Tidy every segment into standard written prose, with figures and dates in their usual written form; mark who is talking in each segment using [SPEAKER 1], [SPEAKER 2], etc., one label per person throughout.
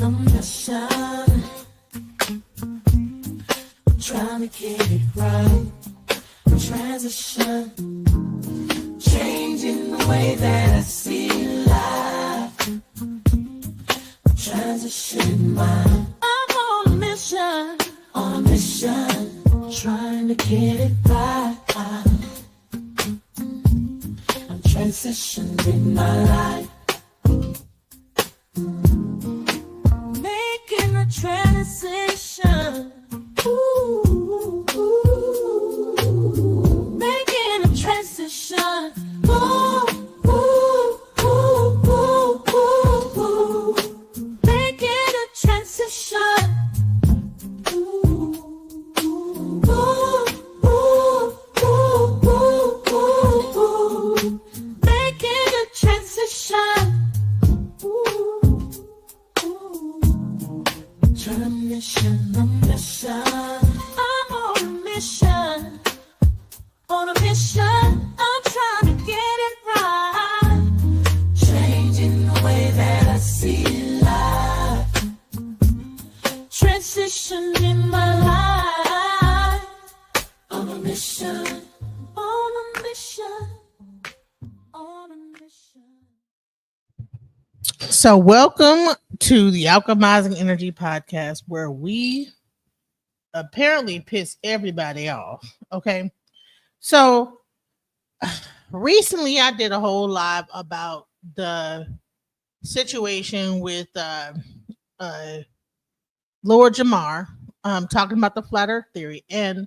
[SPEAKER 1] on mission. Trying to get it right. Transition. Changing the way that I see life. Transition mind. I'm on a mission. On a mission. Trying to get it right. I'm transitioning my life. Making a transition. Ooh, making a transition. Ooh, ooh, ooh, ooh, ooh, ooh. Making a transition. Ooh, ooh, ooh, ooh, ooh, ooh, ooh. Making a transition. Trying to mission, a mission. I'm on a mission. On a mission. I'm trying to get it right. Changing the way that I see life. Transition in my life. On a mission. On a mission. On a mission.
[SPEAKER 2] So, welcome to the Alchemizing Energy podcast, where we apparently piss everybody off. Okay. So, recently I did a whole live about the situation with Lord Jamar, talking about the flat earth theory. And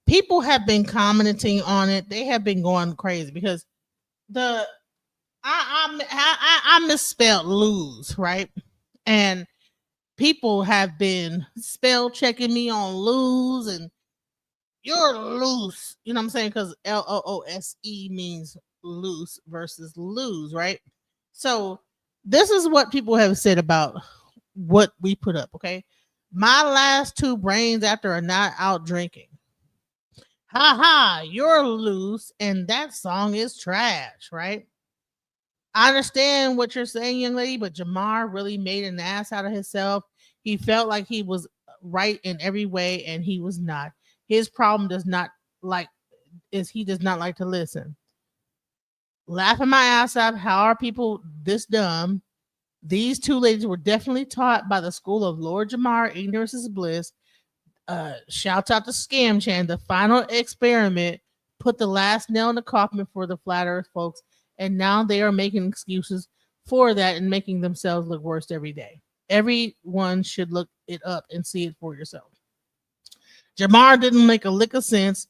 [SPEAKER 2] people have been commenting on it. They have been going crazy because the I misspelled lose, right? And people have been spell checking me on lose, and you're loose. You know what I'm saying? Because LOOSE means loose versus lose, right? So this is what people have said about what we put up, okay? My last two brains after a night out drinking. Ha ha, you're loose, and that song is trash, right? I understand what you're saying, young lady, but Jamar really made an ass out of himself. He felt like he was right in every way, and he was not. His problem he does not like to listen. Laughing my ass off. How are people this dumb? These two ladies were definitely taught by the school of Lord Jamar. Ignorance is bliss. Shouts out to Scam Chan. The final experiment put the last nail in the coffin for the flat earth folks. And now they are making excuses for that and making themselves look worse every day. Everyone should look it up and see it for yourself. Jamar didn't make a lick of sense.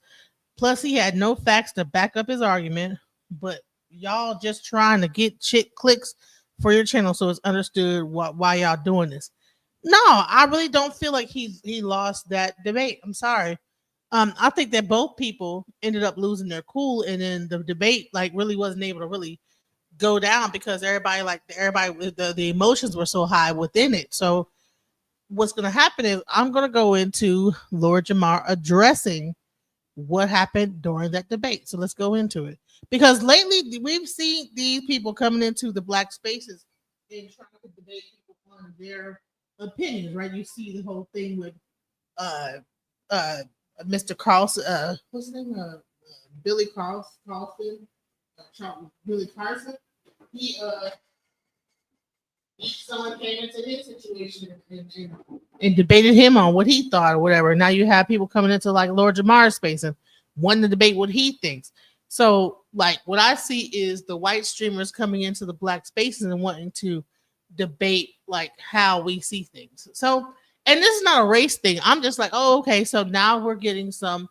[SPEAKER 2] Plus, he had no facts to back up his argument. But y'all just trying to get chick clicks for your channel so it's understood why y'all doing this. No, I really don't feel like he lost that debate. I'm sorry. I think that both people ended up losing their cool, and then the debate really wasn't able to really go down because the emotions were so high within it. So what's going to happen is I'm going to go into Lord Jamar addressing what happened during that debate. So let's go into it, because lately we've seen these people coming into the black spaces and trying to debate people on their opinions, right? You see the whole thing with Mr. Carlson, what's his name? Billy Carlson, Billy Carson. Someone came into his situation and debated him on what he thought or whatever. Now you have people coming into like Lord Jamar's space and wanting to debate what he thinks. So what I see is the white streamers coming into the black spaces and wanting to debate how we see things. So, and this is not a race thing. I'm just like, oh, okay. So now we're getting some,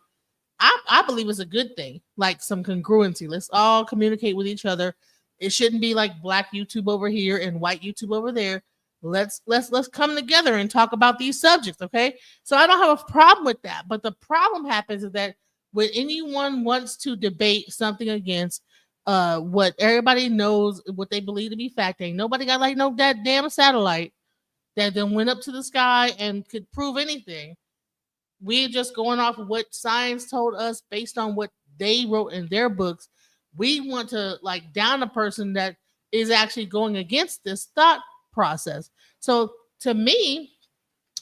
[SPEAKER 2] I believe it's a good thing, some congruency. Let's all communicate with each other. It shouldn't be like black YouTube over here and white YouTube over there. Let's come together and talk about these subjects, okay? So I don't have a problem with that. But the problem happens is that when anyone wants to debate something against what everybody knows, what they believe to be fact, ain't nobody got that damn satellite that then went up to the sky and could prove anything. We're just going off of what science told us based on what they wrote in their books. We want to down a person that is actually going against this thought process. So to me,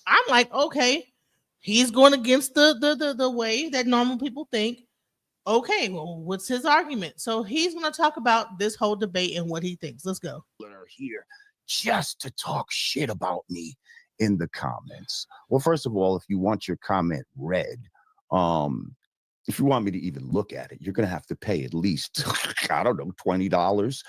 [SPEAKER 2] I'm like, okay, he's going against the way that normal people think. Okay, well, what's his argument? So he's going to talk about this whole debate and what he thinks. Let's go.
[SPEAKER 3] Here just to talk shit about me in the comments. Well, first of all, if you want your comment read, if you want me to even look at it, you're going to have to pay at least, I don't know, $20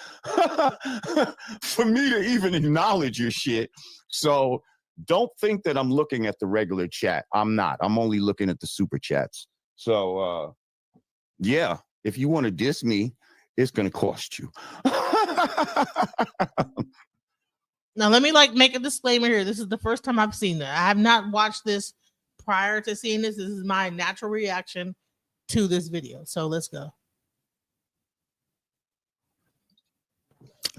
[SPEAKER 3] for me to even acknowledge your shit. So don't think that I'm looking at the regular chat. I'm not. I'm only looking at the super chats. So, yeah, if you want to diss me, it's going to cost you.
[SPEAKER 2] Now, let me make a disclaimer here. This is the first time I've seen that. I have not watched this prior to seeing this. This is my natural reaction to this video. So let's go.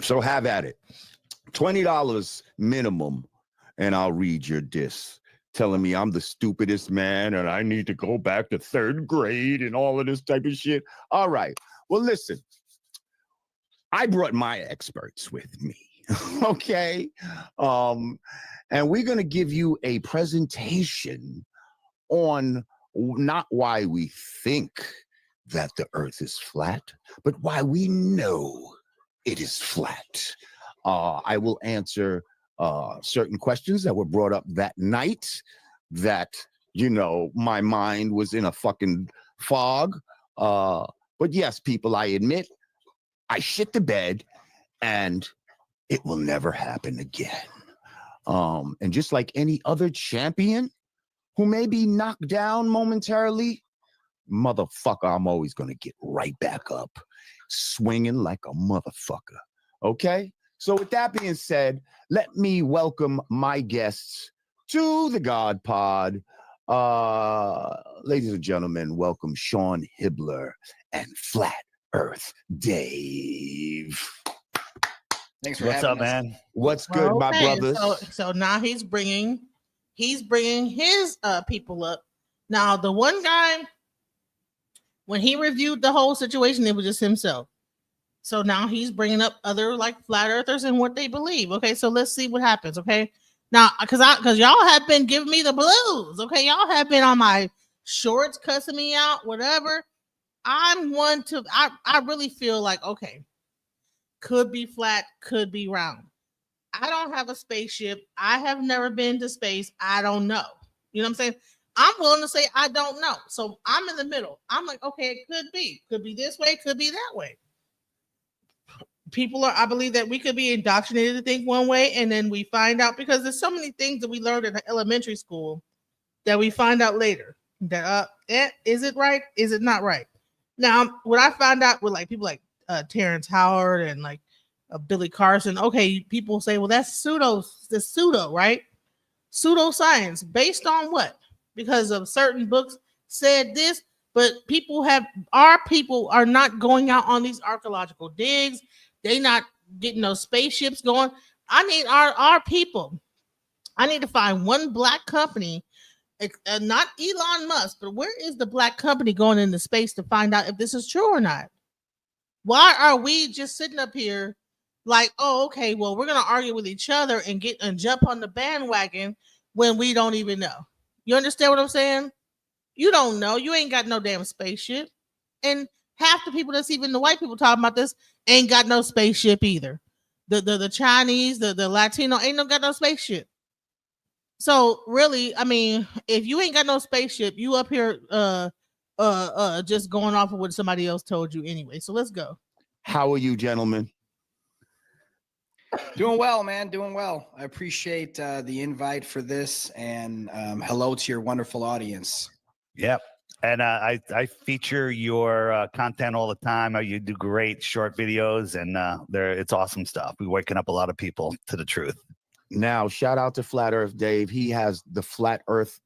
[SPEAKER 3] So have at it. $20 minimum, and I'll read your diss telling me I'm the stupidest man and I need to go back to 3rd grade and all of this type of shit. All right. Well, listen, I brought my experts with me. Okay. And we're going to give you a presentation on not why we think that the earth is flat, but why we know it is flat. I will answer certain questions that were brought up that night that, my mind was in a fucking fog. But yes, people, I admit I shit the bed and it will never happen again. And just like any other champion who may be knocked down momentarily, motherfucker, I'm always going to get right back up, swinging like a motherfucker. Okay? So with that being said, let me welcome my guests to the God Pod. Ladies and gentlemen, welcome Sean Hibbler and Flat Earth Dave.
[SPEAKER 4] Thanks for
[SPEAKER 5] What's
[SPEAKER 4] having
[SPEAKER 5] up,
[SPEAKER 4] us.
[SPEAKER 5] man?
[SPEAKER 3] What's good, my brothers?
[SPEAKER 2] So now he's bringing his people up. Now the one guy, when he reviewed the whole situation, it was just himself. So now he's bringing up other flat earthers and what they believe. Okay, so let's see what happens. Okay, now because y'all have been giving me the blues. Okay, y'all have been on my shorts cussing me out, whatever. I'm one to I really feel like, okay, could be flat, could be round. I don't have a spaceship. I have never been to space. I don't know. You know what I'm saying? I'm willing to say I don't know. So I'm in the middle. I'm like, okay, it could be. Could be this way, could be that way. I believe that we could be indoctrinated to think one way, and then we find out, because there's so many things that we learned in elementary school that we find out later that is it right? Is it not right? Now, what I found out with people like Terrence Howard and Billy Carson, okay, people say, well, that's pseudo, right? Pseudoscience based on what? Because of certain books said this, but our people are not going out on these archaeological digs. They not getting those spaceships going. I need our people. I need to find one black company, not Elon Musk, but where is the black company going into space to find out if this is true or not? Why are we just sitting up here like, oh, okay, well, we're gonna argue with each other and jump on the bandwagon when we don't even know? You understand what I'm saying? You don't know. You ain't got no damn spaceship. And half the people that's even the white people talking about this ain't got no spaceship either. The Chinese, the Latino ain't got no spaceship. So really, I mean, if you ain't got no spaceship, you up here just going off of what somebody else told you anyway. So let's go.
[SPEAKER 3] How are you, gentlemen?
[SPEAKER 4] Doing well, man. Doing well. I appreciate the invite for this, and hello to your wonderful audience.
[SPEAKER 5] Yep. And I feature your content all the time. You do great short videos, and it's awesome stuff. We're waking up a lot of people to the truth.
[SPEAKER 3] Now, shout out to Flat Earth Dave. He has the Flat Earth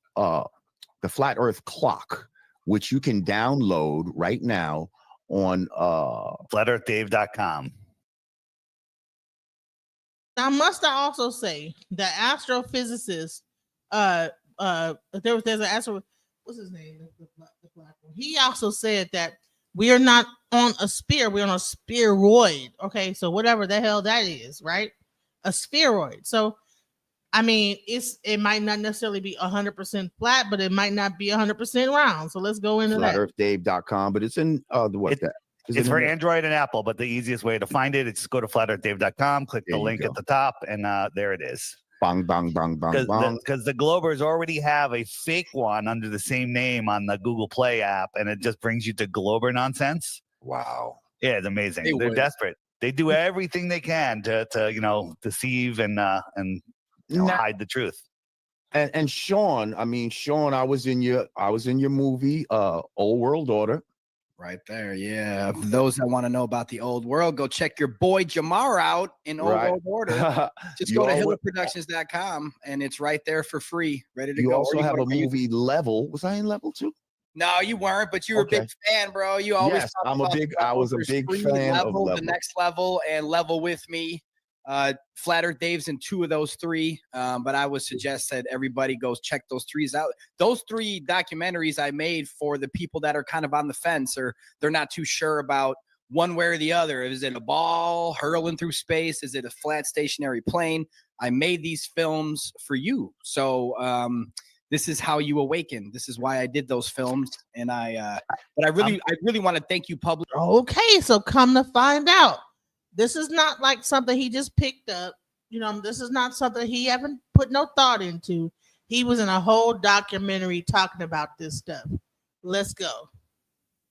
[SPEAKER 3] clock, which you can download right now on
[SPEAKER 5] flatearthdave.com.
[SPEAKER 2] Now, must I also say that astrophysicist, there's an astro, what's his name? The black one. He also said that we are not on a sphere, we're on a spheroid. Okay, so whatever the hell that is, right? a spheroid. So I mean, it might not necessarily be 100% flat, but it might not be 100% round. So let's go into that.
[SPEAKER 3] FlatEarthDave.com, but it's in
[SPEAKER 5] It's for Android and Apple, but the easiest way to find it is just go to flatearthdave.com, click the link at the top, and there it is.
[SPEAKER 3] Bang, bang, bang, bang, bang.
[SPEAKER 5] Because the Globers already have a fake one under the same name on the Google Play app, and it just brings you to Glober nonsense.
[SPEAKER 3] Wow.
[SPEAKER 5] Yeah, it's amazing. They're desperate. They do everything they can to deceive and hide the truth.
[SPEAKER 3] And Sean, I was in your movie, Old World Order.
[SPEAKER 4] Right there, yeah. For those that want to know about the old world, go check your boy Jamar out in Old World Order. Just go to hillerproductions.com and it's right there for free, ready to go.
[SPEAKER 3] You also have a movie, Level. Was I in Level 2?
[SPEAKER 4] No, you weren't, but you were a big fan, bro. You always
[SPEAKER 3] I was a big fan of Level.
[SPEAKER 4] The Next Level and Level With Me. Flat Earth Dave's in 2 of those 3, but I would suggest that everybody goes check those 3s out. Those 3 documentaries I made for the people that are kind of on the fence or they're not too sure about one way or the other. Is it a ball hurling through space? Is it a flat stationary plane? I made these films for you. So this is how you awaken. This is why I did those films. And I really want to thank you publicly.
[SPEAKER 2] Okay, so come to find out, this is not like something he just picked up. This is not something he haven't put no thought into. He was in a whole documentary talking about this stuff. Let's go.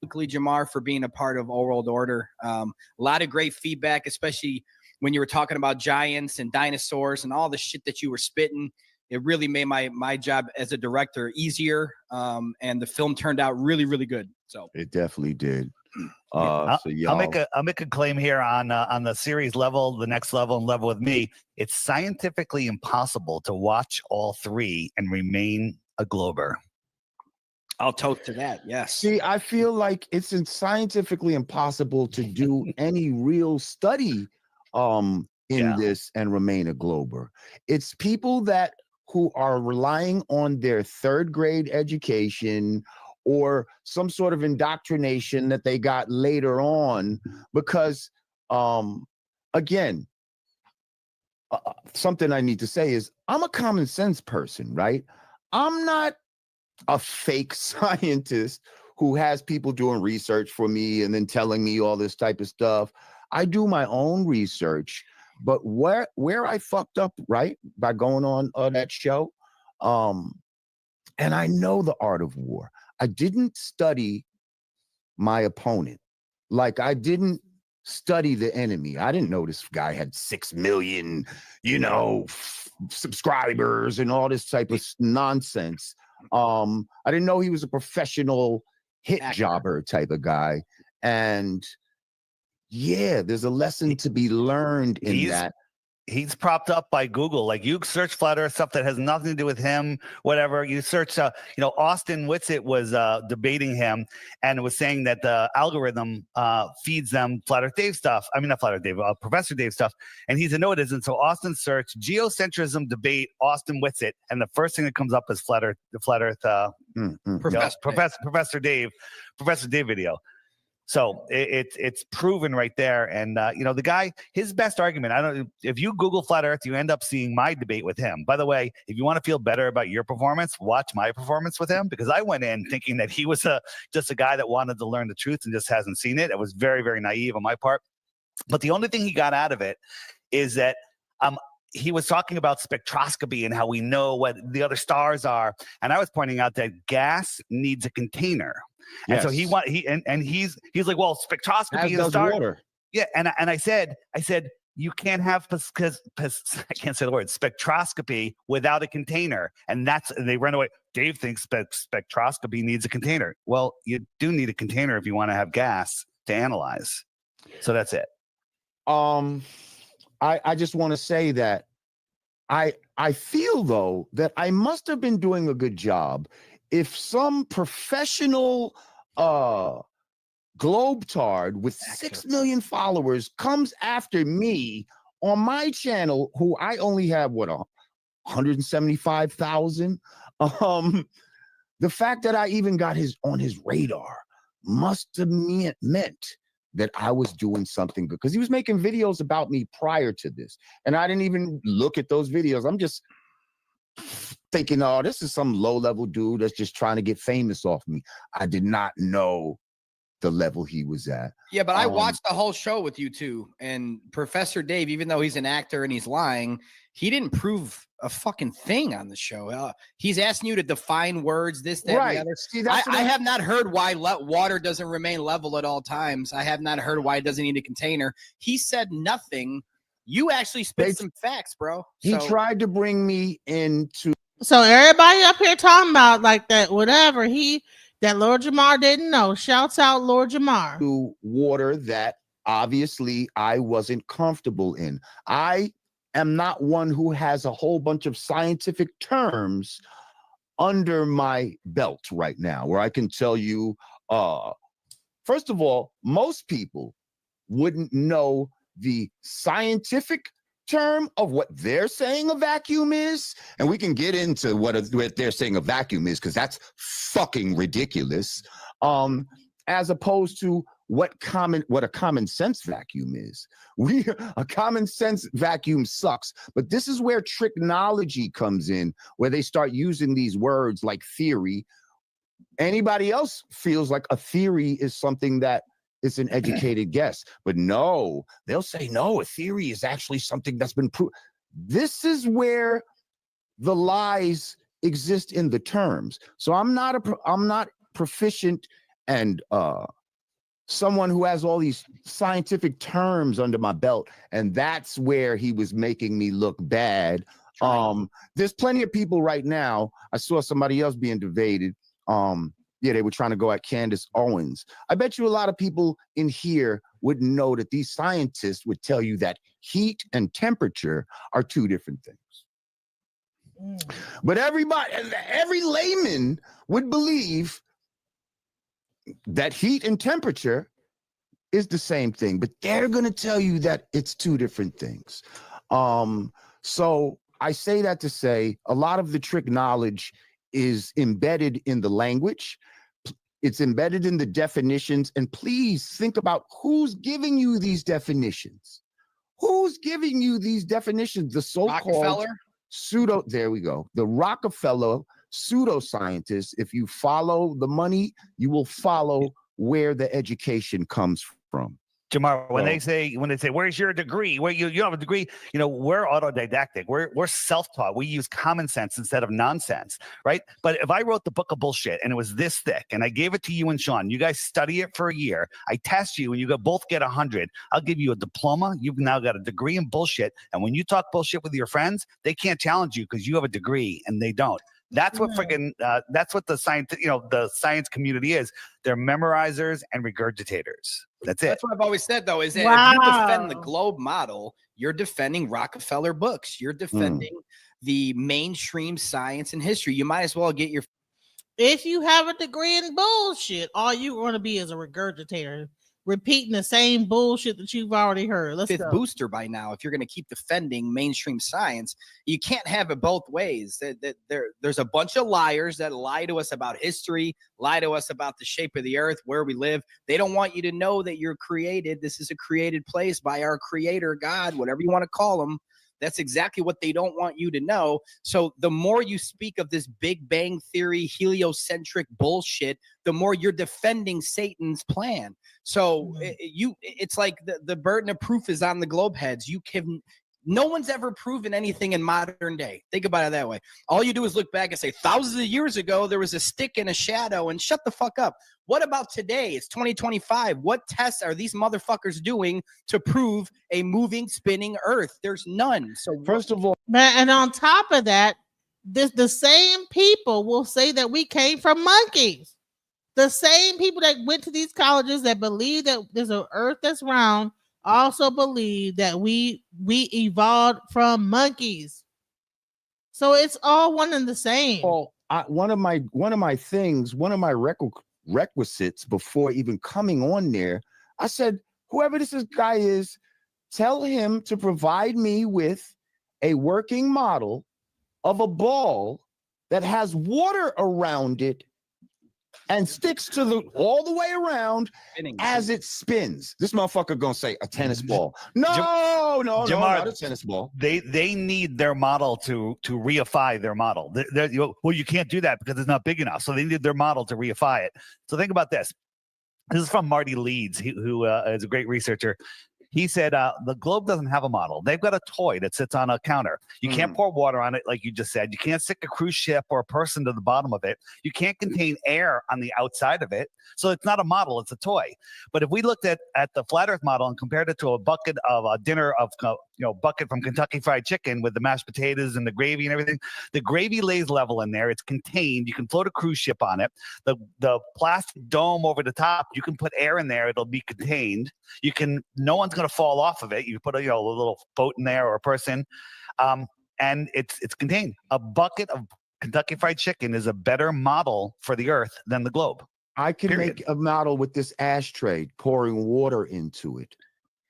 [SPEAKER 4] Jamar, for being a part of Old World Order. A lot of great feedback, especially when you were talking about giants and dinosaurs and all the shit that you were spitting. It really made my job as a director easier. And the film turned out really, really good. So
[SPEAKER 3] it definitely did.
[SPEAKER 5] I'll make a claim here on the series Level, The Next Level, and Level With Me. It's scientifically impossible to watch all 3 and remain a Glober.
[SPEAKER 4] I'll toast to that. Yes.
[SPEAKER 3] See, I feel like it's scientifically impossible to do any real study in this and remain a Glober. It's people who are relying on their 3rd grade education or some sort of indoctrination that they got later on, because again, something I need to say is I'm a common sense person, right? I'm not a fake scientist who has people doing research for me and then telling me all this type of stuff. I do my own research, but where I fucked up, right, by going on that show, and I know the art of war. I didn't study my opponent. Like, I didn't study the enemy. I didn't know this guy had 6 million, subscribers and all this type of nonsense. I didn't know he was a professional hit jobber type of guy. And yeah, there's a lesson to be learned in that.
[SPEAKER 5] He's propped up by Google. Like, you search flat earth stuff that has nothing to do with him, whatever. You search, Austin Whitsitt was debating him and was saying that the algorithm feeds them Flat Earth Dave stuff. I mean, not Flat Earth Dave, Professor Dave stuff. And he said, no, it isn't. So Austin searched geocentrism debate Austin Whitsitt. And the first thing that comes up is Professor Dave video. So it's proven right there. And, the guy, his best argument, if you Google Flat Earth, you end up seeing my debate with him. By the way, if you want to feel better about your performance, watch my performance with him, because I went in thinking that he was just a guy that wanted to learn the truth and just hasn't seen it. It was very, very naive on my part. But the only thing he got out of it is that he was talking about spectroscopy and how we know what the other stars are. And I was pointing out that gas needs a container. And so he's like, well, spectroscopy is water. Yeah. And I said, you can't have I can't say the word spectroscopy without a container. And they ran away. Dave thinks spectroscopy needs a container. Well, you do need a container if you want to have gas to analyze. So that's it.
[SPEAKER 3] I just want to say that I feel, though, that I must have been doing a good job. If some professional globetard with 6 million followers comes after me on my channel, who I only have 175,000, the fact that I even got on his radar must have meant that I was doing something good, because he was making videos about me prior to this. And I didn't even look at those videos. I'm just thinking, oh, this is some low-level dude that's just trying to get famous off me. I did not know the level he was at.
[SPEAKER 4] Yeah, but I watched the whole show with you two, and Professor Dave, even though he's an actor and he's lying, he didn't prove a fucking thing on the show. He's asking you to define words, this, that, and the other.
[SPEAKER 3] See,
[SPEAKER 4] I have not heard why water doesn't remain level at all times. I have not heard why it doesn't need a container. He said nothing. You actually spit some facts, bro.
[SPEAKER 3] He tried to bring me into.
[SPEAKER 2] So everybody up here talking about like that, whatever that Lord Jamar didn't know. Shouts out Lord Jamar.
[SPEAKER 3] To water that obviously I wasn't comfortable in. I am not one who has a whole bunch of scientific terms under my belt right now, where I can tell you, first of all, most people wouldn't know the scientific term of what they're saying a vacuum is, and we can get into what they're saying a vacuum is, because that's fucking ridiculous, as opposed to what a common sense vacuum is. A common sense vacuum sucks, but this is where tricknology comes in, where they start using these words like theory. Anybody else feels like a theory is something that it's an educated guess, but no, they'll say, no, a theory is actually something that's been proved. This is where the lies exist in the terms. So I'm not proficient and someone who has all these scientific terms under my belt. And that's where he was making me look bad. There's plenty of people right now. I saw somebody else being debated. Yeah, they were trying to go at Candace Owens. I bet you a lot of people in here would know that these scientists would tell you that heat and temperature are two different things. But every layman would believe that heat and temperature is the same thing, but they're going to tell you that it's two different things. So I say that to say a lot of the trick knowledge is embedded in the language. It's embedded in the definitions. And please think about who's giving you these definitions. Who's giving you these definitions? The so-called there we go. The Rockefeller pseudoscientists. If you follow the money, you will follow where the education comes from.
[SPEAKER 5] Jamar, when they say, where's your degree? Where you have a degree, we're autodidactic. We're self-taught. We use common sense instead of nonsense, right? But if I wrote the book of bullshit and it was this thick and I gave it to you and Sean, you guys study it for a year, I test you and you both get 100, I'll give you a diploma. You've now got a degree in bullshit. And when you talk bullshit with your friends, they can't challenge you because you have a degree and they don't. That's what that's what the science community is. They're memorizers and regurgitators. That's it.
[SPEAKER 4] That's what I've always said, though, is that if you defend the globe model, you're defending Rockefeller books. You're defending the mainstream science and history. You might as well get your.
[SPEAKER 2] If you have a degree in bullshit, all you're going to be is a regurgitator, repeating the same bullshit that you've already heard. Let's
[SPEAKER 4] fifth booster by now. If you're going to keep defending mainstream science, you can't have it both ways. There's a bunch of liars that lie to us about history, lie to us about the shape of the earth, where we live. They don't want you to know that you're created. This is a created place by our creator, God, whatever you want to call him. That's exactly what they don't want you to know. So the more you speak of this Big Bang Theory, heliocentric bullshit, the more you're defending Satan's plan. So it's like the burden of proof is on the globe heads. No one's ever proven anything in modern day. Think about it that way. All you do is look back and say, thousands of years ago, there was a stick and a shadow, and shut the fuck up. What about today? It's 2025. What tests are these motherfuckers doing to prove a moving, spinning earth? There's none. So
[SPEAKER 3] first of all,
[SPEAKER 2] and on top of that, the same people will say that we came from monkeys. The same people that went to these colleges that believe that there's an earth that's round also believe that we evolved from monkeys. So it's all one and the same.
[SPEAKER 3] Well, one of my requisites before even coming on there, I said, whoever this guy is, tell him to provide me with a working model of a ball that has water around it and sticks to the all the way around
[SPEAKER 4] Spinning.
[SPEAKER 3] as it spins. This motherfucker gonna say a tennis ball. No, no,
[SPEAKER 5] Jamar,
[SPEAKER 3] not a tennis ball.
[SPEAKER 5] They need their model to reify their model. Well, you can't do that because it's not big enough. So they need their model to reify it. So think about this. This is from Marty Leeds, who is a great researcher. He said the globe doesn't have a model. They've got a toy that sits on a counter. You can't pour water on it, like you just said. You can't stick a cruise ship or a person to the bottom of it. You can't contain air on the outside of it. So it's not a model, it's a toy. But if we looked at the flat Earth model and compared it to a bucket of a dinner of bucket from Kentucky Fried Chicken with the mashed potatoes and the gravy and everything, the gravy lays level in there. It's contained. You can float a cruise ship on it. The plastic dome over the top, you can put air in there. It'll be contained. No one's going to fall off of it. You put a little boat in there or a person, and it's contained. A bucket of Kentucky Fried Chicken is a better model for the Earth than the globe.
[SPEAKER 3] I can make a model with this ashtray, pouring water into it,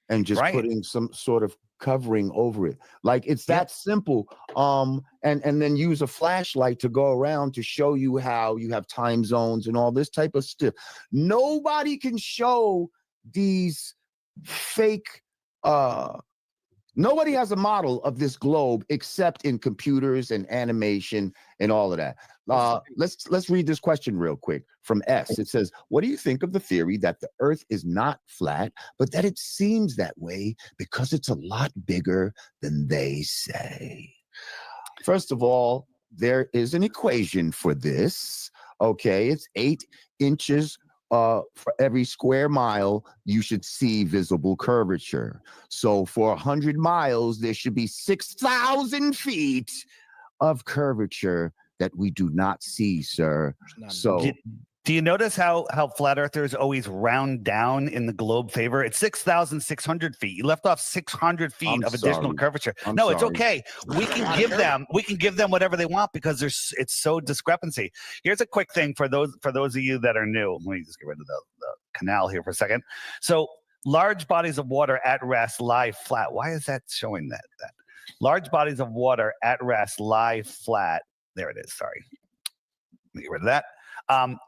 [SPEAKER 3] and just putting some sort of covering over it. Like it's that simple. And then use a flashlight to go around to show you how you have time zones and all this type of stuff. Nobody can show these fake nobody has a model of this globe except in computers and animation and all of that. Let's read this question real quick from S. It says, what do you think of the theory that the Earth is not flat, but that it seems that way because it's a lot bigger than they say? First of all, there is an equation for this. Okay, it's 8 inches for every square mile you should see visible curvature. So for 100 miles, there should be 6,000 feet of curvature that we do not see, sir. So
[SPEAKER 5] do you notice how flat earthers always round down in the globe favor? It's 6,600 feet. You left off 600 feet of additional curvature. It's okay. We can give them whatever they want because it's so discrepancy. Here's a quick thing for those of you that are new. Let me just get rid of the canal here for a second. So large bodies of water at rest lie flat. Why is that showing that? Large bodies of water at rest lie flat. There it is. Sorry. Let me get rid of that.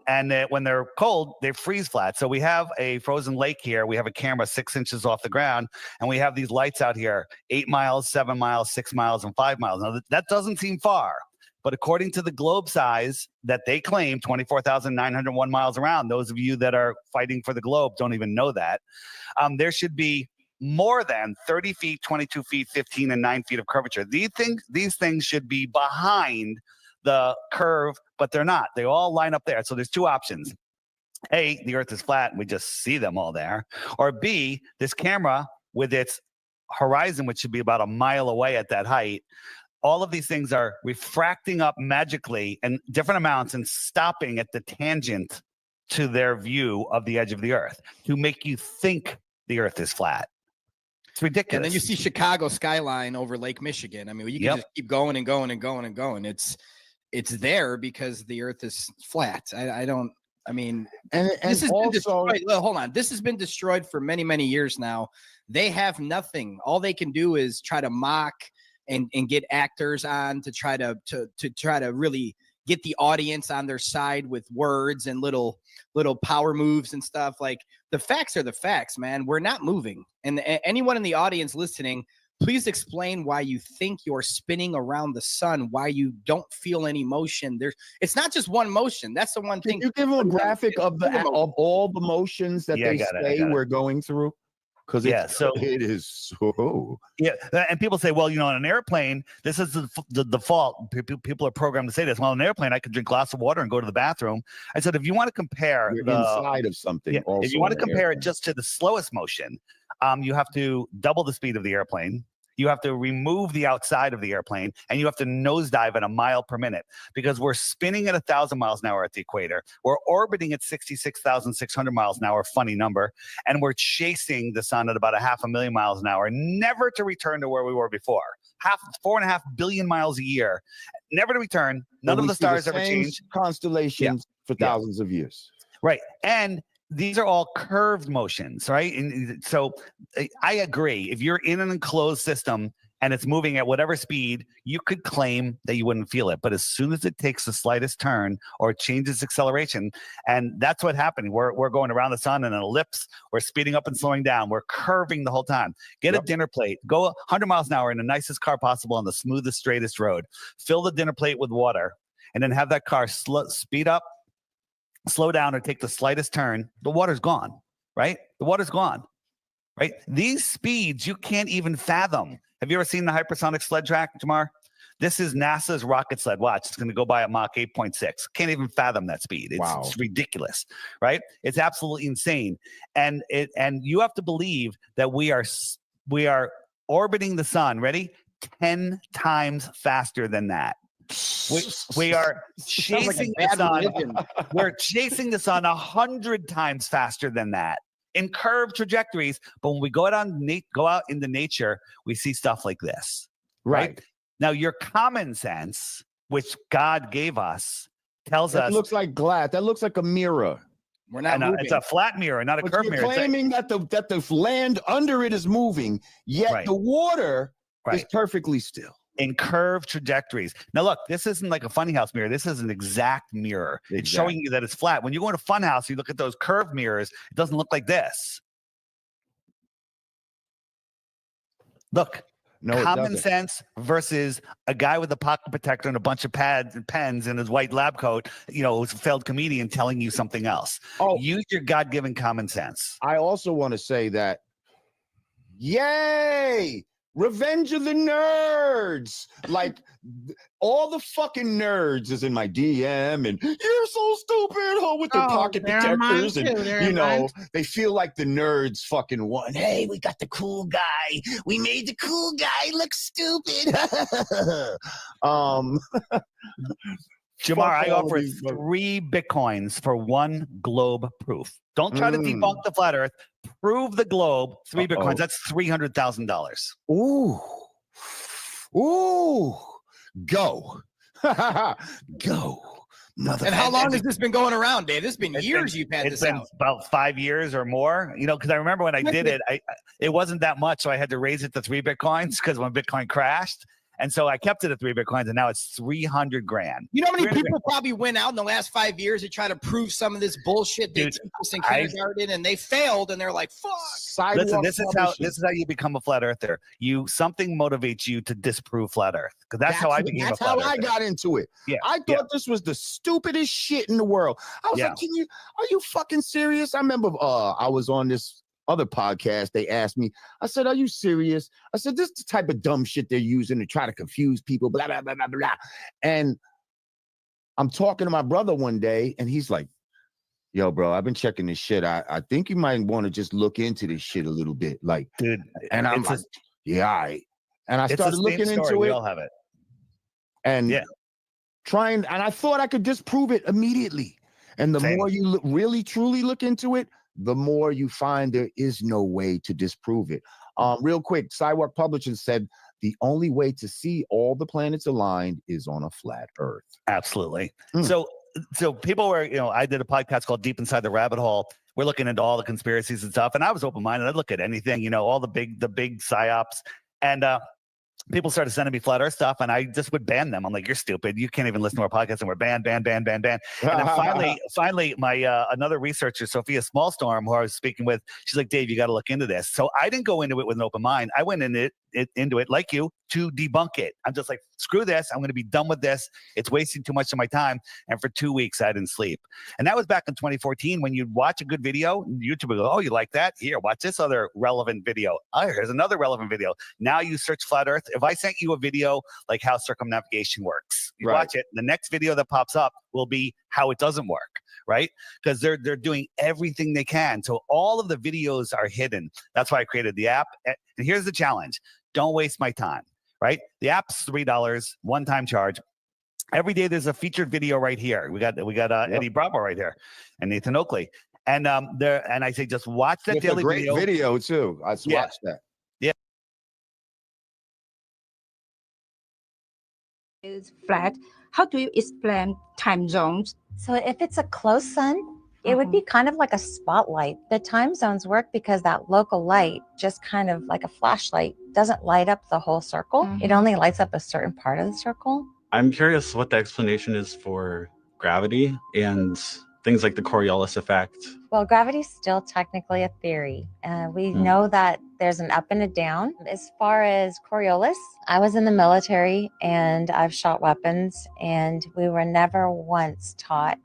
[SPEAKER 5] And when they're cold, they freeze flat. So we have a frozen lake here. We have a camera 6 inches off the ground, and we have these lights out here, 8 miles, 7 miles, 6 miles, and 5 miles. Now, that doesn't seem far, but according to the globe size that they claim, 24,901 miles around, those of you that are fighting for the globe don't even know that, there should be more than 30 feet, 22 feet, 15, and 9 feet of curvature. These things should be behind the curve, but they're not. They all line up there. So there's two options. A, the Earth is flat and we just see them all there. Or B, this camera with its horizon, which should be about a mile away at that height, all of these things are refracting up magically in different amounts and stopping at the tangent to their view of the edge of the Earth to make you think the Earth is flat. It's ridiculous.
[SPEAKER 4] And then you see Chicago skyline over Lake Michigan. I mean, you can just keep going and going and going and going. It's there because the Earth is flat. This has been destroyed. Well, hold on. This has been destroyed for many, many years now. They have nothing. All they can do is try to mock and get actors on to try to really get the audience on their side with words and little power moves and stuff. Like, the facts are the facts, man. We're not moving. And anyone in the audience listening, please explain why you think you're spinning around the sun, why you don't feel any motion. It's not just one motion. That's the one thing.
[SPEAKER 3] Can you give them a graphic of all the motions that they say we're going through? Because it is so.
[SPEAKER 5] Yeah, and people say, well, on an airplane, this is the default. People are programmed to say this. Well, on an airplane, I could drink a glass of water and go to the bathroom. I said, if you want to compare
[SPEAKER 3] inside of something,
[SPEAKER 5] if you want to compare it just to the slowest motion, you have to double the speed of the airplane. You have to remove the outside of the airplane, and you have to nosedive at a mile per minute because we're spinning at 1,000 miles an hour at the equator. We're orbiting at 66,600 miles an hour, funny number, and we're chasing the sun at about 500,000 miles an hour, never to return to where we were before. 4.5 billion miles a year, never to return. None of the stars ever change.
[SPEAKER 3] Constellations for thousands of years.
[SPEAKER 5] Right, and these are all curved motions, right? And so I agree. If you're in an enclosed system and it's moving at whatever speed, you could claim that you wouldn't feel it. But as soon as it takes the slightest turn or changes acceleration, and that's what happened. We're going around the sun in an ellipse. We're speeding up and slowing down. We're curving the whole time. Get a dinner plate. Go 100 miles an hour in the nicest car possible on the smoothest, straightest road. Fill the dinner plate with water, and then have that car speed up, slow down, or take the slightest turn. The water's gone, right? The water's gone, right? These speeds you can't even fathom. Have you ever seen the hypersonic sled track, Jamar? This is NASA's rocket sled. Watch, it's going to go by at Mach 8.6. Can't even fathom that speed. It's ridiculous, right? It's absolutely insane. And you have to believe that we are orbiting the sun. Ready? 10 times faster than that. We are chasing the sun. We're chasing the sun 100 times faster than that in curved trajectories. But when we go out into nature, we see stuff like this. Right? Now, your common sense, which God gave us, tells us
[SPEAKER 3] that looks like glass. That looks like a mirror.
[SPEAKER 4] We're not moving.
[SPEAKER 5] It's a flat mirror, not a curved mirror.
[SPEAKER 3] Claiming that the land under it is moving, yet the water is perfectly still.
[SPEAKER 5] In curved trajectories. Now, look, this isn't like a funhouse mirror. This is an exact mirror. It's showing you that it's flat. When you go in a funhouse, you look at those curved mirrors, it doesn't look like this. Look, common sense versus a guy with a pocket protector and a bunch of pads and pens and his white lab coat, who's a failed comedian telling you something else. Use your God-given common sense.
[SPEAKER 3] I also want to say that, yay! Revenge of the Nerds. Like, all the fucking nerds is in my DM, and you're so stupid, with their pocket protectors, and they feel like the nerds fucking won. Hey, we got the cool guy. We made the cool guy look stupid.
[SPEAKER 5] Jamar, I offer 3 Bitcoins for 1 globe proof. Don't try to debunk the flat Earth. Prove the globe. 3 Bitcoins. That's $300,000.
[SPEAKER 3] Ooh. Go. Go.
[SPEAKER 4] And how long has this been going around, Dave? This has been years you've had this out.
[SPEAKER 5] It's been about 5 years or more. Because I remember when I did it, it wasn't that much, so I had to raise it to 3 Bitcoins because when Bitcoin crashed. And so I kept it at 3 Bitcoins, and now it's $300,000.
[SPEAKER 4] You know how many people probably went out in the last 5 years to try to prove some of this bullshit they teach us in kindergarten, and they failed, and they're like, "Fuck."
[SPEAKER 5] Listen, this is how you become a flat earther. Something motivates you to disprove flat Earth, because that's how I became a flat earther.
[SPEAKER 3] That's how I got into it.
[SPEAKER 5] Yeah,
[SPEAKER 3] I thought this was the stupidest shit in the world. I was like, are you fucking serious? I remember I was on this other podcast, they asked me, I said, are you serious? I said, this is the type of dumb shit they're using to try to confuse people, blah, blah, blah, blah, blah. And I'm talking to my brother one day, and he's like, yo, bro, I've been checking this shit. I think you might want to just look into this shit a little bit. Like,
[SPEAKER 5] dude,
[SPEAKER 3] and I'm like, yeah, all right. And I started looking into it.
[SPEAKER 5] We all have it.
[SPEAKER 3] And and I thought I could disprove it immediately. And the more you really, truly look into it, the more you find there is no way to disprove it. Real quick, Sidewalk Publishing said the only way to see all the planets aligned is on a flat Earth.
[SPEAKER 5] Absolutely. So people were, I did a podcast called Deep Inside the Rabbit Hole. We're looking into all the conspiracies and stuff, and I was open-minded. I'd look at anything, all the big psyops, and people started sending me flat Earth stuff, and I just would ban them. I'm like, you're stupid. You can't even listen to our podcast, and we're banned. And then finally, my another researcher, Sophia Smallstorm, who I was speaking with, she's like, Dave, you got to look into this. So I didn't go into it with an open mind. I went into it like you to debunk it. I'm just like, screw this. I'm going to be done with this. It's wasting too much of my time. And for 2 weeks, I didn't sleep. And that was back in 2014 when you'd watch a good video, YouTube would go, oh, you like that? Here, watch this other relevant video. Oh, here's another relevant video. Now you search flat Earth. If I sent you a video like how circumnavigation works, you watch it. The next video that pops up will be how it doesn't work. Right? Because they're doing everything they can. So all of the videos are hidden. That's why I created the app. And here's the challenge. Don't waste my time. Right? The app's $3, one-time charge. Every day there's a featured video right here. We got Eddie Bravo right here and Nathan Oakley. And I say just watch that daily
[SPEAKER 3] video. Great video too. I watched that.
[SPEAKER 6] Is flat. How do you explain time zones?
[SPEAKER 7] So if it's a close sun,
[SPEAKER 6] It would be kind of like a spotlight. The time zones work because that local light, just kind of like a flashlight, doesn't light up the whole circle. It only lights up a certain part of the circle.
[SPEAKER 7] I'm curious what the explanation is for gravity and things like the Coriolis effect.
[SPEAKER 6] Well, gravity's still technically a theory. We know that there's an up and a down. As far as Coriolis, I was in the military and I've shot weapons, and we were never once taught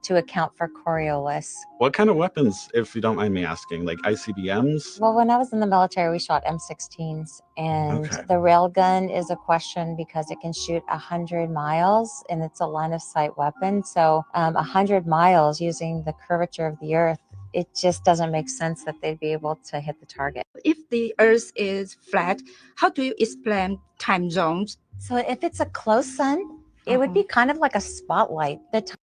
[SPEAKER 6] to account for Coriolis.
[SPEAKER 7] What kind of weapons, if you don't mind me asking, like ICBMs?
[SPEAKER 6] Well, when I was in the military, we shot M16s, and
[SPEAKER 7] Okay.
[SPEAKER 6] the railgun is a question because it can shoot 100 miles, and it's a line of sight weapon. So 100 miles using the curvature of the Earth, it just doesn't make sense that they'd be able to hit the target.
[SPEAKER 8] If the Earth is flat, how do you explain time zones?
[SPEAKER 6] So if it's a close sun, it would be kind of like a spotlight. The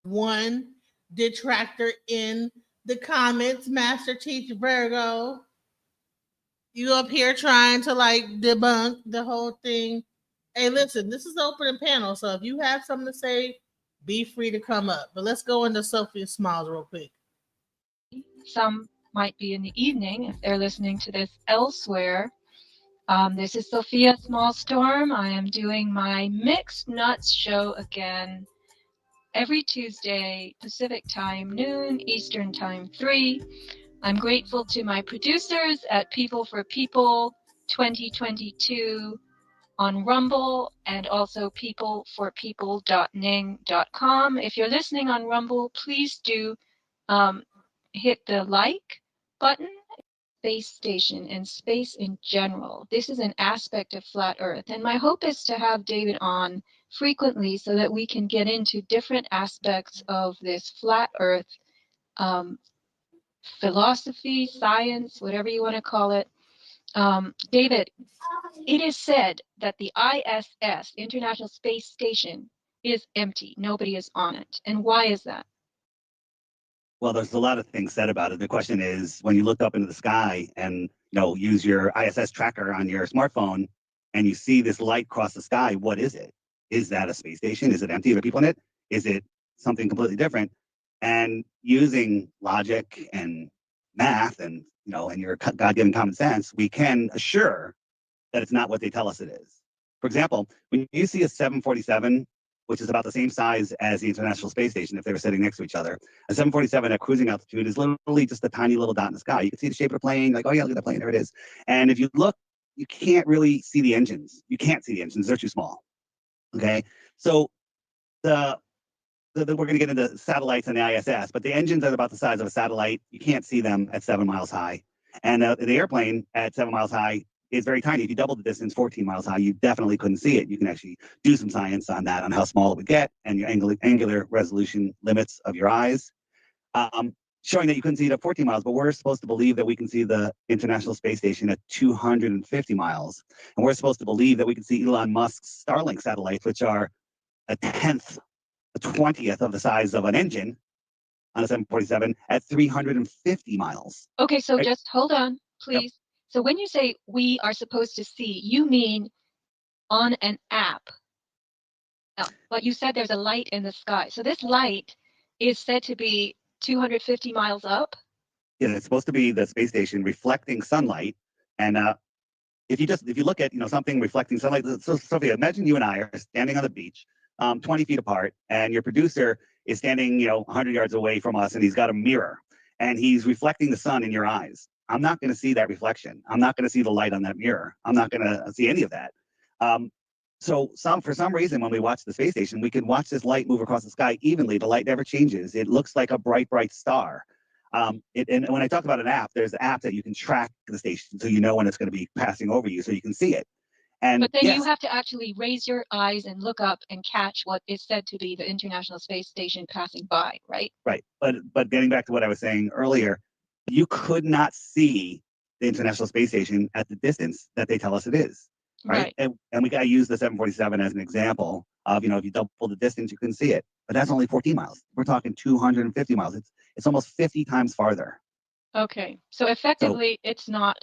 [SPEAKER 2] One detractor in the comments, Master Teacher Virgo. You up here trying to like debunk the whole thing. Hey, listen, this is the open panel, so if you have something to say, be free to come up. But let's go into Sophia Smiles real quick.
[SPEAKER 9] Some might be in the evening if they're listening to this elsewhere. This is Sophia Smallstorm. I am doing my Mixed Nuts show again every Tuesday, Pacific time, noon, Eastern time, 3. I'm grateful to my producers at People for People 2022 on Rumble, and also peopleforpeople.ning.com. If you're listening on Rumble, please do hit the like button. Space station and space in general. This is an aspect of flat Earth, and my hope is to have David on frequently so that we can get into different aspects of this flat Earth philosophy, science, whatever you want to call it. David, it is said that the ISS, International Space Station, is empty. Nobody is on it. And why is that?
[SPEAKER 5] Well, there's a lot of things said about it. The question is, when you look up into the sky and use your ISS tracker on your smartphone, and you see this light cross the sky, what is it? Is that a space station? Is it empty? Are there people in it? Is it something completely different? And using logic and math and and your God-given common sense, we can assure that it's not what they tell us it is. For example, when you see a 747, which is about the same size as the International Space Station if they were sitting next to each other, a 747 at cruising altitude is literally just a tiny little dot in the sky. You can see the shape of the plane, like, oh yeah, look at that plane, there it is. And if you look, you can't really see the engines. You can't see the engines, they're too small. Okay, so we're going to get into satellites and the ISS, but the engines are about the size of a satellite. You can't see them at 7 miles high. And the airplane at 7 miles high is very tiny. If you double the distance, 14 miles high, you definitely couldn't see it. You can actually do some science on that, on how small it would get and your angular resolution limits of your eyes, showing that you couldn't see it at 14 miles, but we're supposed to believe that we can see the International Space Station at 250 miles. And we're supposed to believe that we can see Elon Musk's Starlink satellites, which are a 20th of the size of an engine on a 747 at 350 miles.
[SPEAKER 9] Okay, so
[SPEAKER 5] Right?
[SPEAKER 9] just hold on, please. Yep. So when you say we are supposed to see, you mean on an app. But you said there's a light in the sky. So this light is said to be 250 miles up?
[SPEAKER 5] Yeah, it's supposed to be the space station reflecting sunlight. And if you look at something reflecting sunlight, so Sophia, imagine you and I are standing on the beach, 20 feet apart, and your producer is standing 100 yards away from us, and he's got a mirror, and he's reflecting the sun in your eyes. I'm not going to see that reflection. I'm not going to see the light on that mirror. I'm not going to see any of that. So for some reason, when we watch the space station, we can watch this light move across the sky evenly. The light never changes. It looks like a bright, bright star. And when I talk about an app, there's an app that you can track the station, so you know when it's going to be passing over you, so you can see it. And
[SPEAKER 9] but then you have to actually raise your eyes and look up and catch what is said to be the International Space Station passing by, right?
[SPEAKER 5] Right. But getting back to what I was saying earlier, you could not see the International Space Station at the distance that they tell us it is. Right. And we got to use the 747 as an example of, if you double the distance, you can see it. But that's only 14 miles. We're talking 250 miles. It's almost 50 times farther.
[SPEAKER 9] Okay. So effectively, it's not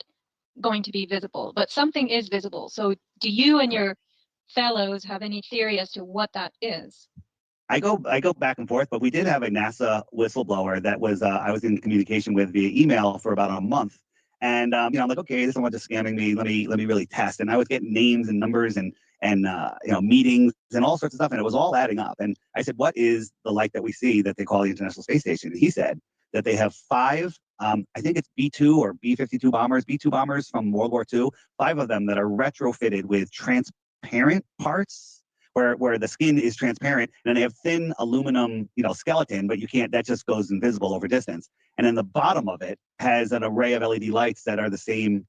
[SPEAKER 9] going to be visible, but something is visible. So do you and your fellows have any theory as to what that is?
[SPEAKER 5] I go back and forth, but we did have a NASA whistleblower that was I was in communication with via email for about a month. And I'm like, okay, this someone just scamming me. Let me really test. And I was getting names and numbers and meetings and all sorts of stuff, and it was all adding up. And I said, what is the light that we see that they call the International Space Station? And he said that they have 5, I think it's B-2 or B-52 bombers, B-2 bombers from World War II, 5 of them that are retrofitted with transparent parts where the skin is transparent, and they have thin aluminum, skeleton, but you can't, that just goes invisible over distance. And then the bottom of it has an array of LED lights that are the same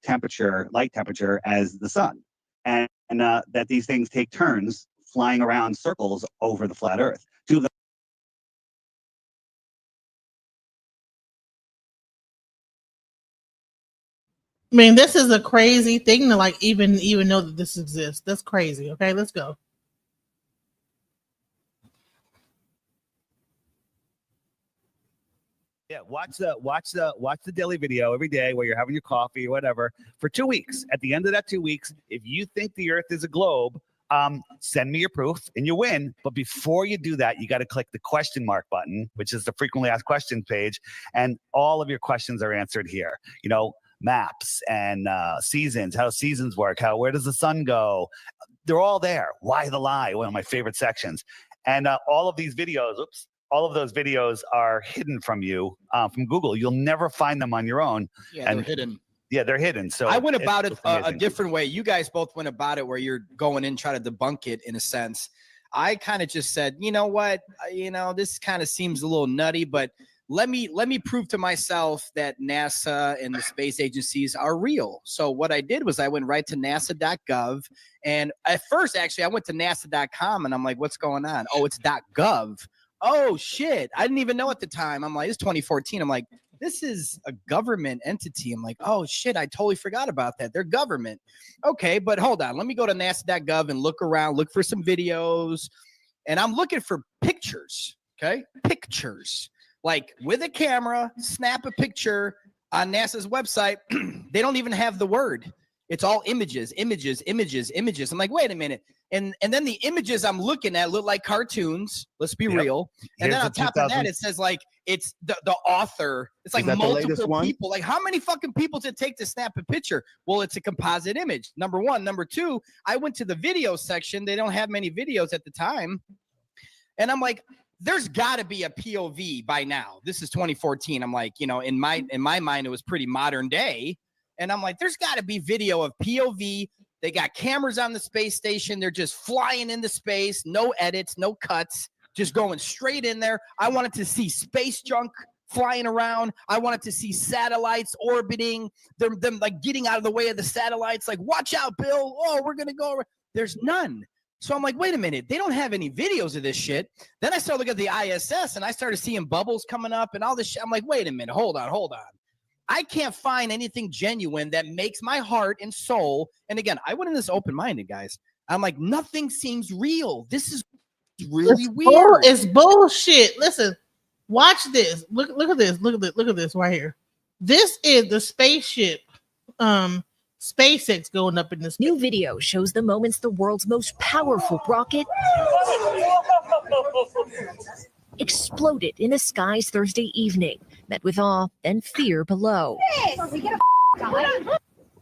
[SPEAKER 5] light temperature as the sun. And that these things take turns flying around circles over the flat Earth. 2 of them.
[SPEAKER 2] I mean, this is a crazy thing to like even know that this exists. That's crazy. Okay, let's go.
[SPEAKER 5] Yeah, watch the daily video every day while you're having your coffee or whatever for 2 weeks. At the end of that 2 weeks, if you think the Earth is a globe, send me your proof and you win. But before you do that, you got to click the question mark button, which is the frequently asked questions page, and all of your questions are answered here. Maps and seasons, how seasons work, where does the sun go? They're all there. Why the lie? One of my favorite sections. And all of these videos, all of those videos are hidden from you from Google. You'll never find them on your own.
[SPEAKER 4] Yeah, they're hidden.
[SPEAKER 5] Yeah, they're hidden. So
[SPEAKER 4] I went about it a different way. You guys both went about it where you're going in, try to debunk it in a sense. I kind of just said, you know what, this kind of seems a little nutty, but let me prove to myself that NASA and the space agencies are real. So what I did was I went right to nasa.gov. And at first, actually, I went to nasa.com and I'm like, what's going on? Oh, it's .gov. Oh, shit. I didn't even know at the time. I'm like, it's 2014. I'm like, this is a government entity. I'm like, oh, shit, I totally forgot about that. They're government. Okay, but hold on. Let me go to nasa.gov and look around, look for some videos. And I'm looking for pictures, okay? Pictures. Like with a camera, snap a picture on NASA's website. They don't even have the word. It's all images, images, images, images. I'm like, wait a minute. And then the images I'm looking at look like cartoons. Let's be real. And then on top of that, it says like it's the author. It's like multiple people. Like how many fucking people does it take to snap a picture? Well, it's a composite image. Number one. Number two, I went to the video section. They don't have many videos at the time. And I'm like, there's got to be a POV by now. This is 2014. I'm like, in my mind, it was pretty modern day. And I'm like, there's got to be video of POV. They got cameras on the space station. They're just flying into space. No edits, no cuts, just going straight in there. I wanted to see space junk flying around. I wanted to see satellites orbiting, them like getting out of the way of the satellites. Like, watch out, Bill. Oh, we're going to go. There's none. So I'm like, wait a minute. They don't have any videos of this shit. Then I started looking at the ISS and I started seeing bubbles coming up and all this shit. I'm like, wait a minute. Hold on. I can't find anything genuine that makes my heart and soul. And again, I went in this open-minded, guys. I'm like, nothing seems real. This is really weird.
[SPEAKER 2] It's bullshit. Listen, watch this. Look at this. Look at this right here. This is the spaceship. SpaceX going up in this.
[SPEAKER 10] New video shows the moments the world's most powerful rocket exploded in the skies Thursday evening, met with awe and fear below.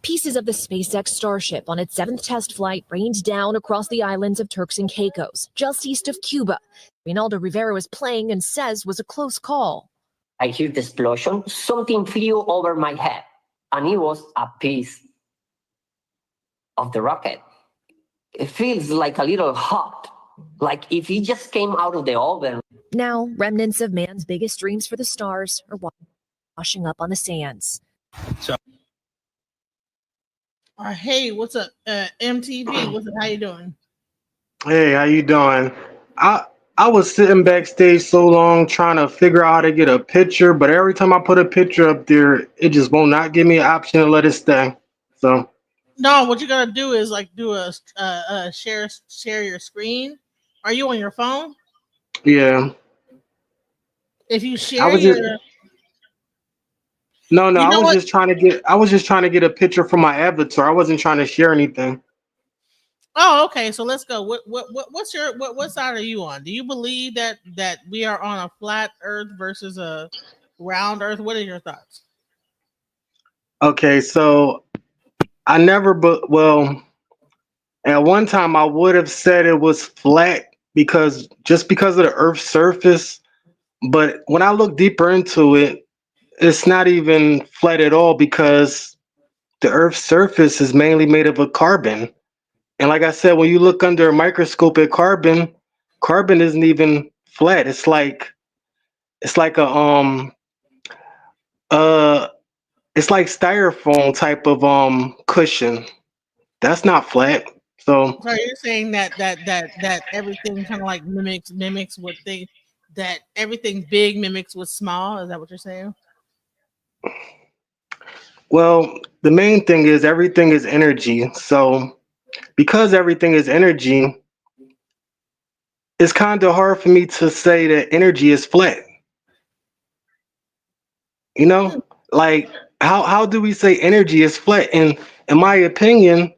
[SPEAKER 10] Pieces of the SpaceX Starship on its 7th test flight rained down across the islands of Turks and Caicos, just east of Cuba. Rinaldo Rivera was playing and says was a close call.
[SPEAKER 11] I heard the explosion. Something flew over my head, and it was a piece of the rocket. It feels like a little hot, like if it just came out of the oven.
[SPEAKER 10] Now, remnants of man's biggest dreams for the stars are washing up on the sands.
[SPEAKER 2] So, hey, what's up, MTV? What's up? How you doing?
[SPEAKER 12] Hey, how you doing? I was sitting backstage so long trying to figure out how to get a picture, but every time I put a picture up there, it just will not give me an option to let it stay. So.
[SPEAKER 2] No, what you gotta do is like do a share your screen. Are you on your phone?
[SPEAKER 12] Yeah.
[SPEAKER 2] If you share
[SPEAKER 12] I was just trying to get a picture for my avatar. I wasn't trying to share anything.
[SPEAKER 2] Oh, okay. So let's go. What's your what side are you on? Do you believe that we are on a flat Earth versus a round Earth? What are your thoughts?
[SPEAKER 12] Okay, so I never, but well, at one time I would have said it was flat because just because of the Earth's surface. But when I look deeper into it, it's not even flat at all because the Earth's surface is mainly made of a carbon. And like I said, when you look under a microscope at carbon, carbon isn't even flat. It's like uh it's like styrofoam type of cushion. That's not flat. So
[SPEAKER 2] So you're saying that everything kind of like mimics what they that everything big mimics what's small. Is that what you're saying?
[SPEAKER 12] well, the main thing is everything is energy. So because everything is energy, it's kind of hard for me to say that energy is flat. You
[SPEAKER 2] Hmm.
[SPEAKER 12] know, like how do we say energy is flat? And in my opinion,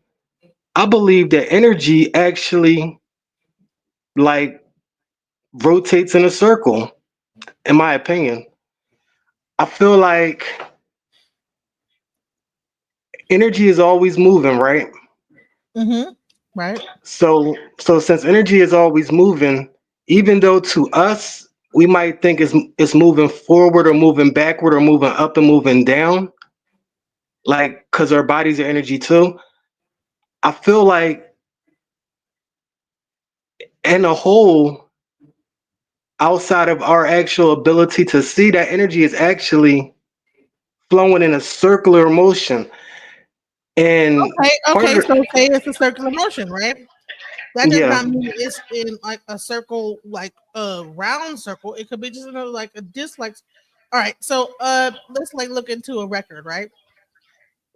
[SPEAKER 12] I believe that energy actually like rotates in a circle. In my opinion, I feel like energy is always moving, right?
[SPEAKER 2] Mm-hmm. Right.
[SPEAKER 12] So since energy is always moving, even though to us we might think it's moving forward or moving backward or moving up and moving down, like because our bodies are energy too. I feel like in a whole, outside of our actual ability to see, that energy is actually flowing in a circular motion. And
[SPEAKER 2] Okay.
[SPEAKER 12] part
[SPEAKER 2] Okay.
[SPEAKER 12] of
[SPEAKER 2] So say it's a circular motion, right? That does
[SPEAKER 12] yeah,
[SPEAKER 2] not mean it's in like a circle, like a round circle. It could be just another like a disc. Like, all right. So let's like look into a record, right?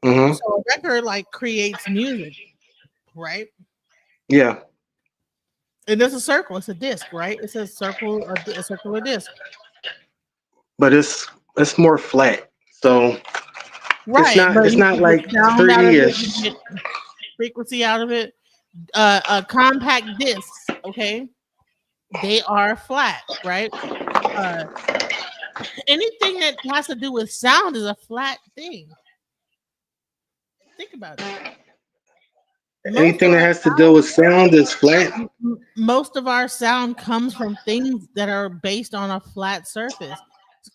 [SPEAKER 12] hmm
[SPEAKER 2] So a record like creates music, right?
[SPEAKER 12] yeah,
[SPEAKER 2] And it's a circle. It's a disc, right? It's a circle, a circular disc.
[SPEAKER 12] but it's more flat. So it's
[SPEAKER 2] Right,
[SPEAKER 12] not
[SPEAKER 2] but
[SPEAKER 12] it's
[SPEAKER 2] you
[SPEAKER 12] not
[SPEAKER 2] can get
[SPEAKER 12] like
[SPEAKER 2] sound out of it,
[SPEAKER 12] 3D-ish.
[SPEAKER 2] you get frequency out of it. Compact discs, okay, they are flat, right? Uh, anything that has to do with sound is a flat thing. Think about it. Most of
[SPEAKER 12] Anything that
[SPEAKER 2] our
[SPEAKER 12] has to do with sound is flat.
[SPEAKER 2] most of our sound comes from things that are based on a flat surface.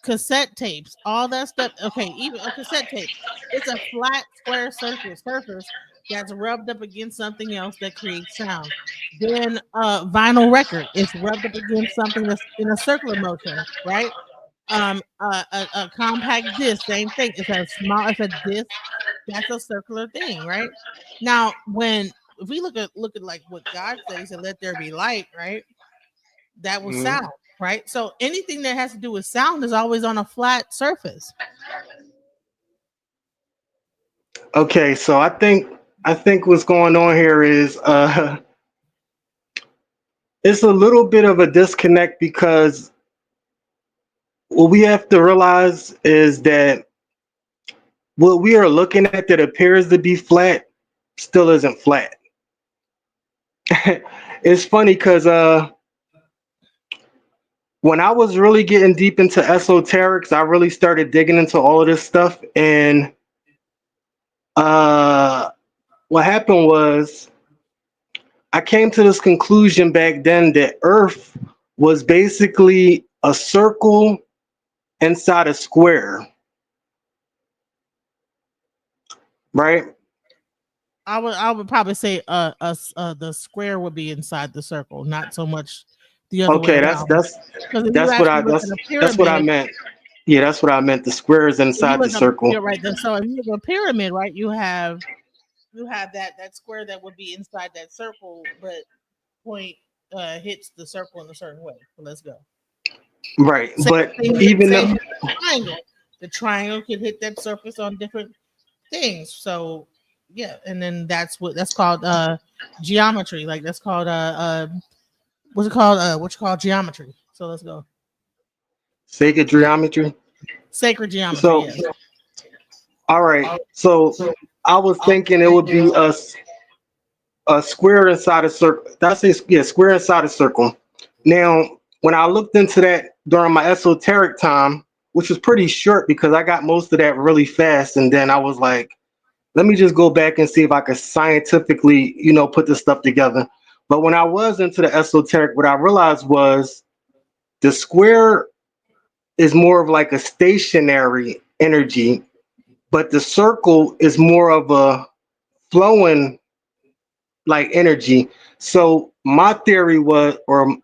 [SPEAKER 2] Cassette tapes, all that stuff. Okay, even a cassette tape, it's a flat square surface that's rubbed up against something else that creates sound. Then vinyl record, it's rubbed up against something that's in a circular motion, right? A compact disc, same thing. It's a disc that's a circular thing, right? Now, when if we look at like what God said, He said, "Let there be light," right? That was
[SPEAKER 12] Mhm.
[SPEAKER 2] sound, right? So anything that has to do with sound is always on a flat surface.
[SPEAKER 12] Okay, so I think what's going on here is it's a little bit of a disconnect because what we have to realize is that what we are looking at that appears to be flat still isn't flat. It's funny because when I was really getting deep into esoterics, I really started digging into all of this stuff. And uh, what happened was I came to this conclusion back then that Earth was basically a circle inside a square, right?
[SPEAKER 2] I would probably say the square would be inside the circle, not so much the other way
[SPEAKER 12] Okay, that's
[SPEAKER 2] around.
[SPEAKER 12] that's
[SPEAKER 2] Because if you
[SPEAKER 12] that's what
[SPEAKER 2] actually
[SPEAKER 12] I
[SPEAKER 2] look at
[SPEAKER 12] that's
[SPEAKER 2] a
[SPEAKER 12] that's what I
[SPEAKER 2] pyramid,
[SPEAKER 12] meant. Yeah, that's what I meant. The square is
[SPEAKER 2] if you
[SPEAKER 12] inside the
[SPEAKER 2] look at
[SPEAKER 12] circle.
[SPEAKER 2] you're right. So if you look at a pyramid, right, you have that square that would be inside that circle, but point hits the circle in a certain way. So let's go.
[SPEAKER 12] Right.
[SPEAKER 2] Same
[SPEAKER 12] But
[SPEAKER 2] thing.
[SPEAKER 12] even
[SPEAKER 2] Same
[SPEAKER 12] though
[SPEAKER 2] with the triangle. The triangle could hit that surface on different things. So yeah, and then that's called geometry. Like that's called what's it called? What's it called? Geometry. So let's go.
[SPEAKER 12] sacred geometry.
[SPEAKER 2] Sacred geometry.
[SPEAKER 12] So
[SPEAKER 2] Yes.
[SPEAKER 12] all right. So I was thinking it would be us. a square inside a circle. That's a yeah, square inside a circle. Now, when I looked into that during my esoteric time, which was pretty short because I got most of that really fast, and then I was like, let me just go back and see if I could scientifically, put this stuff together. But when I was into the esoteric, what I realized was the square is more of like a stationary energy, but the circle is more of a flowing like energy. So my theory was, or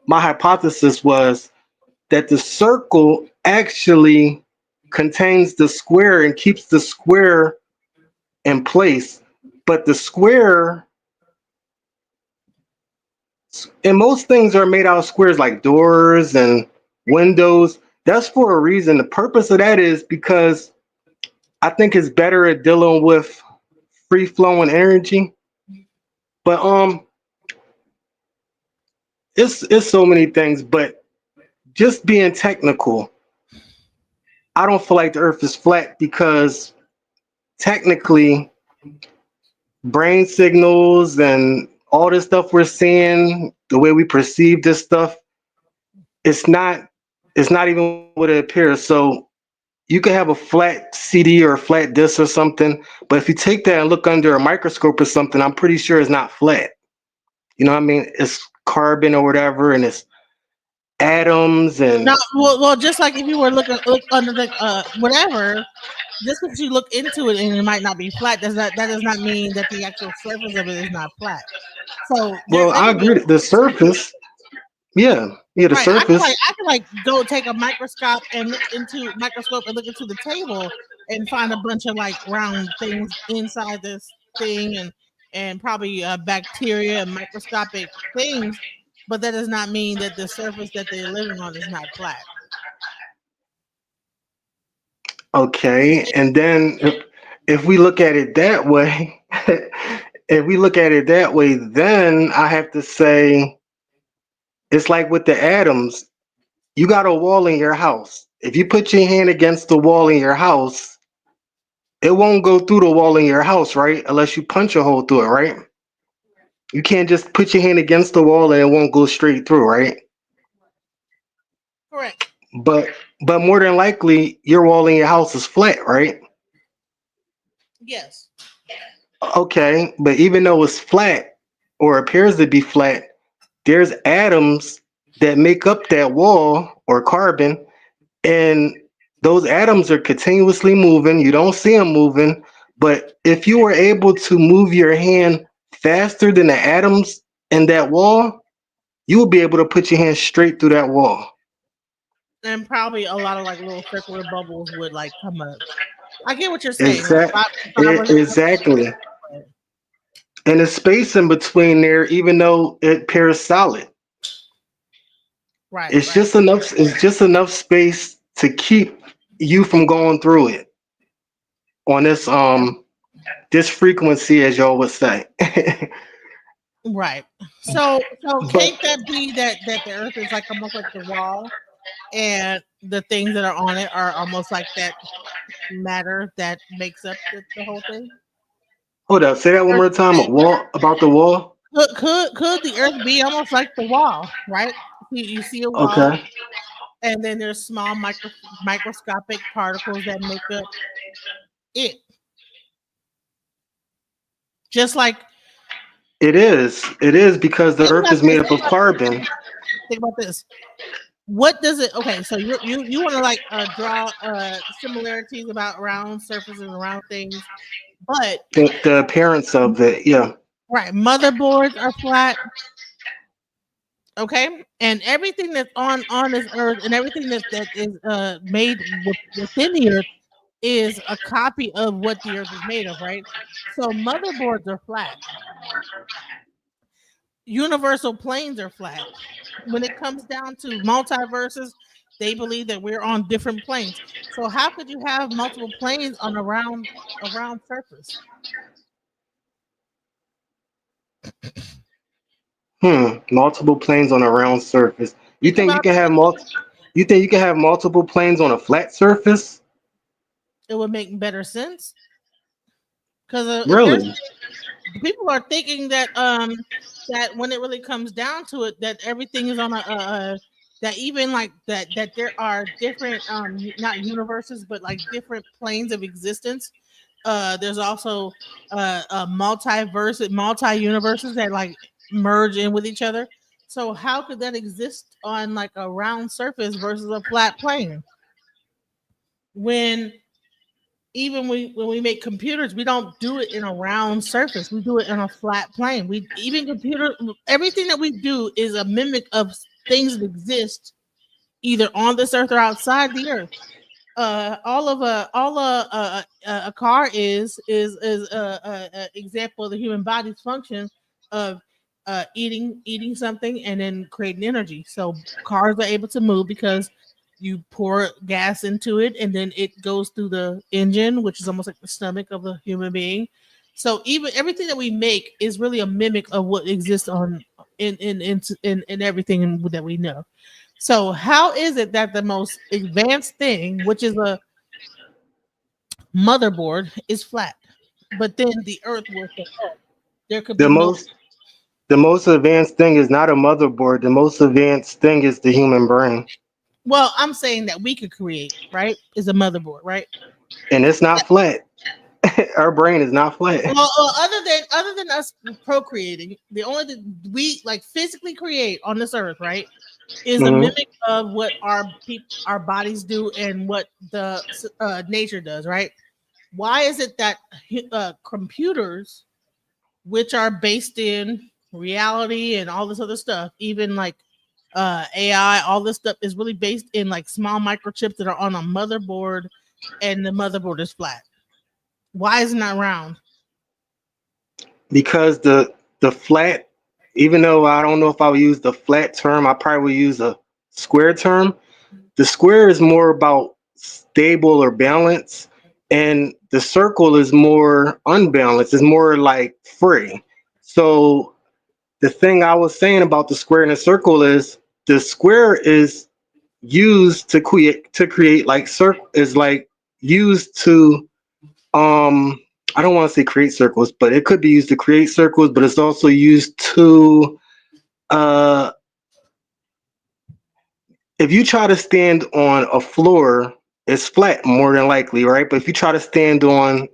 [SPEAKER 12] my hypothesis was, that the circle actually contains the square and keeps the square in place. But the square, and most things are made out of squares like doors and windows. That's for a reason. The purpose of that is because I think it's better at dealing with free flowing energy. But it's so many things. But just being technical, I don't feel like the Earth is flat because technically, brain signals and all this stuff we're seeing, the way we perceive this stuff, it's not even what it appears. So you could have a flat CD or a flat disc or something, but if you take that and look under a microscope or something, I'm pretty sure it's not flat. You know what I mean? It's carbon or whatever, and it's atoms and
[SPEAKER 2] No, well, just like if you were look under the whatever, just because you look into it and it might not be flat, that does not mean that the actual surface of it is not flat. So there
[SPEAKER 12] well, I
[SPEAKER 2] literally
[SPEAKER 12] agree. The surface, yeah, the
[SPEAKER 2] right.
[SPEAKER 12] surface.
[SPEAKER 2] I can like go take a microscope and look into the table and find a bunch of like round things inside this thing and probably bacteria and microscopic things, but that does not mean that the surface that they're living on is not flat.
[SPEAKER 12] Okay, and then if we look at it that way, if we look at it that way, then I have to say it's like with the atoms. You got a wall in your house. If you put your hand against the wall in your house, it won't go through the wall in your house, right? Unless you punch a hole through it, right? You can't just put your hand against the wall and it won't go straight through, right?
[SPEAKER 2] Correct.
[SPEAKER 12] But more than likely, your wall in your house is flat, right?
[SPEAKER 2] Yes.
[SPEAKER 12] Okay, but even though it's flat or appears to be flat, there's atoms that make up that wall or carbon, and those atoms are continuously moving. You don't see them moving, but if you were able to move your hand faster than the atoms in that wall, you will be able to put your hand straight through that wall.
[SPEAKER 2] And probably a lot of like little circular bubbles would like come up. I get what you're saying. Like
[SPEAKER 12] Exact,
[SPEAKER 2] if I were to
[SPEAKER 12] exactly. And the space in between there, even though it appears solid,
[SPEAKER 2] right,
[SPEAKER 12] it's just enough. It's just enough space to keep you from going through it on this frequency, as y'all would say.
[SPEAKER 2] right. So
[SPEAKER 12] But
[SPEAKER 2] can't that be that the earth is like almost like the wall and the things that are on it are almost like that matter that makes up the whole thing?
[SPEAKER 12] hold up, say that one more time. A wall about the wall.
[SPEAKER 2] Could the earth be almost like the wall, right? You see a wall
[SPEAKER 12] Okay,
[SPEAKER 2] and then there's small microscopic particles that make up it. Just like
[SPEAKER 12] it is. It is because the
[SPEAKER 2] think
[SPEAKER 12] Earth
[SPEAKER 2] about
[SPEAKER 12] is
[SPEAKER 2] this,
[SPEAKER 12] made up of carbon.
[SPEAKER 2] think about this. What does it okay, so you want to like draw similarities about round surfaces and round things, but
[SPEAKER 12] The appearance of it, yeah.
[SPEAKER 2] right, motherboards are flat, okay? And everything that's on this earth and everything that is made within the earth is a copy of what the earth is made of, right? So motherboards are flat. Universal planes are flat. When it comes down to multiverses, they believe that we're on different planes. So how could you have multiple planes on a round surface?
[SPEAKER 12] Multiple planes on a round surface. You
[SPEAKER 2] Think
[SPEAKER 12] think you
[SPEAKER 2] about
[SPEAKER 12] can have You think you can have multiple planes on a flat surface?
[SPEAKER 2] it would make better sense because if there's
[SPEAKER 12] Really?
[SPEAKER 2] people are thinking that that when it really comes down to it, that everything is on a that even like that there are different not universes but like different planes of existence. There's also multi universes that like merge in with each other. So how could that exist on like a round surface versus a flat plane? When even when we make computers, we don't do it in a round surface. We do it in a flat plane. We even computer everything that we do is a mimic of things that exist either on this earth or outside the earth. A car is a example of the human body's function of eating something and then creating energy. So cars are able to move because you pour gas into it and then it goes through the engine, which is almost like the stomach of a human being. So even everything that we make is really a mimic of what exists on in everything that we know. So how is it that the most advanced thing, which is a motherboard, is flat, but then the Earth will say, "Oh, there could
[SPEAKER 12] The
[SPEAKER 2] be no."
[SPEAKER 12] most the most advanced thing is not a motherboard. The most advanced thing is the human brain,
[SPEAKER 2] Well, I'm saying that we could create, right? Is a motherboard, right?
[SPEAKER 12] and it's not flat. Our brain is not flat.
[SPEAKER 2] Well, other than us procreating, the only thing we like physically create on this Earth, right, is a
[SPEAKER 12] Hmm.
[SPEAKER 2] mimic of what our bodies do and what the nature does, right? Why is it that computers, which are based in reality and all this other stuff, even like AI, all this stuff is really based in like small microchips that are on a motherboard, and the motherboard is flat. Why isn't that round?
[SPEAKER 12] Because the flat, even though I don't know if I would use the flat term, I probably would use a square term. The square is more about stable or balance, and the circle is more unbalanced. It's more like free. So the thing I was saying about the square and the circle is the square is used to create like circle is like used to um I don't want to say create circles, but it could be used to create circles, but it's also used to uh if you try to stand on a floor, it's flat more than likely, right? But if you try to stand on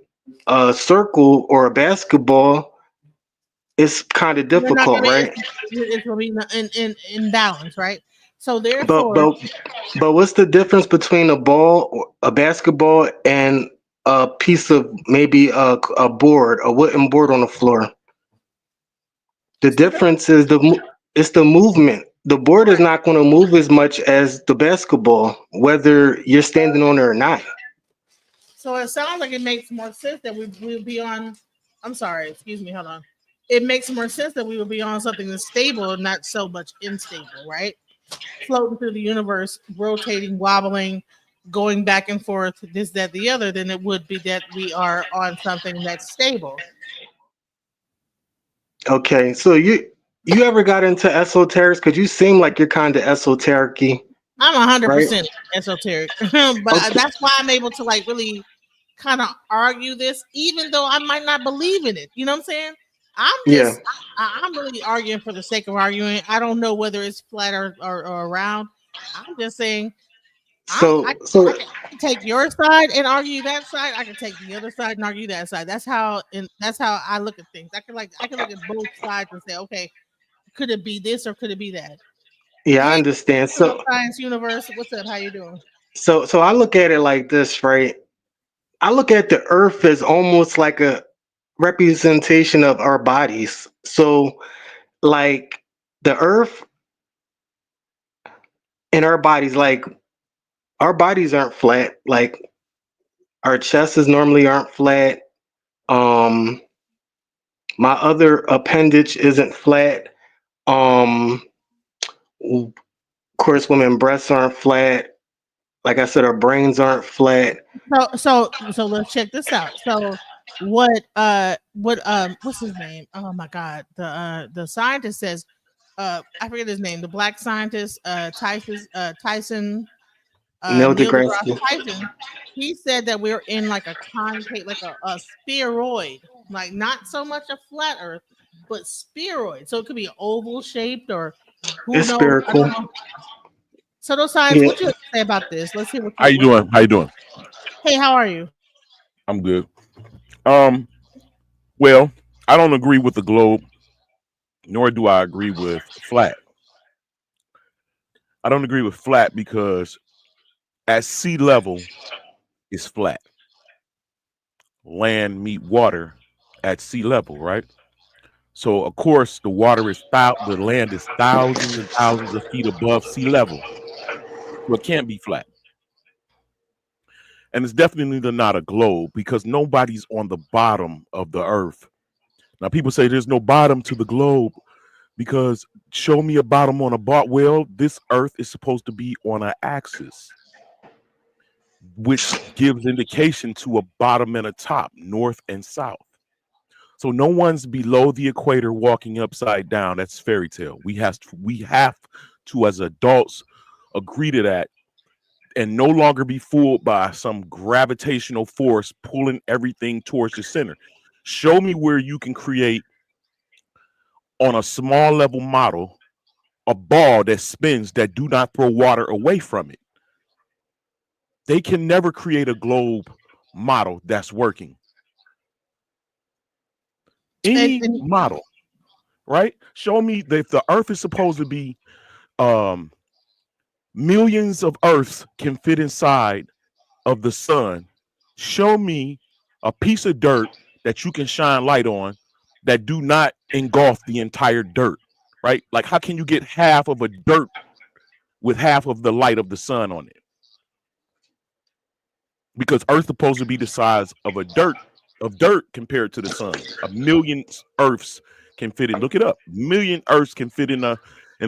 [SPEAKER 12] a circle or a basketball, it's kind of
[SPEAKER 2] You're not
[SPEAKER 12] difficult,
[SPEAKER 2] gonna be.
[SPEAKER 12] right?
[SPEAKER 2] It's gonna be in balance, right? So
[SPEAKER 12] But
[SPEAKER 2] therefore,
[SPEAKER 12] but but what's the difference between a ball, a basketball, and a piece of maybe a board, a wooden board on the floor? The
[SPEAKER 2] say that.
[SPEAKER 12] difference is it's the movement. The board is not going to move as much as the basketball, whether you're standing on it or not.
[SPEAKER 2] So it sounds like it makes more sense that we would be on. I'm sorry, excuse me, hold on. It makes more sense that we would be on something that's stable, not so much unstable, right? Floating through the universe, rotating, wobbling, going back and forth, this, that, the other, than it would be that we are on something that's stable.
[SPEAKER 12] Okay, so you ever got into esoterics? Because you seem like you're kind of esoteric,
[SPEAKER 2] I'm a hundred
[SPEAKER 12] right?
[SPEAKER 2] percent esoteric, but
[SPEAKER 12] Okay,
[SPEAKER 2] that's why I'm able to like really kind of argue this, even though I might not believe in it. You know what I'm saying? I'm
[SPEAKER 12] yeah.
[SPEAKER 2] just I'm really arguing for the sake of arguing. I don't know whether it's flat or round. I'm just saying
[SPEAKER 12] So so
[SPEAKER 2] I can take your side and argue that side. I can take the other side and argue that side. That's how I look at things. I can look at both sides and say, okay, could it be this or could it be that?
[SPEAKER 12] yeah, I
[SPEAKER 2] Hey,
[SPEAKER 12] understand.
[SPEAKER 2] Hello
[SPEAKER 12] So
[SPEAKER 2] Science Universe. What's up? How you doing?
[SPEAKER 12] so I look at it like this, right? I look at the earth as almost like a representation of our bodies. So like the earth and our bodies, like our bodies aren't flat. Like our chests normally aren't flat. Um, my other appendage isn't flat. Um, of course, women breasts aren't flat. Like I said, our brains aren't flat.
[SPEAKER 2] So let's check this out. So what's his name? Oh my god. The scientist says I forget his name, the black scientist, Tyson
[SPEAKER 12] Neil
[SPEAKER 2] Neil deGrasse
[SPEAKER 12] deGrasse.
[SPEAKER 2] Tyson, he said that we're in like a concave, like a spheroid, like not so much a flat Earth, but spheroid. So it could be oval shaped or who
[SPEAKER 12] It's
[SPEAKER 2] knows? I don't
[SPEAKER 12] spherical.
[SPEAKER 2] know. So those science,
[SPEAKER 12] Yeah.
[SPEAKER 2] what you have to say about this? Let's hear what
[SPEAKER 13] How
[SPEAKER 2] you.
[SPEAKER 13] you doing? How you doing?
[SPEAKER 2] Hey, how are you?
[SPEAKER 13] I'm good. Um, well, I don't agree with the globe, nor do I agree with flat. I don't agree with flat because at sea level it's flat. Land meet water at sea level, right? So of course the land is thousands and thousands of feet above sea level. So it can't be flat. And it's definitely not a globe because nobody's on the bottom of the earth. Now people say there's no bottom to the globe because show me a bottom on a bar. Well, this earth is supposed to be on an axis, which gives indication to a bottom and a top, north and south. So no one's below the equator walking upside down. That's fairy tale. We have to as adults agree to that and no longer be fooled by some gravitational force pulling everything towards the center. Show me where you can create on a small level model a ball that spins that do not throw water away from it. They can never create a globe model that's working. Any
[SPEAKER 2] And
[SPEAKER 13] model, right? Show me that if the earth is supposed to be millions of earths can fit inside of the sun, show me a piece of dirt that you can shine light on that do not engulf the entire dirt, right? Like how can you get half of a dirt with half of the light of the sun on it? Because earth's supposed to be the size of dirt compared to the sun. A million earths can fit in. Look it up. Million earths can fit in a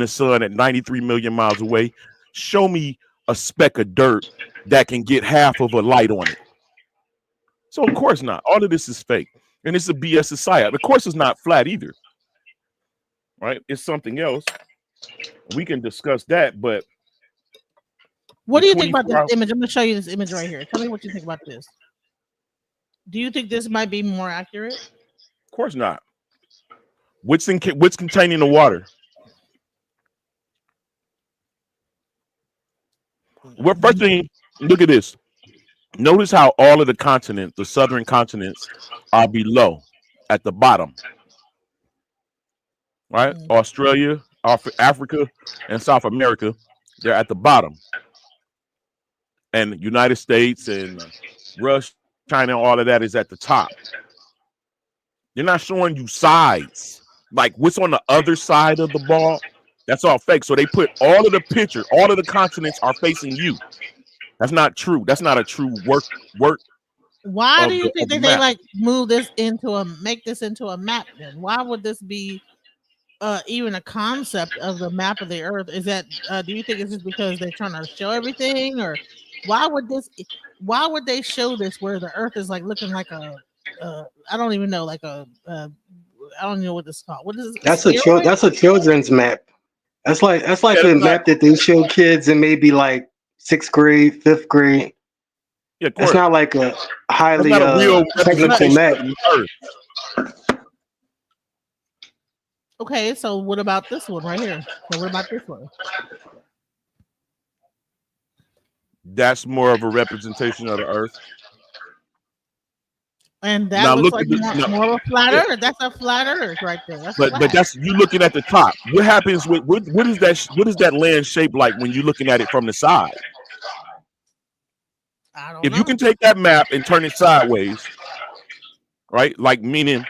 [SPEAKER 13] sun at 93 million miles away. Show me a speck of dirt that can get half of a light on it. So of course not. All of this is fake. And it's a BS society. Of course it's not flat either. Right? It's something else. We can discuss that, but
[SPEAKER 2] what
[SPEAKER 13] the
[SPEAKER 2] do you think about
[SPEAKER 13] 24
[SPEAKER 2] this
[SPEAKER 13] hour,
[SPEAKER 2] image? I'm going to show you this image right here. Tell me what you think about this. Do you think this might be more accurate?
[SPEAKER 13] of course not. What's containing the water? Well, first thing, look at this. Notice how all of the continents, the southern continents, are below at the bottom, right? Australia, Africa, and South America, they're at the bottom. And United States and Russia, China, all of that is at the top. They're not showing you sides. Like what's on the other side of the ball, that's all fake. So they put all of the picture, all of the continents are facing you. That's not true. That's not a true work
[SPEAKER 2] Why do
[SPEAKER 13] of
[SPEAKER 2] you think
[SPEAKER 13] the
[SPEAKER 2] that they
[SPEAKER 13] map.
[SPEAKER 2] like make this into a map then? Why would this be even a concept of the map of the earth? Is that do you think it's just because they're trying to show everything, or why would they show this where the earth is like looking like a I don't even know, like I don't know what this is called. What is it? A spheroid?
[SPEAKER 12] That's a children's map. That's like
[SPEAKER 13] Yeah,
[SPEAKER 12] the
[SPEAKER 13] that's not.
[SPEAKER 12] map that they show kids in maybe like sixth grade, fifth grade.
[SPEAKER 13] Yeah, of
[SPEAKER 12] That's
[SPEAKER 13] course.
[SPEAKER 12] not like a
[SPEAKER 13] That's
[SPEAKER 12] highly
[SPEAKER 13] not a real
[SPEAKER 12] technical
[SPEAKER 13] representation
[SPEAKER 12] map.
[SPEAKER 13] of the earth.
[SPEAKER 2] Okay, so what about this one right here? So what about this one?
[SPEAKER 13] That's more of a representation of the earth.
[SPEAKER 2] And that
[SPEAKER 13] Now
[SPEAKER 2] looks
[SPEAKER 13] look
[SPEAKER 2] like
[SPEAKER 13] at this.
[SPEAKER 2] more of a flat
[SPEAKER 13] Yeah,
[SPEAKER 2] earth. That's a flat earth right there. That's
[SPEAKER 13] but
[SPEAKER 2] flat.
[SPEAKER 13] that's you looking at the top. What happens with what is that land shaped like when you're looking at it from the side?
[SPEAKER 2] I don't
[SPEAKER 13] If
[SPEAKER 2] know.
[SPEAKER 13] you can take that map and turn it sideways, right? Like meaning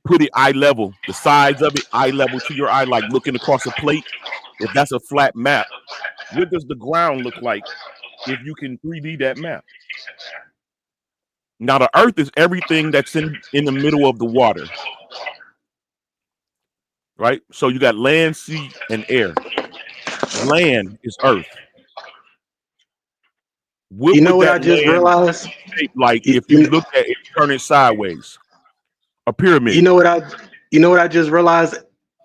[SPEAKER 13] put it eye level, the sides of it eye level to your eye, like looking across a plate. If that's a flat map, what does the ground look like if you can 3D that map? Now the earth is everything that's in the middle of the water, right? So you got land, sea, and air. Land is earth. What
[SPEAKER 12] You know
[SPEAKER 13] would
[SPEAKER 12] what
[SPEAKER 13] that
[SPEAKER 12] I just
[SPEAKER 13] land
[SPEAKER 12] realized?
[SPEAKER 13] shape like
[SPEAKER 12] You,
[SPEAKER 13] if you
[SPEAKER 12] you,
[SPEAKER 13] look at it, turn it sideways? A
[SPEAKER 12] you
[SPEAKER 13] pyramid.
[SPEAKER 12] know what I you know what I just realized?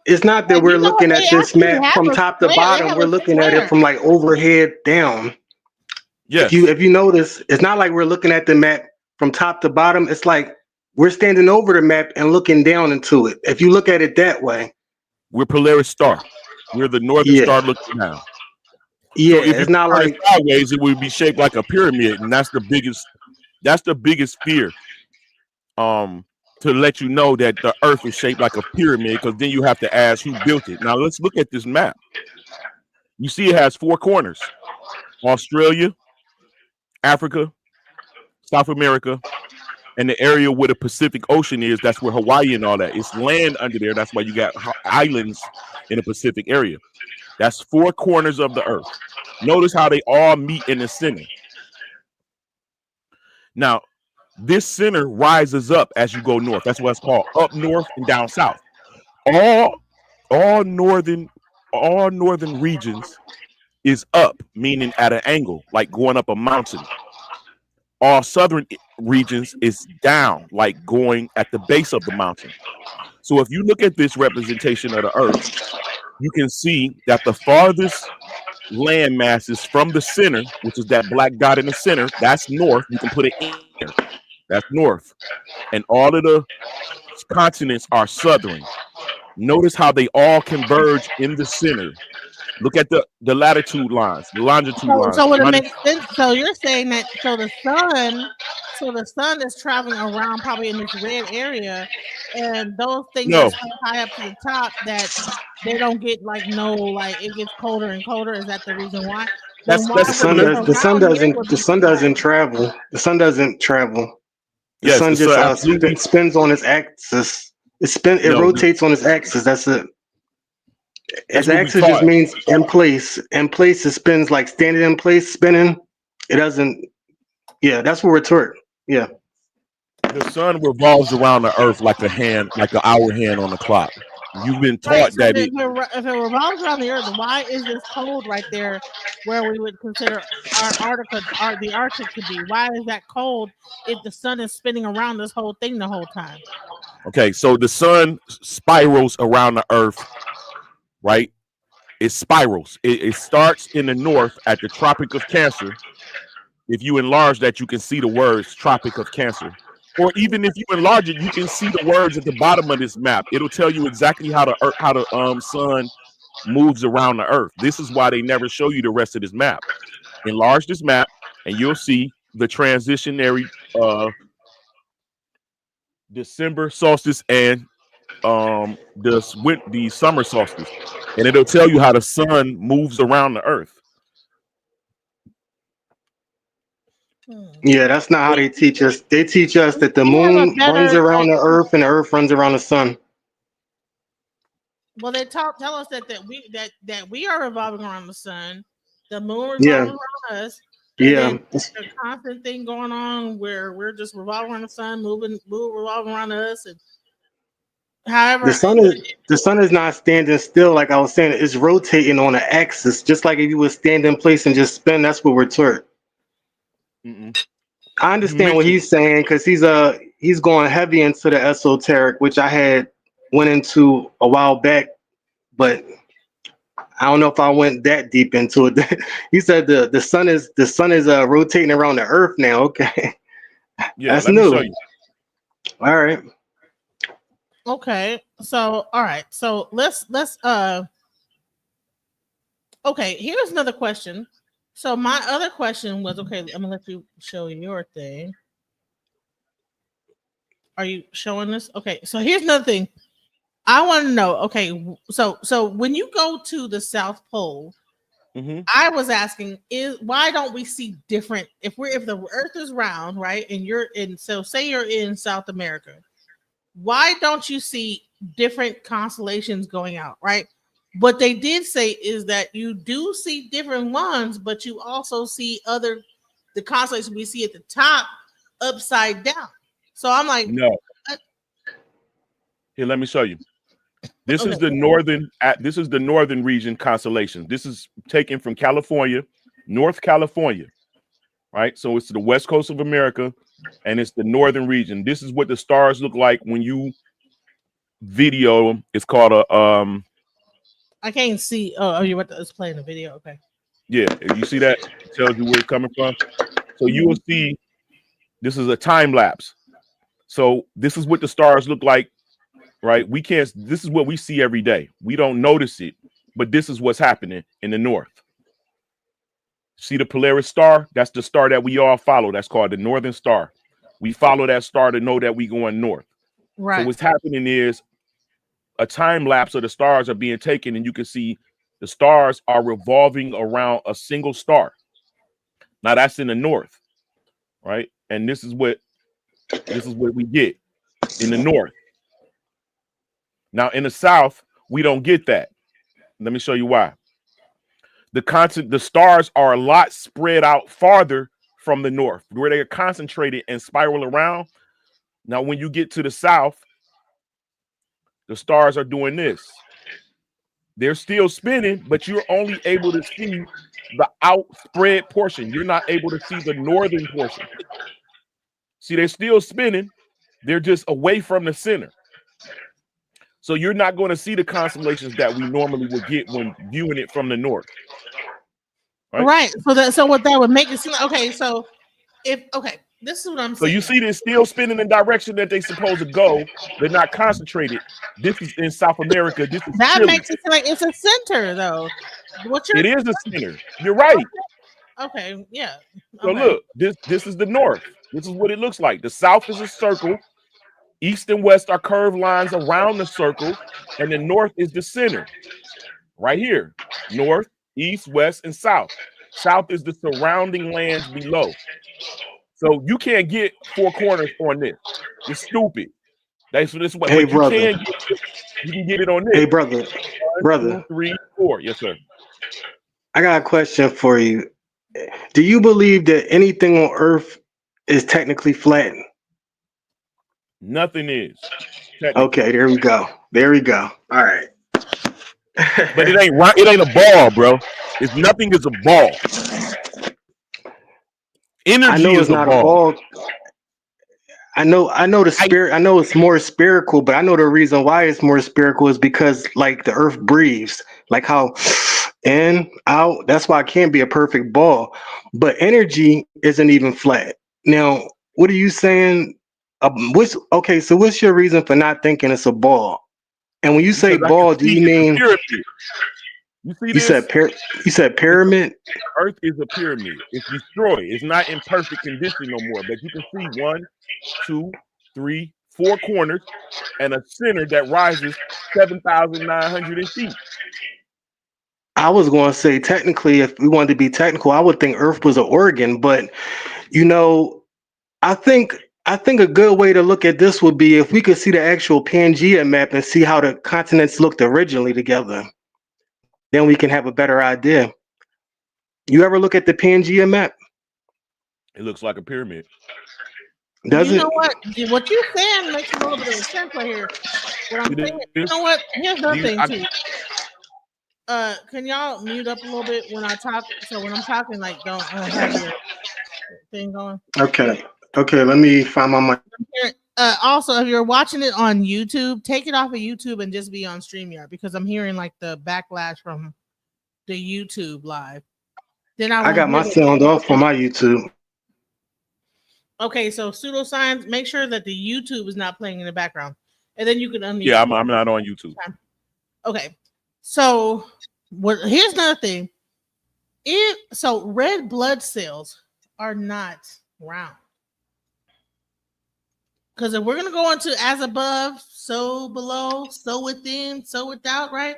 [SPEAKER 12] It's not that
[SPEAKER 2] And
[SPEAKER 12] we're
[SPEAKER 2] you know what?
[SPEAKER 12] looking
[SPEAKER 2] They
[SPEAKER 12] at this
[SPEAKER 2] actually
[SPEAKER 12] map
[SPEAKER 2] have
[SPEAKER 12] from
[SPEAKER 2] a
[SPEAKER 12] top to
[SPEAKER 2] square. They
[SPEAKER 12] bottom.
[SPEAKER 2] have
[SPEAKER 12] We're
[SPEAKER 2] a
[SPEAKER 12] looking at it
[SPEAKER 2] square.
[SPEAKER 12] from like overhead down.
[SPEAKER 13] Yes.
[SPEAKER 12] If you notice, it's not like we're looking at the map from top to bottom. It's like we're standing over the map and looking down into it. If you look at it that way.
[SPEAKER 13] We're Polaris Star. We're the northern
[SPEAKER 12] Yeah.
[SPEAKER 13] star looking down.
[SPEAKER 12] Yeah,
[SPEAKER 13] So if you
[SPEAKER 12] it's not
[SPEAKER 13] turn it
[SPEAKER 12] like
[SPEAKER 13] sideways, it would be shaped like a pyramid, and that's the biggest fear. To let you know that the Earth is shaped like a pyramid, because then you have to ask who built it. Now let's look at this map. You see, it has 4 corners: Australia, Africa, South America, and the area where the Pacific Ocean is. That's where Hawaii and all that. It's land under there. That's why you got islands in the Pacific area. That's 4 corners of the Earth. Notice how they all meet in the center. Now, this center rises up as you go north. That's what it's called, up north and down south. All northern regions is up, meaning at an angle, like going up a mountain. All southern regions is down, like going at the base of the mountain. So if you look at this representation of the Earth, you can see that the farthest land masses from the center, which is that black dot in the center, that's north. You can put it in there. That's north. And all of the continents are southern. Notice how they all converge in the center. Look at the latitude lines, the longitude lines.
[SPEAKER 2] So would it make sense? So you're saying that the sun is traveling around probably in this red area, and those things
[SPEAKER 13] No.
[SPEAKER 2] are so high up to the top that they don't get it gets colder and colder. Is that the reason why? Then
[SPEAKER 13] That's
[SPEAKER 2] why
[SPEAKER 12] the
[SPEAKER 2] would
[SPEAKER 12] sun
[SPEAKER 2] this
[SPEAKER 12] does the sun
[SPEAKER 2] around here would
[SPEAKER 12] doesn't the
[SPEAKER 2] be
[SPEAKER 12] sun
[SPEAKER 2] so high?
[SPEAKER 12] doesn't travel. The sun doesn't travel. The
[SPEAKER 13] Yes,
[SPEAKER 12] sun
[SPEAKER 13] the
[SPEAKER 12] just
[SPEAKER 13] sun absolutely.
[SPEAKER 12] spins on its axis. It
[SPEAKER 13] No,
[SPEAKER 12] rotates on its axis. That's it.
[SPEAKER 13] that's
[SPEAKER 12] Its
[SPEAKER 13] what we
[SPEAKER 12] axis just
[SPEAKER 13] taught.
[SPEAKER 12] means in place. In place, it spins like standing in place, spinning. It doesn't. Yeah, that's what we're taught. Yeah.
[SPEAKER 13] The sun revolves around the Earth like a hand, like an hour hand on the clock. You've been
[SPEAKER 2] Right.
[SPEAKER 13] taught
[SPEAKER 2] So
[SPEAKER 13] that
[SPEAKER 2] if it revolves around the Earth, why is this cold right there, where we would consider the Arctic to be? Why is that cold if the sun is spinning around this whole thing the whole time?
[SPEAKER 13] Okay, so the sun spirals around the Earth, right? It spirals. It starts in the north at the Tropic of Cancer. If you enlarge that, you can see the words Tropic of Cancer. Or even if you enlarge it, you can see the words at the bottom of this map. It'll tell you exactly how the sun moves around the Earth. This is why they never show you the rest of this map. Enlarge this map, and you'll see the transitionary December solstice and the summer solstice, and it'll tell you how the sun moves around the Earth.
[SPEAKER 12] Yeah, that's not how they teach us. They teach us that the
[SPEAKER 2] We have a
[SPEAKER 12] moon runs
[SPEAKER 2] better
[SPEAKER 12] around the Earth and the Earth runs around the sun.
[SPEAKER 2] Well, they tell us that we are revolving around the sun, the moon
[SPEAKER 12] Yeah,
[SPEAKER 2] revolving around us, and
[SPEAKER 12] yeah.
[SPEAKER 2] then there's a constant thing going on where we're just revolving around the sun, revolving around us, and
[SPEAKER 12] The
[SPEAKER 2] however.
[SPEAKER 12] sun is not standing still like I was saying. It's rotating on an axis, just like if you would stand in place and just spin. That's what we're taught. I understand what he's saying because he's going heavy into the esoteric, which I had went into a while back, but I don't know if I went that deep into it. He said the sun is rotating around the Earth now. Okay,
[SPEAKER 13] Yeah,
[SPEAKER 12] that's
[SPEAKER 13] let me
[SPEAKER 12] new.
[SPEAKER 13] show you.
[SPEAKER 12] All right.
[SPEAKER 2] Okay, so all right, so let's okay, here's another question. So my other question was, okay, I'm gonna let you show your thing. Are you showing this? Okay, so here's another thing. I want to know, okay, so when you go to the South Pole, I was asking, why don't we see different if the Earth is round, right? And you're in, so say you're in South America, why don't you see different constellations going out, right? What they did say is that you do see different ones, but you also see the constellations we see at the top upside down. So I'm like,
[SPEAKER 13] No. Here, let me show you. This is
[SPEAKER 2] Okay.
[SPEAKER 13] the northern region constellation. This is taken from California, North California, right? So it's the west coast of America, and it's the northern region. This is what the stars look like when you video. It's called a
[SPEAKER 2] I can't see. Oh, you're about to playing the video. Okay.
[SPEAKER 13] Yeah, if you see that, it tells you where it's coming from. So you will see this is a time lapse. So this is what the stars look like, right? We can't. This is what we see every day. We don't notice it, but this is what's happening in the north. See the Polaris star? That's the star that we all follow. That's called the Northern Star. We follow that star to know that we going north. So
[SPEAKER 2] Right.
[SPEAKER 13] what's happening is a time lapse of the stars are being taken, and you can see the stars are revolving around a single star. Now that's in the north, right? And this is what we get in the north. Now in the south, we don't get that. Let me show you why. The stars are a lot spread out farther from the north, where they are concentrated and spiral around. Now, when you get to the south, the stars are doing this. They're still spinning, but you're only able to see the outspread portion. You're not able to see the northern portion. See, they're still spinning. They're just away from the center. So you're not going to see the constellations that we normally would get when viewing it from the north.
[SPEAKER 2] Right. So what that would make it seem like, okay, so this is what I'm
[SPEAKER 13] So
[SPEAKER 2] saying.
[SPEAKER 13] you see they're still spinning in the direction that they're supposed to go. They're not concentrated. This is in South America. This is
[SPEAKER 2] That
[SPEAKER 13] Chile.
[SPEAKER 2] makes it seem like it's a center, though.
[SPEAKER 13] It is a center. You're right.
[SPEAKER 2] Okay, yeah.
[SPEAKER 13] So look, this is the north. This is what it looks like. The south is a circle. East and west are curved lines around the circle, and the north is the center. Right here. North, east, west, and south. South is the surrounding lands below. So you can't get four corners on this. It's stupid. That's what.
[SPEAKER 12] Hey,
[SPEAKER 13] But you
[SPEAKER 12] brother.
[SPEAKER 13] can get it on this.
[SPEAKER 12] Hey, brother.
[SPEAKER 13] 1, 2, 3, 4. Yes, sir.
[SPEAKER 12] I got a question for you. Do you believe that anything on Earth is technically flat?
[SPEAKER 13] Nothing is.
[SPEAKER 12] Okay, there we go. There we go. All right.
[SPEAKER 13] But it ain't right. It ain't a ball, bro. It's nothing is a ball. Energy
[SPEAKER 12] I know
[SPEAKER 13] is
[SPEAKER 12] it's
[SPEAKER 13] a
[SPEAKER 12] not
[SPEAKER 13] ball.
[SPEAKER 12] a ball. I know the spirit. I know it's more spherical, but I know the reason why it's more spherical is because like the Earth breathes, like how in, out. That's why it can't be a perfect ball. But energy isn't even flat. Now, what are you saying? Okay, so what's your reason for not thinking it's a ball? And when you say
[SPEAKER 13] Because I can
[SPEAKER 12] ball, do
[SPEAKER 13] see
[SPEAKER 12] you
[SPEAKER 13] it's a
[SPEAKER 12] mean
[SPEAKER 13] pyramid. You see this?
[SPEAKER 12] you said pyramid?
[SPEAKER 13] Earth is a pyramid. It's destroyed. It's not in perfect condition no more. But you can see 1, 2, 3, 4 corners and a center that rises 7,900 feet.
[SPEAKER 12] I was going to say technically, if we wanted to be technical, I would think Earth was an organ. But you know, I think a good way to look at this would be if we could see the actual Pangea map and see how the continents looked originally together. Then we can have a better idea. You ever look at the Pangea map?
[SPEAKER 13] It looks like a pyramid.
[SPEAKER 12] Does
[SPEAKER 2] you
[SPEAKER 12] it?
[SPEAKER 2] know what? What you're saying makes a little bit of sense right here. What I'm saying, you know what? Here's another thing too. Can y'all mute up a little bit when I talk? So when I'm talking, like, don't have your thing going.
[SPEAKER 12] Okay. Okay, let me find my mic.
[SPEAKER 2] Also, if you're watching it on YouTube, take it off of YouTube and just be on StreamYard because I'm hearing like the backlash from the YouTube live. Then
[SPEAKER 12] I got my sound off on my YouTube.
[SPEAKER 2] Okay, so pseudoscience, make sure that the YouTube is not playing in the background, and then you can unmute.
[SPEAKER 13] Yeah, I'm not on YouTube.
[SPEAKER 2] Okay, so here's another thing. So red blood cells are not round. Because if we're gonna go into as above, so below, so within, so without, right?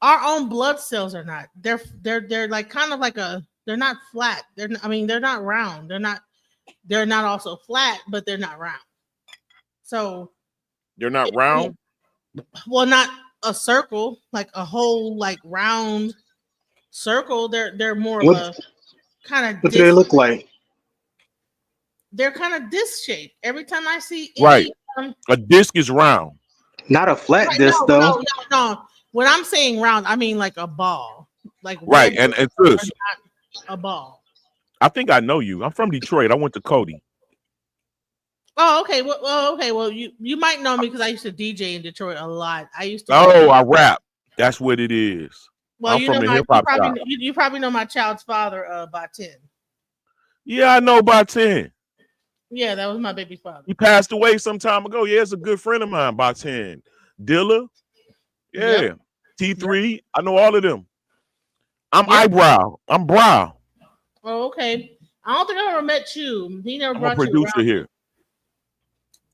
[SPEAKER 2] Our own blood cells are not. They're like kind of like they're not flat. They're not round. They're not also flat, but they're not round. So
[SPEAKER 13] they're not round.
[SPEAKER 2] Well, not a circle, like a whole like round circle. They're more of a kind of.
[SPEAKER 12] What do they look like?
[SPEAKER 2] They're kind of disc shaped. Every time I see
[SPEAKER 13] a disc is round.
[SPEAKER 12] Not a flat disc though.
[SPEAKER 2] No. When I'm saying round, I mean like a ball. Like
[SPEAKER 13] right, and this
[SPEAKER 2] a ball.
[SPEAKER 13] I think I know you. I'm from Detroit. I went to Cody.
[SPEAKER 2] Oh, okay. Well, you might know me because I used to DJ in Detroit a lot. I used to.
[SPEAKER 13] I rap. That's what it is.
[SPEAKER 2] Well,
[SPEAKER 13] I'm
[SPEAKER 2] you
[SPEAKER 13] from
[SPEAKER 2] know
[SPEAKER 13] the
[SPEAKER 2] my
[SPEAKER 13] hip hop shop.
[SPEAKER 2] you probably know my child's father by 10.
[SPEAKER 13] Yeah, I know about 10.
[SPEAKER 2] Yeah, that was my baby father.
[SPEAKER 13] He passed away some time ago. Yeah, it's a good friend of mine by 10. Dilla. Yeah.
[SPEAKER 2] Yep.
[SPEAKER 13] T3. I know all of them. I'm
[SPEAKER 2] Yep.
[SPEAKER 13] eyebrow. I'm brow.
[SPEAKER 2] Oh, okay. I don't think I ever met you. He never
[SPEAKER 13] I'm a
[SPEAKER 2] brought you
[SPEAKER 13] producer
[SPEAKER 2] around.
[SPEAKER 13] here.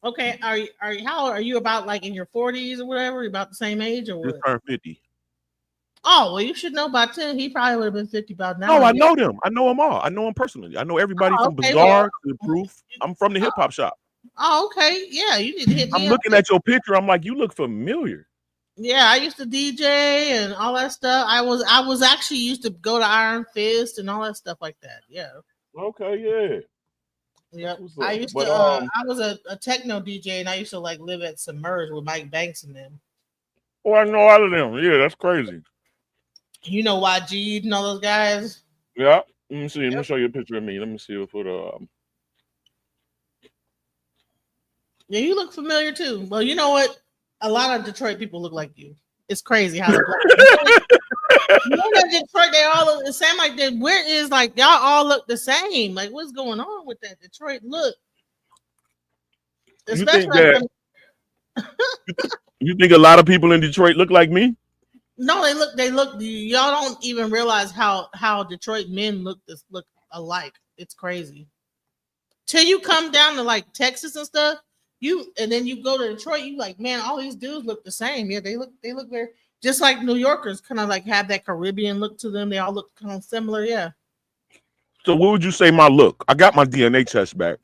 [SPEAKER 2] Okay. Are you how old are you about like in your 40s or whatever? You about the same age or
[SPEAKER 13] Just
[SPEAKER 2] what?
[SPEAKER 13] turned 50.
[SPEAKER 2] Oh, well, you should know by 10. He probably would have been 50 about now.
[SPEAKER 13] No,
[SPEAKER 2] I
[SPEAKER 13] I
[SPEAKER 2] guess.
[SPEAKER 13] know them. I know them all. I know them personally. I know everybody
[SPEAKER 2] Oh,
[SPEAKER 13] from
[SPEAKER 2] okay. Well,
[SPEAKER 13] Bazaar to Proof. I'm from the hip hop shop.
[SPEAKER 2] oh, okay. Yeah, you need to hit
[SPEAKER 13] I'm
[SPEAKER 2] me up.
[SPEAKER 13] looking at your picture. I'm like, you look familiar.
[SPEAKER 2] Yeah, I used to DJ and all that stuff. I was actually used to go to Iron Fist and all that stuff like that. Yeah.
[SPEAKER 13] Okay, yeah.
[SPEAKER 2] Yep.
[SPEAKER 13] What's
[SPEAKER 2] I
[SPEAKER 13] up?
[SPEAKER 2] used
[SPEAKER 13] But
[SPEAKER 2] to I was a techno DJ and I used to like live at Submerge with Mike Banks and them.
[SPEAKER 13] oh, I know all of them. Yeah, that's crazy.
[SPEAKER 2] You know YG and all those guys?
[SPEAKER 13] Yeah. Let me see. Let me show you a picture of me. Let me see if it
[SPEAKER 2] Yeah, you look familiar too. Well, you know what? A lot of Detroit people look like you. It's crazy how you know that Detroit, they all look the same. Like that, where is like y'all all look the same? Like what's going on with that Detroit look?
[SPEAKER 13] you
[SPEAKER 2] Especially
[SPEAKER 13] think
[SPEAKER 2] like
[SPEAKER 13] that you think a lot of people in Detroit look like me?
[SPEAKER 2] no, they look. Y'all don't even realize how Detroit men look alike. It's crazy. Till you come down to like Texas and stuff, and then you go to Detroit, you like, man, all these dudes look the same. Yeah, they look very just like New Yorkers, kind of like have that Caribbean look to them. They all look kind of similar. Yeah.
[SPEAKER 13] So what would you say my look? I got my DNA test back.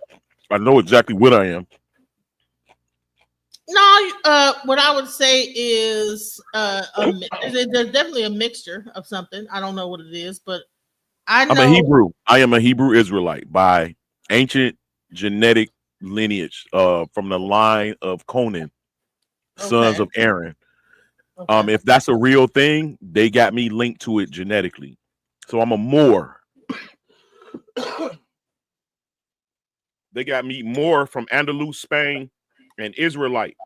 [SPEAKER 13] I know exactly what I am.
[SPEAKER 2] No, what I would say is there's definitely a mixture of something. I don't know what it is, but I
[SPEAKER 13] I'm a
[SPEAKER 2] know.
[SPEAKER 13] Hebrew. I am a Hebrew Israelite by ancient genetic lineage from the line of Conan, sons
[SPEAKER 2] Okay.
[SPEAKER 13] of Aaron.
[SPEAKER 2] Okay.
[SPEAKER 13] If that's a real thing, they got me linked to it genetically. So I'm a Moor. They got me Moor from Andalus, Spain, and Israelite.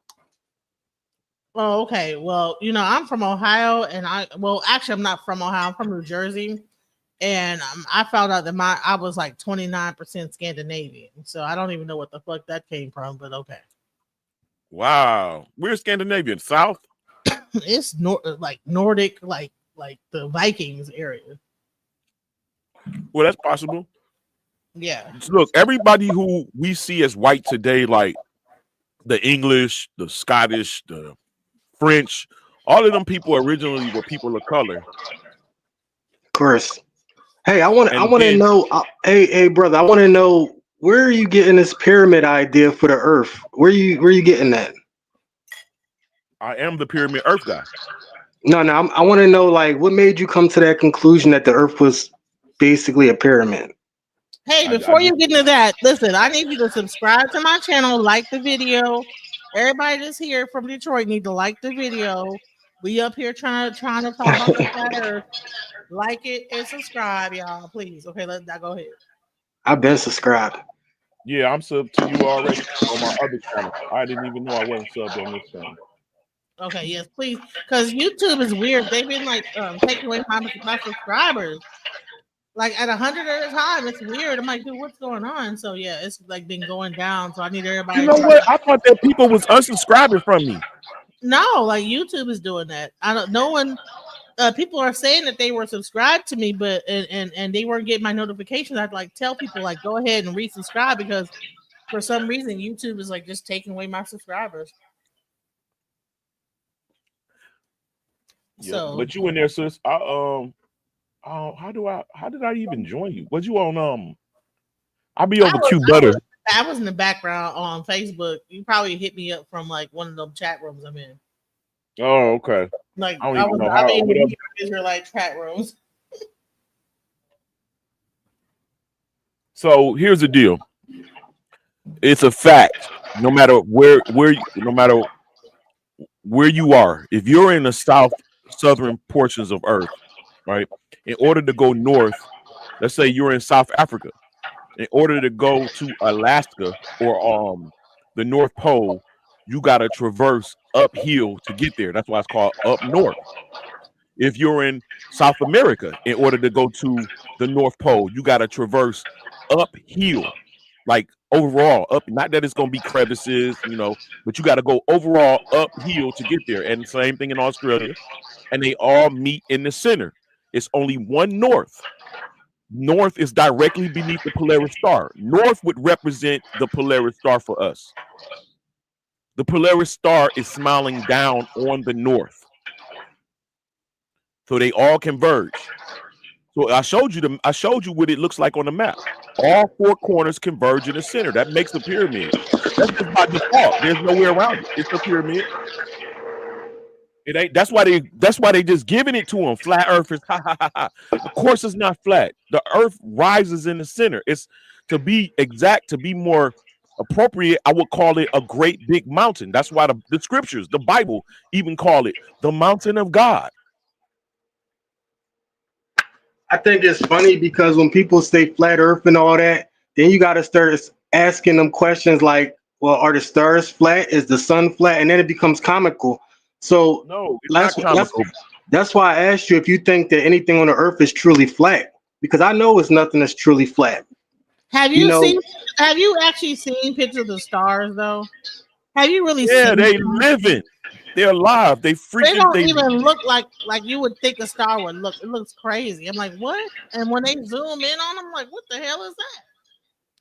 [SPEAKER 2] Oh, okay. Well, I'm from Ohio, and actually, I'm not from Ohio. I'm from New Jersey, and I found out that I was like 29% Scandinavian. So I don't even know what the fuck that came from, but okay.
[SPEAKER 13] Wow, we're Scandinavian, South.
[SPEAKER 2] It's like Nordic, like the Vikings area.
[SPEAKER 13] Well, that's possible.
[SPEAKER 2] Yeah.
[SPEAKER 13] Look, everybody who we see as white today, like the English, the Scottish, the French, all of them people originally were people of color.
[SPEAKER 12] Of course. Hey, I want
[SPEAKER 13] And
[SPEAKER 12] to
[SPEAKER 13] then
[SPEAKER 12] know. Hey, brother, I want to know where are you getting this pyramid idea for the Earth? Where you getting that?
[SPEAKER 13] I am the pyramid Earth guy.
[SPEAKER 12] No, I want to know like what made you come to that conclusion that the Earth was basically a pyramid.
[SPEAKER 2] Hey,
[SPEAKER 13] I
[SPEAKER 2] before
[SPEAKER 13] just,
[SPEAKER 2] you get into that, listen, I need you to subscribe to my channel, like the video. Everybody that's here from Detroit need to like the video. We up here trying to talk about the flat earth. Like it and subscribe, y'all, please. Okay, let's now go ahead.
[SPEAKER 12] I've been subscribed.
[SPEAKER 13] yeah, I'm subbed to you already on my other channel. I didn't even know I wasn't subbed on this channel.
[SPEAKER 2] Okay, yes, please. Because YouTube is weird. They've been like taking away my subscribers. Like at 100 at a time. It's weird. I'm like, dude, what's going on? So yeah, it's like been going down. So I need
[SPEAKER 13] You
[SPEAKER 2] everybody
[SPEAKER 13] know
[SPEAKER 2] to
[SPEAKER 13] what? I thought that people was unsubscribing from me.
[SPEAKER 2] no, like YouTube is doing that. I don't no one people are saying that they were subscribed to me, but and they weren't getting my notifications. I'd like tell people like go ahead and resubscribe because for some reason YouTube is like just taking away my subscribers.
[SPEAKER 13] Yeah,
[SPEAKER 2] So
[SPEAKER 13] but you in there, sis. How did I even join you? Was you on I'll be over Q Butter.
[SPEAKER 2] I was in the background on Facebook. You probably hit me up from like one of them chat rooms I'm in.
[SPEAKER 13] Oh, okay.
[SPEAKER 2] Like
[SPEAKER 13] I don't even know
[SPEAKER 2] I
[SPEAKER 13] how.
[SPEAKER 2] mean,
[SPEAKER 13] Whatever.
[SPEAKER 2] Israelite chat rooms.
[SPEAKER 13] So here's the deal. It's a fact. No matter no matter where you are, if you're in the southern portions of Earth, right? In order to go north, let's say you're in South Africa. In order to go to Alaska or the North Pole, you got to traverse uphill to get there. That's why it's called up north. If you're in South America, in order to go to the North Pole, you got to traverse uphill, like overall up. Not that it's going to be crevices, but you got to go overall uphill to get there. And same thing in Australia, and they all meet in the center. It's only one north. North is directly beneath the Polaris star. North would represent the Polaris star for us. The Polaris star is smiling down on the north. So they all converge. So I showed you what it looks like on the map. All four corners converge in the center. That makes a pyramid. That's just by default. There's no way around it. It's a pyramid. It ain't. That's why they just giving it to them. Flat Earth is Of course, it's not flat. The Earth rises in the center. It's, to be exact, to be more appropriate, I would call it a great big mountain. That's why the scriptures, the Bible, even call it the mountain of God.
[SPEAKER 12] I think it's funny because when people say flat Earth and all that, then you got to start asking them questions like, well, are the stars flat? Is the sun flat? And then it becomes comical. So
[SPEAKER 13] no, it's not comical.
[SPEAKER 12] That's why I asked you if you think that anything on the Earth is truly flat, because I know it's nothing that's truly flat.
[SPEAKER 2] Have you actually seen pictures of the stars though? Have you really seen
[SPEAKER 13] they
[SPEAKER 2] them?
[SPEAKER 13] living. They're alive. They
[SPEAKER 2] don't even look like you would think a star would look. It looks crazy. I'm like, what? And when they zoom in on them, I'm like, what the hell is that?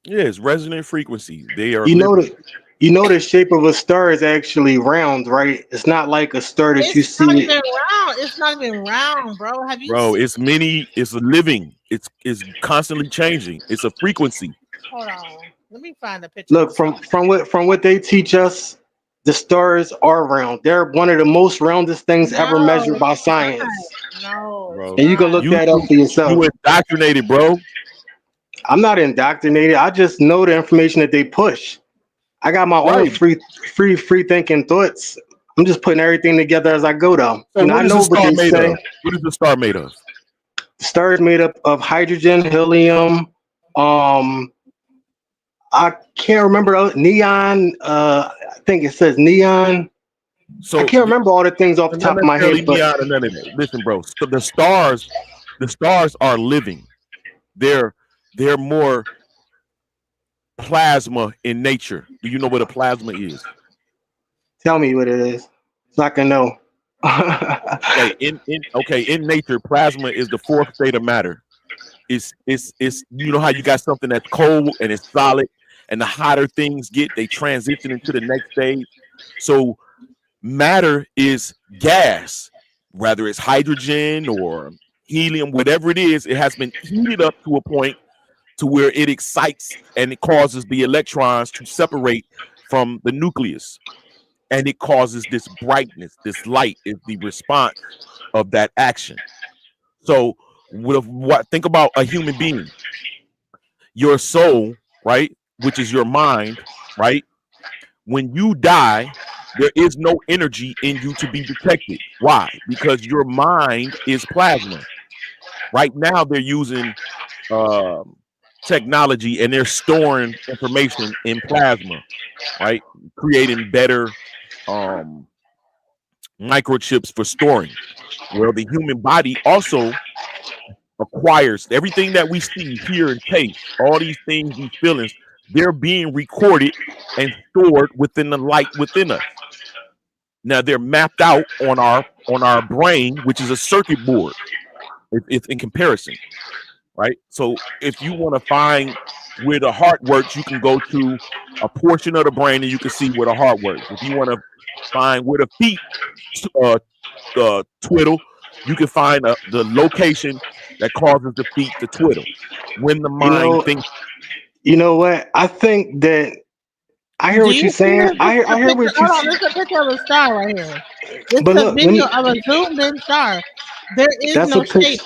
[SPEAKER 13] Yeah, it's resonant frequency. They are.
[SPEAKER 12] You know the shape of a star is actually round, right? It's not like a star that you see.
[SPEAKER 2] Not even round. It's not even round, bro. Have you?
[SPEAKER 13] Bro, it's many. It's living. It's constantly changing. It's a frequency.
[SPEAKER 2] Hold on. Let me find a picture.
[SPEAKER 12] Look, from what they teach us, the stars are round. They're one of the most roundest things ever measured by science.
[SPEAKER 2] No,
[SPEAKER 13] bro.
[SPEAKER 12] And you can look that up for yourself.
[SPEAKER 13] You indoctrinated, bro.
[SPEAKER 12] I'm not indoctrinated. I just know the information that they push. I got my own free thinking thoughts. I'm just putting everything together as I go, though.
[SPEAKER 13] So
[SPEAKER 12] I know what they say.
[SPEAKER 13] What is the star made of?
[SPEAKER 12] The star is made up of hydrogen, helium. I can't remember neon. I think it says neon. So I can't remember all the things off the top of my head. But
[SPEAKER 13] listen, bro. So the stars are living. They're more plasma in nature. Do you know what a plasma is?
[SPEAKER 12] Tell me what it is, so I can know.
[SPEAKER 13] In nature, plasma is the fourth state of matter. It's you know how you got something that's cold and it's solid, and the hotter things get, they transition into the next stage. So matter is gas, whether it's hydrogen or helium, whatever it is, it has been heated up to a point to where it excites and it causes the electrons to separate from the nucleus. And it causes this brightness, this light is the response of that action. So think about a human being, your soul, right? Which is your mind, right? When you die, there is no energy in you to be detected. Why? Because your mind is plasma. Right now, they're using technology and they're storing information in plasma, right? Creating better microchips for storing. Well, the human body also acquires everything that we see, hear, and taste. All these things, these feelings, they're being recorded and stored within the light within us. Now they're mapped out on our brain, which is a circuit board. It's in comparison, right? So if you want to find where the heart works, you can go to a portion of the brain and you can see where the heart works. If you want to find where the feet twiddle, you can find the location that causes the feet to twiddle. When the mind thinks.
[SPEAKER 12] You know what? I think that I hear what you're saying. I hear what you're saying.
[SPEAKER 2] Hold on, there's a picture of a star right here. It's a video of a zoomed-in star. There is no shape.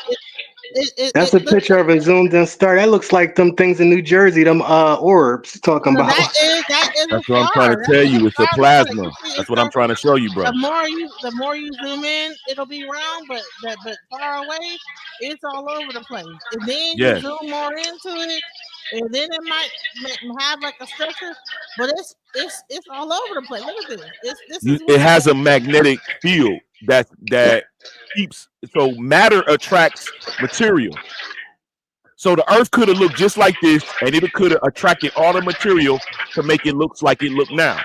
[SPEAKER 12] That's a picture of a zoomed-in star. That looks like them things in New Jersey, them orbs talking about.
[SPEAKER 2] That is
[SPEAKER 13] That's what I'm trying to tell you. It's a plasma. That's what I'm trying to show you, bro.
[SPEAKER 2] The more you zoom in, it'll be round, but far away, it's all over the place. And then you zoom more into it, and then it might have like a structure, but it's all over the place. Look at this.
[SPEAKER 13] It has a magnetic field that keeps. So matter attracts material. So the Earth could have looked just like this, and it could have attracted all the material to make it look like it look now.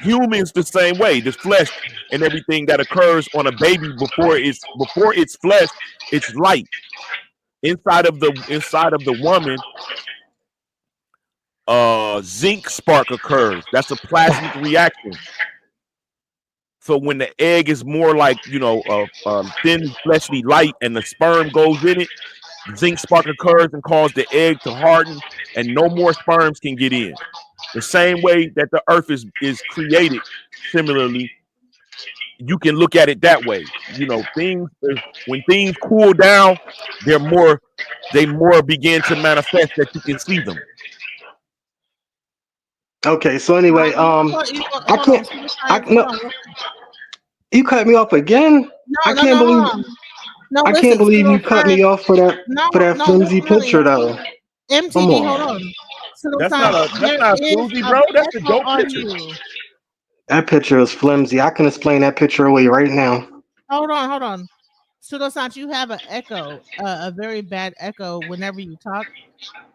[SPEAKER 13] Humans the same way. The flesh and everything that occurs on a baby before it's flesh, it's light. Inside of the woman, zinc spark occurs. That's a plasmic reaction. So when the egg is more like thin fleshly light, and the sperm goes in it, zinc spark occurs and cause the egg to harden, and no more sperms can get in. The same way that the Earth is created. Similarly, you can look at it that way. When things cool down, they more begin to manifest that you can see them.
[SPEAKER 12] Okay, so anyway, I can't. No, you cut me off again. I can't believe.
[SPEAKER 2] No,
[SPEAKER 12] I can't believe you cut me off for that flimsy picture, though.
[SPEAKER 2] MTV,
[SPEAKER 12] Come on.
[SPEAKER 2] hold on.
[SPEAKER 13] That's not flimsy, bro. That's a dope picture.
[SPEAKER 12] That picture is flimsy. I can explain that picture away right now.
[SPEAKER 2] Hold on. Pseudoscience, you have an echo, a very bad echo whenever you talk.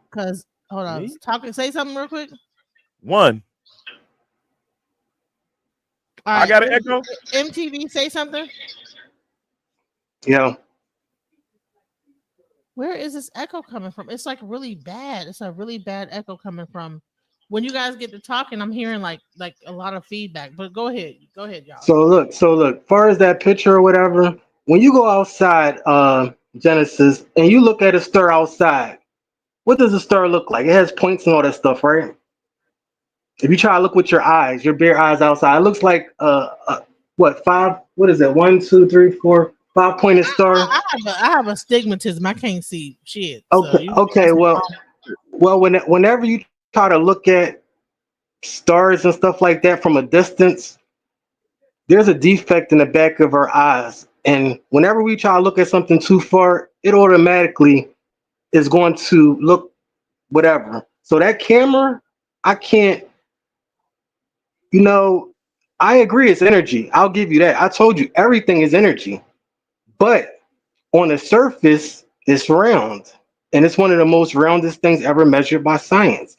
[SPEAKER 2] Because hold on, say something real quick.
[SPEAKER 13] One.
[SPEAKER 2] All right,
[SPEAKER 13] I got an echo.
[SPEAKER 2] MTV, say something.
[SPEAKER 12] Yeah.
[SPEAKER 2] Where is this echo coming from? It's like really bad. It's a really bad echo coming from. When you guys get to talking, I'm hearing like a lot of feedback. But go ahead, y'all.
[SPEAKER 12] So look. Far as that picture or whatever, when you go outside, Genesis, and you look at a star outside, what does a star look like? It has points and all that stuff, right? If you try to look with your eyes, your bare eyes outside, it looks like what, five? What is it? 1, 2, 3, 4, 5 pointed star.
[SPEAKER 2] I have astigmatism. I can't see shit.
[SPEAKER 12] Okay. Okay. Well, whenever you try to look at stars and stuff like that from a distance, there's a defect in the back of our eyes, and whenever we try to look at something too far, it automatically is going to look whatever. So that camera, I can't. I agree, it's energy. I'll give you that. I told you everything is energy, but on the surface, it's round, and it's one of the most roundest things ever measured by science.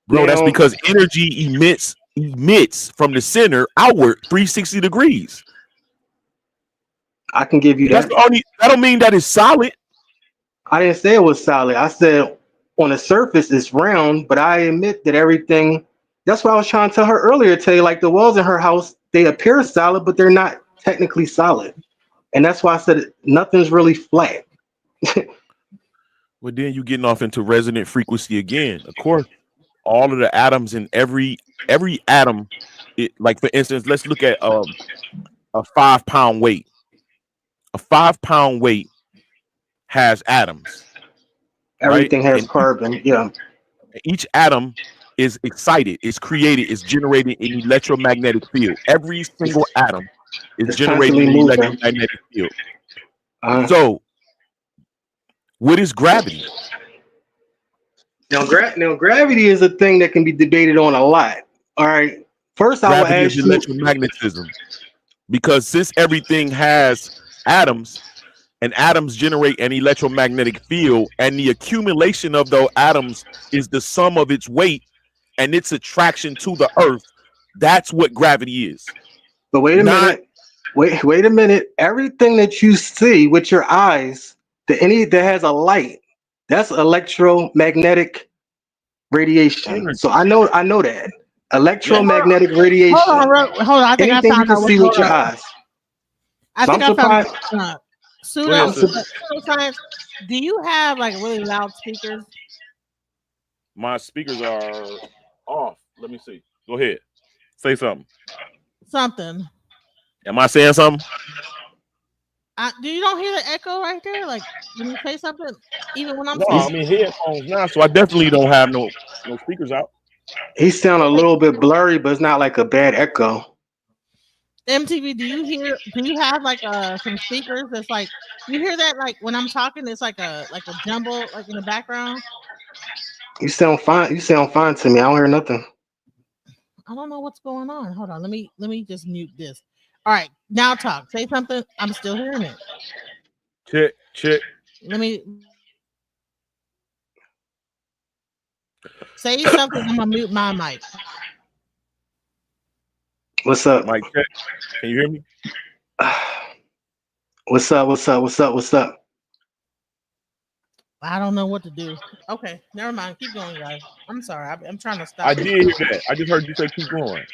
[SPEAKER 13] Bro, that's because energy emits from the center outward 360 degrees.
[SPEAKER 12] I can give you that.
[SPEAKER 13] That don't mean that it's solid.
[SPEAKER 12] I didn't say it was solid. I said on the surface it's round, but I admit that everything. That's what I was trying to tell her earlier today. Like the walls in her house, they appear solid, but they're not technically solid. And that's why I said nothing's really flat.
[SPEAKER 13] Well, then you're getting off into resonant frequency again. Of course, all of the atoms in every atom, like for instance, let's look at a 5-pound weight. A 5-pound weight has atoms.
[SPEAKER 12] Everything
[SPEAKER 13] right?
[SPEAKER 12] has carbon. Yeah.
[SPEAKER 13] Each atom is excited, it's created, it's generated an electromagnetic field. Every single atom is generating an electromagnetic field. So, what is gravity?
[SPEAKER 12] Now, gravity is a thing that can be debated on a lot. All right. First, I will ask
[SPEAKER 13] you electromagnetism, because since everything has atoms, and atoms generate an electromagnetic field, and the accumulation of those atoms is the sum of its weight and its attraction to the earth. That's what gravity is.
[SPEAKER 12] But wait a minute. Wait a minute. Everything that you see with your eyes, that has a light, that's electromagnetic radiation. So I know that. Electromagnetic radiation.
[SPEAKER 2] Hold on. I think
[SPEAKER 12] anything
[SPEAKER 2] I found
[SPEAKER 12] you can
[SPEAKER 2] out
[SPEAKER 12] see with your eyes.
[SPEAKER 2] I think
[SPEAKER 12] I'm
[SPEAKER 2] I
[SPEAKER 12] surprised.
[SPEAKER 2] found pseudoscience. Do you have like really loud speakers?
[SPEAKER 13] My speakers are off. Let me see. Go ahead. Say something.
[SPEAKER 2] Something.
[SPEAKER 13] Am I saying something?
[SPEAKER 2] Do you don't hear the echo right there? Like when you say something, even when I'm
[SPEAKER 13] No,
[SPEAKER 2] saying.
[SPEAKER 13] I'm in headphones now, so I definitely don't have no speakers out.
[SPEAKER 12] He sound a little bit blurry, but it's not like a bad echo.
[SPEAKER 2] MTV, do you have like some speakers that's like you hear that like when I'm talking, it's like a jumble like in the background?
[SPEAKER 12] You sound fine. You sound fine to me. I don't hear nothing.
[SPEAKER 2] I don't know what's going on. Hold on, let me just mute this. All right, now talk. Say something. I'm still hearing it.
[SPEAKER 13] Check.
[SPEAKER 2] Let me say something. I'm gonna mute my mic.
[SPEAKER 12] What's up?
[SPEAKER 13] Mike, check. Can you hear me?
[SPEAKER 12] What's up? What's up? What's up? What's up?
[SPEAKER 2] I don't know what to do. Okay, never mind. Keep going, guys. I'm sorry. I'm trying to stop.
[SPEAKER 13] I did hear that. I just heard you say keep going.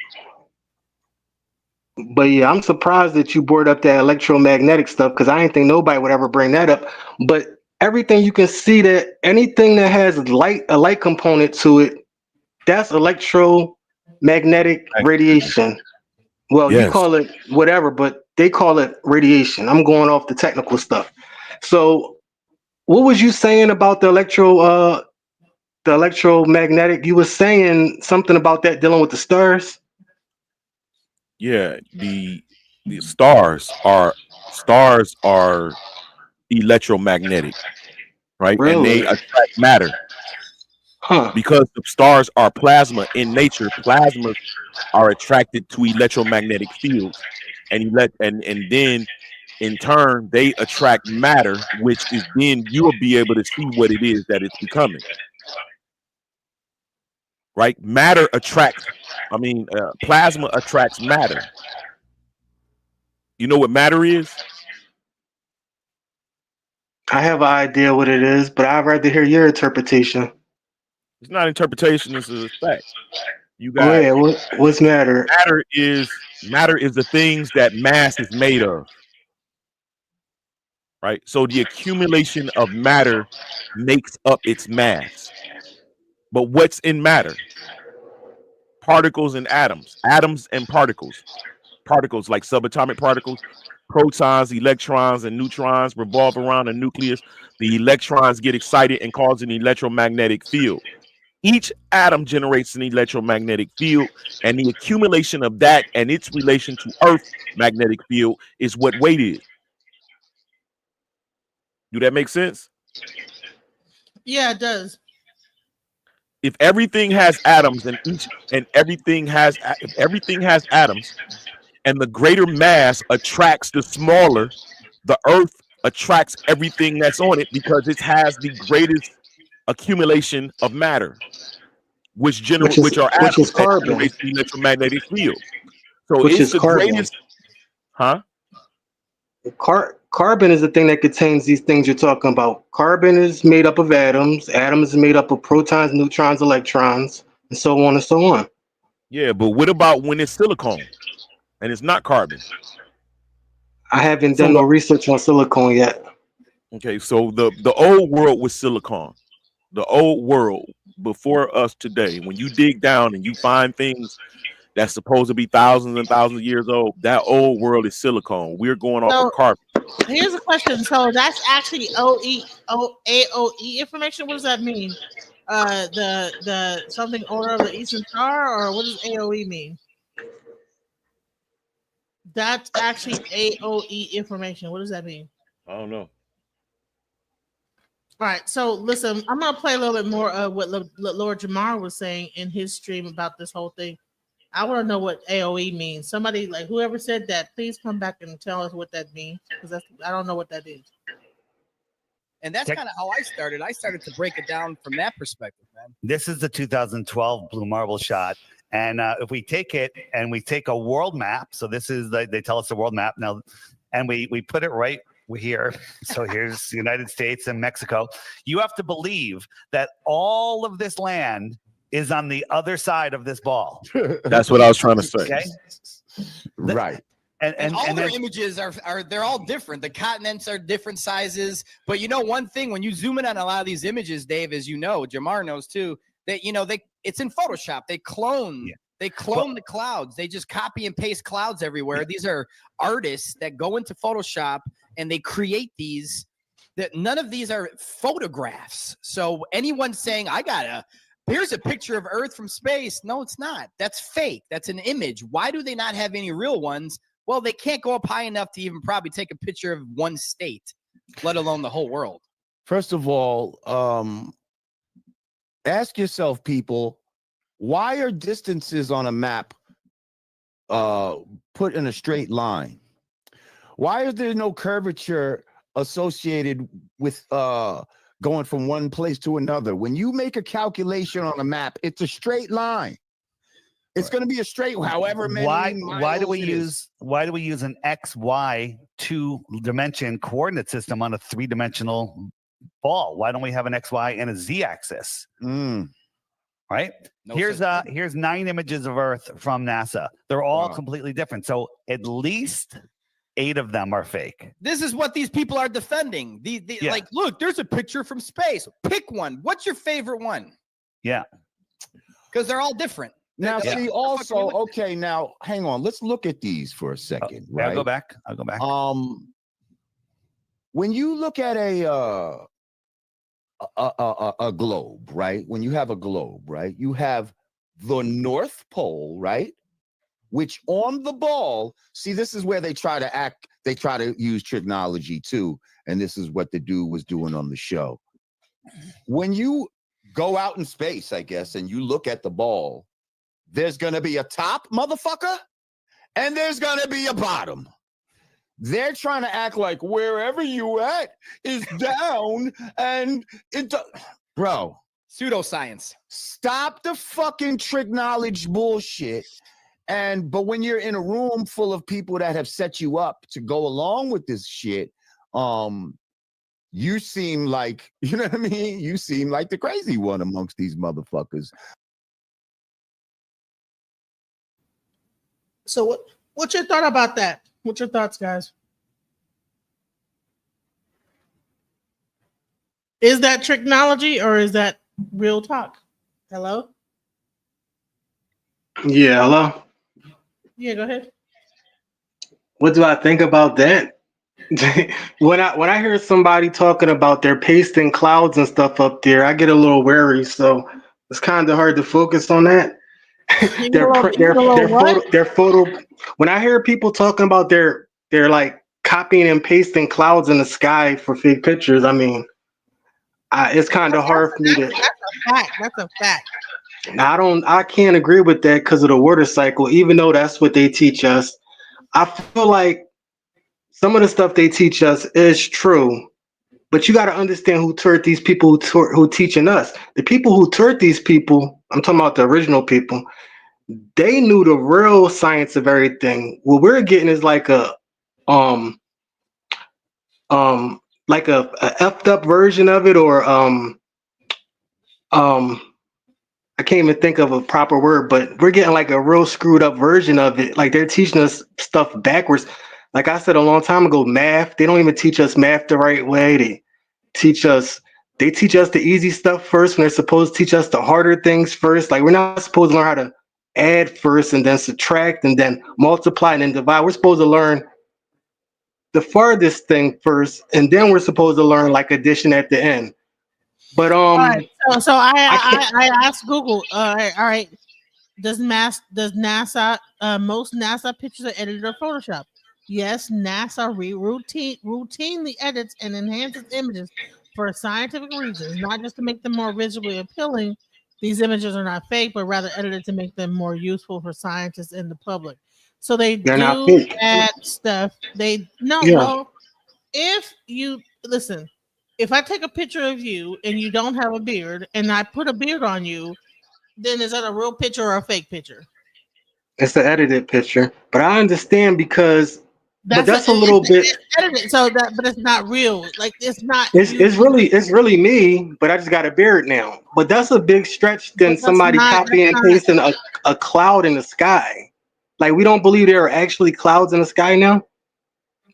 [SPEAKER 12] But yeah, I'm surprised that you brought up that electromagnetic stuff because I didn't think nobody would ever bring that up. But everything you can see that anything that has light, a light component to it, that's electromagnetic radiation. Well, you
[SPEAKER 13] Yes.
[SPEAKER 12] call it whatever, but they call it radiation. I'm going off the technical stuff. So, what was you saying about the electromagnetic? You were saying something about that dealing with the stars.
[SPEAKER 13] Yeah, the stars are electromagnetic, right? And they
[SPEAKER 12] Really?
[SPEAKER 13] attract matter
[SPEAKER 12] Huh.
[SPEAKER 13] because the stars are plasma in nature. Plasmas are attracted to electromagnetic fields, and then in turn they attract matter, which is then you'll be able to see what it is that it's becoming. Right? Matter attracts. Plasma attracts matter. You know what matter is?
[SPEAKER 12] I have an idea what it is, but I'd rather hear your interpretation.
[SPEAKER 13] It's not interpretation, it's a fact. You
[SPEAKER 12] Go
[SPEAKER 13] got
[SPEAKER 12] ahead. What's matter?
[SPEAKER 13] Matter is the things that mass is made of. Right? So the accumulation of matter makes up its mass. But what's in matter? Particles and atoms. Atoms and particles. Particles like subatomic particles, protons, electrons, and neutrons revolve around a nucleus. The electrons get excited and cause an electromagnetic field. Each atom generates an electromagnetic field, and the accumulation of that and its relation to Earth's magnetic field is what weight is. Do that make sense?
[SPEAKER 2] Yeah, it does.
[SPEAKER 13] If everything has atoms if everything has atoms, and the greater mass attracts the smaller, the Earth attracts everything that's on it because it has the greatest accumulation of matter, which are atoms that
[SPEAKER 12] carbon.
[SPEAKER 13] generates the electromagnetic field. So
[SPEAKER 12] Which
[SPEAKER 13] it's
[SPEAKER 12] is
[SPEAKER 13] the
[SPEAKER 12] carbon.
[SPEAKER 13] greatest, huh?
[SPEAKER 12] Carbon is the thing that contains these things you're talking about. Carbon is made up of atoms. Atoms are made up of protons, neutrons, electrons, and so on and so on.
[SPEAKER 13] Yeah, but what about when it's silicone and it's not carbon?
[SPEAKER 12] I haven't done no research on silicone yet.
[SPEAKER 13] Okay, so the old world was silicon. The old world before us today, when you dig down and you find things that's supposed to be thousands and thousands of years old, that old world is silicone. We're going off of carbon.
[SPEAKER 2] Here's a question. So that's actually AOE information. What does that mean? The something order of the Eastern Star, or what does AOE mean? That's actually AOE information. What does that mean?
[SPEAKER 13] I don't know.
[SPEAKER 2] All right, so listen, I'm gonna play a little bit more of what Lord Jamar was saying in his stream about this whole thing. I want to know what AOE means. Somebody, like whoever said that, please come back and tell us what that means, because I don't know what that is.
[SPEAKER 4] And that's kind of how I started. I started to break it down from that perspective, man.
[SPEAKER 5] This is the 2012 Blue Marble shot. And if we take it and we take a world map, so this is they tell us the world map now, and we put it right here. So here's the United States and Mexico. You have to believe that all of this land is on the other side of this ball.
[SPEAKER 13] That's what I was trying to say.
[SPEAKER 5] Okay?
[SPEAKER 3] Right.
[SPEAKER 4] And all their images are they're all different. The continents are different sizes. But you know one thing, when you zoom in on a lot of these images, Dave, as you know, Jamar knows too, that it's in Photoshop. They clone the clouds. They just copy and paste clouds everywhere. These are artists that go into Photoshop and they create these. That none of these are photographs. So anyone saying here's a picture of Earth from space. No, it's not. That's fake. That's an image. Why do they not have any real ones? Well, they can't go up high enough to even probably take a picture of one state, let alone the whole world.
[SPEAKER 3] First of all, ask yourself, people, why are distances on a map put in a straight line? Why is there no curvature associated with going from one place to another? When you make a calculation on a map, it's a straight line. It's going to be a straight, however many.
[SPEAKER 5] Why do we use an XY 2-dimension coordinate system on a 3-dimensional ball? Why don't we have an XY and a Z axis? Right? Here's 9 images of Earth from NASA. They're all completely different. So at least 8 of them are fake.
[SPEAKER 4] This is what these people are defending. Like, look, there's a picture from space. Pick one. What's your favorite one?
[SPEAKER 5] Yeah.
[SPEAKER 4] Because they're all different.
[SPEAKER 3] Now, see, also, okay, now, hang on. Let's look at these for a second, right?
[SPEAKER 5] I'll go back.
[SPEAKER 3] When you look at a globe, right? When you have a globe, right? You have the North Pole, right? Which on the ball, see, this is where they try to use trigonometry too. And this is what the dude was doing on the show. When you go out in space, I guess, and you look at the ball, there's going to be a top, motherfucker, and there's going to be a bottom. They're trying to act like wherever you at is down, and bro.
[SPEAKER 4] Pseudoscience.
[SPEAKER 3] Stop the fucking trigonometry bullshit. But when you're in a room full of people that have set you up to go along with this shit, you seem like, you know what I mean? You seem like the crazy one amongst these motherfuckers.
[SPEAKER 2] So what's your thought about that? What's your thoughts, guys? Is that trigonometry or is that real talk? Hello?
[SPEAKER 12] Yeah, hello?
[SPEAKER 2] Yeah, go ahead.
[SPEAKER 12] What do I think about that? when I hear somebody talking about their pasting clouds and stuff up there, I get a little wary. So it's kind of hard to focus on that. their photo. When I hear people talking about they're like copying and pasting clouds in the sky for fake pictures, I mean, it's kind of hard for me to.
[SPEAKER 2] That's a fact. That's a fact.
[SPEAKER 12] I can't agree with that because of the water cycle. Even though that's what they teach us, I feel like some of the stuff they teach us is true. But you got to understand who taught these people who teaching us. The people who taught these people, I'm talking about the original people, they knew the real science of everything. What we're getting is like a effed up version of it, or I can't even think of a proper word, but we're getting like a real screwed up version of it. Like they're teaching us stuff backwards. Like I said a long time ago, math, they don't even teach us math the right way. They teach us the easy stuff first when they're supposed to teach us the harder things first. Like we're not supposed to learn how to add first and then subtract and then multiply and then divide. We're supposed to learn the farthest thing first, and then we're supposed to learn like addition at the end. But
[SPEAKER 2] right, so I asked Google, all right, does NASA most NASA pictures are edited or Photoshop? Yes, NASA routinely edits and enhances images for scientific reasons, not just to make them more visually appealing. These images are not fake, but rather edited to make them more useful for scientists and the public. So they're do add stuff. Well, if you listen, if I take a picture of you and you don't have a beard and I put a beard on you, then is that a real picture or a fake picture?
[SPEAKER 12] It's an edited picture, but I understand because that's a little bit
[SPEAKER 2] edited. But it's not real. Like it's not.
[SPEAKER 12] It's really me, but I just got a beard now. But that's a big stretch than somebody copying and pasting a cloud in the sky. Like we don't believe there are actually clouds in the sky now.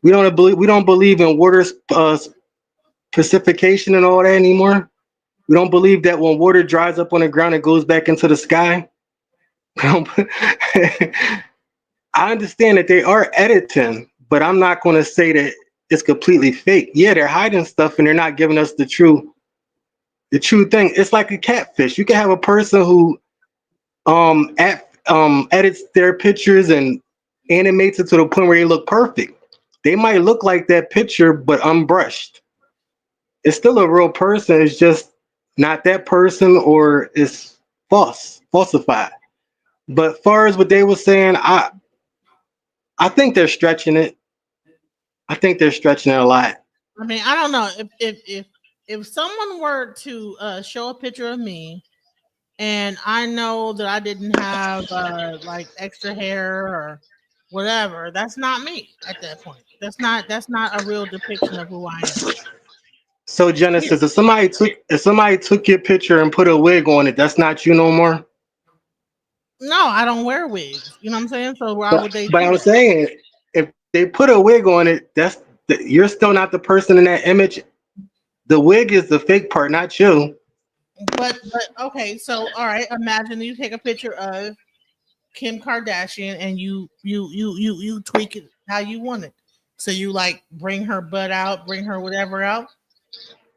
[SPEAKER 12] We don't believe in water precipitation and all that anymore. We don't believe that when water dries up on the ground, it goes back into the sky. I understand that they are editing, but I'm not going to say that it's completely fake. Yeah, they're hiding stuff and they're not giving us the true thing. It's like a catfish. You can have a person who edits their pictures and animates it to the point where they look perfect. They might look like that picture, but unbrushed. It's still a real person. It's just not that person, or it's falsified. But far as what they were saying, I think they're stretching it. I think they're stretching it a lot.
[SPEAKER 2] I mean, I don't know if someone were to show a picture of me and I know that I didn't have like extra hair or whatever, that's not me at that point. That's not a real depiction of who I am.
[SPEAKER 12] So Genesis, if somebody took your picture and put a wig on it, that's not you no more.
[SPEAKER 2] No, I don't wear wigs. You know what I'm saying? So why
[SPEAKER 12] But
[SPEAKER 2] would they
[SPEAKER 12] but
[SPEAKER 2] do
[SPEAKER 12] I'm
[SPEAKER 2] that?
[SPEAKER 12] saying if they put a wig on it, you're still not the person in that image. The wig is the fake part, not you.
[SPEAKER 2] But okay, so all right, imagine you take a picture of Kim Kardashian and you tweak it how you want it. So you like bring her butt out, bring her whatever out,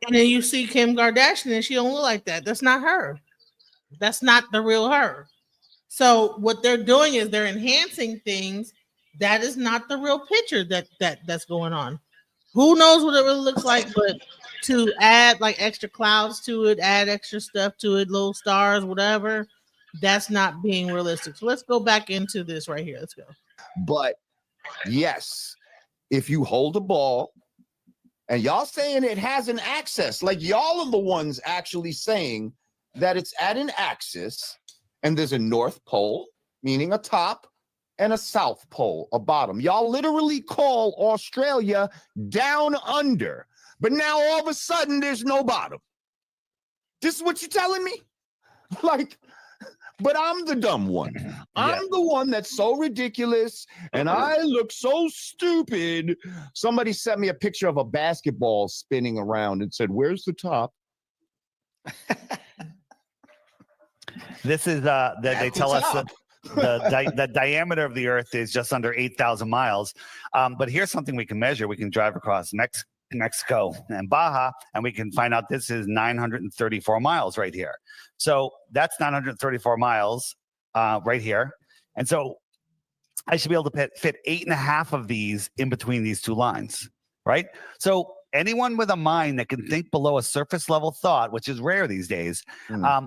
[SPEAKER 2] and then you see Kim Kardashian and she don't look like that. That's not her. That's not the real her. So what they're doing is they're enhancing things. That is not the real picture that's going on. Who knows what it really looks like, but to add like extra clouds to it, add extra stuff to it, little stars, whatever, that's not being realistic. So let's go back into this right here. Let's go.
[SPEAKER 3] But yes, if you hold a ball and y'all saying it has an axis, like y'all are the ones actually saying that it's at an axis and there's a North Pole, meaning a top, and a South Pole, a bottom. Y'all literally call Australia down under, but now all of a sudden there's no bottom. This is what you're telling me? Like, but I'm the dumb one. I'm the one that's so ridiculous and I look so stupid. Somebody sent me a picture of a basketball spinning around and said, "Where's the top?"
[SPEAKER 5] This is they tell us that the diameter of the Earth is just under 8,000 miles. But here's something we can measure. We can drive across Mexico and Baja, and we can find out this is 934 miles right here. So that's 934 miles right here. And so I should be able to fit 8.5 of these in between these two lines, right? So anyone with a mind that can think below a surface level thought, which is rare these days,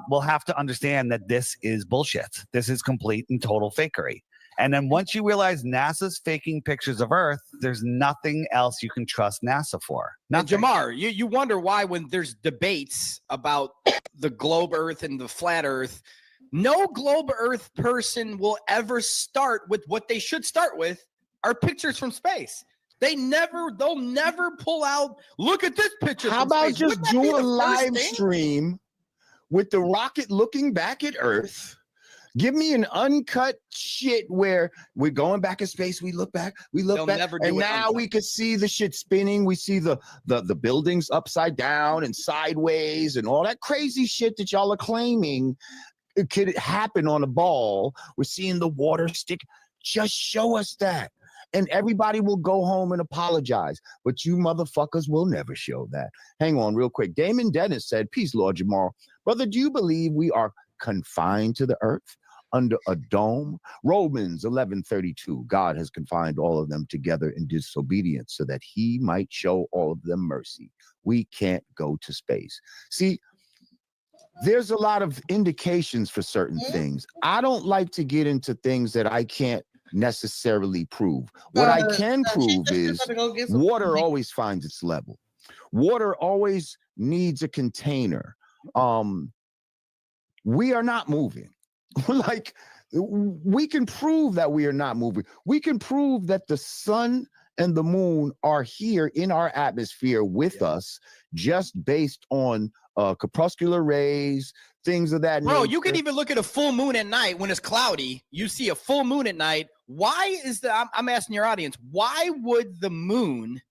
[SPEAKER 5] will have to understand that this is bullshit. This is complete and total fakery. And then once you realize NASA's faking pictures of Earth, there's nothing else you can trust NASA for.
[SPEAKER 4] And Jamar, you wonder why when there's debates about the globe Earth and the flat Earth, no globe Earth person will ever start with what they should start with are pictures from space. They'll never pull out, look at this picture.
[SPEAKER 3] How about just do a live stream with the rocket looking back at Earth? Give me an uncut shit where we're going back in space. We look back, and now we could see the shit spinning. We see the buildings upside down and sideways and all that crazy shit that y'all are claiming it could happen on a ball. We're seeing the water stick. Just show us that. And everybody will go home and apologize. But you motherfuckers will never show that. Hang on real quick. Damon Dennis said, "Peace, Lord Jamar. Brother, do you believe we are confined to the earth under a dome?" Romans 11:32. God has confined all of them together in disobedience so that he might show all of them mercy. We can't go to space. See, there's a lot of indications for certain things. I don't like to get into things that I can't necessarily prove. What I can prove is water always finds its level. Water always needs a container. We are not moving. Like, we can prove that we are not moving. We can prove that the sun and the moon are here in our atmosphere with us, just based on corpuscular rays, things of that nature.
[SPEAKER 4] Bro, you can even look at a full moon at night when it's cloudy. You see a full moon at night. Why is I'm asking your audience, why would the moon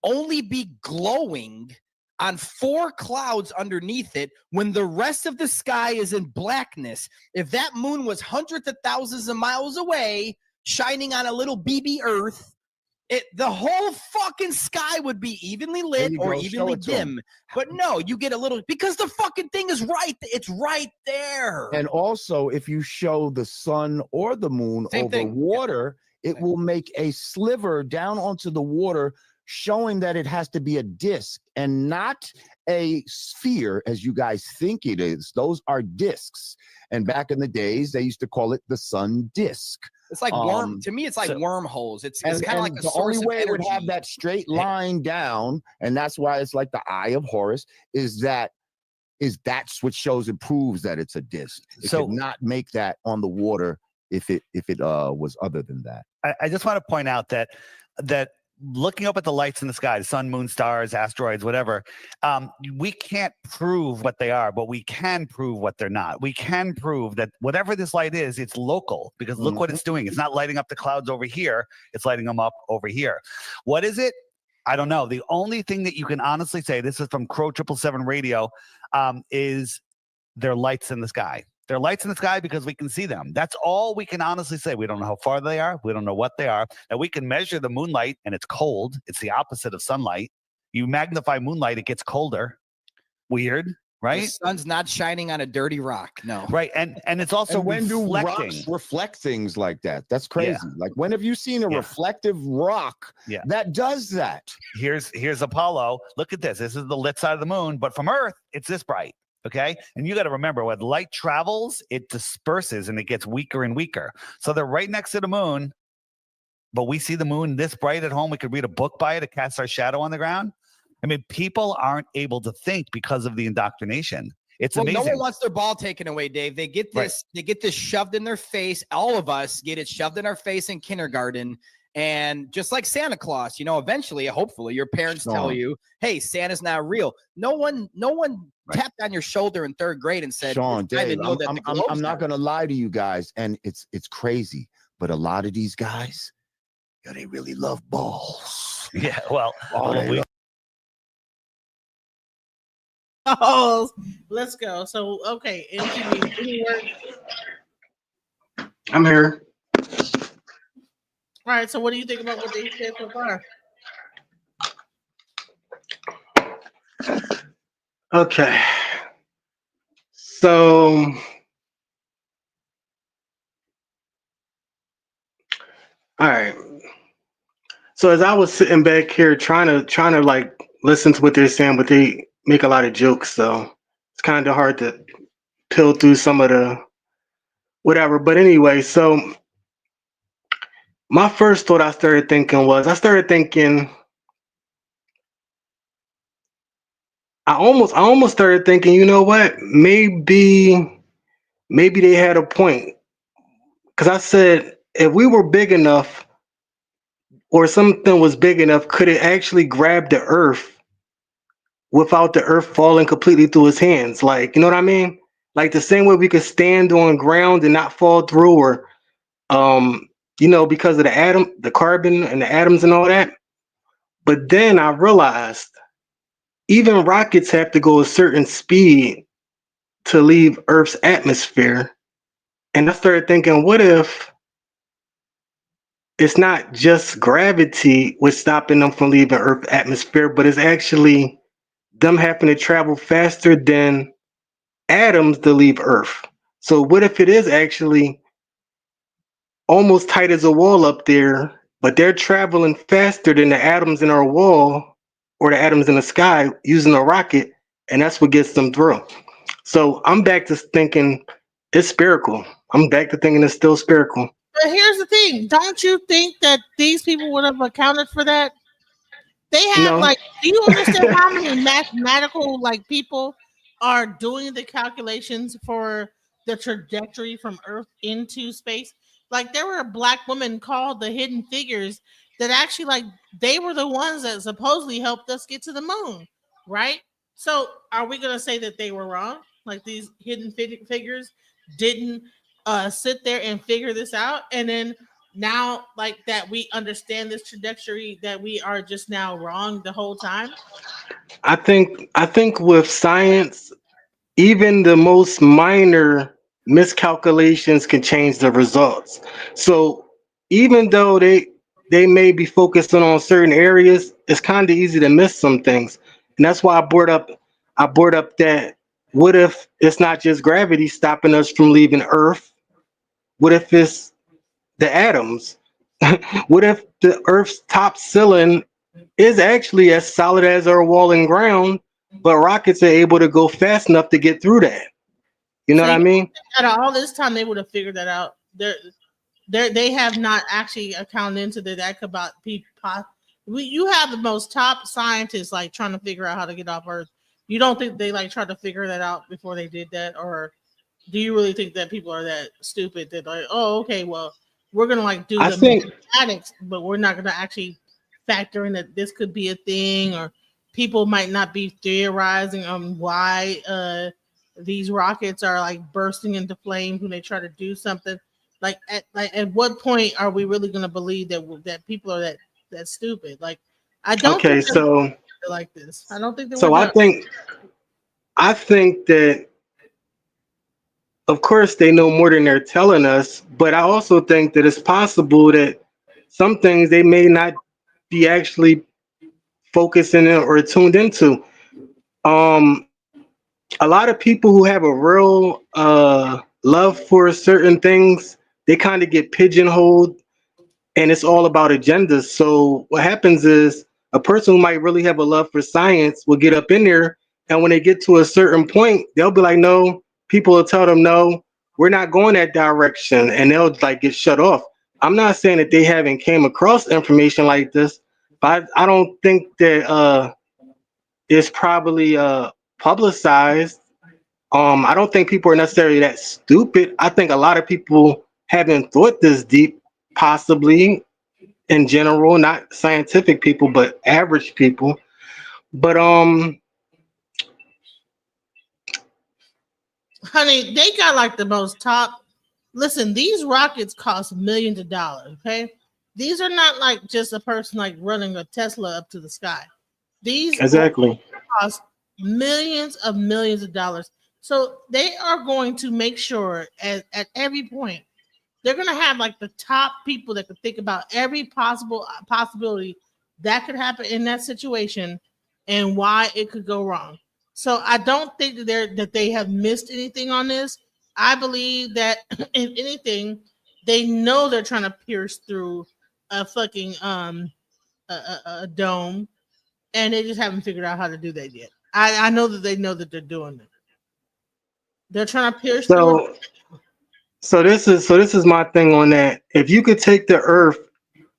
[SPEAKER 4] only be glowing on 4 clouds underneath it when the rest of the sky is in blackness? If that moon was hundreds of thousands of miles away, shining on a little BB Earth, the whole fucking sky would be evenly lit or evenly dim. But no, you get a little, because the fucking thing is right. It's right there.
[SPEAKER 3] And also, if you show the sun or the moon over water, it will make a sliver down onto the water, showing that it has to be a disc and not a sphere, as you guys think it is. Those are discs. And back in the days, they used to call it the sun disk.
[SPEAKER 4] It's like worm. To me, it's like wormholes. It's kind of like a
[SPEAKER 3] the
[SPEAKER 4] source
[SPEAKER 3] only way
[SPEAKER 4] of
[SPEAKER 3] it would
[SPEAKER 4] energy.
[SPEAKER 3] have that straight line down, and that's why it's like the Eye of Horus, is that's what shows and proves that it's a disc. It could not make that on the water if it was other than that.
[SPEAKER 5] I just want to point out that looking up at the lights in the sky, the sun, moon, stars, asteroids, whatever, we can't prove what they are, but we can prove what they're not. We can prove that whatever this light is, it's local, because look what it's doing. It's not lighting up the clouds over here. It's lighting them up over here. What is it? I don't know. The only thing that you can honestly say, this is from Crow 777 Radio, is they're lights in the sky. They're lights in the sky because we can see them. That's all we can honestly say. We don't know how far they are. We don't know what they are. And we can measure the moonlight, and it's cold. It's the opposite of sunlight. You magnify moonlight, it gets colder. Weird, right?
[SPEAKER 4] The sun's not shining on a dirty rock. No.
[SPEAKER 5] Right. And it's also
[SPEAKER 3] when
[SPEAKER 5] reflecting.
[SPEAKER 3] do rocks reflect things like that? That's crazy.
[SPEAKER 5] Yeah.
[SPEAKER 3] Like, when have you seen a reflective rock that does that?
[SPEAKER 5] Here's Apollo. Look at this. This is the lit side of the moon, but from Earth, it's this bright. Okay. And you got to remember, when light travels, it disperses and it gets weaker and weaker. So they're right next to the moon, but we see the moon this bright at home. We could read a book by it. It casts our shadow on the ground. I mean, people aren't able to think because of the indoctrination. It's amazing.
[SPEAKER 4] No one wants their ball taken away, Dave. They get this, they get this shoved in their face. All of us get it shoved in our face in kindergarten. And just like Santa Claus, eventually, hopefully, your parents tell you, hey, Santa's not real. No one tapped on your shoulder in third grade and said,
[SPEAKER 3] Sean, Dave, I'm not
[SPEAKER 4] going
[SPEAKER 3] to lie to you guys, and it's crazy, but a lot of these guys, they really love balls.
[SPEAKER 5] Yeah, well,
[SPEAKER 2] let's go. So, okay, any words?
[SPEAKER 12] I'm here.
[SPEAKER 2] All right, so what do you think about what they said so far?
[SPEAKER 12] Okay. So all right. So as I was sitting back here trying to like listen to what they're saying, but they make a lot of jokes, so it's kind of hard to peel through some of the whatever. But anyway, so my first thought I started thinking, I almost started thinking, you know what? Maybe they had a point. Because I said, if we were big enough or something was big enough, could it actually grab the earth without the earth falling completely through his hands? Like, you know what I mean? Like the same way we could stand on ground and not fall through, or because of the carbon and the atoms and all that. But then I realized even rockets have to go a certain speed to leave Earth's atmosphere. And I started thinking, what if it's not just gravity what's stopping them from leaving Earth's atmosphere, but it's actually them having to travel faster than atoms to leave Earth? So what if it is actually almost tight as a wall up there, but they're traveling faster than the atoms in our wall or the atoms in the sky using a rocket, and that's what gets them through. So I'm back to thinking it's spherical. I'm back to thinking it's still spherical.
[SPEAKER 2] But here's the thing. Don't you think that these people would have accounted for that? They have do you understand how many mathematical people are doing the calculations for the trajectory from Earth into space? Like, there were black women called the Hidden Figures that actually they were the ones that supposedly helped us get to the moon, right? So are we going to say that they were wrong? Like, these hidden figures didn't sit there and figure this out, and then now that we understand this trajectory, that we are just now wrong the whole time?
[SPEAKER 12] I think with science, even the most minor miscalculations can change the results. So even though they may be focusing on certain areas, it's kind of easy to miss some things. And that's why I brought up that what if it's not just gravity stopping us from leaving Earth? What if it's the atoms? What if the Earth's top ceiling is actually as solid as our wall and ground, but rockets are able to go fast enough to get through that? You know what I mean?
[SPEAKER 2] Out of all this time, they would have figured that out. They have not actually accounted into that about people. You have the most top scientists like trying to figure out how to get off Earth. You don't think they like tried to figure that out before they did that, or do you really think that people are that stupid that like, oh, okay, well, we're gonna like do
[SPEAKER 12] I
[SPEAKER 2] the
[SPEAKER 12] think
[SPEAKER 2] mathematics, but we're not gonna actually factor in that this could be a thing, or people might not be theorizing on why these rockets are like bursting into flames when they try to do something. At what point are we really gonna believe that people are that stupid? Like, I don't
[SPEAKER 12] okay,
[SPEAKER 2] think that
[SPEAKER 12] so
[SPEAKER 2] we're like this. I don't think that we're
[SPEAKER 12] so I
[SPEAKER 2] done.
[SPEAKER 12] think I think that of course they know more than they're telling us, but I also think that it's possible that some things they may not be actually focusing in or tuned into. Um, a lot of people who have a real love for certain things, they kind of get pigeonholed, and it's all about agendas. So what happens is a person who might really have a love for science will get up in there, and when they get to a certain point, they'll be like, "No." People will tell them, "No, we're not going that direction," and they'll like get shut off. I'm not saying that they haven't came across information like this, but I don't think that it's probably publicized. I don't think people are necessarily that stupid. I think a lot of people haven't thought this deep, possibly in general, not scientific people, but average people. But
[SPEAKER 2] Honey, they got like the most top. Listen, these rockets cost millions of dollars. Okay, these are not like just a person like running a Tesla up to the sky. These
[SPEAKER 12] exactly.
[SPEAKER 2] cost millions of dollars. So they are going to make sure at every point they're going to have like the top people that could think about every possibility that could happen in that situation and why it could go wrong. So I don't think that they have missed anything on this. I believe that if anything, they know they're trying to pierce through a fucking a dome, and they just haven't figured out how to do that yet. I know that they know that they're doing it. They're trying to pierce through it.
[SPEAKER 12] So this is my thing on that. If you could take the Earth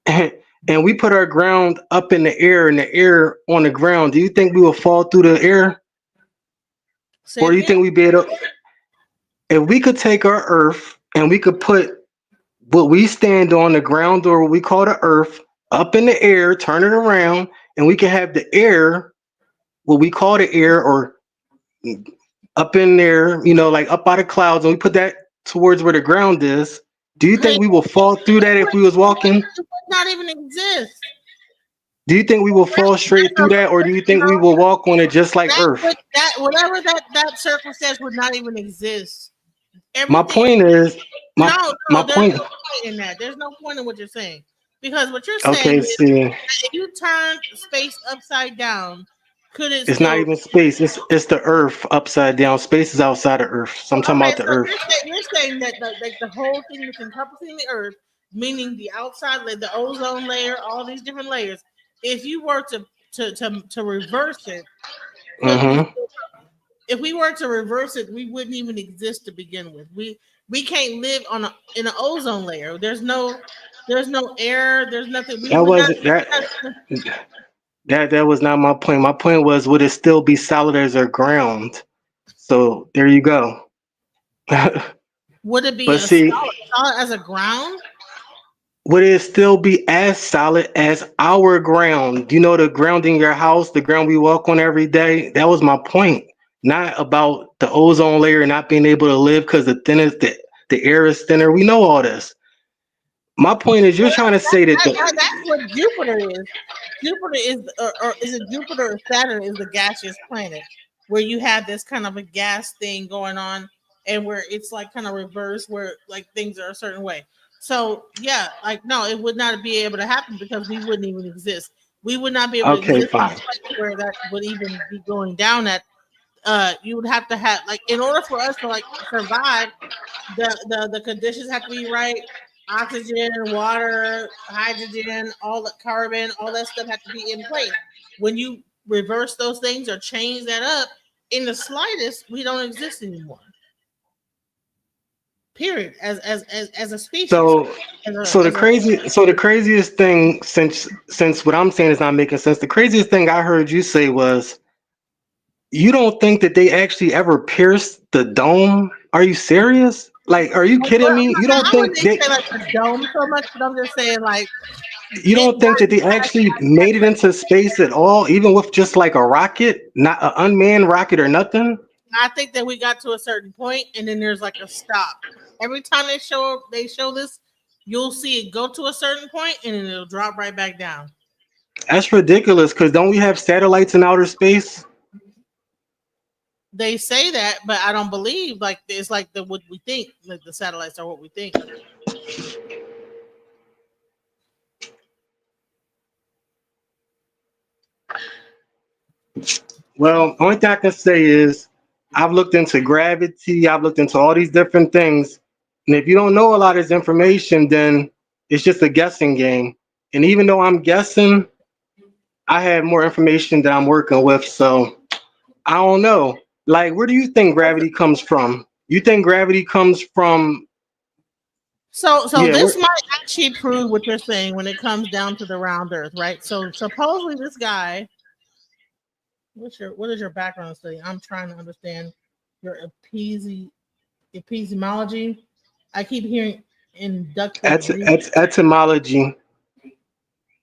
[SPEAKER 12] and we put our ground up in the air and the air on the ground, do you think we will fall through the air,
[SPEAKER 2] Say
[SPEAKER 12] or
[SPEAKER 2] it
[SPEAKER 12] do you
[SPEAKER 2] again.
[SPEAKER 12] think we'd be able? If we could take our Earth and we could put what we stand on the ground or what we call the Earth up in the air, turn it around, and we can have the air, what we call the air, or up in there, like up out of clouds, and we put that towards where the ground is. Do you think
[SPEAKER 2] Honey,
[SPEAKER 12] we will fall through that if we was walking?
[SPEAKER 2] it would not even exist.
[SPEAKER 12] Do you think we will fall straight through that, or do you think we will walk on it just like Earth?
[SPEAKER 2] That whatever that circumstance would not even exist.
[SPEAKER 12] My
[SPEAKER 2] Everything.
[SPEAKER 12] point is, my
[SPEAKER 2] No,
[SPEAKER 12] my
[SPEAKER 2] there's
[SPEAKER 12] point.
[SPEAKER 2] no point in that. There's no point in what you're saying. Because what you're saying
[SPEAKER 12] Okay,
[SPEAKER 2] is
[SPEAKER 12] see,
[SPEAKER 2] that if you turn space upside down, could it
[SPEAKER 12] it's not
[SPEAKER 2] still
[SPEAKER 12] even space. It's the Earth upside down. Space is outside of Earth. So I'm talking
[SPEAKER 2] okay,
[SPEAKER 12] about the
[SPEAKER 2] so
[SPEAKER 12] Earth.
[SPEAKER 2] you're saying that the whole thing that's encompassing the earth, meaning the outside layer, the ozone layer, all these different layers, if you were to reverse it, could we
[SPEAKER 12] Mm-hmm.
[SPEAKER 2] still if we were to reverse it, we wouldn't even exist to begin with. We can't live in an ozone layer. There's no air. There's nothing. We
[SPEAKER 12] That
[SPEAKER 2] would not.
[SPEAKER 12] wasn't that was not my point. My point was, would it still be solid as our ground? So there you go.
[SPEAKER 2] Would it be
[SPEAKER 12] But
[SPEAKER 2] a
[SPEAKER 12] see,
[SPEAKER 2] solid as a ground?
[SPEAKER 12] would it still be as solid as our ground? You know, the ground in your house, the ground we walk on every day? That was my point. Not about the ozone layer not being able to live because the air is thinner. We know all this. My point is, you're
[SPEAKER 2] Well,
[SPEAKER 12] trying to say that
[SPEAKER 2] that's what Jupiter is. Jupiter is, or is it Jupiter or Saturn is the gaseous planet where you have this kind of a gas thing going on, and where it's like kind of reverse, where like things are a certain way. So yeah, like no, it would not be able to happen because we wouldn't even exist. We would not be able to
[SPEAKER 12] okay,
[SPEAKER 2] exist in a
[SPEAKER 12] fine.
[SPEAKER 2] place where that would even be going down. At you would have to have like in order for us to like survive, the conditions have to be right. Oxygen, water, hydrogen, all the carbon, all that stuff have to be in place. When you reverse those things or change that up in the slightest, we don't exist anymore. Period. As a species.
[SPEAKER 12] So the
[SPEAKER 2] As a
[SPEAKER 12] craziest thing, since what I'm saying is not making sense, the craziest thing I heard you say was you don't think that they actually ever pierced the dome? Are you serious? Like, are you kidding me? You don't
[SPEAKER 2] I
[SPEAKER 12] think
[SPEAKER 2] wouldn't
[SPEAKER 12] they
[SPEAKER 2] say like the dome so much, but I'm just saying like
[SPEAKER 12] you
[SPEAKER 2] it
[SPEAKER 12] don't think that they
[SPEAKER 2] works
[SPEAKER 12] actually made it into space at all, even with just like a rocket, not an unmanned rocket or nothing?
[SPEAKER 2] I think that we got to a certain point and then there's like a stop. Every time they show this, you'll see it go to a certain point and then it'll drop right back down.
[SPEAKER 12] That's ridiculous. Because don't we have satellites in outer space?
[SPEAKER 2] They say that, but I don't believe like it's like the what we think. Like the satellites are what we think.
[SPEAKER 12] Well, only thing I can say is I've looked into gravity, I've looked into all these different things. And if you don't know a lot of this information, then it's just a guessing game. And even though I'm guessing, I have more information that I'm working with. So I don't know. Like, where do you think gravity comes from? You think gravity comes from,
[SPEAKER 2] So
[SPEAKER 12] yeah,
[SPEAKER 2] this might actually prove what you're saying when it comes down to the round earth, right? So supposedly this guy, what is your background study? I'm trying to understand your epistemology. I keep hearing inductive reason.
[SPEAKER 12] etymology.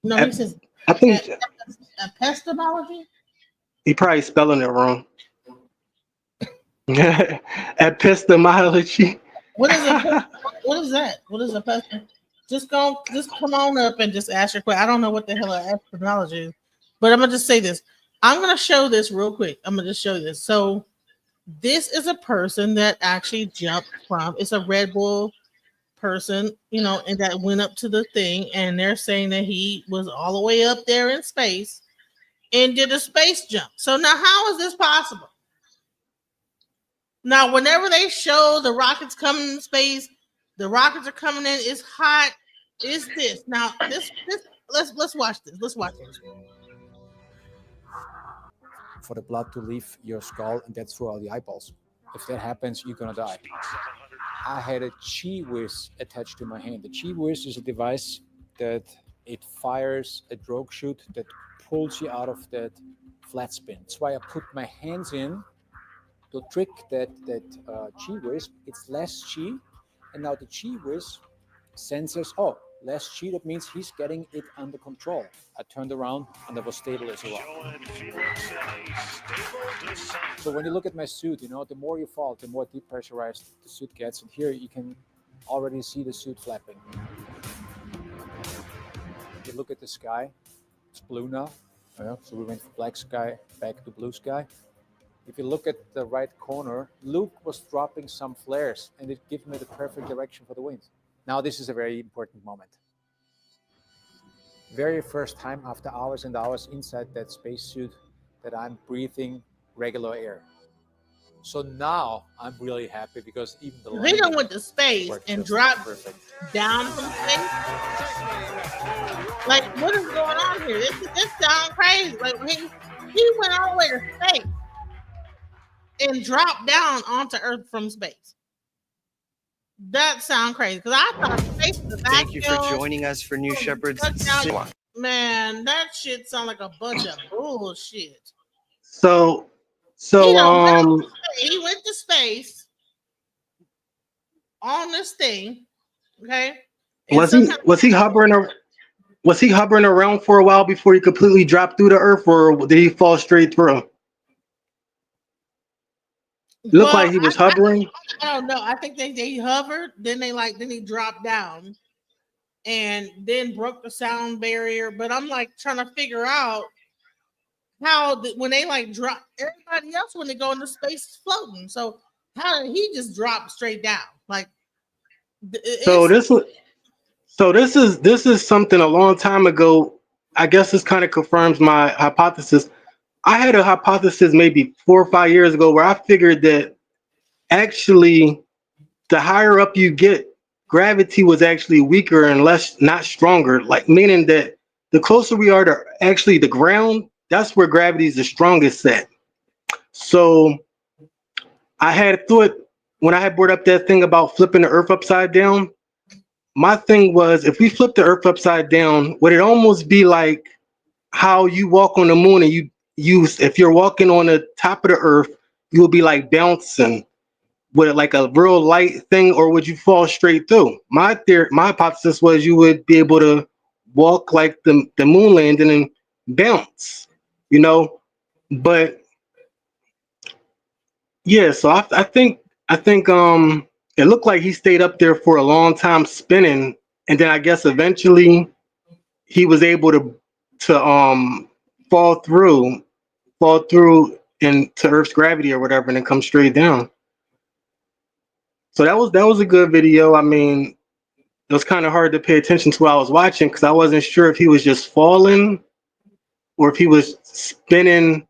[SPEAKER 2] No, he
[SPEAKER 12] Ep-
[SPEAKER 2] says
[SPEAKER 12] I think
[SPEAKER 2] epistemology.
[SPEAKER 12] he probably spelling it wrong. Epistemology.
[SPEAKER 2] What is it? What is that? What is a pestim? Just come on up and just ask your question. I don't know what the hell an epistemology is, but I'm gonna just say this. I'm gonna show this real quick. I'm gonna just show you this. So this is a person that actually jumped from. It's a Red Bull person, and that went up to the thing, and they're saying that he was all the way up there in space and did a space jump. So now, how is this possible? Now, whenever they show the rockets coming in space, the rockets are coming in. It's hot. It's this. Now, this. Let's watch this. Let's watch this.
[SPEAKER 14] For the blood to leave your skull, and that's through all the eyeballs. If that happens, you're gonna die. I had a Chi Whiz attached to my hand. The Chi Whiz is a device that it fires a drogue chute that pulls you out of that flat spin. That's why I put my hands in to trick that Chi Whiz. It's less Chi, and now the Chi Whiz senses, oh, less Chi, that means he's getting it under control. I turned around and it was stable as a rock. So when you look at my suit, the more you fall, the more depressurized the suit gets. And here you can already see the suit flapping. If you look at the sky, it's blue now. Yeah, so we went from black sky back to blue sky. If you look at the right corner, Luke was dropping some flares and it gives me the perfect direction for the wind. Now this is a very important moment. Very first time after hours and hours inside that spacesuit that I'm breathing regular air. So now I'm really happy because even the
[SPEAKER 2] They done went to space and dropped down from space. Like, what is going on here? This sounds crazy. Like he went all the way to space and dropped down onto Earth from space. That sounds crazy because I thought space was a vacuum.
[SPEAKER 15] Thank you for joining us for New Shepherds.
[SPEAKER 2] Man, that shit sounds like a bunch of bullshit.
[SPEAKER 12] So
[SPEAKER 2] he went to space on this thing, okay? And
[SPEAKER 12] was he hovering around for a while before he completely dropped through the earth, or did he fall straight through? Looked like he was hovering.
[SPEAKER 2] I don't know. I think they hovered, then he dropped down and then broke the sound barrier. But I'm like trying to figure out how when they drop, everybody else when they go into space is floating. So how did he just drop straight down?
[SPEAKER 12] This is something a long time ago. I guess this kind of confirms my hypothesis. I had a hypothesis maybe 4 or 5 years ago where I figured that actually the higher up you get, gravity was actually weaker and not stronger. Like meaning that the closer we are to actually the ground, that's where gravity is the strongest at. So I had thought when I had brought up that thing about flipping the earth upside down, my thing was if we flip the earth upside down, would it almost be like how you walk on the moon and you if you're walking on the top of the earth, you'll be like bouncing with like a real light thing, or would you fall straight through? My theory, my hypothesis was you would be able to walk like the moon landing and bounce, you know. But yeah, so I think it looked like he stayed up there for a long time spinning, and then I guess eventually he was able to fall through into Earth's gravity or whatever, and then come straight down. So that was a good video. I mean, it was kind of hard to pay attention to while I was watching because I wasn't sure if he was just falling or if he was spinning,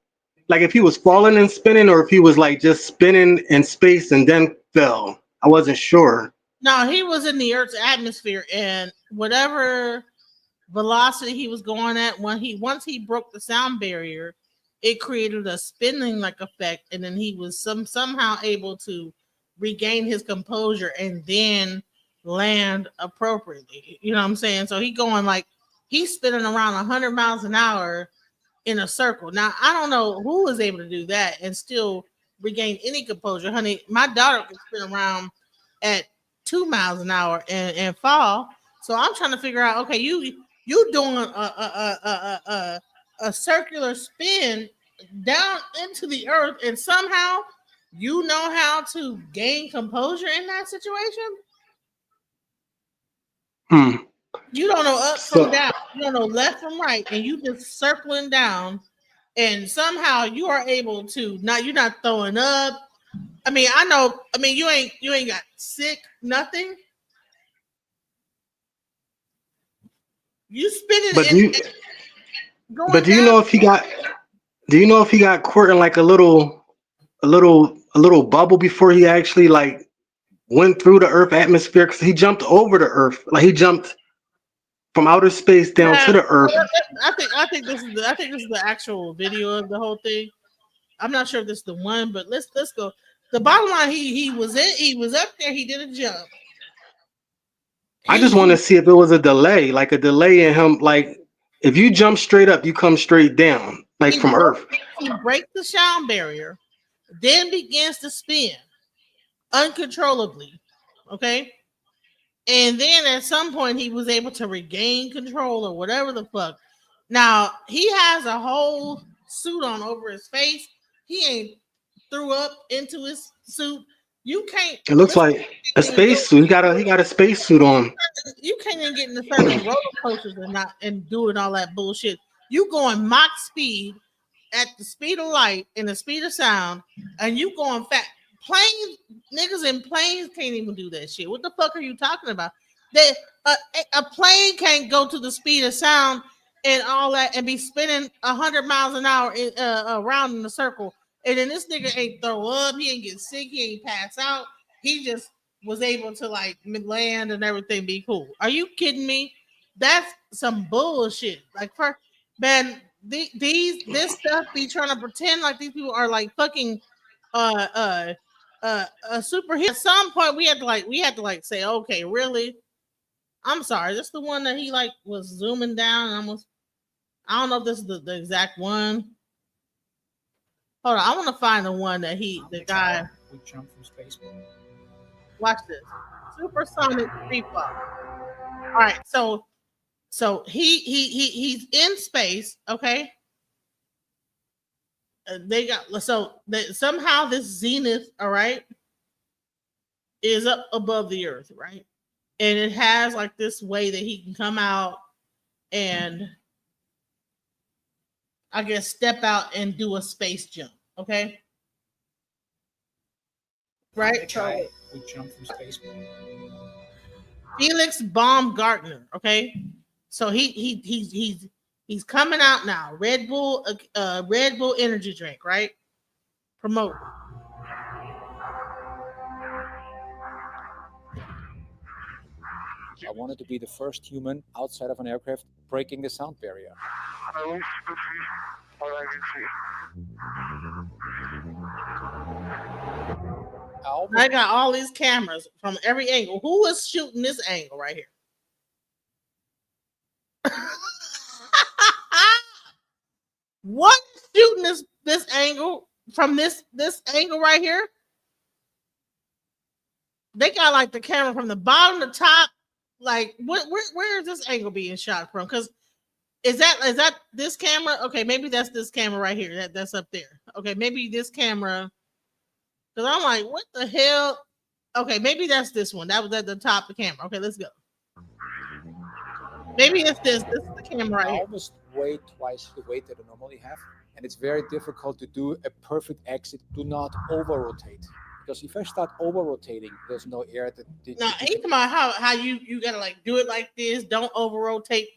[SPEAKER 12] like if he was falling and spinning, or if he was like just spinning in space and then fell. I wasn't sure.
[SPEAKER 2] No, he was in the Earth's atmosphere, and whatever velocity he was going at, once he broke the sound barrier, it created a spinning like effect, and then he was somehow able to regain his composure and then land appropriately. You know what I'm saying? So he's spinning around 100 miles an hour in a circle. Now I don't know who was able to do that and still regain any composure, honey. My daughter can spin around at 2 miles an hour and fall. So I'm trying to figure out. Okay, you doing a circular spin down into the earth, and somehow you know how to gain composure in that situation. You don't know up from down. You don't know left from right, and you just circling down, and somehow you are able to. You're not throwing up. I mean, I know. I mean, you ain't got sick, nothing. You spinning
[SPEAKER 12] But
[SPEAKER 2] going
[SPEAKER 12] do you
[SPEAKER 2] down.
[SPEAKER 12] know if he got? Do you know if he got caught in like a little bubble before he actually like went through the Earth atmosphere? Because he jumped over the Earth, like he jumped from outer space down to the Earth.
[SPEAKER 2] I think this is the actual video of the whole thing. I'm not sure if this is the one, but let's go. The bottom line, he was up there. He did a jump.
[SPEAKER 12] I just want to see if it was a delay, like a delay in him. Like if you jump straight up, you come straight down, like from Earth.
[SPEAKER 2] He breaks the sound barrier, then begins to spin uncontrollably. Okay. And then at some point he was able to regain control or whatever the fuck. Now he has a whole suit on over his face. He ain't threw up into his suit. You can't.
[SPEAKER 12] It looks like a spacesuit. He got a spacesuit on.
[SPEAKER 2] You can't even get in the certain roller coasters and doing all that bullshit. You going Mach speed at the speed of light and the speed of sound, and you going fast. Planes, niggas in planes can't even do that shit. What the fuck are you talking about? A plane can't go to the speed of sound and all that and be spinning 100 miles an hour around in a circle. And then this nigga ain't throw up, he ain't get sick, he ain't pass out. He just was able to like land and everything be cool. Are you kidding me? That's some bullshit. Like man, this stuff be trying to pretend like these people are like fucking a superhero. At some point we had to say, okay, really? I'm sorry, this the one that he like was zooming down and almost. I don't know if this is the exact one. Hold on, I want to find the one that the guy.
[SPEAKER 14] We jump from space.
[SPEAKER 2] Watch this. Supersonic free fall. All right, so he's in space, okay? Somehow this zenith, all right, is up above the earth, right? And it has like this way that he can come out and I guess step out and do a space jump, okay? Right?
[SPEAKER 14] We jump from space.
[SPEAKER 2] Felix Baumgartner, okay? So he's coming out now. Red Bull energy drink, right? Promote.
[SPEAKER 14] I wanted to be the first human outside of an aircraft breaking the sound barrier. Ow.
[SPEAKER 2] I got all these cameras from every angle. Who is shooting this angle right here? What is shooting this angle from this angle right here? They got like the camera from the bottom to top. Like, where is this angle being shot from? Because is that this camera? Okay, maybe that's this camera right here. That's up there. Okay, maybe this camera. Because I'm like, what the hell? Okay, maybe that's this one. That was at the top of the camera. Okay, let's go. Maybe it's this. This is the camera right
[SPEAKER 14] I
[SPEAKER 2] here.
[SPEAKER 14] almost weigh twice the weight that I normally have, and it's very difficult to do a perfect exit. Do not over rotate, because if I start over rotating, there's no air.
[SPEAKER 2] No, he's talking about how you gotta like do it like this. Don't over rotate.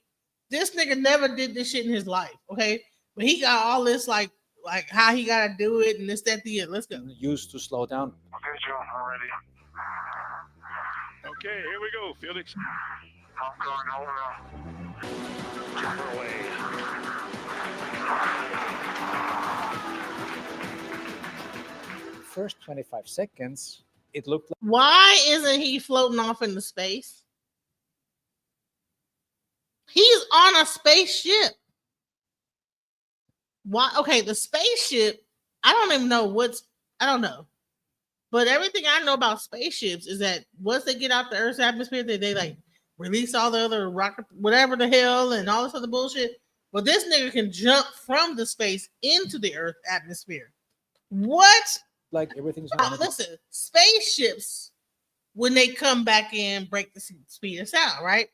[SPEAKER 2] This nigga never did this shit in his life. Okay, but he got all this like how he gotta do it and this that the end. Let's go.
[SPEAKER 14] Used to slow down.
[SPEAKER 16] Okay, John, already. Okay, here we go, Felix. I'm going over. Jump away.
[SPEAKER 14] First 25 seconds, it looked like.
[SPEAKER 2] Why isn't he floating off into space? He's on a spaceship. Why? Okay, the spaceship. I don't even know I don't know. But everything I know about spaceships is that once they get out the Earth's atmosphere, they like release all the other rocket, whatever the hell, and all this other bullshit. But this nigga can jump from the space into the Earth atmosphere. What?
[SPEAKER 14] Like everything's
[SPEAKER 2] listen, spaceships, when they come back in, break the speed of sound, right?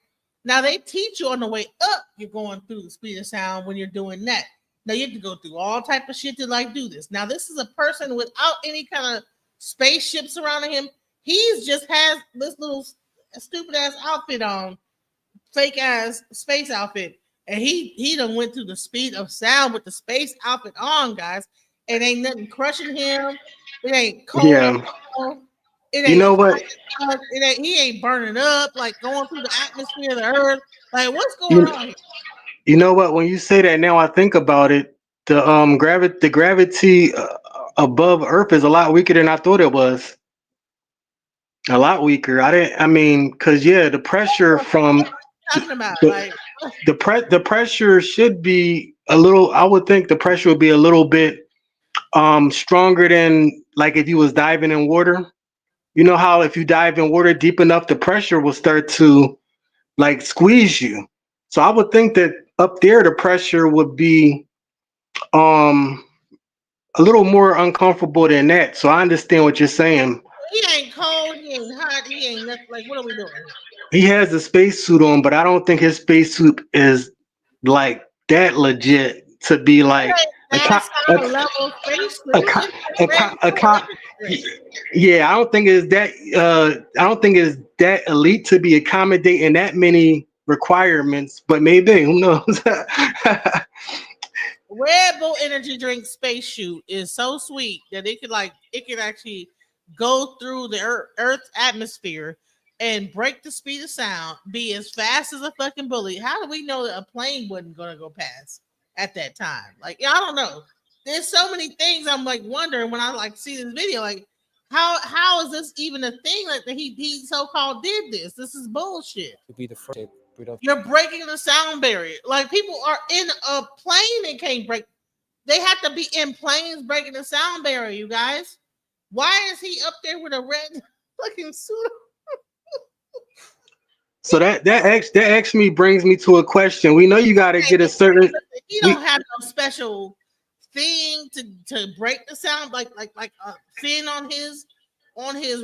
[SPEAKER 2] Now they teach you on the way up, you're going through the speed of sound when you're doing that. Now you have to go through all type of shit to like do this. Now this is a person without any kind of spaceship surrounding him. He's just has this little stupid ass outfit on, fake ass space outfit, and he done went through the speed of sound with the space outfit on, guys. It ain't nothing crushing him. It ain't cold.
[SPEAKER 12] Yeah.
[SPEAKER 2] It ain't,
[SPEAKER 12] You know what?
[SPEAKER 2] He ain't burning up, like going through the atmosphere of the Earth. Like, what's going on here?
[SPEAKER 12] You know what? When you say that now, I think about it. The gravity above Earth is a lot weaker than I thought it was. A lot weaker. Because the pressure from
[SPEAKER 2] Talking about
[SPEAKER 12] the pressure should be a little. I would think the pressure would be a little bit stronger than like if you was diving in water. You know how if you dive in water deep enough, the pressure will start to like squeeze you. So I would think that up there the pressure would be a little more uncomfortable than that. So I understand what you're saying.
[SPEAKER 2] He ain't cold, he ain't hot, he ain't nothing. Like, what are we doing?
[SPEAKER 12] He has a spacesuit on, but I don't think his spacesuit is like that legit to be like
[SPEAKER 2] Yeah, I
[SPEAKER 12] don't think it's that I don't think it's that elite to be accommodating that many requirements, but maybe, who knows?
[SPEAKER 2] Red Bull energy drink space shoot is so sweet that it could actually go through the Earth's atmosphere and break the speed of sound, be as fast as a fucking bullet. How do we know that a plane wasn't gonna go past at that time? Like, I don't know. There's so many things I'm like wondering when I like see this video. Like, how is this even a thing? Like that he so-called did this. This is bullshit.
[SPEAKER 14] To be the first.
[SPEAKER 2] You're breaking the sound barrier. Like, people are in a plane and can't break. They have to be in planes breaking the sound barrier, you guys. Why is he up there with a red fucking suit?
[SPEAKER 12] So that actually brings me to a question. We know you got to get a certain.
[SPEAKER 2] He don't have no special thing to break the sound like a fin on his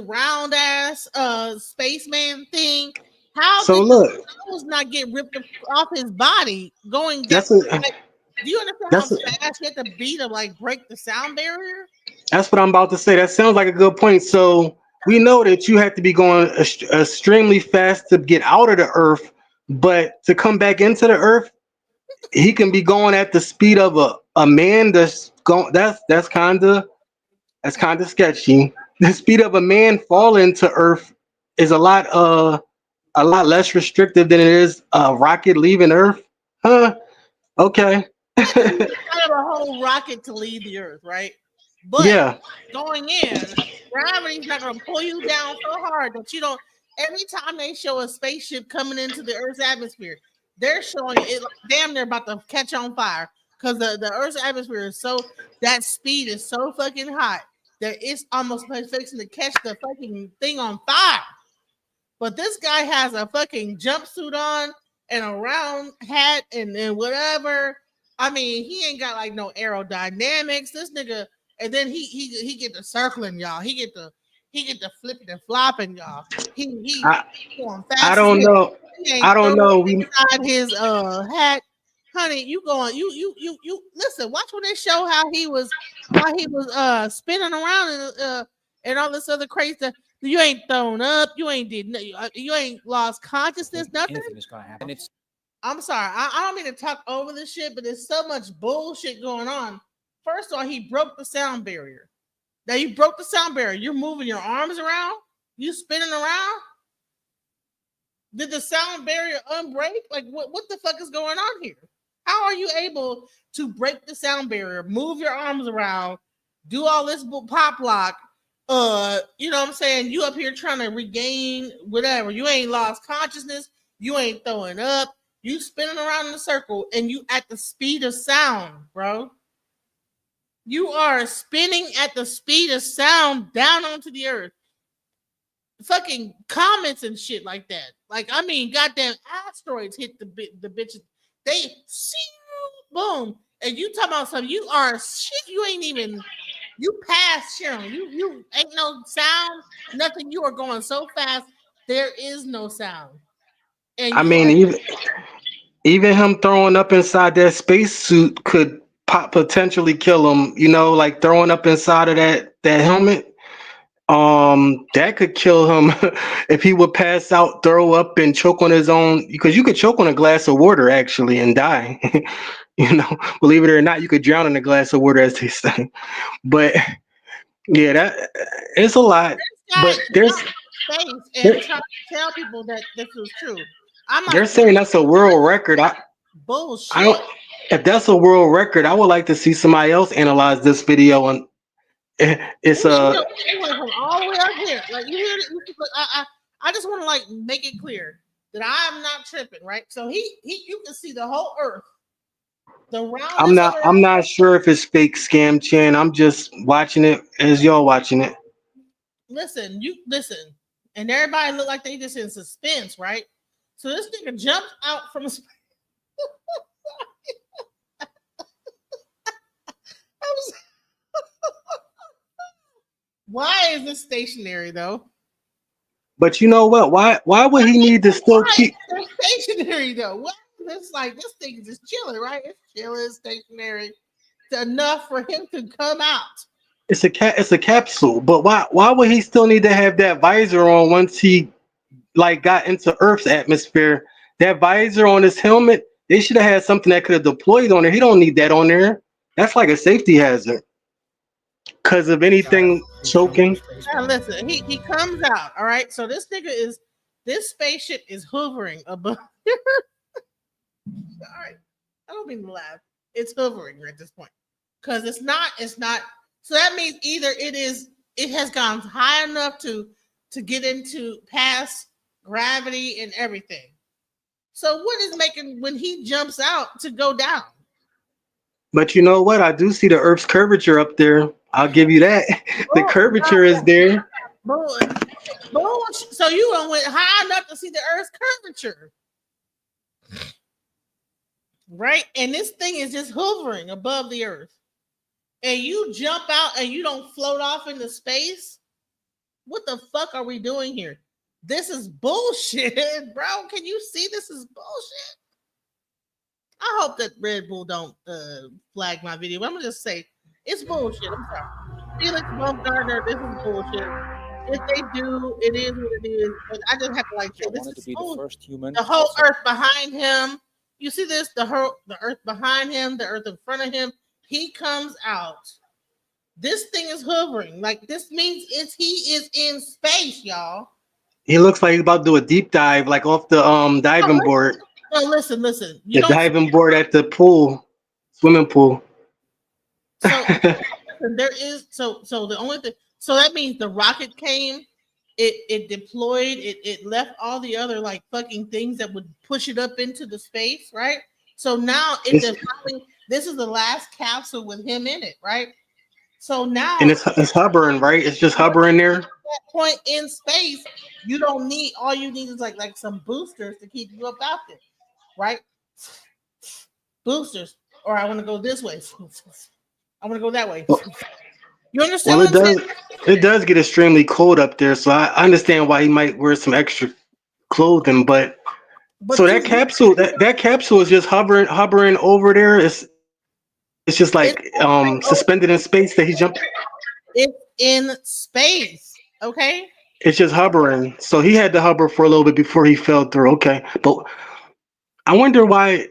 [SPEAKER 2] round ass spaceman thing. How
[SPEAKER 12] So
[SPEAKER 2] did
[SPEAKER 12] look,
[SPEAKER 2] the nose not get ripped off his body going down?
[SPEAKER 12] That's a-
[SPEAKER 2] Like, do you understand
[SPEAKER 12] that's
[SPEAKER 2] how
[SPEAKER 12] a-
[SPEAKER 2] fast you have to be to like break the sound barrier?
[SPEAKER 12] that's what I'm about to say. That sounds like a good point. So we know that you have to be going extremely fast to get out of the Earth, but to come back into the Earth, he can be going at the speed of a man that's going. That's kind of sketchy. The speed of a man falling to Earth is a lot less restrictive than it is a rocket leaving Earth. Huh? Okay.
[SPEAKER 2] Kind of a whole rocket to leave the Earth, right? But
[SPEAKER 12] Yeah.
[SPEAKER 2] going in, gravity's not gonna pull you down so hard that you don't. Every time they show a spaceship coming into the Earth's atmosphere, they're showing it like damn near about to catch on fire because the Earth's atmosphere is so that speed is so fucking hot that it's almost fixing to catch the fucking thing on fire. But this guy has a fucking jumpsuit on and a round hat and then whatever. I mean, he ain't got like no aerodynamics. This nigga, and then he get the circling, y'all. He get the flipping and flopping, y'all. He
[SPEAKER 12] I
[SPEAKER 2] going
[SPEAKER 12] I
[SPEAKER 2] fast as
[SPEAKER 12] don't
[SPEAKER 2] hell.
[SPEAKER 12] know.
[SPEAKER 2] He ain't
[SPEAKER 12] I don't
[SPEAKER 2] throwing
[SPEAKER 12] know. We
[SPEAKER 2] inside his hat. Honey, you going you listen, watch when they show how he was spinning around and all this other crazy stuff. You ain't thrown up, you ain't you ain't lost consciousness, nothing.
[SPEAKER 14] Anything is gonna happen. It's
[SPEAKER 2] I'm sorry, I don't mean to talk over this shit, but there's so much bullshit going on. First of all, he broke the sound barrier. Now you broke the sound barrier. You're moving your arms around, you spinning around. Did the sound barrier unbreak? Like what the fuck is going on here? How are you able to break the sound barrier, move your arms around, do all this pop lock? You know what I'm saying? You up here trying to regain whatever. You ain't lost consciousness. You ain't throwing up. You spinning around in a circle and you at the speed of sound, bro. You are spinning at the speed of sound down onto the earth. Fucking comments and shit like that. Like, I mean, goddamn asteroids hit the bitches. They see boom. And you talking about something, you are shit. You ain't even you passed Sharon. You ain't no sound, nothing. You are going so fast, there is no sound. And
[SPEAKER 12] I
[SPEAKER 2] you
[SPEAKER 12] mean,
[SPEAKER 2] are
[SPEAKER 12] even him throwing up inside that spacesuit could potentially kill him. You know, like throwing up inside of that helmet. That could kill him if he would pass out, throw up, and choke on his own. Because you could choke on a glass of water actually and die. You know, believe it or not, you could drown in a glass of water, as they say. But yeah, that it's a lot.
[SPEAKER 2] guy
[SPEAKER 12] But there's
[SPEAKER 2] space
[SPEAKER 12] they're,
[SPEAKER 2] and trying to tell people that this was true. I'm
[SPEAKER 12] they're
[SPEAKER 2] like,
[SPEAKER 12] saying that's a world record. I
[SPEAKER 2] bullshit.
[SPEAKER 12] don't. If that's a world record, I would like to see somebody else analyze this video. And it's
[SPEAKER 2] He went from all the way up here. Like you hear it. I just want to like make it clear that I'm not tripping, right? So you can see the whole Earth, the
[SPEAKER 12] I'm
[SPEAKER 2] roundness of
[SPEAKER 12] not.
[SPEAKER 2] the
[SPEAKER 12] I'm
[SPEAKER 2] Earth.
[SPEAKER 12] not sure if it's fake scam chin. I'm just watching it as y'all watching it.
[SPEAKER 2] Listen, and everybody look like they just in suspense, right? So this nigga jumps out from a. Why is this stationary though?
[SPEAKER 12] But you know what? Why would he need to still
[SPEAKER 2] Why
[SPEAKER 12] keep?
[SPEAKER 2] is it stationary though? What? It's like this thing is just chilling, right? It's chilling, stationary. It's enough for him to come out.
[SPEAKER 12] It's a capsule. But why would he still need to have that visor on once he like got into Earth's atmosphere? That visor on his helmet, they should have had something that could have deployed on there. He don't need that on there. That's like a safety hazard. Because of anything choking.
[SPEAKER 2] Now listen, he comes out. All right. So this spaceship is hovering above. All right. I don't mean to laugh. It's hovering at this point. Because it's not. So that means either it has gone high enough to get into past gravity and everything. So what is making when he jumps out to go down?
[SPEAKER 12] But you know what? I do see the Earth's curvature up there. I'll give you that. The curvature is there.
[SPEAKER 2] So you went high enough to see the Earth's curvature. Right? And this thing is just hovering above the Earth. And you jump out and you don't float off into space? What the fuck are we doing here? This is bullshit, bro. Can you see this is bullshit? I hope that Red Bull don't flag my video. But I'm gonna just say it's bullshit. I'm sorry. Felix Baumgartner, this is bullshit. If they do, it is what it is. But I just have to like say this is
[SPEAKER 14] the first human.
[SPEAKER 2] the whole Earth behind him. You see this? The Earth behind him, the Earth in front of him. He comes out. This thing is hovering. Like this means he is in space, y'all.
[SPEAKER 12] He looks like he's about to do a deep dive, like off the diving board.
[SPEAKER 2] No, listen.
[SPEAKER 12] The diving board at the pool, swimming pool.
[SPEAKER 2] So listen, there is so the only thing. So that means the rocket came, it deployed, it left all the other like fucking things that would push it up into the space, right? So now this is the last capsule with him in it, right? So now
[SPEAKER 12] And it's hovering, right? It's just hovering there.
[SPEAKER 2] that point in space, you don't need all you need is like some boosters to keep you up out there, right? Boosters, or I want to go this way. I want to go that way. You understand
[SPEAKER 12] Well,
[SPEAKER 2] what I'm saying?
[SPEAKER 12] it does get extremely cold up there, so I understand why he might wear some extra clothing. But so that capsule is just hovering over there. It's just like suspended in space that he jumped.
[SPEAKER 2] It's in space, okay?
[SPEAKER 12] It's just hovering. So he had to hover for a little bit before he fell through. Okay, but I wonder why.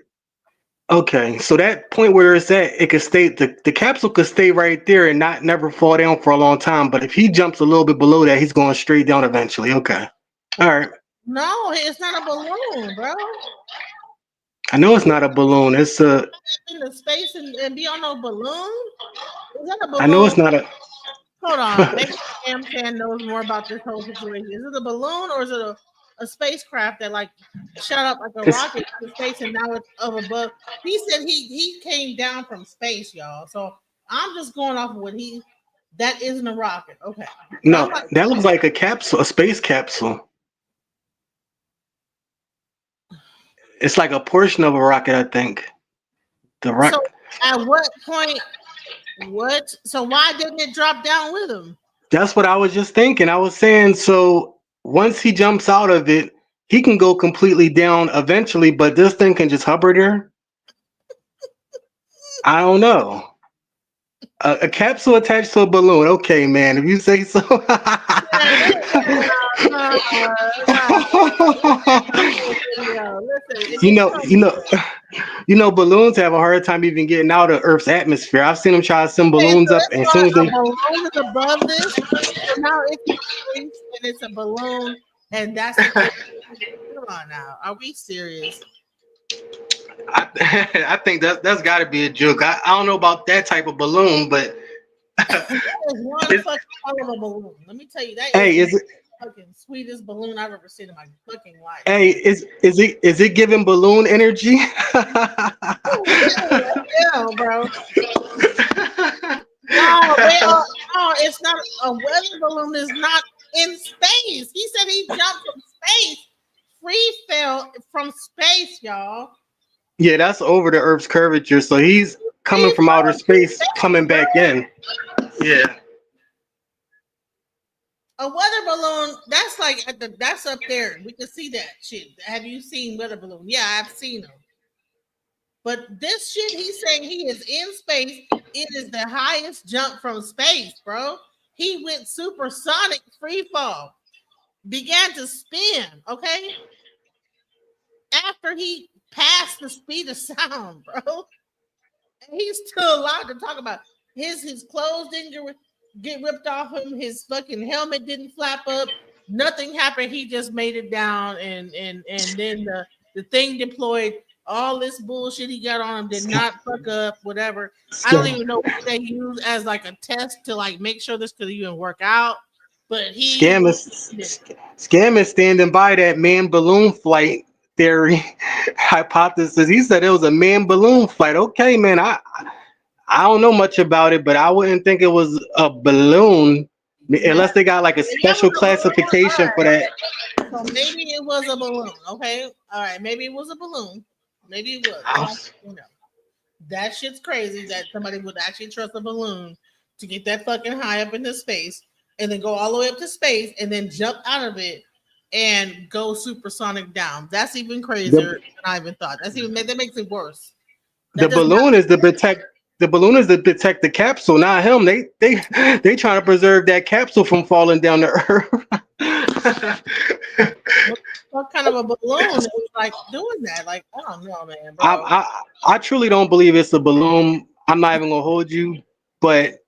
[SPEAKER 12] Okay, so that point where it's at, it could stay. The capsule could stay right there and not never fall down for a long time. But if he jumps a little bit below that, he's going straight down eventually. Okay, all right.
[SPEAKER 2] No, it's not a balloon, bro.
[SPEAKER 12] I know it's not a balloon. It's a.
[SPEAKER 2] In the space and be on no balloon? Is that a balloon?
[SPEAKER 12] I know it's not a.
[SPEAKER 2] Hold on. Maybe Sam Fan knows more about this whole situation. Is it a balloon or is it a spacecraft that like shot up like a rocket to space and now it's up above? He said he came down from space, y'all. So I'm just going off of what that isn't a rocket. Okay.
[SPEAKER 12] No, that looks like a capsule, a space capsule. It's like a portion of a rocket, I think. The rocket.
[SPEAKER 2] So at what point? What? So why didn't it drop down with him?
[SPEAKER 12] That's what I was just thinking. I was saying, so once he jumps out of it, he can go completely down eventually, but this thing can just hover there. I don't know. A capsule attached to a balloon. Okay, man, if you say so. You know, balloons have a hard time even getting out of Earth's atmosphere. I've seen them try to send balloons up, and as soon as they
[SPEAKER 2] balloon is above this, so now it's in space and it's a balloon, and that's come on now. Are we serious?
[SPEAKER 12] I think that's got to be a joke. I don't know about that type of balloon, but
[SPEAKER 2] that is one fucking hell of a balloon. Let me tell you that.
[SPEAKER 12] Is it
[SPEAKER 2] fucking sweetest balloon I've ever seen in my fucking life?
[SPEAKER 12] Hey, is it giving balloon energy?
[SPEAKER 2] Yeah, bro. No, it's not. A weather balloon is not in space. He said he jumped from space, free fell from space, y'all.
[SPEAKER 12] Yeah, that's over the Earth's curvature. So he's coming from outer space, coming back in. Yeah.
[SPEAKER 2] A weather balloon, that's like that's up there. We can see that shit. Have you seen weather balloon? Yeah, I've seen them. But this shit, he's saying he is in space. It is the highest jump from space, bro. He went supersonic free fall, began to spin, okay? After he passed the speed of sound, bro. And he's still allowed to talk about his clothes didn't get ripped off him, his fucking helmet didn't flap up, nothing happened. He just made it down, and then the thing deployed. All this bullshit he got on him did not fuck up, whatever. I don't even know what they use as like a test to like make sure this could even work out. But
[SPEAKER 12] Scam is standing by that man balloon flight theory hypothesis. He said it was a man balloon flight. Okay, man, I don't know much about it, but I wouldn't think it was a balloon unless they got like a special classification for that.
[SPEAKER 2] So maybe it was a balloon. Okay, all right, maybe it was a balloon. Maybe it was. You know, that shit's crazy that somebody would actually trust a balloon to get that fucking high up into space and then go all the way up to space and then jump out of it and go supersonic down. That's even crazier than I even thought. That makes it worse.
[SPEAKER 12] The balloon is to protect the capsule, not him. They trying to preserve that capsule from falling down to Earth.
[SPEAKER 2] What kind of a balloon is like doing that? Like, I don't know, man, bro.
[SPEAKER 12] I truly don't believe it's a balloon. I'm not even gonna hold you, but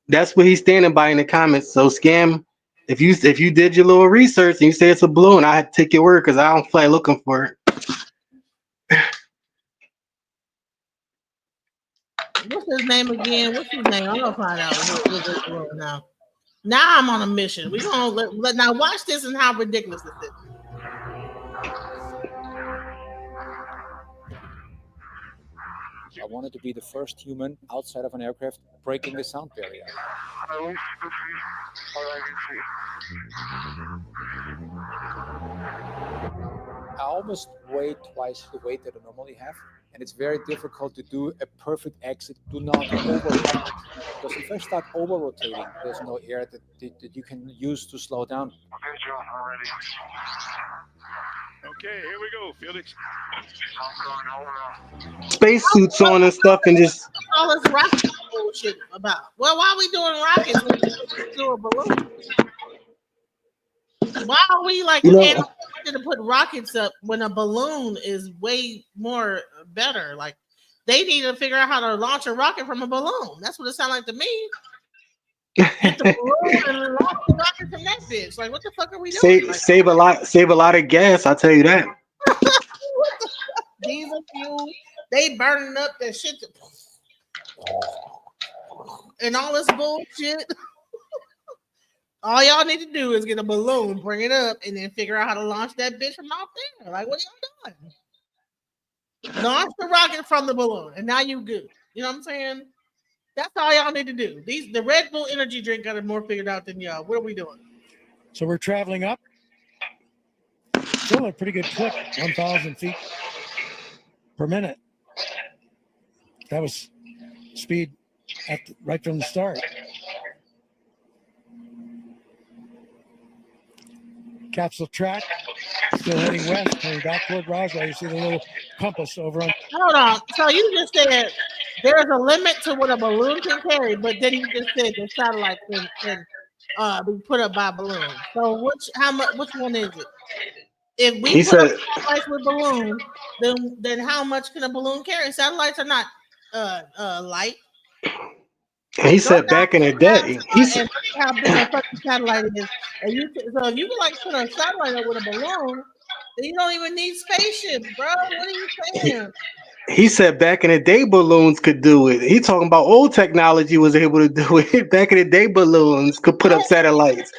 [SPEAKER 12] that's what he's standing by in the comments. So Scam, if you did your little research and you say it's a balloon, I had to take your word because I don't feel like looking for it.
[SPEAKER 2] What's his name again? What's his name? I'm gonna find out what's this balloon now. Now I'm on a mission. We gonna let now watch this and how ridiculous this is.
[SPEAKER 14] I wanted to be the first human outside of an aircraft breaking the sound barrier. I almost weigh twice the weight that I normally have, and it's very difficult to do a perfect exit. Do not over-rotate, because if I start over-rotating, there's no air that you can use to slow down.
[SPEAKER 16] Okay, here we go, Felix.
[SPEAKER 12] Spacesuits on and stuff, and just
[SPEAKER 2] All this rocket bullshit about. Well, why are we doing rockets when we could do a balloon? Why are we like wanting to put rockets up when a balloon is way more better? Like they need to figure out how to launch a rocket from a balloon. That's what it sounds like to me. Get the balloon and launch the rocket from that bitch. Like what the fuck are we doing? Like,
[SPEAKER 12] save a lot of gas. I'll tell you that.
[SPEAKER 2] diesel fuel, they burning up that shit and all this bullshit. All y'all need to do is get a balloon, bring it up, and then figure out how to launch that bitch from out there. Like, what are y'all doing? Launch the rocket from the balloon, and now you good. You know what I'm saying? That's all y'all need to do. The Red Bull energy drink got it more figured out than y'all. What are we doing?
[SPEAKER 17] So we're traveling up. Still a pretty good clip, 1,000 feet per minute. That was speed right from the start. Capsule track, still heading west, coming back toward Roswell. You see the little compass over on.
[SPEAKER 2] Hold on. So you just said there's a limit to what a balloon can carry, but then you just said the satellite can be put up by balloon. So which one is it? If we put up satellites with balloons, then how much can a balloon carry? Satellites are not light.
[SPEAKER 12] He said back in the day. He said
[SPEAKER 2] how big a fucking satellite is. And so if you could like put a satellite up with a balloon, then you don't even need spaceships, bro. What are you saying?
[SPEAKER 12] he said back in the day balloons could do it. He talking about old technology was able to do it. Back in the day balloons could put up satellites.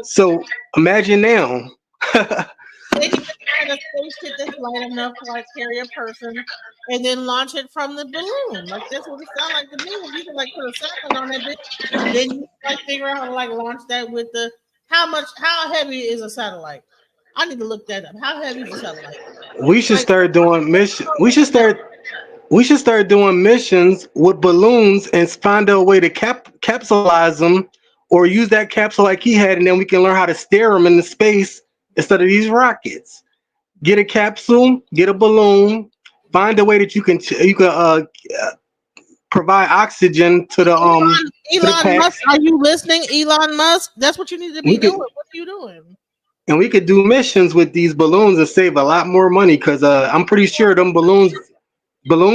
[SPEAKER 12] So imagine now.
[SPEAKER 2] They can find a spaceship that's light enough to like carry a person and then launch it from the balloon. Like that's what it sounds like to me. If you can like put a satellite on that bitch, then you like figure out how to like launch that with the how heavy is a satellite? I need to look that up. How heavy is a satellite?
[SPEAKER 12] We should start doing mission. We should start doing missions with balloons and find a way to capsulize them, or use that capsule like he had, and then we can learn how to steer them into space instead of these rockets. Get a capsule, get a balloon, find a way that you can provide oxygen to the
[SPEAKER 2] Elon Musk, are you listening? Elon Musk, that's what you need to be doing. What are you doing?
[SPEAKER 12] And we could do missions with these balloons and save a lot more money, because I'm pretty sure them balloon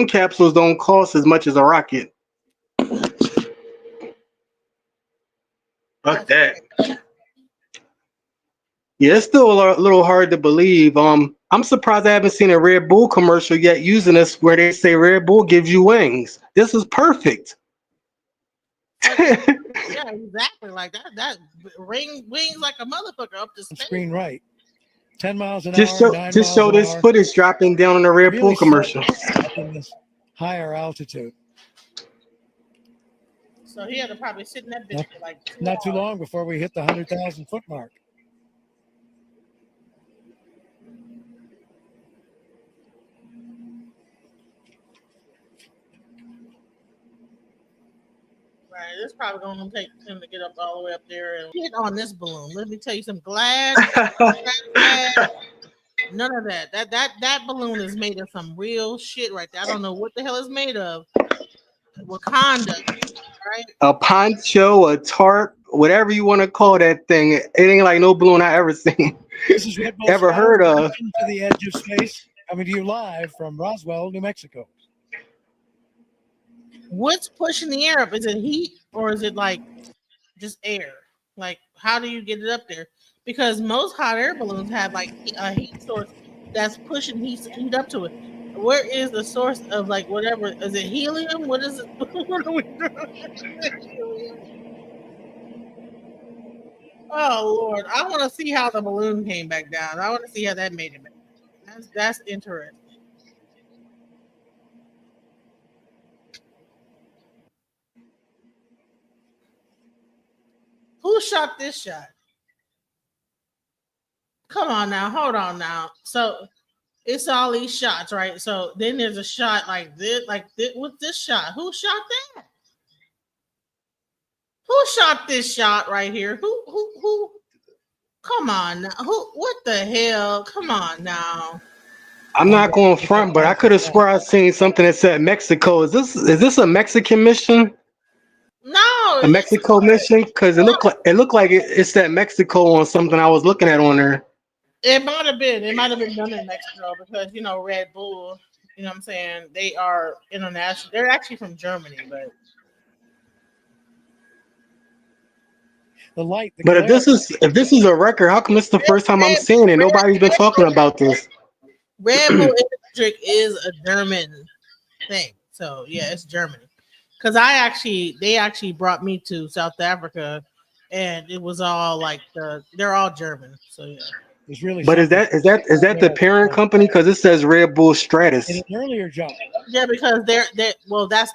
[SPEAKER 12] capsules don't cost as much as a rocket. Fuck that. Yeah, it's still a little hard to believe. I'm surprised I haven't seen a Red Bull commercial yet using this where they say Red Bull gives you wings. This is perfect.
[SPEAKER 2] Yeah, exactly. Like that wings like a motherfucker up the space.
[SPEAKER 17] Screen right. 10 miles an
[SPEAKER 12] Just
[SPEAKER 17] hour.
[SPEAKER 12] just show this footage dropping down on the Red Bull commercial.
[SPEAKER 17] Up in this higher altitude.
[SPEAKER 2] So he had to probably sit in that bitch for like
[SPEAKER 17] not too long before we hit the 100,000 foot mark.
[SPEAKER 2] Right, it's probably going to take him to get up all the way up there and hit on this balloon. Let me tell you some glad. None of that. That balloon is made of some real shit right there. I don't know what the hell it's made of. Wakanda, right?
[SPEAKER 12] A poncho, a tarp, whatever you want to call that thing. It ain't like no balloon I ever seen.
[SPEAKER 17] This is Red Bull
[SPEAKER 12] ever heard of.
[SPEAKER 17] To the edge of space, coming to you live from Roswell, New Mexico.
[SPEAKER 2] What's pushing the air up? Is it heat or is it like just air? Like, how do you get it up there? Because most hot air balloons have like a heat source that's pushing heat up to it. Where is the source of like whatever? Is it helium? What is it? What are we doing? Oh Lord, I want to see how the balloon came back down. I want to see how that made it back. That's interesting. Who shot this shot? Come on now, hold on now. So it's all these shots, right? So then there's a shot like this, with this shot. Who shot that? Who shot this shot right here? Who? Come on now. Who? What the hell? Come on now.
[SPEAKER 12] I'm not going front, but I could have swore I seen something that said Mexico. Is this a Mexican mission?
[SPEAKER 2] No,
[SPEAKER 12] A Mexico mission? Because it looked like it's that Mexico on something I was looking at on there.
[SPEAKER 2] it might have been. It might have been done in Mexico because Red Bull. You know what I'm saying? They are international. They're actually from Germany, but
[SPEAKER 17] The light.
[SPEAKER 12] But if this is a record, how come it's the first time I'm seeing it? Nobody's been talking about this.
[SPEAKER 2] Red Bull Electric is a German thing. So yeah, it's Germany. Because they actually brought me to South Africa, and it was all like they're all German. So yeah.
[SPEAKER 17] There's really
[SPEAKER 12] But is
[SPEAKER 17] something.
[SPEAKER 12] that the parent company? Because it says Red Bull
[SPEAKER 17] In
[SPEAKER 12] Stratus.
[SPEAKER 17] an earlier jump,
[SPEAKER 2] Yeah, because that's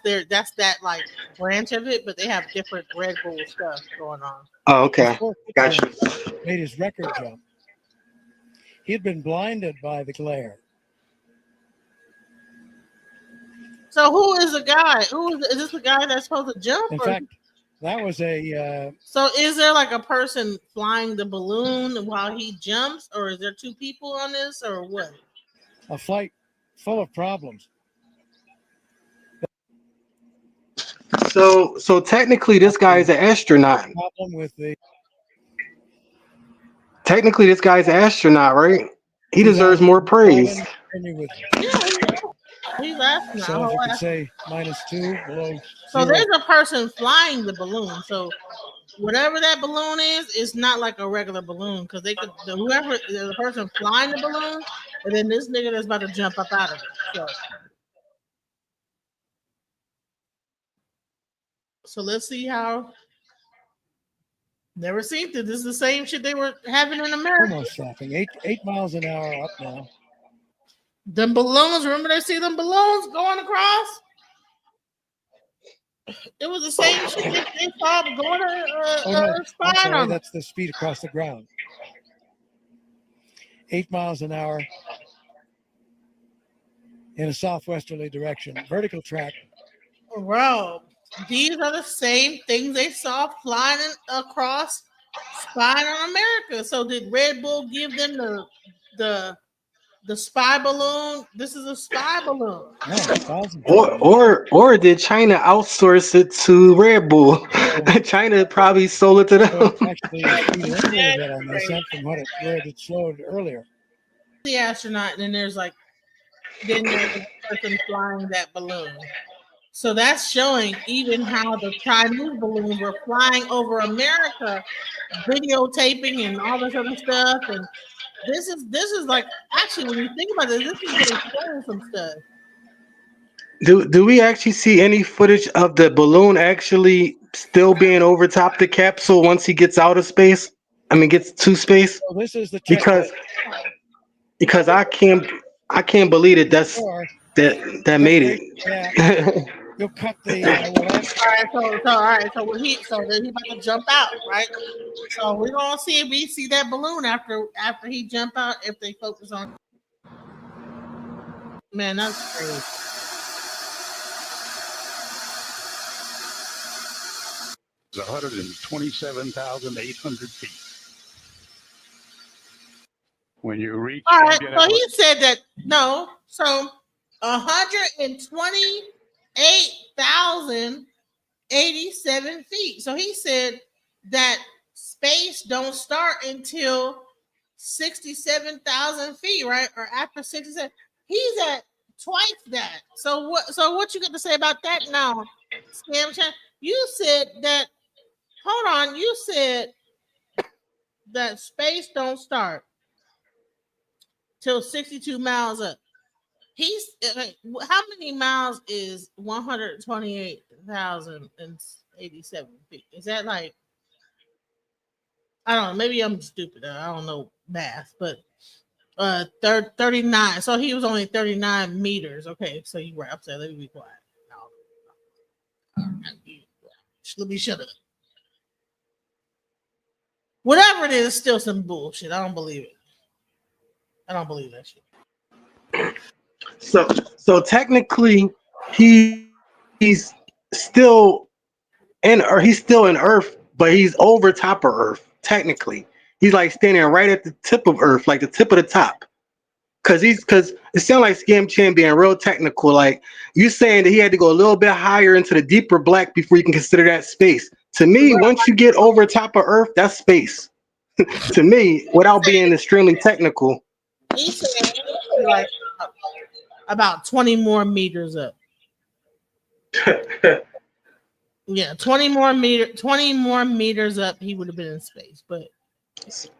[SPEAKER 2] that like branch of it, but they have different Red Bull stuff going on.
[SPEAKER 12] Oh, okay.
[SPEAKER 17] before
[SPEAKER 12] Gotcha.
[SPEAKER 17] Pittsburgh made his record jump, he had been blinded by the glare.
[SPEAKER 2] So who is the guy? Is this the guy that's supposed to jump?
[SPEAKER 17] In fact, that was a
[SPEAKER 2] So is there like a person flying the balloon while he jumps, or is there two people on this, or what?
[SPEAKER 17] a flight full of problems.
[SPEAKER 12] So technically, this guy is an astronaut.
[SPEAKER 17] Problem with the
[SPEAKER 12] Technically, this guy's an astronaut, right? He deserves more praise.
[SPEAKER 17] with
[SPEAKER 2] He's asking.
[SPEAKER 17] so if you could say -2 below
[SPEAKER 2] So
[SPEAKER 17] zero.
[SPEAKER 2] there's a person flying the balloon. So whatever that balloon is not like a regular balloon because the person flying the balloon, and then this nigga that's about to jump up out of it. So let's see how. Never seen this. This is the same shit they were having in America.
[SPEAKER 17] Almost stopping. 8 miles an hour up now.
[SPEAKER 2] Them balloons. Remember they see them balloons going across? It was the same shit they saw going
[SPEAKER 17] I'm
[SPEAKER 2] spine
[SPEAKER 17] sorry,
[SPEAKER 2] on.
[SPEAKER 17] that's the speed across the ground. 8 miles an hour in a southwesterly direction. Vertical track.
[SPEAKER 2] Bro, these are the same things they saw flying across spying on America. So did Red Bull give them the spy balloon? This is a spy balloon.
[SPEAKER 12] Or did China outsource it to Red Bull? China probably sold it to them.
[SPEAKER 17] Actually, speed a little bit on this end from where it slowed earlier.
[SPEAKER 2] The astronaut, and then there's a person flying that balloon. So that's showing even how the Chinese balloons were flying over America, videotaping and all this other stuff. And this is like actually when you think about it, this is getting showing some stuff.
[SPEAKER 12] Do we actually see any footage of the balloon actually still being over top the capsule once he gets out of space? I mean, gets to space?
[SPEAKER 17] So this is the
[SPEAKER 12] Because I can't believe it. That made it.
[SPEAKER 17] Yeah. You'll cut the
[SPEAKER 2] all right. So then he about to jump out, right? So we're gonna see if we see that balloon after he jump out. If they focus on, man, that's crazy.
[SPEAKER 16] It's 127,800 feet. When you reach,
[SPEAKER 2] All right. So he said that no. So 128,087 feet. So he said that space don't start until 67,000 feet, right? Or after 67. He's at twice that. So what you got to say about that now? Scam Chan? You said that. Hold on. You said that space don't start till 62 miles up. He's how many miles is 128,087 feet? Is that like I don't know? Maybe I'm stupid. I don't know math, but 39. So he was only 39 meters. Okay, so you were upset. Let me be quiet. No. Let me shut up. Whatever it is, still some bullshit. I don't believe it. I don't believe that shit.
[SPEAKER 12] So technically, he's still he's still in Earth, but he's over top of Earth. Technically, he's like standing right at the tip of Earth, like the tip of the top. Cause it sounds like Scam Chan being real technical. Like you saying that he had to go a little bit higher into the deeper black before you can consider that space. To me, once you get over top of Earth, that's space. To me, without being extremely technical.
[SPEAKER 2] He said like about 20 more meters up. Yeah, 20 more meters up, he would have been in space. But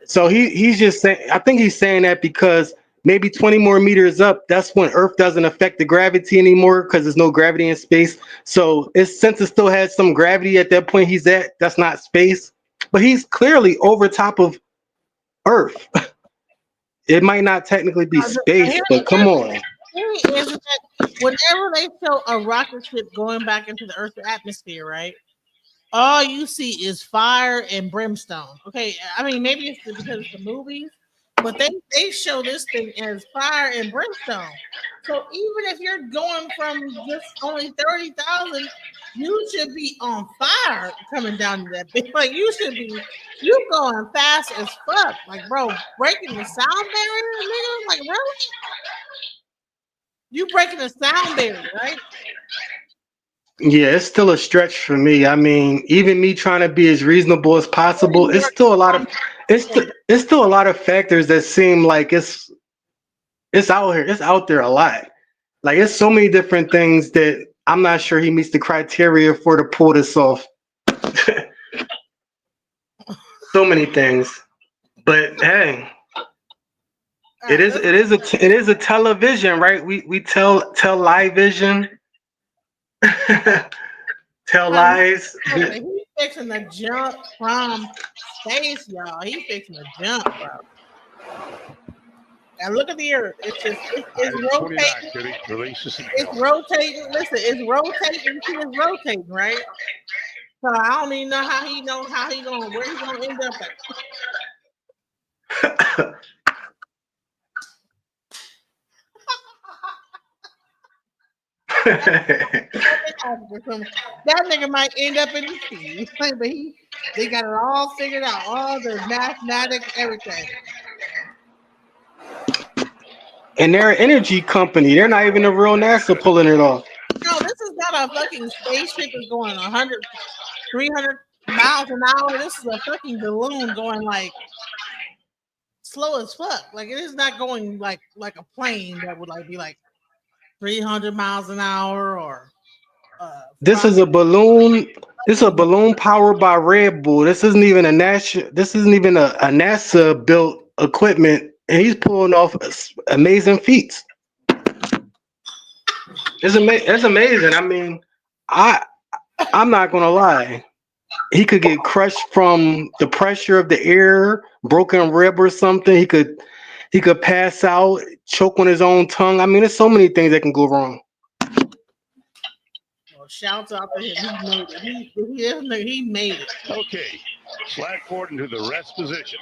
[SPEAKER 12] so he's just saying. I think he's saying that because maybe 20 more meters up, that's when Earth doesn't affect the gravity anymore because there's no gravity in space. So since it still has some gravity at that point he's at, that's not space. But he's clearly over top of Earth. It might not technically be space, but come on.
[SPEAKER 2] Is that whenever they show a rocket ship going back into the Earth's atmosphere, right? All you see is fire and brimstone. Okay, I mean maybe it's because it's the movies, but they show this thing as fire and brimstone. So even if you're going from just only 30,000, you should be on fire coming down to that bit. Like you going fast as fuck. Like bro, breaking the sound barrier, nigga. Like really? You breaking the sound barrier, right?
[SPEAKER 12] Yeah, it's still a stretch for me. I mean, even me trying to be as reasonable as possible, it's still a lot of it's still a lot of factors that seem like it's out here. It's out there a lot. Like it's so many different things that I'm not sure he meets the criteria for to pull this off. So many things. But hey, it is a television, right? We tell live vision. Tell lies.
[SPEAKER 2] He's fixing to jump from space, y'all. He's fixing to jump, bro. And look at the Earth. It's rotating. It's rotating. Listen, it's rotating. It's rotating, right? So I don't even know how he going where he gonna end up at. That nigga might end up in the sea, but they got it all figured out, all the mathematics, everything.
[SPEAKER 12] And they're an energy company. They're not even a real NASA pulling it off.
[SPEAKER 2] No, this is not a fucking spaceship that's going 100, 300 miles an hour. This is a fucking balloon going like slow as fuck. Like it is not going like a plane that would like be like 300 miles an hour or
[SPEAKER 12] this is a balloon. This is a balloon powered by Red Bull. This isn't even a NASA built equipment, and he's pulling off amazing feats. It's amazing. I mean, I'm not gonna lie. He could get crushed from the pressure of the air, broken rib or something. He could pass out, choke on his own tongue. I mean, there's so many things that can go wrong.
[SPEAKER 2] Well, shouts out to him. He made it.
[SPEAKER 16] Okay, slide forward into the rest position.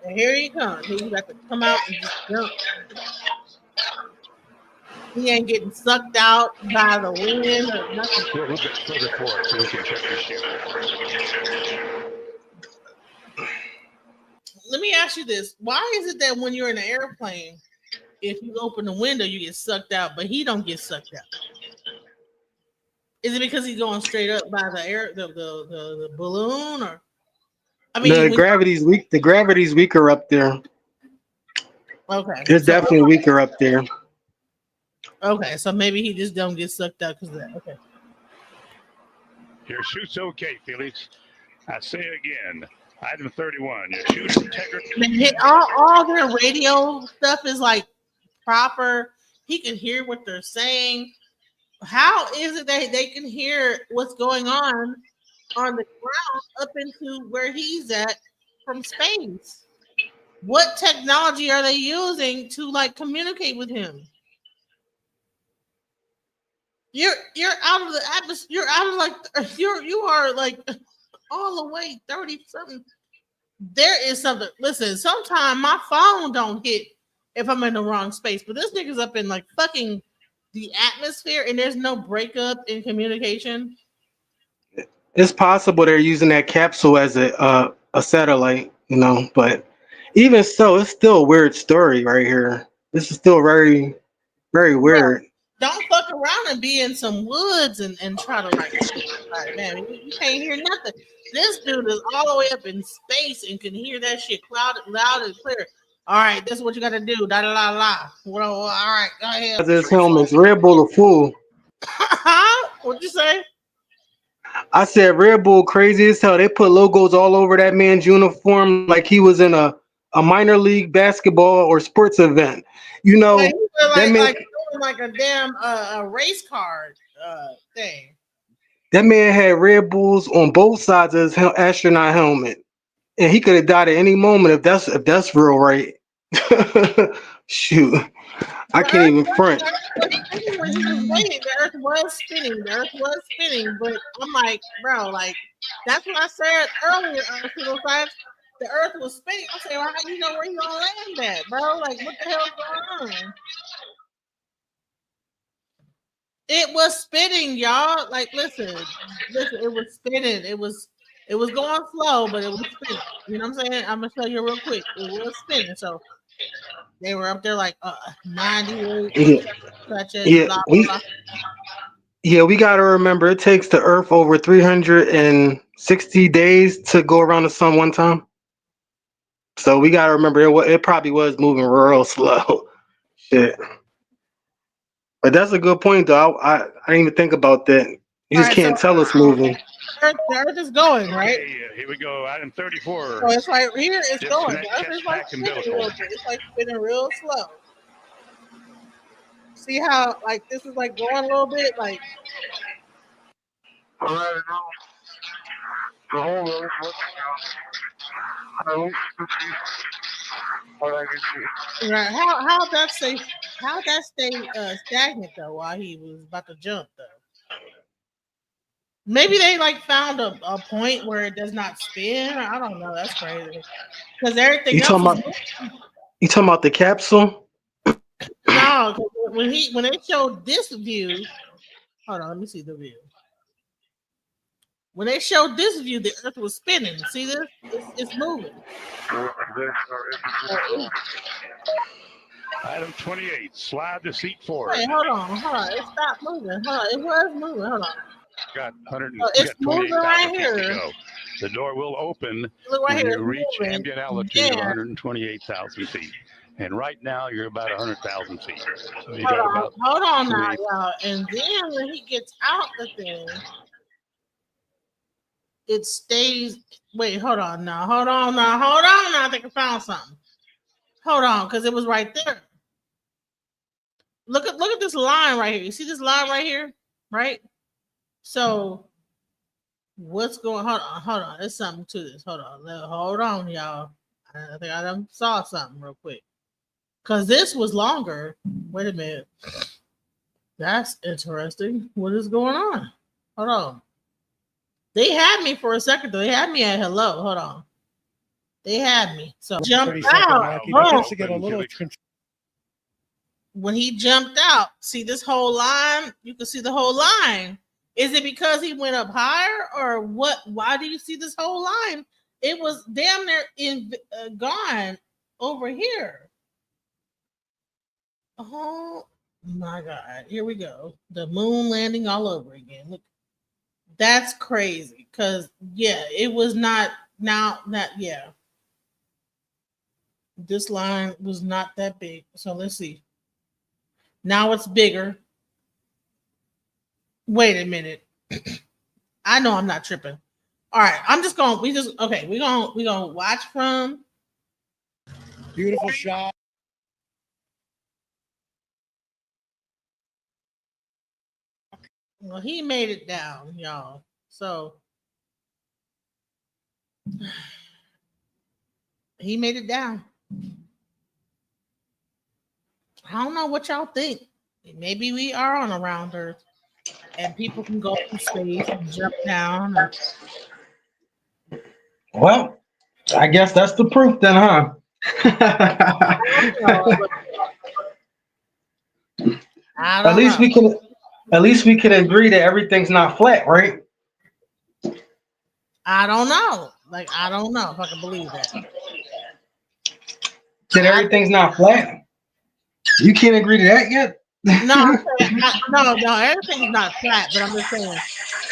[SPEAKER 2] And here he comes. He's got to come out and just jump. He ain't getting sucked out by the wind or nothing.
[SPEAKER 16] A little bit further forward so we can check the chute.
[SPEAKER 2] Let me ask you this. Why is it that when you're in an airplane, if you open the window, you get sucked out, but he don't get sucked out? Is it because he's going straight up by the air, the balloon, or? I mean,
[SPEAKER 12] the gravity's weak. The gravity's weaker up there.
[SPEAKER 2] Okay,
[SPEAKER 12] it's definitely weaker up there.
[SPEAKER 2] Okay, so maybe he just don't get sucked out because of that. Okay.
[SPEAKER 16] Your chute's okay, Felix. I say again, Item 31. Your shooter integrity.
[SPEAKER 2] They hit all their radio stuff is like proper. He can hear what they're saying. How is it that they can hear what's going on the ground up into where he's at from space? What technology are they using to like communicate with him? You're out of the atmosphere. You're out of like you are like all the way 30 something. There is something. Listen, sometimes my phone don't hit if I'm in the wrong space, but this nigga's up in like fucking the atmosphere and there's no breakup in communication.
[SPEAKER 12] It's possible they're using that capsule as a satellite, you know, but even so, it's still a weird story right here. This is still very, very weird.
[SPEAKER 2] Don't fuck around and be in some woods and try to like man, you can't hear nothing. This dude is all the way up in space and can hear that shit loud and clear. All right, this is what you got to do. Da da la la. Well, all right, go ahead.
[SPEAKER 12] His helmets, Red Bull a fool.
[SPEAKER 2] What'd you say?
[SPEAKER 12] I said Red Bull crazy as hell. They put logos all over that man's uniform like he was in a minor league basketball or sports event. You know,
[SPEAKER 2] Like,
[SPEAKER 12] that man,
[SPEAKER 2] like a damn a race card thing.
[SPEAKER 12] that man had Red Bulls on both sides of his astronaut helmet, and he could have died at any moment if that's real, right? Shoot, I can't even front.
[SPEAKER 2] When he was waiting, the Earth was spinning. The Earth was spinning, but I'm like, bro, like that's what I said earlier. Science, the Earth was spinning. I said, well, how you know where you gonna land at, bro? Like, what the hell's going on? It was spinning, y'all. Like, listen, it was spinning. It was going slow, but it was spinning. You know what I'm saying? I'm gonna show you real quick. It was spinning, so they were up there like 98, such as
[SPEAKER 12] Yeah,
[SPEAKER 2] blah
[SPEAKER 12] we
[SPEAKER 2] blah.
[SPEAKER 12] we got to remember it takes the Earth over 360 days to go around the sun one time. So we got to remember it probably was moving real slow. Shit. But that's a good point, though. I didn't even think about that. You just can't tell it's moving.
[SPEAKER 2] The Earth is going, right?
[SPEAKER 16] Okay, here we go. Item 34.
[SPEAKER 2] So it's right here. It's going.
[SPEAKER 16] Disconnect
[SPEAKER 2] The Earth is like
[SPEAKER 16] jetpack
[SPEAKER 2] spinning a
[SPEAKER 16] umbilical.
[SPEAKER 2] little bit. It's like spinning real slow. See how like this is like going a little bit, like. Right. How that stay stagnant though while he was about to jump though? Maybe they like found a point where it does not spin. I don't know. That's crazy. Because everything
[SPEAKER 12] You
[SPEAKER 2] else
[SPEAKER 12] talking about the capsule?
[SPEAKER 2] no, when they showed this view, hold on, let me see the view. When they showed this view, the Earth was spinning. See this? It's moving.
[SPEAKER 16] Item 28. Slide the seat forward.
[SPEAKER 2] Wait, hold on. It stopped moving. Hold on, it was moving. Hold on.
[SPEAKER 16] Got 100.
[SPEAKER 2] It's
[SPEAKER 16] got
[SPEAKER 2] moving right
[SPEAKER 16] 28,000 feet
[SPEAKER 2] here.
[SPEAKER 16] to go. The door will open
[SPEAKER 2] Look right
[SPEAKER 16] when
[SPEAKER 2] here,
[SPEAKER 16] you reach
[SPEAKER 2] moving.
[SPEAKER 16] ambient altitude of
[SPEAKER 2] Yeah.
[SPEAKER 16] 128,000 feet. And right now you're about 100,000 feet. So you
[SPEAKER 2] Hold
[SPEAKER 16] got
[SPEAKER 2] on,
[SPEAKER 16] about
[SPEAKER 2] hold on now,
[SPEAKER 16] 28.
[SPEAKER 2] y'all. And then when he gets out the thing, it stays. Wait, hold on now. I think I found something. Hold on, because it was right there. Look at this line right here. You see this line right here, right? So what's going? Hold on. There's something to this. Hold on, y'all. I think I done saw something real quick. Cause this was longer. Wait a minute. That's interesting. What is going on? Hold on. They had me for a second though. They had me at hello. Hold on. They had me. So jumped out. When he jumped out, see this whole line? You can see the whole line. Is it because he went up higher or what? Why do you see this whole line? It was damn near gone over here. Oh my God. Here we go. The moon landing all over again. Look, that's crazy. Because, yeah, it was not yeah. This line was not that big. So let's see. Now it's bigger. Wait a minute. I know I'm not tripping. All right, I'm just going. We're gonna watch from.
[SPEAKER 17] Beautiful shot.
[SPEAKER 2] Well, he made it down, y'all. So he made it down. I don't know what y'all think. Maybe we are on a round Earth, and people can go through space and jump down.
[SPEAKER 12] Well, I guess that's the proof then, huh?
[SPEAKER 2] I
[SPEAKER 12] At
[SPEAKER 2] don't
[SPEAKER 12] least
[SPEAKER 2] know.
[SPEAKER 12] we can agree that everything's not flat, right?
[SPEAKER 2] I don't know. Like, I don't know if I can believe that.
[SPEAKER 12] That everything's not flat. You can't agree to that yet?
[SPEAKER 2] No, I'm saying, no, everything's not flat, but I'm just saying,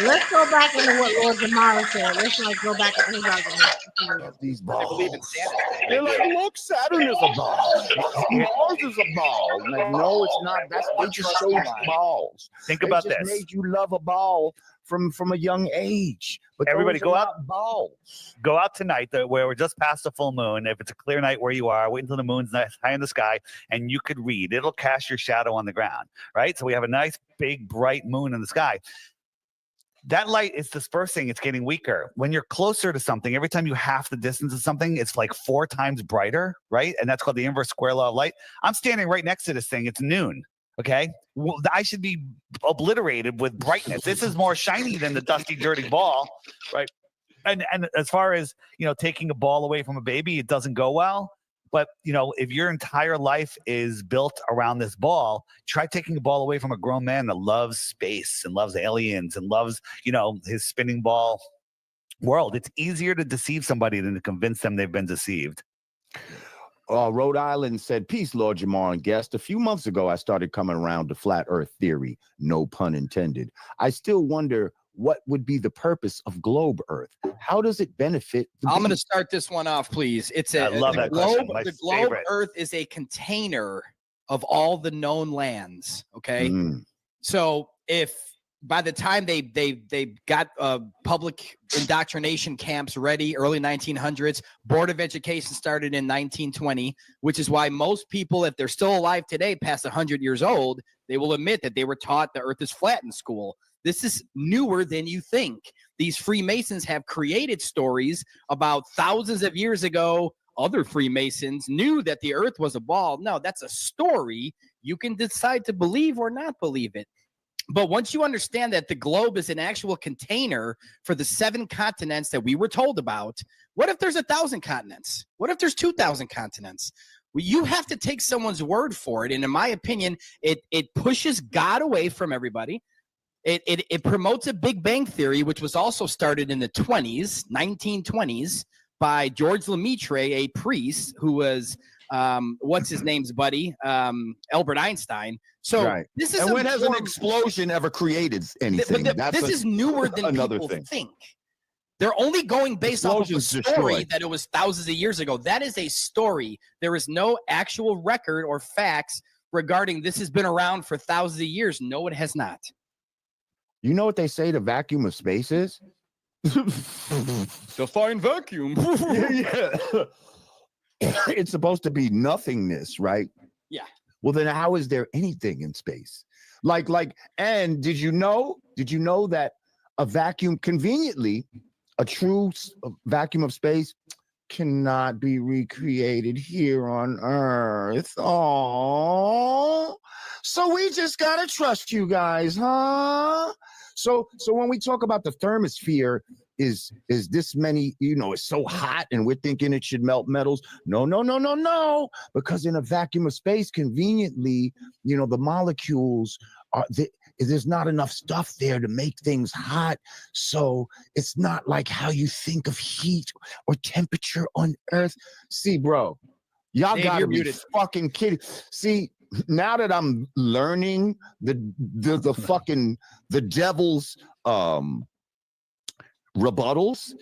[SPEAKER 2] let's go back into what Lord Jamar said. Let's like go back into his argument.
[SPEAKER 3] These
[SPEAKER 4] They believe in
[SPEAKER 3] balls.
[SPEAKER 4] Santa.
[SPEAKER 3] They're like, look, Saturn is a ball. Mars is a ball. Like, no, it's not. They just showed you balls.
[SPEAKER 5] Think
[SPEAKER 3] They
[SPEAKER 5] about
[SPEAKER 3] just
[SPEAKER 5] this.
[SPEAKER 3] made you love a ball from a young age. But
[SPEAKER 5] Everybody
[SPEAKER 3] those
[SPEAKER 5] go
[SPEAKER 3] are
[SPEAKER 5] out.
[SPEAKER 3] not balls.
[SPEAKER 5] Go out tonight where we're just past the full moon. If it's a clear night where you are, wait until the moon's high in the sky, and you could read. It'll cast your shadow on the ground, right? So we have a nice, big, bright moon in the sky. That light is dispersing. It's getting weaker. When you're closer to something, every time you half the distance of something, it's like 4 times brighter, right? And that's called the inverse square law of light. I'm standing right next to this thing. It's noon. Okay. Well, I should be obliterated with brightness. This is more shiny than the dusty, dirty ball, right? And as far as, taking a ball away from a baby, it doesn't go well. But, if your entire life is built around this ball, try taking a ball away from a grown man that loves space and loves aliens and loves, his spinning ball world. It's easier to deceive somebody than to convince them they've been deceived.
[SPEAKER 3] Rhode Island said, peace, Lord Jamar and guest. A few months ago, I started coming around to flat earth theory. No pun intended. I still wonder what would be the purpose of globe earth? How does it benefit?
[SPEAKER 4] I'm going to start this one off, please.
[SPEAKER 5] I love that
[SPEAKER 4] globe.
[SPEAKER 5] question.
[SPEAKER 4] The globe Earth is a container of all the known lands. Okay. So if by the time they got public indoctrination camps ready, early 1900s, Board of Education started in 1920, which is why most people, if they're still alive today, past 100 years old, they will admit that they were taught the Earth is flat in school. This is newer than you think. These Freemasons have created stories about thousands of years ago. Other Freemasons knew that the Earth was a ball. No, that's a story. You can decide to believe or not believe it. But once you understand that the globe is an actual container for the 7 continents that we were told about, what if there's 1,000 continents? What if there's 2,000 continents? Well, you have to take someone's word for it. And in my opinion, it pushes God away from everybody. It promotes a Big Bang Theory, which was also started in the 1920s, by George Lemaitre, a priest who was, what's his name's buddy? Albert Einstein. So this is
[SPEAKER 3] when has an explosion ever created anything?
[SPEAKER 4] This is newer than people think. They're only going based off of a story that it was thousands of years ago. That is a story. There is no actual record or facts regarding this has been around for thousands of years. No, it has not.
[SPEAKER 3] You know what they say the vacuum of space is?
[SPEAKER 4] Define vacuum.
[SPEAKER 3] Yeah. It's supposed to be nothingness, right?
[SPEAKER 4] Yeah.
[SPEAKER 3] Well, then how is there anything in space? And did you know that a vacuum, conveniently, a true vacuum of space cannot be recreated here on Earth? Oh, so we just gotta trust you guys, huh? So when we talk about the thermosphere, is this many, it's so hot and we're thinking it should melt metals? No. Because in a vacuum of space, conveniently, the molecules are there's not enough stuff there to make things hot. So it's not like how you think of heat or temperature on Earth. See, bro, y'all
[SPEAKER 4] Dave,
[SPEAKER 3] gotta
[SPEAKER 4] you're
[SPEAKER 3] be
[SPEAKER 4] muted.
[SPEAKER 3] fucking kidding. See, now that I'm learning the fucking the devil's rebuttals,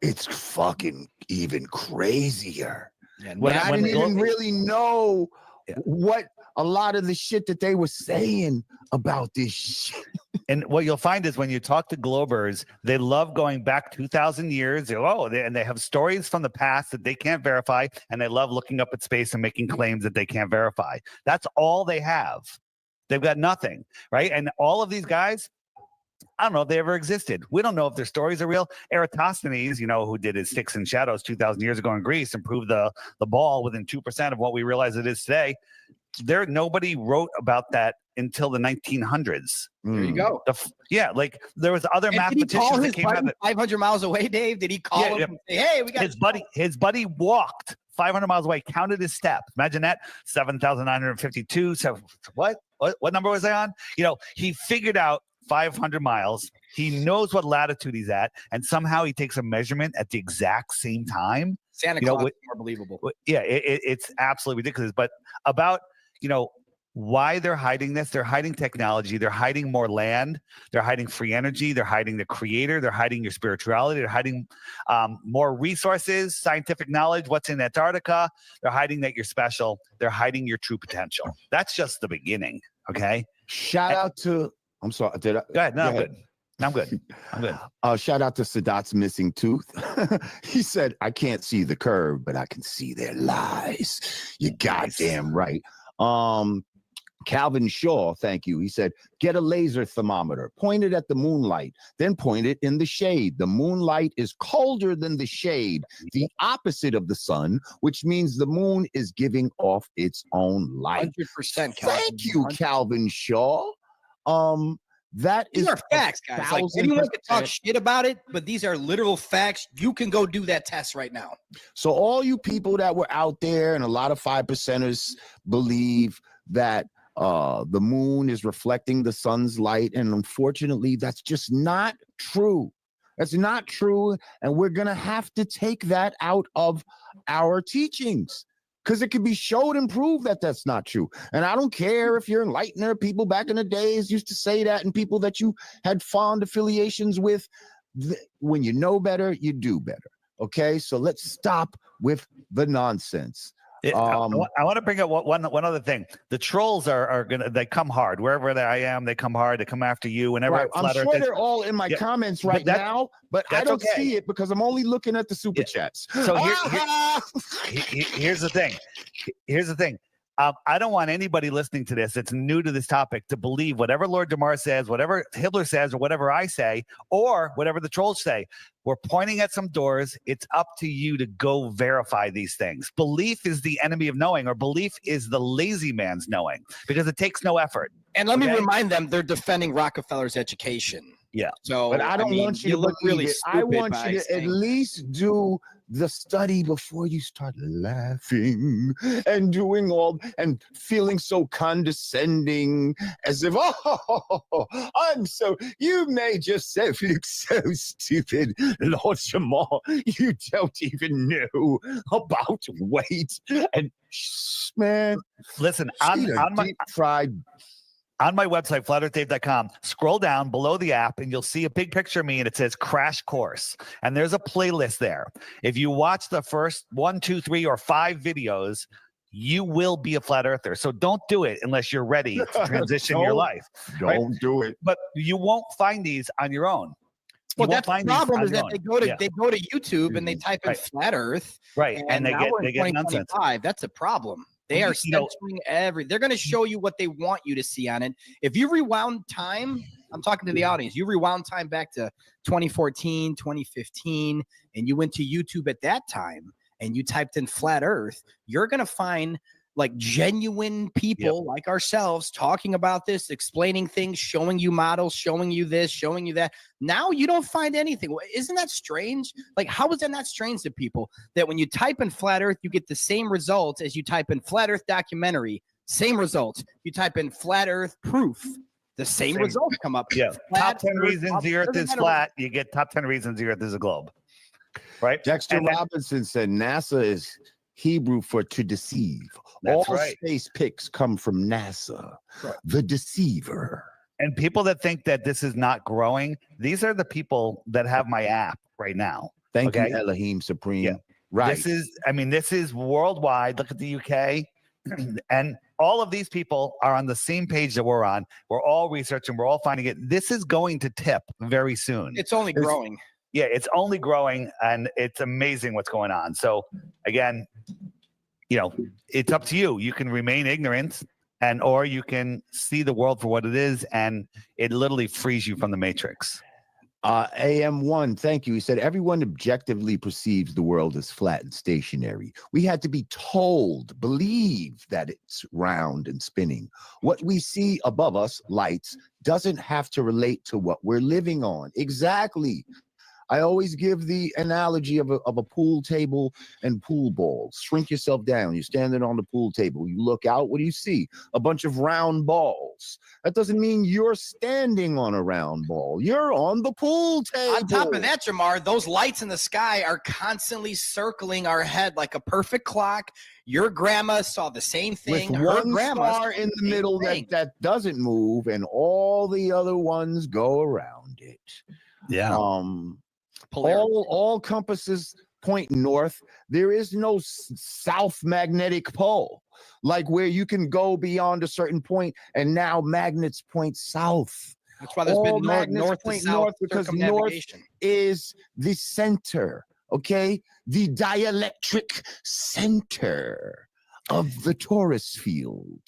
[SPEAKER 3] it's fucking even crazier.
[SPEAKER 4] Yeah,
[SPEAKER 3] But I didn't even really know what a lot of the shit that they were saying about this shit.
[SPEAKER 5] And what you'll find is when you talk to Globers, they love going back 2,000 years. And they have stories from the past that they can't verify, and they love looking up at space and making claims that they can't verify. That's all they have. They've got nothing, right? And all of these guys, I don't know if they ever existed. We don't know if their stories are real. Eratosthenes, who did his Sticks and Shadows 2,000 years ago in Greece and proved the ball within 2% of what we realize it is today. Nobody wrote about that until the 1900s.
[SPEAKER 4] There you go.
[SPEAKER 5] There was other mathematicians that came out of
[SPEAKER 4] 500 miles away, Dave. Did he call him and say, "Hey, we got
[SPEAKER 5] his buddy walked 500 miles away, counted his steps. Imagine that, 7,952. So what number was I on? He figured out 500 miles. He knows what latitude he's at, and somehow he takes a measurement at the exact same time.
[SPEAKER 4] Santa Claus is more believable.
[SPEAKER 5] Yeah, it's absolutely ridiculous. But about why they're hiding this? They're hiding technology. They're hiding more land. They're hiding free energy. They're hiding the creator. They're hiding your spirituality. They're hiding more resources, scientific knowledge, what's in Antarctica. They're hiding that you're special. They're hiding your true potential. That's just the beginning, okay?
[SPEAKER 3] Shout out to, I'm sorry, did I?
[SPEAKER 5] Go ahead. No,
[SPEAKER 3] go
[SPEAKER 5] I'm good. I'm good.
[SPEAKER 3] Shout out to Sadat's missing tooth. He said, I can't see the curve, but I can see their lies. You're goddamn right. Calvin Shaw, thank you. He said, get a laser thermometer, point it at the moonlight, then point it in the shade. The moonlight is colder than the shade, the opposite of the sun, which means the moon is giving off its own light.
[SPEAKER 4] 100%.
[SPEAKER 3] Thank you, Calvin Shaw. These
[SPEAKER 4] are facts, guys. Like, anyone can talk shit about it, but these are literal facts. You can go do that test right now.
[SPEAKER 3] So all you people that were out there, and a lot of 5%ers believe that the moon is reflecting the sun's light, and unfortunately, that's just not true. That's not true, and we're gonna have to take that out of our teachings, because it could be showed and proved that that's not true. And I don't care if you're enlightener, people back in the days used to say that, and people that you had fond affiliations with. When you know better, you do better. Okay, so let's stop with the nonsense.
[SPEAKER 5] I want to bring up one other thing. The trolls they come hard wherever I am. They come hard. They come after you. Whenever
[SPEAKER 3] right. I'm sure they're all in my comments right now, but I don't see it because I'm only looking at the super chats.
[SPEAKER 5] So here's the thing. Here's the thing. I don't want anybody listening to this that's new to this topic to believe whatever Lord Jamar says, whatever Hitler says, or whatever I say, or whatever the trolls say. We're pointing at some doors. It's up to you to go verify these things. Belief is the enemy of knowing, or belief is the lazy man's knowing, because it takes no effort.
[SPEAKER 4] And let me remind them, they're defending Rockefeller's education.
[SPEAKER 5] Yeah.
[SPEAKER 4] So,
[SPEAKER 3] but I don't want you to
[SPEAKER 4] look really stupid.
[SPEAKER 3] I want you to at least do the study before you start laughing and doing and feeling so condescending, as if, you made yourself look so stupid, Lord Jamar. You don't even know about weight. And man,
[SPEAKER 5] listen, on my
[SPEAKER 3] deep fried.
[SPEAKER 5] On my website, flatearthdave.com, scroll down below the app and you'll see a big picture of me, and it says Crash Course. And there's a playlist there. If you watch the first 1, 2, 3, or 5 videos, you will be a flat earther. So don't do it unless you're ready to transition your life.
[SPEAKER 3] Don't do it.
[SPEAKER 5] But you won't find these on your own.
[SPEAKER 4] Well, that's the problem, is that they go to YouTube and they type in flat Earth.
[SPEAKER 5] Right. And they get nonsense.
[SPEAKER 4] That's a problem. They are censoring they're going to show you what they want you to see on it. If you rewound time, I'm talking to the audience, you rewound time back to 2014, 2015, and you went to YouTube at that time and you typed in flat earth, you're going to find like genuine people like ourselves talking about this, explaining things, showing you models, showing you this, showing you that. Now you don't find anything. Isn't that strange? Like, how is that not strange to people that when you type in flat earth, you get the same results as you type in flat earth documentary, same results. You type in flat earth proof, the same results come up.
[SPEAKER 5] Yeah. Top 10 reasons the earth is flat. You get top 10 reasons the earth is a globe. Right?
[SPEAKER 3] Dexter Robinson said NASA is Hebrew for to deceive.
[SPEAKER 5] That's
[SPEAKER 3] all
[SPEAKER 5] right.
[SPEAKER 3] Space pics come from NASA, the deceiver.
[SPEAKER 5] And people that think that this is not growing, these are the people that have my app right now.
[SPEAKER 3] Thank you, Elohim Supreme.
[SPEAKER 5] Yeah.
[SPEAKER 3] Right.
[SPEAKER 5] This is worldwide. Look at the UK and all of these people are on the same page that we're on. We're all researching. We're all finding it. This is going to tip very soon.
[SPEAKER 4] It's only growing.
[SPEAKER 5] Yeah, it's only growing, and it's amazing what's going on. So again, it's up to you. You can remain ignorant, or you can see the world for what it is, and it literally frees you from the matrix.
[SPEAKER 3] AM1, thank you. He said, everyone objectively perceives the world as flat and stationary. We had to be told, believe that it's round and spinning. What we see above us, lights, doesn't have to relate to what we're living on. Exactly. I always give the analogy of a pool table and pool balls. Shrink yourself down. You're standing on the pool table. You look out. What do you see? A bunch of round balls. That doesn't mean you're standing on a round ball. You're on the pool table.
[SPEAKER 4] On top of that, Jamar, those lights in the sky are constantly circling our head like a perfect clock. Your grandma saw the same thing.
[SPEAKER 3] With one star in the middle that doesn't move, and all the other ones go around it.
[SPEAKER 5] Yeah.
[SPEAKER 3] All compasses point north. There is no south magnetic pole, like where you can go beyond a certain point, and now magnets point south.
[SPEAKER 4] That's why there's been north to south
[SPEAKER 3] because north is the center. Okay, the dielectric center of the torus field.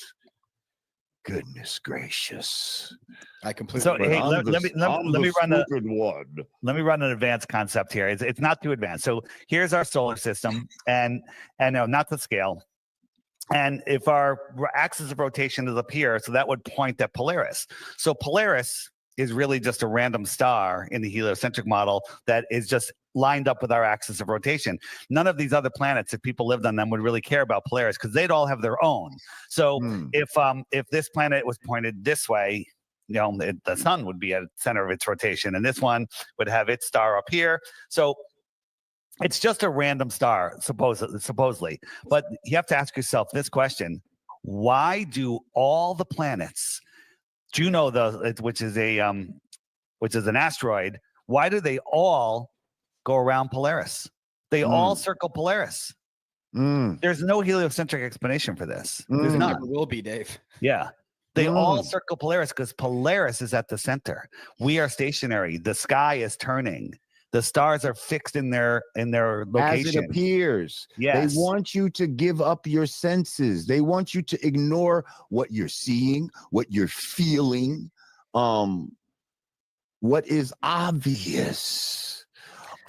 [SPEAKER 3] Goodness gracious!
[SPEAKER 4] I completely.
[SPEAKER 5] So hey, let me run an advanced concept here. It's not too advanced. So here's our solar system, and no, not the scale. And if our axis of rotation is up here, so that would point at Polaris. So Polaris is really just a random star in the heliocentric model that is just lined up with our axis of rotation. None of these other planets, if people lived on them, would really care about Polaris because they'd all have their own. So if this planet was pointed this way, the sun would be at the center of its rotation, and this one would have its star up here. So it's just a random star, supposedly. But you have to ask yourself this question: why do all the planets, Juno, which is an asteroid, why do they all go around Polaris? They all circle Polaris. There's no heliocentric explanation for this. There's none.
[SPEAKER 4] There will be, Dave.
[SPEAKER 5] Yeah. They all circle Polaris because Polaris is at the center. We are stationary. The sky is turning. The stars are fixed in their location.
[SPEAKER 3] As it appears.
[SPEAKER 5] Yes.
[SPEAKER 3] They want you to give up your senses. They want you to ignore what you're seeing, what you're feeling, what is obvious.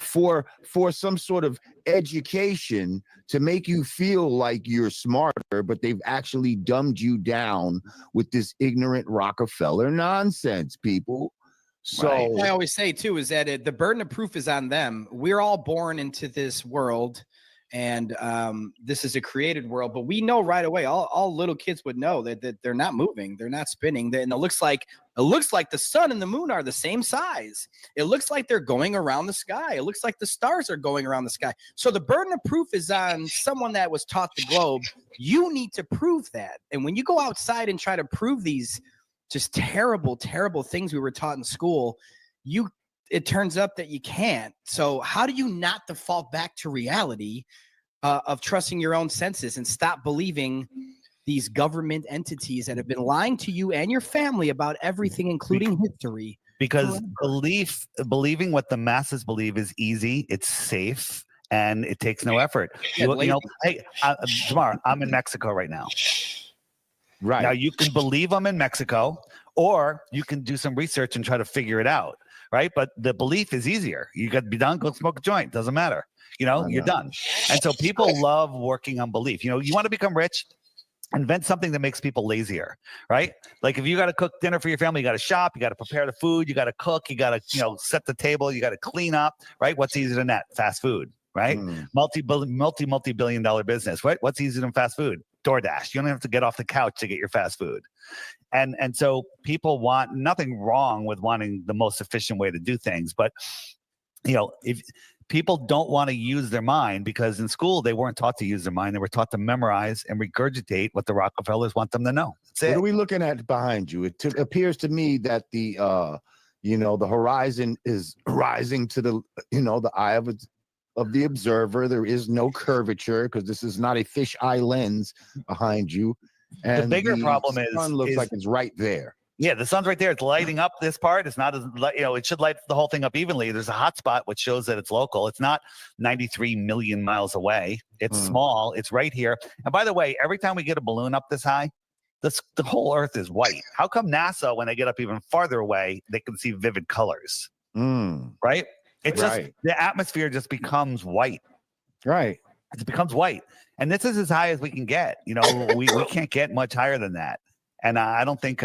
[SPEAKER 3] For some sort of education to make you feel like you're smarter, but they've actually dumbed you down with this ignorant Rockefeller nonsense, people. So
[SPEAKER 4] I always say too is that the burden of proof is on them. We're all born into this world, and this is a created world. But we know right away. All little kids would know that they're not moving, they're not spinning, and it looks like the sun and the moon are the same size. It looks like they're going around the sky. It looks like the stars are going around the sky. So the burden of proof is on someone that was taught the globe. You need to prove that. And when you go outside and try to prove these just terrible, terrible things we were taught in school, it turns up that you can't. So how do you not default back to reality of trusting your own senses and stop believing these government entities that have been lying to you and your family about everything, including history?
[SPEAKER 5] Because believing what the masses believe is easy, it's safe, and it takes no effort. Hey, Jamar, I'm in Mexico right now.
[SPEAKER 3] Right.
[SPEAKER 5] Now you can believe I'm in Mexico, or you can do some research and try to figure it out, right? But the belief is easier. You got to be done, go smoke a joint. Doesn't matter. You're done. And so people love working on belief. You want to become rich? Invent something that makes people lazier, right? Like if you got to cook dinner for your family, you got to shop, you got to prepare the food, you got to cook, you got to, set the table, you got to clean up, right? What's easier than that? Fast food, right? Multi-billion dollar business, right? What's easier than fast food? DoorDash. You don't have to get off the couch to get your fast food. And so people want nothing wrong with wanting the most efficient way to do things. But, if people don't want to use their mind, because in school they weren't taught to use their mind. They were taught to memorize and regurgitate what the Rockefellers want them to know.
[SPEAKER 3] What are we looking at behind you? It appears to me that the horizon is rising to the eye of the observer. There is no curvature because this is not a fisheye lens behind you. And
[SPEAKER 5] the bigger problem
[SPEAKER 3] sun looks
[SPEAKER 5] is
[SPEAKER 3] like it's right there.
[SPEAKER 5] Yeah, the sun's right there. It's lighting up this part. It's not as it should light the whole thing up evenly. There's a hot spot which shows that it's local. It's not 93 million miles away. It's small. It's right here. And by the way, every time we get a balloon up this high, the whole Earth is white. How come NASA, when they get up even farther away, they can see vivid colors? Right? It's just the atmosphere just becomes white.
[SPEAKER 3] Right.
[SPEAKER 5] It becomes white. And this is as high as we can get. We can't get much higher than that. And I don't think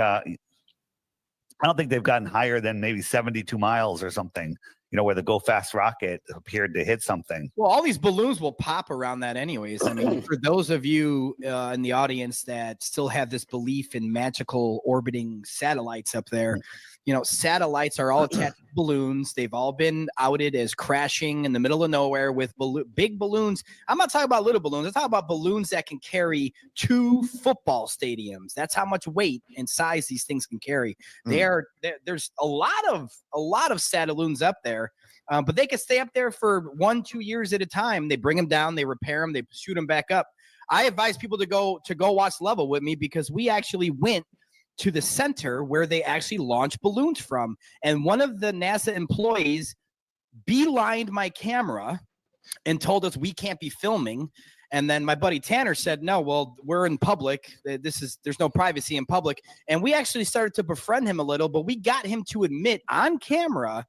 [SPEAKER 5] they've gotten higher than maybe 72 miles or something, where the Go Fast rocket appeared to hit something.
[SPEAKER 4] Well, all these balloons will pop around that anyways. I mean, for those of you in the audience that still have this belief in magical orbiting satellites up there, satellites are all attached to balloons. They've all been outed as crashing in the middle of nowhere with big balloons. I'm not talking about little balloons. I'm talking about balloons that can carry 2 football stadiums. That's how much weight and size these things can carry. There's a lot of satelloons up there, but they can stay up there for 1-2 years at a time. They bring them down, they repair them, they shoot them back up. I advise people to go watch Level with me because we actually went to the center where they actually launch balloons from. And one of the NASA employees beelined my camera and told us we can't be filming. And then my buddy Tanner said, no, well, we're in public. There's no privacy in public. And we actually started to befriend him a little, but we got him to admit on camera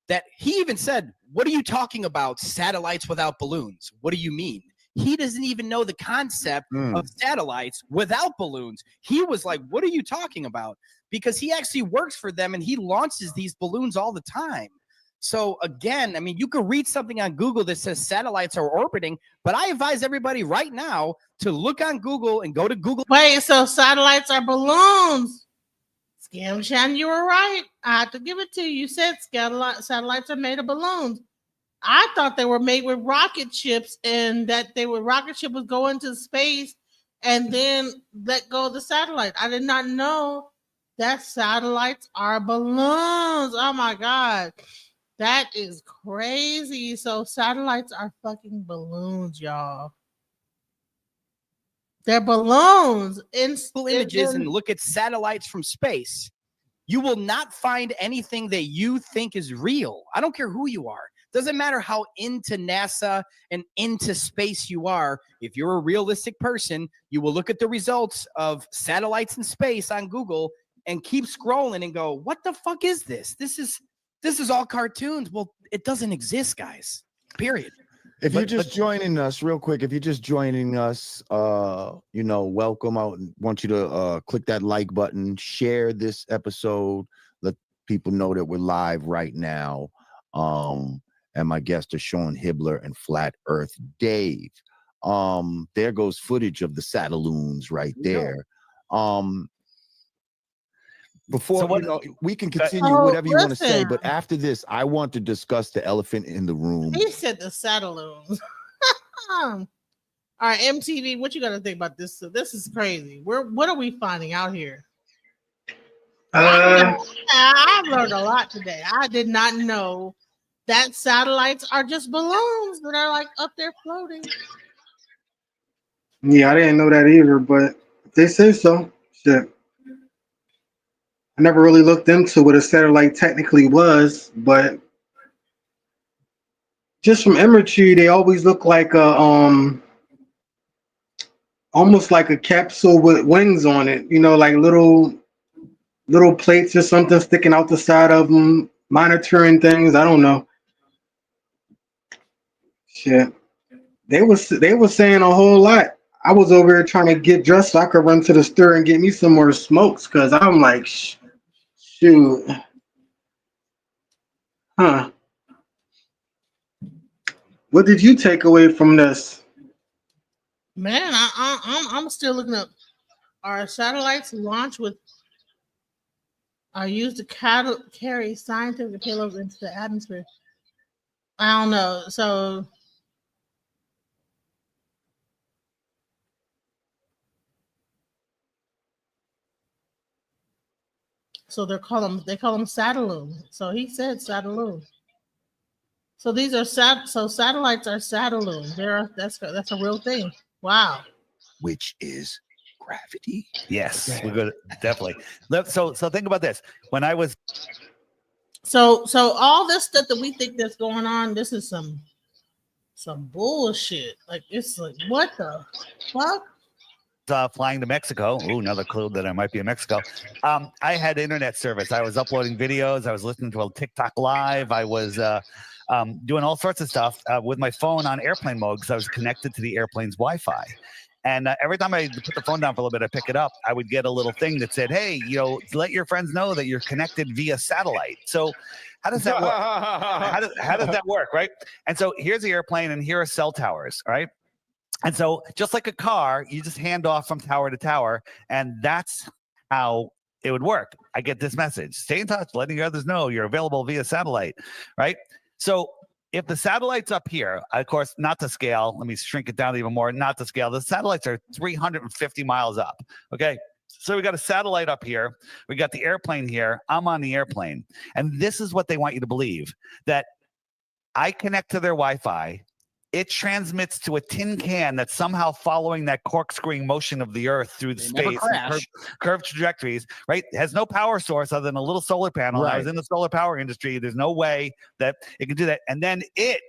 [SPEAKER 4] that he even said, what are you talking about? Satellites without balloons. What do you mean? He doesn't even know the concept of satellites without balloons. He was like, what are you talking about? Because he actually works for them and he launches these balloons all the time. So again, I mean, you can read something on Google that says satellites are orbiting, but I advise everybody right now to look on Google and go to Google.
[SPEAKER 2] Wait, so satellites are balloons? Scam Chan, you were right. I have to give it to you. You said satellites are made of balloons. I thought they were made with rocket ships and that rocket ship was go into space and then let go of the satellite. I did not know that satellites are balloons. Oh my God. That is crazy. So satellites are fucking balloons, y'all. They're balloons.
[SPEAKER 4] Images and look at satellites from space. You will not find anything that you think is real. I don't care who you are. Doesn't matter how into NASA and into space you are. If you're a realistic person, you will look at the results of satellites in space on Google and keep scrolling and go, what the fuck is this? This is all cartoons. Well, it doesn't exist, guys. Period.
[SPEAKER 3] If you're just joining us real quick, welcome. I want you to click that like button, share this episode, let people know that we're live right now. And my guests are Sean Hibbler and Flat Earth Dave. There goes footage of the satelloons right there. Before we can continue whatever you want to say, but after this, I want to discuss the elephant in the room.
[SPEAKER 2] He said the satelloons. All right, MTV, what you got to think about this? This is crazy. What are we finding out here? I've learned a lot today. I did not know that satellites are just balloons that are like up there floating.
[SPEAKER 12] Yeah, I didn't know that either, but they say so. Shit. I never really looked into what a satellite technically was, but just from imagery, they always look like a almost like a capsule with wings on it. Like little plates or something sticking out the side of them, monitoring things. I don't know. Shit. They were saying a whole lot. I was over here trying to get dressed so I could run to the store and get me some more smokes because I'm like, shoot. Huh. What did you take away from this?
[SPEAKER 2] Man, I'm still looking up. Are satellites launched with are used to carry scientific payloads into the atmosphere? I don't know. So they call them satelloons. So he said satelloon. So these are satellites are satelloons. That's a real thing. Wow.
[SPEAKER 3] Which is gravity.
[SPEAKER 5] Yes, we're good. Definitely. So think about this. When I was
[SPEAKER 2] So all this stuff that we think that's going on, this is some bullshit. Like it's like what the fuck?
[SPEAKER 5] flying to Mexico, another clue that I might be in Mexico. I had internet service. I was uploading videos. I was listening to a TikTok live. I was doing all sorts of stuff with my phone on airplane mode because I was connected to the airplane's Wi-Fi. And every time I put the phone down for a little bit, I pick it up, I would get a little thing that said, hey, let your friends know that you're connected via satellite. So how does that work? how does that work, right? And so here's the airplane and here are cell towers, right? And so just like a car, you just hand off from tower to tower, and that's how it would work. I get this message. Stay in touch, letting others know you're available via satellite, right? So if the satellite's up here, of course, not to scale, let me shrink it down even more, not to scale. The satellites are 350 miles up, okay? So we got a satellite up here. We got the airplane here. I'm on the airplane. And this is what they want you to believe, that I connect to their Wi-Fi. It transmits to a tin can that's somehow following that corkscrewing motion of the Earth through the space, curved trajectories, right? It has no power source other than a little solar panel. Right. I was in the solar power industry. There's no way that it can do that. And then it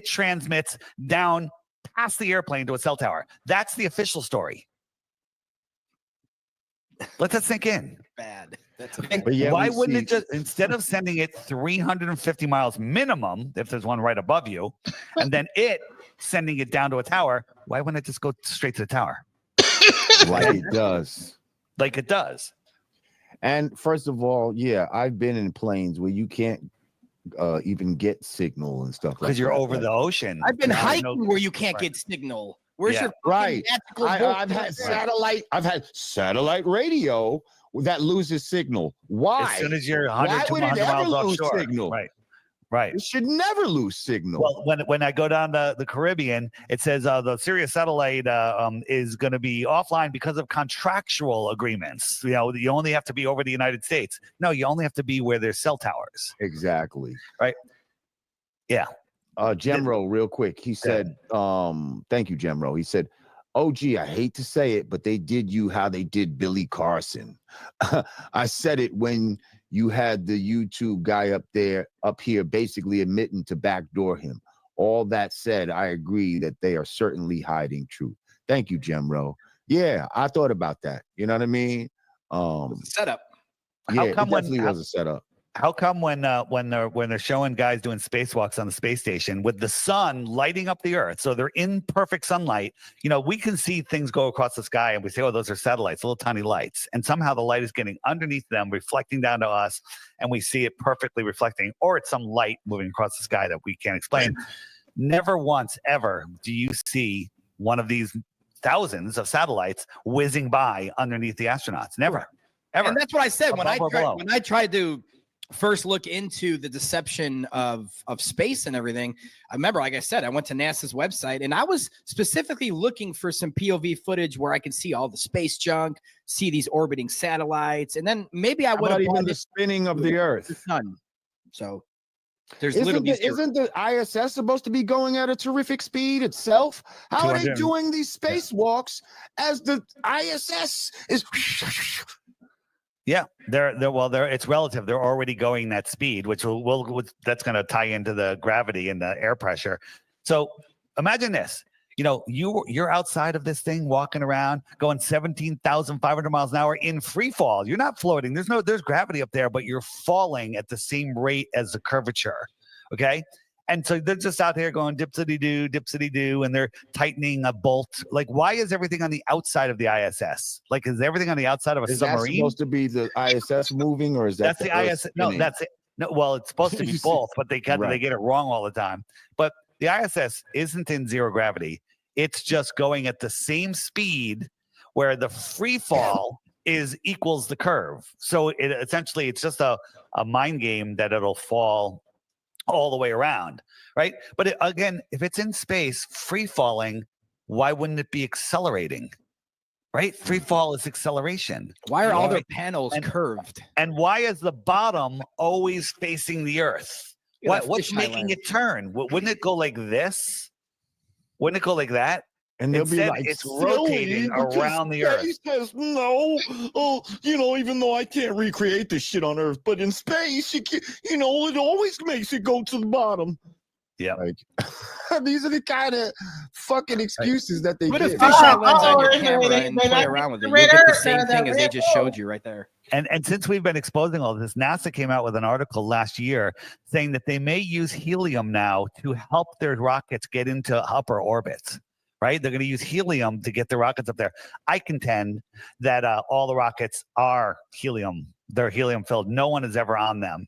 [SPEAKER 5] transmits down past the airplane to a cell tower. That's the official story. Let that sink in.
[SPEAKER 4] Bad.
[SPEAKER 5] Why wouldn't it just, instead of sending it 350 miles minimum, if there's one right above you, and then it sending it down to a tower, why wouldn't it just go straight to the tower?
[SPEAKER 3] Like it does.
[SPEAKER 5] Like it does.
[SPEAKER 3] And first of all, yeah, I've been in planes where you can't even get signal and stuff like that.
[SPEAKER 5] Because you're over the ocean.
[SPEAKER 4] I've been hiking where you can't get signal. Where's your
[SPEAKER 3] right?
[SPEAKER 4] magical
[SPEAKER 3] I've had satellite. I've had satellite radio that loses signal. Why?
[SPEAKER 5] As soon as you're 100, 200 miles offshore.
[SPEAKER 3] Signal?
[SPEAKER 5] Right.
[SPEAKER 3] It should never lose signal.
[SPEAKER 5] Well, when I go down the Caribbean, it says the Sirius satellite is going to be offline because of contractual agreements. You only have to be over the United States. No, you only have to be where there's cell towers.
[SPEAKER 3] Exactly.
[SPEAKER 5] Right. Yeah.
[SPEAKER 3] Gemro, real quick. He said, thank you, Gemro. He said, oh, gee, I hate to say it, but they did you how they did Billy Carson. I said it when you had the YouTube guy up here, basically admitting to backdoor him. All that said, I agree that they are certainly hiding truth. Thank you, Gemro. Yeah, I thought about that. You know what I mean?
[SPEAKER 4] Setup.
[SPEAKER 3] Yeah, it definitely was a setup.
[SPEAKER 5] How come when they're showing guys doing spacewalks on the space station with the sun lighting up the Earth, so they're in perfect sunlight, we can see things go across the sky and we say, oh, those are satellites, little tiny lights. And somehow the light is getting underneath them, reflecting down to us, and we see it perfectly reflecting, or it's some light moving across the sky that we can't explain. Never once ever do you see one of these thousands of satellites whizzing by underneath the astronauts. Never. Ever.
[SPEAKER 4] And that's what I said when I tried to first look into the deception of space and everything. I remember, like I said, I went to NASA's website and I was specifically looking for some POV footage where I could see all the space junk, see these orbiting satellites, and then maybe I would have
[SPEAKER 3] even the spinning of the Earth.
[SPEAKER 4] The sun. So there's
[SPEAKER 3] isn't the ISS supposed to be going at a terrific speed itself? How are they doing these spacewalks as the ISS is?
[SPEAKER 5] Yeah, it's relative. They're already going that speed, which that's going to tie into the gravity and the air pressure. So imagine this. You're outside of this thing, walking around, going 17,500 miles an hour in free fall. You're not floating. There's gravity up there, but you're falling at the same rate as the curvature. Okay. And so they're just out here going dipsity-doo, and they're tightening a bolt. Like, why is everything on the outside of the ISS? Like, is everything on the outside of a submarine?
[SPEAKER 3] Is that supposed to be the ISS moving, or is that
[SPEAKER 5] the ISS? No, that's it. No, well, it's supposed to be both, but they get it wrong all the time. But the ISS isn't in zero gravity. It's just going at the same speed where the free fall equals the curve. So it's just a mind game that it'll fall all the way around, right? But again, if it's in space, free falling, why wouldn't it be accelerating? Right? Free fall is acceleration.
[SPEAKER 4] Why are all their panels curved?
[SPEAKER 5] And why is the bottom always facing the Earth? What's making it turn? Wouldn't it go like this? Wouldn't it go like that?
[SPEAKER 3] And they'll be
[SPEAKER 5] Instead,
[SPEAKER 3] like,
[SPEAKER 5] it's
[SPEAKER 3] silly,
[SPEAKER 5] rotating
[SPEAKER 3] because
[SPEAKER 5] around the Earth.
[SPEAKER 3] space says no. Oh, even though I can't recreate this shit on Earth, but in space, it always makes it go to the bottom.
[SPEAKER 5] Yeah.
[SPEAKER 3] Like, these are the kind of fucking excuses that they
[SPEAKER 4] Put a
[SPEAKER 3] give.
[SPEAKER 4] fisheye lens on your
[SPEAKER 2] they-
[SPEAKER 4] camera
[SPEAKER 2] they-
[SPEAKER 4] and
[SPEAKER 2] they
[SPEAKER 4] play
[SPEAKER 2] like
[SPEAKER 4] around with
[SPEAKER 2] the
[SPEAKER 4] it.
[SPEAKER 2] red
[SPEAKER 4] You'll get the
[SPEAKER 2] earth,
[SPEAKER 4] same
[SPEAKER 2] the
[SPEAKER 4] thing as they
[SPEAKER 2] red
[SPEAKER 4] just showed you right there.
[SPEAKER 5] And since we've been exposing all this, NASA came out with an article last year saying that they may use helium now to help their rockets get into upper orbits. Right? They're going to use helium to get the rockets up there. I contend that all the rockets are helium. They're helium filled. No one is ever on them.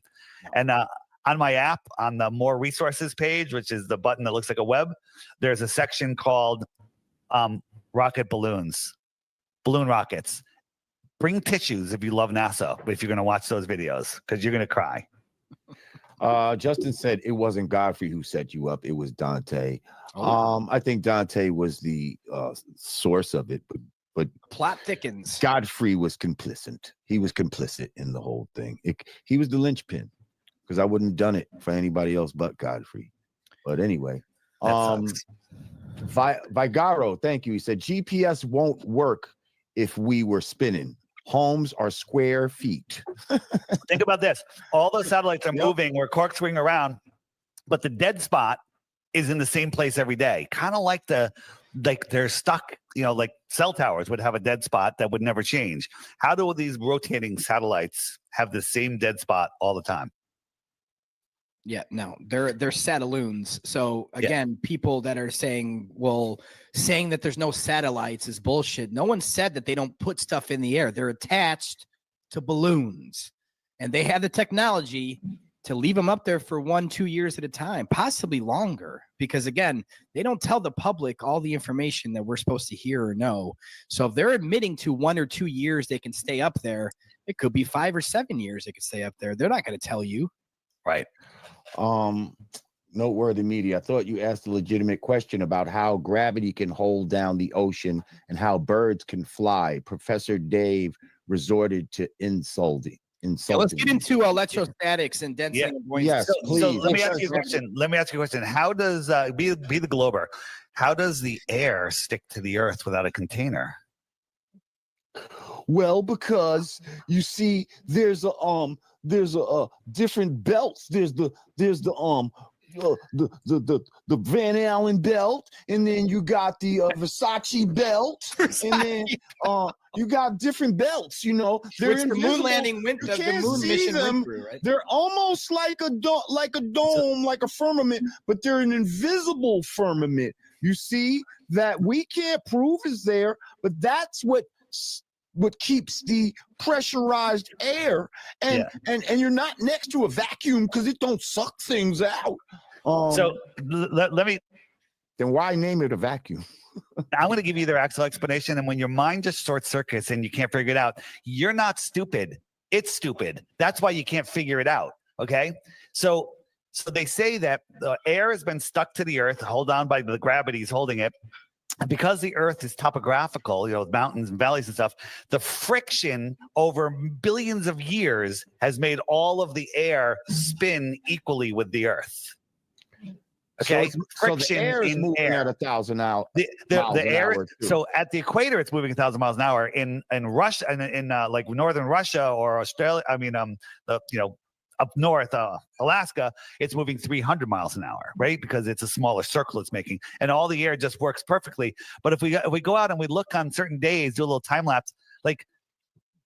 [SPEAKER 5] And on my app, on the More Resources page, which is the button that looks like a web, there's a section called rocket balloons, balloon rockets. Bring tissues if you love NASA, if you're going to watch those videos, because you're going to cry.
[SPEAKER 3] Justin said it wasn't Godfrey who set you up. It was Dante.
[SPEAKER 4] Oh.
[SPEAKER 3] I think Dante was the source of it, but
[SPEAKER 4] Plot thickens.
[SPEAKER 3] Godfrey was complicit. He was complicit in the whole thing. He was the linchpin, because I wouldn't have done it for anybody else but Godfrey. But anyway, Vigaro, thank you. He said GPS won't work if we were spinning. Homes are square feet.
[SPEAKER 5] Think about this. All those satellites are moving, we're corkscrewing around, but the dead spot is in the same place every day. Kind of like they're stuck, like cell towers would have a dead spot that would never change. How do these rotating satellites have the same dead spot all the time?
[SPEAKER 4] Yeah, no, they're satelloons. So again, people that are saying that there's no satellites is bullshit. No one said that they don't put stuff in the air. They're attached to balloons, and they have the technology to leave them up there for 1-2 years at a time, possibly longer, because again, they don't tell the public all the information that we're supposed to hear or know. So if they're admitting to 1 or 2 years they can stay up there, it could be 5 or 7 years they could stay up there. They're not going to tell you.
[SPEAKER 5] Right.
[SPEAKER 3] Noteworthy media. I thought you asked a legitimate question about how gravity can hold down the ocean and how birds can fly. Professor Dave resorted to insulting.
[SPEAKER 4] Yeah, let's get into electrostatics and density.
[SPEAKER 3] Yes, please.
[SPEAKER 5] So let me ask you a question. How does be the Glober? How does the air stick to the Earth without a container?
[SPEAKER 3] Well, because you see, there's a different belts. There's the Van Allen belt, and then you got the Versace belt, and then you got different belts. They're
[SPEAKER 4] Which the moon
[SPEAKER 3] invisible.
[SPEAKER 4] landing went.
[SPEAKER 3] You
[SPEAKER 4] The
[SPEAKER 3] can't
[SPEAKER 4] moon
[SPEAKER 3] see
[SPEAKER 4] mission
[SPEAKER 3] them.
[SPEAKER 4] went through, right?
[SPEAKER 3] They're almost like a dome, like a firmament, but they're an invisible firmament. You see that we can't prove is there, but that's what keeps the pressurized air, and you're not next to a vacuum because it don't suck things out.
[SPEAKER 5] So let me.
[SPEAKER 3] Then why name it a vacuum?
[SPEAKER 5] I'm going to give you their actual explanation, and when your mind just short circuits and you can't figure it out, you're not stupid. It's stupid. That's why you can't figure it out. Okay, so they say that the air has been stuck to the Earth, hold on by the gravity's holding it. Because the Earth is topographical, with mountains and valleys and stuff, the friction over billions of years has made all of the air spin equally with the Earth. Okay,
[SPEAKER 3] friction the air is moving at 1,000 miles
[SPEAKER 5] the
[SPEAKER 3] an
[SPEAKER 5] air.
[SPEAKER 3] hour, too.
[SPEAKER 5] So at the equator, it's moving 1,000 miles an hour. In Russia, in like northern Russia or Australia, up north, Alaska, it's moving 300 miles an hour, right? Because it's a smaller circle it's making, and all the air just works perfectly. But if we go out and we look on certain days, do a little time lapse, like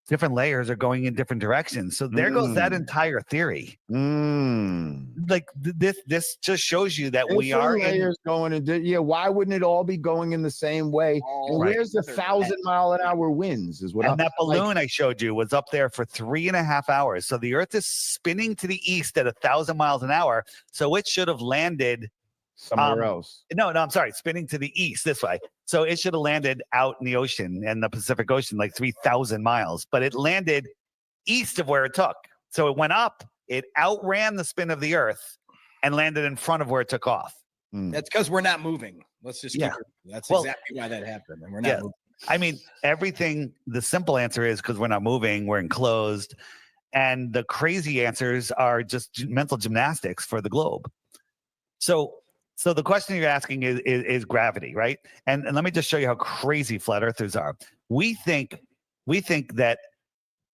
[SPEAKER 5] different layers are going in different directions. So there goes that entire theory. Like this just shows you that we are
[SPEAKER 3] layers going in. Why wouldn't it all be going in the same way? And where's the 1,000-mile-an-hour winds? Is what.
[SPEAKER 5] And that balloon I showed you was up there for 3.5 hours. So the Earth is spinning to the east at 1,000 miles an hour. So it should have landed
[SPEAKER 3] somewhere else.
[SPEAKER 5] No, I'm sorry, spinning to the east this way. So it should have landed out in the ocean, in the Pacific Ocean, like 3,000 miles. But it landed east of where it took. So it went up, it outran the spin of the Earth, and landed in front of where it took off.
[SPEAKER 4] That's because we're not moving. Let's just keep it. That's exactly why that happened. And we're not moving.
[SPEAKER 5] I mean, everything, the simple answer is because we're not moving, we're enclosed. And the crazy answers are just mental gymnastics for the globe. So So the question you're asking is gravity, right? And let me just show you how crazy flat earthers are. We think that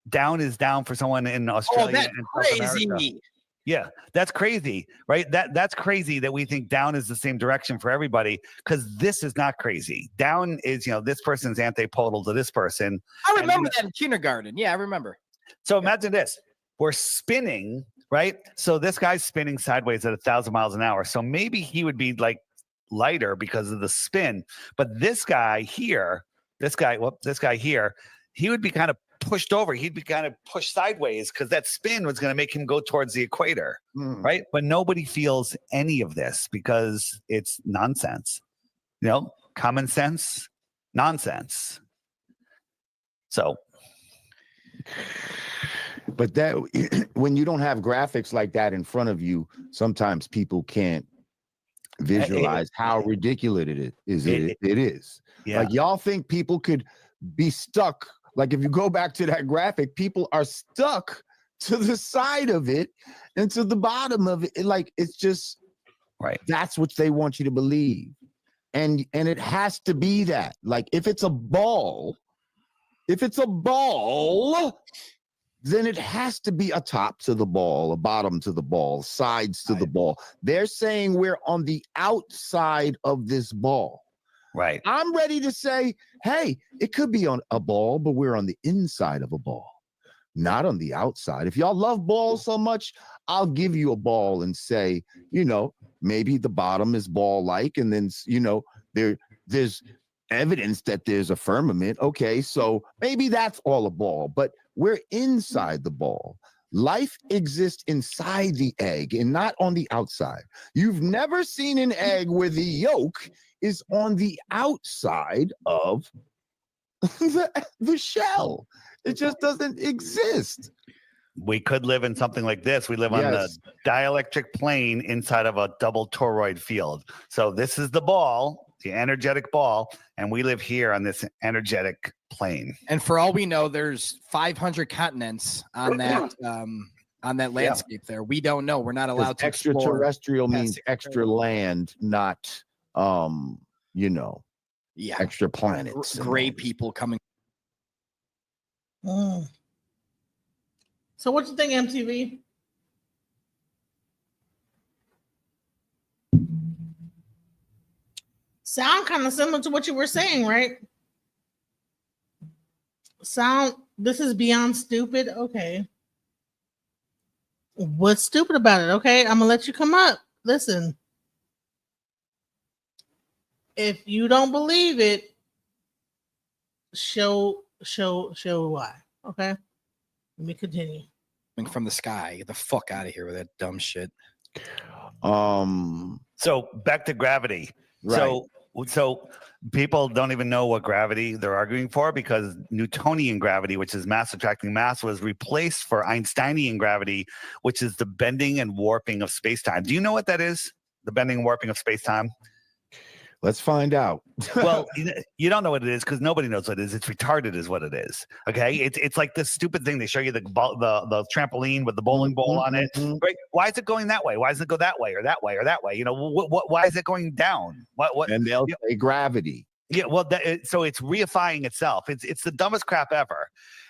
[SPEAKER 5] down is down for someone in Australia
[SPEAKER 4] that's
[SPEAKER 5] and South America.
[SPEAKER 4] crazy.
[SPEAKER 5] Yeah, that's crazy, right? That's crazy that we think down is the same direction for everybody, because this is not crazy. Down is, this person's antipodal to this person.
[SPEAKER 4] I remember that in kindergarten. Yeah, I remember.
[SPEAKER 5] So imagine this. We're spinning, right? So this guy's spinning sideways at 1,000 miles an hour. So maybe he would be like lighter because of the spin. But this guy here, he would be kind of pushed over. He'd be kind of pushed sideways because that spin was going to make him go towards the equator, right? But nobody feels any of this because it's nonsense. Common sense, nonsense. So,
[SPEAKER 3] but that when you don't have graphics like that in front of you, sometimes people can't visualize how ridiculous it is. It is.
[SPEAKER 5] Yeah.
[SPEAKER 3] Like, y'all think people could be stuck. Like, if you go back to that graphic, people are stuck to the side of it and to the bottom of it. Like, it's just
[SPEAKER 5] right.
[SPEAKER 3] That's what they want you to believe. And it has to be that. Like, if it's a ball, then it has to be a top to the ball, a bottom to the ball, sides to the ball. They're saying we're on the outside of this ball.
[SPEAKER 5] Right.
[SPEAKER 3] I'm ready to say, hey, it could be on a ball, but we're on the inside of a ball, not on the outside. If y'all love balls so much, I'll give you a ball and say, maybe the bottom is ball-like, and then, there's evidence that there's a firmament. Okay, so maybe that's all a ball, but we're inside the ball. Life exists inside the egg and not on the outside. You've never seen an egg where the yolk is on the outside of the shell. It just doesn't exist.
[SPEAKER 5] We could live in something like this. We live on the dielectric plane inside of a double toroid field. So this is the ball, the energetic ball, and we live here on this energetic plane.
[SPEAKER 4] And for all we know, there's 500 continents on that landscape there. We don't know. We're not allowed to explore.
[SPEAKER 3] Extraterrestrial means extra land, not extra planets.
[SPEAKER 4] Gray people coming.
[SPEAKER 2] So what you think, MTV? Sound kind of similar to what you were saying, right? This is beyond stupid. Okay. What's stupid about it? Okay, I'm gonna let you come up. Listen. If you don't believe it, show why. Okay. Let me continue.
[SPEAKER 4] From the sky. Get the fuck out of here with that dumb shit.
[SPEAKER 5] So back to gravity.
[SPEAKER 3] Right.
[SPEAKER 5] So people don't even know what gravity they're arguing for, because Newtonian gravity, which is mass attracting mass, was replaced for Einsteinian gravity, which is the bending and warping of space-time. Do you know what that is? The bending and warping of space-time?
[SPEAKER 3] Let's find out.
[SPEAKER 5] Well, you don't know what it is because nobody knows what it is. It's retarded is what it is. Okay. It's like this stupid thing. They show you the trampoline with the bowling ball on it. Right? Why is it going that way? Why doesn't it go that way or that way or that way? Why is it going down? What?
[SPEAKER 3] And they'll say gravity.
[SPEAKER 5] Yeah. Well, so it's reifying itself. It's the dumbest crap ever.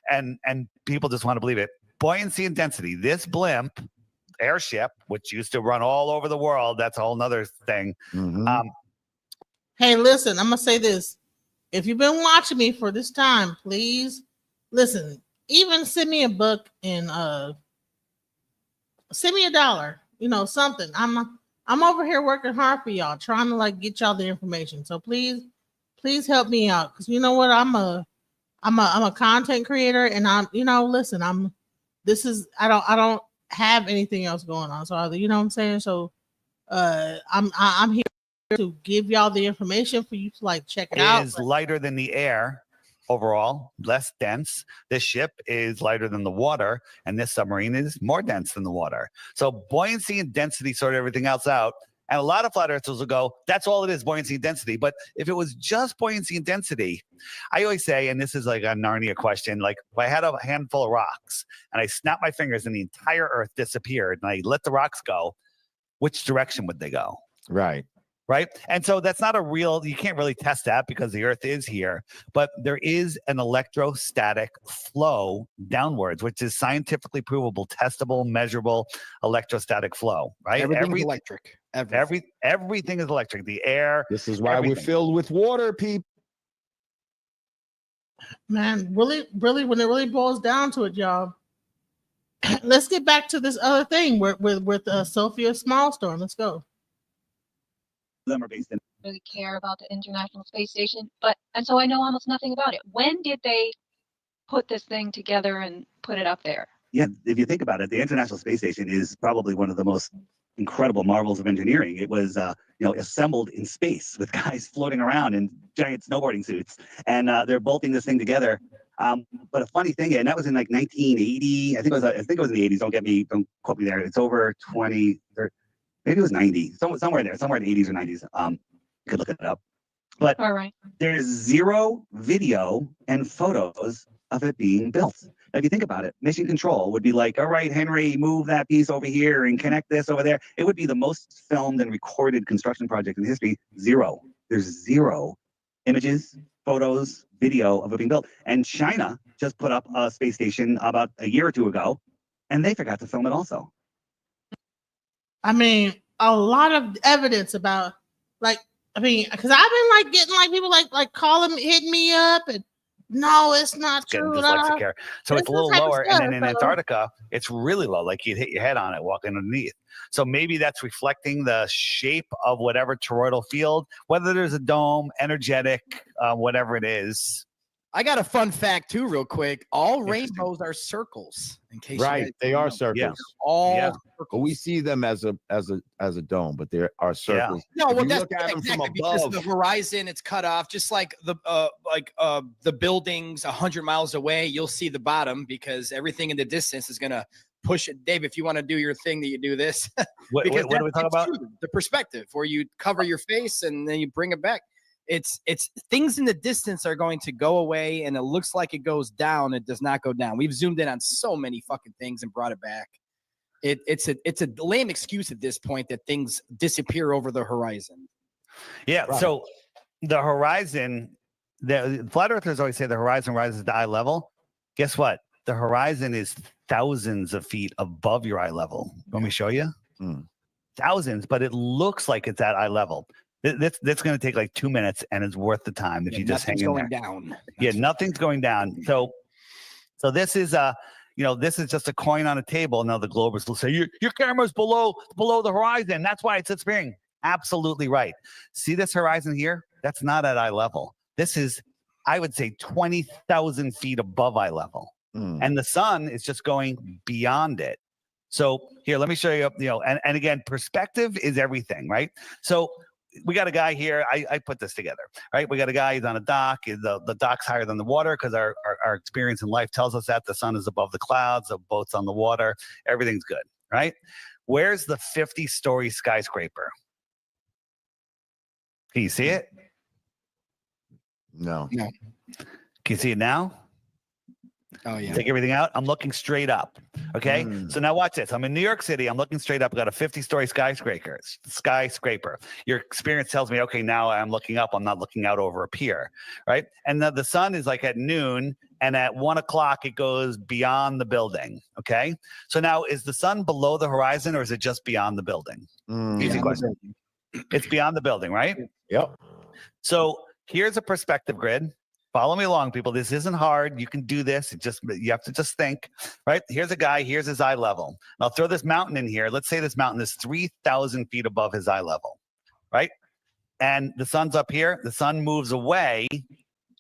[SPEAKER 5] And people just want to believe it. Buoyancy and density. This blimp airship, which used to run all over the world. That's a whole nother thing.
[SPEAKER 2] Hey, listen, I'm going to say this. If you've been watching me for this time, please listen, even send me a book and send me $1, something. I'm over here working hard for y'all, trying to get y'all the information. So please help me out. Cause you know what? I'm a content creator, and I don't have anything else going on. So you know what I'm saying? So I'm here to give y'all the information for you to check it out.
[SPEAKER 5] It is lighter than the air overall, less dense. This ship is lighter than the water, and this submarine is more dense than the water. So buoyancy and density sort everything else out. And a lot of flat earthers will go, that's all it is, buoyancy and density. But if it was just buoyancy and density, I always say, and this is like a Narnia question, if I had a handful of rocks and I snapped my fingers and the entire earth disappeared and I let the rocks go, which direction would they go?
[SPEAKER 3] Right.
[SPEAKER 5] right? And so that's not a real, you can't really test that because the Earth is here, but there is an electrostatic flow downwards, which is scientifically provable, testable, measurable electrostatic flow, right?
[SPEAKER 4] Everything's electric.
[SPEAKER 5] Everything is electric. The air.
[SPEAKER 3] This is why we're
[SPEAKER 5] everything.
[SPEAKER 3] filled with water, people.
[SPEAKER 2] Man, really, when it really boils down to it, y'all. Let's get back to this other thing with Sophia Smallstorm. Let's go.
[SPEAKER 5] Them are based in
[SPEAKER 9] Really care about the International Space Station, and so I know almost nothing about it. When did they put this thing together and put it up there?
[SPEAKER 5] Yeah, if you think about it, the International Space Station is probably one of the most incredible marvels of engineering. It was, assembled in space with guys floating around in giant snowboarding suits, and they're bolting this thing together. But a funny thing, and that was in like 1980. I think it was in the 80s. Don't quote me there. It's over 20, or maybe it was 90, somewhere there, somewhere in the 80s or 90s. You could look it up. But
[SPEAKER 9] All right.
[SPEAKER 5] There's zero video and photos of it being built. If you think about it, mission control would be like, all right, Henry, move that piece over here and connect this over there. It would be the most filmed and recorded construction project in history. Zero. There's zero images, photos, video of it being built. And China just put up a space station about a year or two ago, and they forgot to film it also.
[SPEAKER 2] I mean, a lot of evidence about, because I've been getting people calling, hitting me up, and no, it's not
[SPEAKER 5] Getting
[SPEAKER 2] true.
[SPEAKER 5] dyslexic here. So it's a little lower, and then in
[SPEAKER 2] so.
[SPEAKER 5] Antarctica, it's really low, like you'd hit your head on it walking underneath. So maybe that's reflecting the shape of whatever toroidal field, whether there's a dome, energetic, whatever it is.
[SPEAKER 4] I got a fun fact too, real quick. All rainbows are circles. In case you guys
[SPEAKER 3] They
[SPEAKER 4] didn't
[SPEAKER 3] are
[SPEAKER 4] know.
[SPEAKER 3] circles.
[SPEAKER 5] Yeah.
[SPEAKER 4] All
[SPEAKER 5] Yeah.
[SPEAKER 3] But we see them as a dome, but there are circles.
[SPEAKER 4] No,
[SPEAKER 3] If
[SPEAKER 4] well,
[SPEAKER 3] you
[SPEAKER 4] that's
[SPEAKER 3] look at them from
[SPEAKER 4] exactly because
[SPEAKER 3] above.
[SPEAKER 4] the horizon it's cut off, just like the buildings 100 miles away. You'll see the bottom because everything in the distance is gonna push it. Dave, if you want to do your thing, that you do this.
[SPEAKER 5] What are we talking about?
[SPEAKER 4] The perspective where you cover your face and then you bring it back. It's things in the distance are going to go away, and it looks like it goes down. It does not go down. We've zoomed in on so many fucking things and brought it back. It's a lame excuse at this point that things disappear over the horizon.
[SPEAKER 5] Yeah.
[SPEAKER 3] Right.
[SPEAKER 5] So the horizon, the flat earthers always say the horizon rises to eye level. Guess what? The horizon is thousands of feet above your eye level. Let me show you. Thousands, but it looks like it's at eye level. That's going to take like 2 minutes, and it's worth the time if you just hang in
[SPEAKER 4] going
[SPEAKER 5] there.
[SPEAKER 4] down.
[SPEAKER 5] Yeah, nothing's going down. So this is this is just a coin on a table. Now the Globers will say your camera's below the horizon. That's why it's disappearing. Absolutely right. See this horizon here? That's not at eye level. This is, I would say, 20,000 feet above eye level, and the sun is just going beyond it. So here, let me show you. And again, perspective is everything, right? So we got a guy here. I put this together, right? We got a guy. He's on a dock. The dock's higher than the water because our experience in life tells us that the sun is above the clouds, the boat's on the water. Everything's good, right? Where's the 50-story skyscraper? Can you see it?
[SPEAKER 3] No.
[SPEAKER 4] No.
[SPEAKER 5] Can you see it now?
[SPEAKER 4] Oh yeah.
[SPEAKER 5] Take everything out. I'm looking straight up. Okay. So now watch this. I'm in New York City. I'm looking straight up. I got a 50-story skyscraper. Your experience tells me, okay, now I'm looking up. I'm not looking out over a pier. Right. And the sun is like at noon, and at 1 o'clock it goes beyond the building. Okay. So now is the sun below the horizon, or is it just beyond the building? Easy question. It's beyond the building, right?
[SPEAKER 3] Yep.
[SPEAKER 5] So here's a perspective grid. Follow me along, people. This isn't hard. You can do this. You have to just think, right? Here's a guy. Here's his eye level. And I'll throw this mountain in here. Let's say this mountain is 3,000 feet above his eye level, right? And the sun's up here. The sun moves away.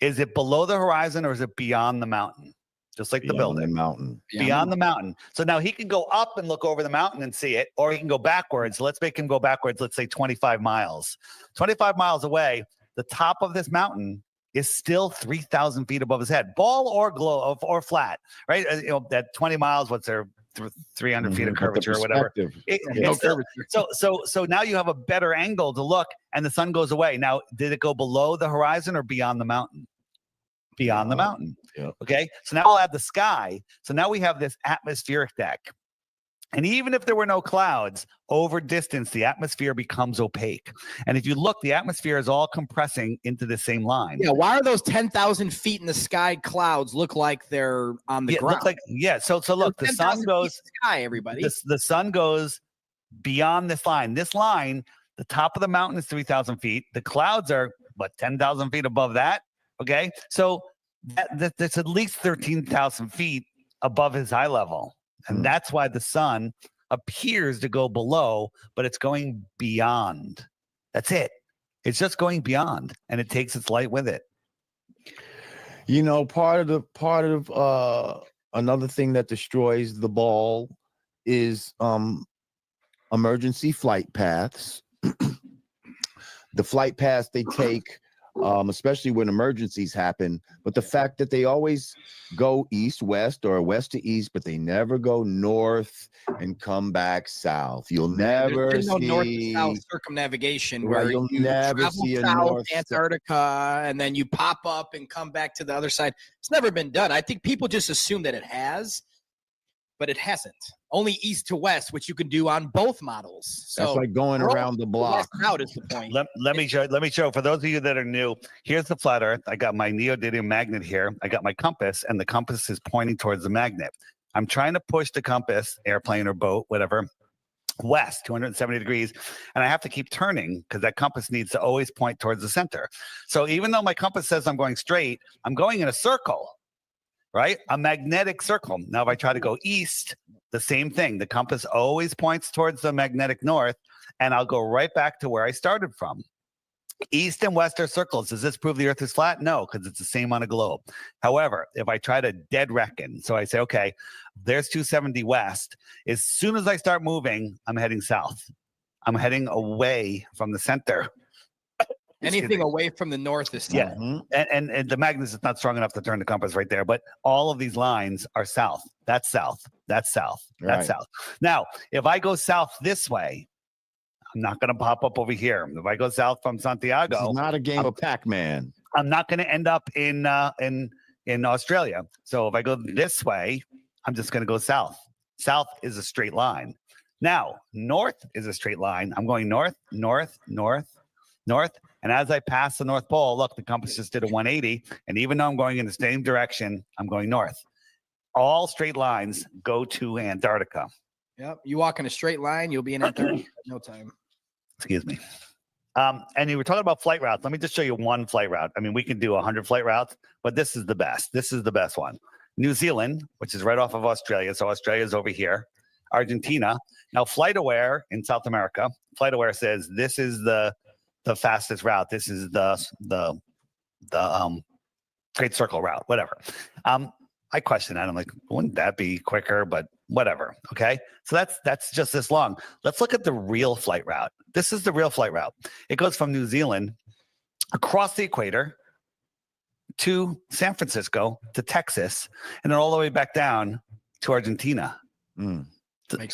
[SPEAKER 5] Is it below the horizon, or is it beyond the mountain? Just like the building.
[SPEAKER 3] The mountain.
[SPEAKER 5] Beyond the mountain. So now he can go up and look over the mountain and see it, or he can go backwards. Let's make him go backwards. Let's say 25 miles. 25 miles away, the top of this mountain is still 3,000 feet above his head, ball or globe or flat, right? At 20 miles, what's there, 300 feet of curvature or whatever. So now you have a better angle to look, and the sun goes away. Now, did it go below the horizon or beyond the mountain? Beyond the mountain.
[SPEAKER 3] Yep.
[SPEAKER 5] Okay. So now I'll add the sky. So now we have this atmospheric deck. And even if there were no clouds, over distance, the atmosphere becomes opaque. And if you look, the atmosphere is all compressing into the same line.
[SPEAKER 4] Yeah, why are those 10,000 feet in the sky clouds look like they're on the ground?
[SPEAKER 5] So look, the sun goes
[SPEAKER 4] sky, everybody.
[SPEAKER 5] The sun goes beyond this line. This line, the top of the mountain is 3,000 feet. The clouds are 10,000 feet above that. Okay, so that's at least 13,000 feet above his eye level. And that's why the sun appears to go below, but it's going beyond. That's it. It's just going beyond, and it takes its light with it.
[SPEAKER 3] You know, part of another thing that destroys the ball is emergency flight paths. The flight paths they take, especially when emergencies happen, but the fact that they always go east-west or west to east, but they never go north and come back south. You'll never
[SPEAKER 4] There's no
[SPEAKER 3] see
[SPEAKER 4] north to south circumnavigation
[SPEAKER 3] Right,
[SPEAKER 4] where
[SPEAKER 3] you'll
[SPEAKER 4] you
[SPEAKER 3] never
[SPEAKER 4] travel
[SPEAKER 3] see a
[SPEAKER 4] south
[SPEAKER 3] north-
[SPEAKER 4] Antarctica and then you pop up and come back to the other side. It's never been done. I think people just assume that it has, but it hasn't. Only east to west, which you can do on both models. So
[SPEAKER 3] That's like going around the block.
[SPEAKER 4] Out is the point.
[SPEAKER 5] Let me show. For those of you that are new, here's the flat Earth. I got my neodymium magnet here. I got my compass, and the compass is pointing towards the magnet. I'm trying to push the compass, airplane or boat, whatever, west 270 degrees, and I have to keep turning because that compass needs to always point towards the center. So even though my compass says I'm going straight, I'm going in a circle, right? A magnetic circle. Now, if I try to go east, the same thing. The compass always points towards the magnetic north, and I'll go right back to where I started from. East and west are circles. Does this prove the Earth is flat? No, because it's the same on a globe. However, if I try to dead reckon, so I say, okay, there's 270 west. As soon as I start moving, I'm heading south. I'm heading away from the center.
[SPEAKER 4] Anything away from the north is south.
[SPEAKER 5] Yeah, and the magnet is not strong enough to turn the compass right there. But all of these lines are south. That's south. That's south. That's
[SPEAKER 3] Right.
[SPEAKER 5] south. Now, if I go south this way, I'm not going to pop up over here. If I go south from Santiago,
[SPEAKER 3] This is not a game of Pac-Man.
[SPEAKER 5] I'm not going to end up in Australia. So if I go this way, I'm just going to go south. South is a straight line. Now, north is a straight line. I'm going north, north, north, north. And as I pass the North Pole, look, the compass just did a 180. And even though I'm going in the same direction, I'm going north. All straight lines go to Antarctica.
[SPEAKER 4] Yep. You walk in a straight line, you'll be in Antarctica in no time.
[SPEAKER 5] Excuse me. And you were talking about flight routes. Let me just show you one flight route. I mean, we can do 100 flight routes, but this is the best. This is the best one. New Zealand, which is right off of Australia. So Australia's over here. Argentina. Now, FlightAware in South America, FlightAware says this is the fastest route. This is the Great Circle route, whatever. I question that. I'm like, wouldn't that be quicker? But whatever. Okay. So that's just this long. Let's look at the real flight route. This is the real flight route. It goes from New Zealand across the equator to San Francisco to Texas, and then all the way back down to Argentina.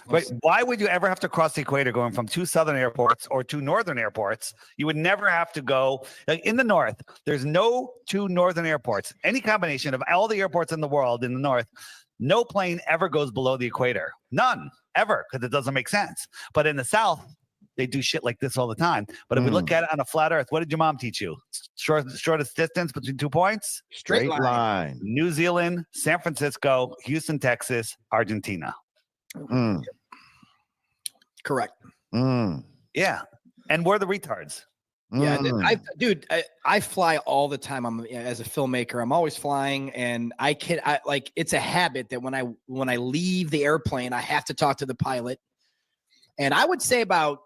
[SPEAKER 5] Wait, why would you ever have to cross the equator going from two southern airports or two northern airports? You would never have to go like in the north. There's no two northern airports. Any combination of all the airports in the world in the north, no plane ever goes below the equator. None ever, because it doesn't make sense. But in the south, they do shit like this all the time. But if we look at it on a flat Earth, what did your mom teach you? Shortest distance between 2 points?
[SPEAKER 3] Straight line.
[SPEAKER 5] New Zealand, San Francisco, Houston, Texas, Argentina.
[SPEAKER 4] Correct.
[SPEAKER 5] Yeah. And we're the retards.
[SPEAKER 4] Yeah, I fly all the time. I'm as a filmmaker. I'm always flying, and I like it's a habit that when I leave the airplane, I have to talk to the pilot. And I would say about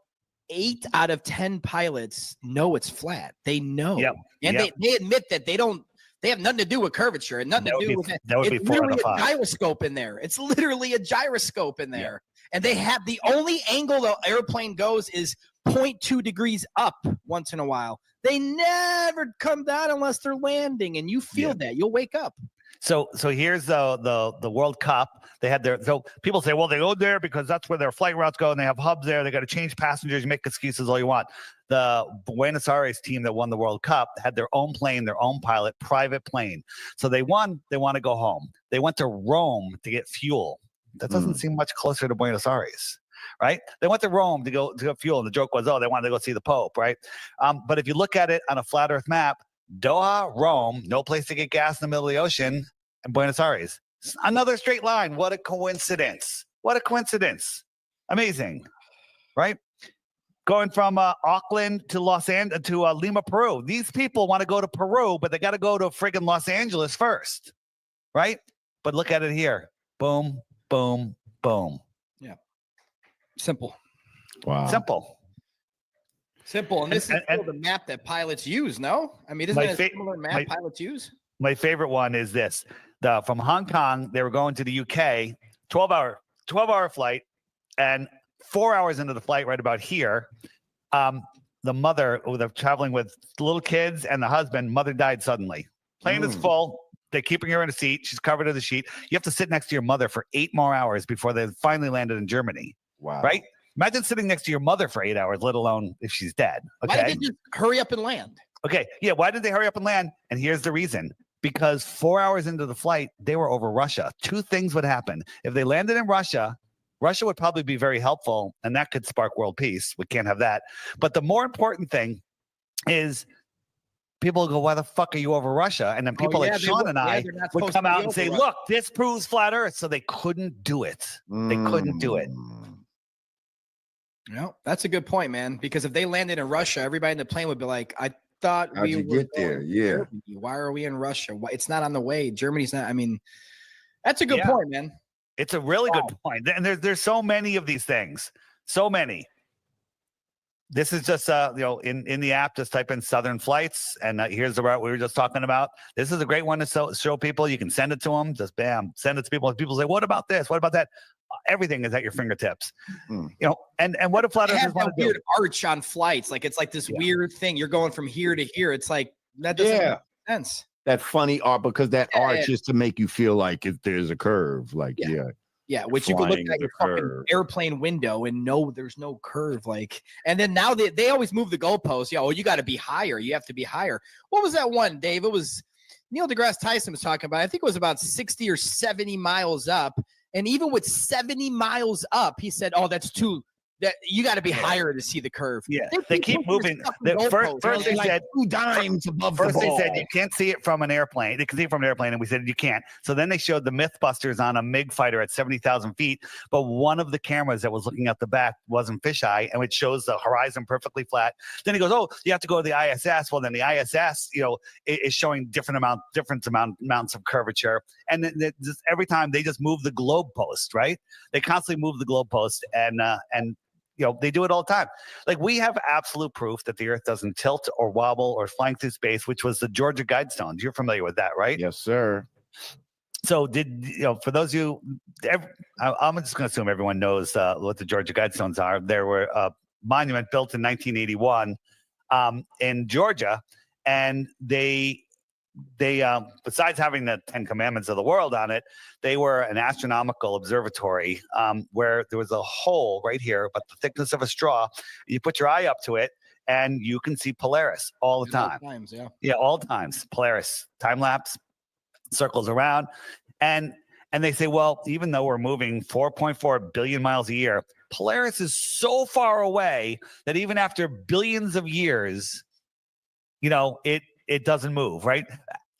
[SPEAKER 4] 8 out of 10 pilots know it's flat. They know, and they admit that they don't. They have nothing to do with curvature and nothing to do with it.
[SPEAKER 5] That would be
[SPEAKER 4] It's
[SPEAKER 5] 4 out
[SPEAKER 4] literally
[SPEAKER 5] of 5.
[SPEAKER 4] a gyroscope in there. It's literally a gyroscope in there. And they have the only angle the airplane goes is 0.2 degrees up once in a while. They never come down unless they're landing, and you feel that. You'll wake up.
[SPEAKER 5] So here's the World Cup. They had so people say, well, they go there because that's where their flight routes go, and they have hubs there. They got to change passengers. You make excuses all you want. The Buenos Aires team that won the World Cup had their own plane, their own pilot, private plane. So they won. They want to go home. They went to Rome to get fuel. That doesn't seem much closer to Buenos Aires, right? They went to Rome to go fuel. And the joke was, oh, they wanted to go see the Pope, right? But if you look at it on a flat Earth map, Doha, Rome, no place to get gas in the middle of the ocean, and Buenos Aires. Another straight line. What a coincidence. What a coincidence. Amazing, right? Going from Auckland to Lima, Peru. These people want to go to Peru, but they got to go to friggin' Los Angeles first, right? But look at it here. Boom, boom, boom.
[SPEAKER 4] Yeah. Simple.
[SPEAKER 3] Wow.
[SPEAKER 4] Simple. And this is still the map that pilots use, no? I mean, isn't it a similar map pilots use?
[SPEAKER 5] My favorite one is this. From Hong Kong, they were going to the UK, 12-hour flight, and 4 hours into the flight, right about here, the mother, they're traveling with little kids and the husband, mother died suddenly. Plane is full. They're keeping her in a seat. She's covered in the sheet. You have to sit next to your mother for 8 more hours before they finally landed in Germany.
[SPEAKER 3] Wow.
[SPEAKER 5] Right? Imagine sitting next to your mother for 8 hours, let alone if she's dead. Okay.
[SPEAKER 4] Why did they just hurry up and land?
[SPEAKER 5] Okay. Yeah. Why did they hurry up and land? And here's the reason. Because 4 hours into the flight, they were over Russia. Two things would happen. If they landed in Russia, Russia would probably be very helpful, and that could spark world peace. We can't have that. But the more important thing is people go, why the fuck are you over Russia? And then people like Sean and I would come out and say, look, this proves flat Earth. So they couldn't do it. They couldn't do it.
[SPEAKER 4] No, that's a good point, man. Because if they landed in Russia, everybody in the plane would be like, I thought
[SPEAKER 3] How'd you get there? Yeah.
[SPEAKER 4] Germany. Why are we in Russia? It's not on the way. Germany's not. I mean, that's a good point, man.
[SPEAKER 5] It's a really good point. And there's so many of these things. So many. This is just in the app, just type in Southern Flights, and here's the route we were just talking about. This is a great one to show people. You can send it to them. Just bam, send it to people. And people say, "What about this? What about that?" Everything is at your fingertips. And what if flat earthers want to do?
[SPEAKER 4] Weird arch on flights, like it's like this weird thing. You're going from here to here. It's like that doesn't make sense.
[SPEAKER 3] That funny art, because that arch is to make you feel like if there's a curve, like
[SPEAKER 4] Yeah, which you can look at your fucking airplane window and no, there's no curve. Like, and then now they always move the goalposts. Yeah, you got to be higher. You have to be higher. What was that one, Dave? It was Neil deGrasse Tyson was talking about. I think it was about 60 or 70 miles up. And even with 70 miles up, he said, "Oh, that's too. That you got to be higher to see the curve."
[SPEAKER 5] Yeah, they keep moving. First they said
[SPEAKER 3] 2 dimes above the ball.
[SPEAKER 5] First they said you can't see it from an airplane. They can see it from an airplane, and we said you can't. So then they showed the MythBusters on a MiG fighter at 70,000 feet, but one of the cameras that was looking at the back wasn't fisheye, and it shows the horizon perfectly flat. Then he goes, "Oh, you have to go to the ISS." Well, then the ISS, is showing different amounts of curvature, and then just every time they just move the globe post, right? They constantly move the globe post, and they do it all the time. Like, we have absolute proof that the Earth doesn't tilt or wobble or flying through space, which was the Georgia Guidestones. You're familiar with that, right?
[SPEAKER 3] Yes, sir.
[SPEAKER 5] So for those of you, I'm just going to assume everyone knows what the Georgia Guidestones are. There were a monument built in 1981 in Georgia, and they besides having the 10 Commandments of the world on it, they were an astronomical observatory where there was a hole right here, about the thickness of a straw. You put your eye up to it, and you can see Polaris all the time.
[SPEAKER 4] All times, yeah.
[SPEAKER 5] Yeah, all times. Polaris time lapse circles around, and they say, well, even though we're moving 4.4 billion miles a year, Polaris is so far away that even after billions of years, it doesn't move, right?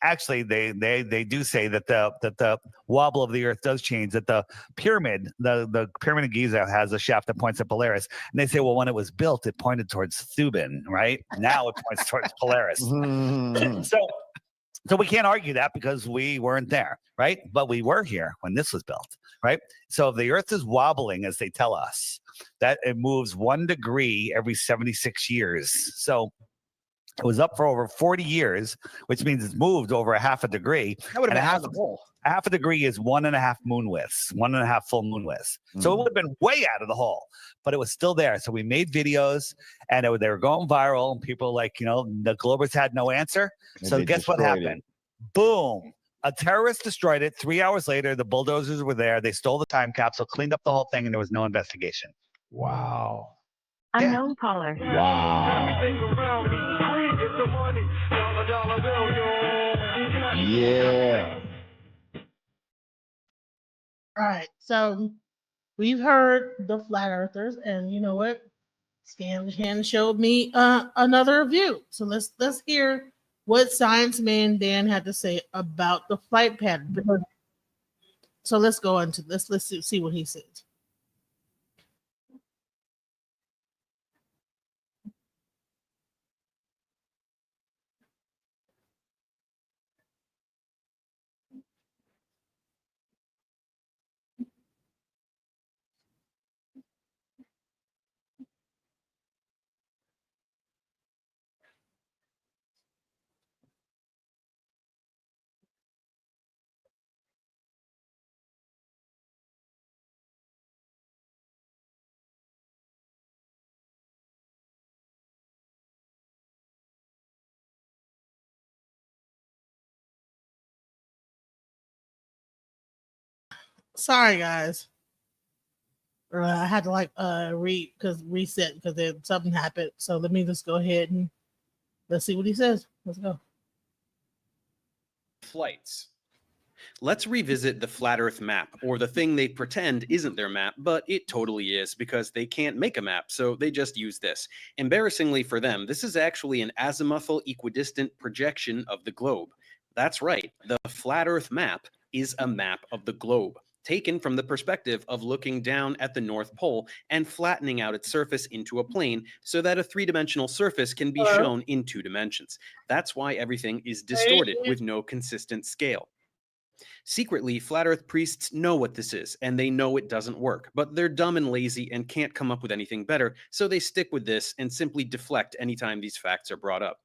[SPEAKER 5] Actually, they do say that the wobble of the Earth does change. That the pyramid of Giza has a shaft that points at Polaris, and they say, well, when it was built, it pointed towards Thuban, right? Now it points towards Polaris. So we can't argue that because we weren't there, right? But we were here when this was built, right? So if the Earth is wobbling, as they tell us, that it moves 1 degree every 76 years. So it was up for over 40 years, which means it's moved over a half a degree.
[SPEAKER 4] That would have been
[SPEAKER 5] half
[SPEAKER 4] the hole.
[SPEAKER 5] A half a degree is 1.5 moon widths, 1.5 full moon widths. So it would have been way out of the hole, but it was still there. So we made videos, and they were going viral, and people the Globers had no answer.
[SPEAKER 3] And
[SPEAKER 5] so
[SPEAKER 3] they
[SPEAKER 5] guess what
[SPEAKER 3] destroyed
[SPEAKER 5] happened? Boom. A terrorist destroyed it. 3 hours later, the bulldozers were there. They stole the time capsule, cleaned up the whole thing, and there was no investigation.
[SPEAKER 3] Wow.
[SPEAKER 18] Unknown caller.
[SPEAKER 3] Wow. Yeah.
[SPEAKER 2] All right. So we've heard the flat earthers, and you know what? Scan showed me another view. So let's hear what science man Dan had to say about the flight pattern. So let's go into this. Let's see what he says. Sorry guys. I had to like reset because something happened. So let me just go ahead and let's see what he says. Let's go.
[SPEAKER 19] Flights. Let's revisit the flat Earth map, or the thing they pretend isn't their map, but it totally is because they can't make a map, so they just use this. Embarrassingly for them, this is actually an azimuthal equidistant projection of the globe. That's right, the flat Earth map is a map of the globe, taken from the perspective of looking down at the North Pole and flattening out its surface into a plane so that a three-dimensional surface can be shown in 2 dimensions. That's why everything is distorted with no consistent scale. Secretly, flat earth priests know what this is, and they know it doesn't work, but they're dumb and lazy and can't come up with anything better, so they stick with this and simply deflect anytime these facts are brought up.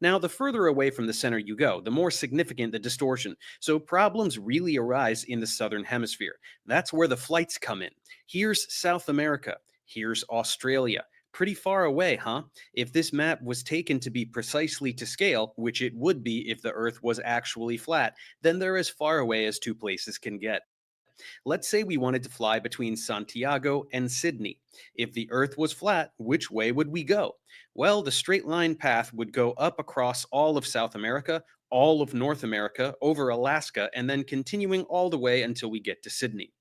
[SPEAKER 19] Now, the further away from the center you go, the more significant the distortion, so problems really arise in the southern hemisphere. That's where the flights come in. Here's South America. Here's Australia. Pretty far away, huh? If this map was taken to be precisely to scale, which it would be if the Earth was actually flat, then they're as far away as 2 places can get. Let's say we wanted to fly between Santiago and Sydney. If the Earth was flat, which way would we go? Well, the straight line path would go up across all of South America, all of North America, over Alaska, and then continuing all the way until we get to Sydney.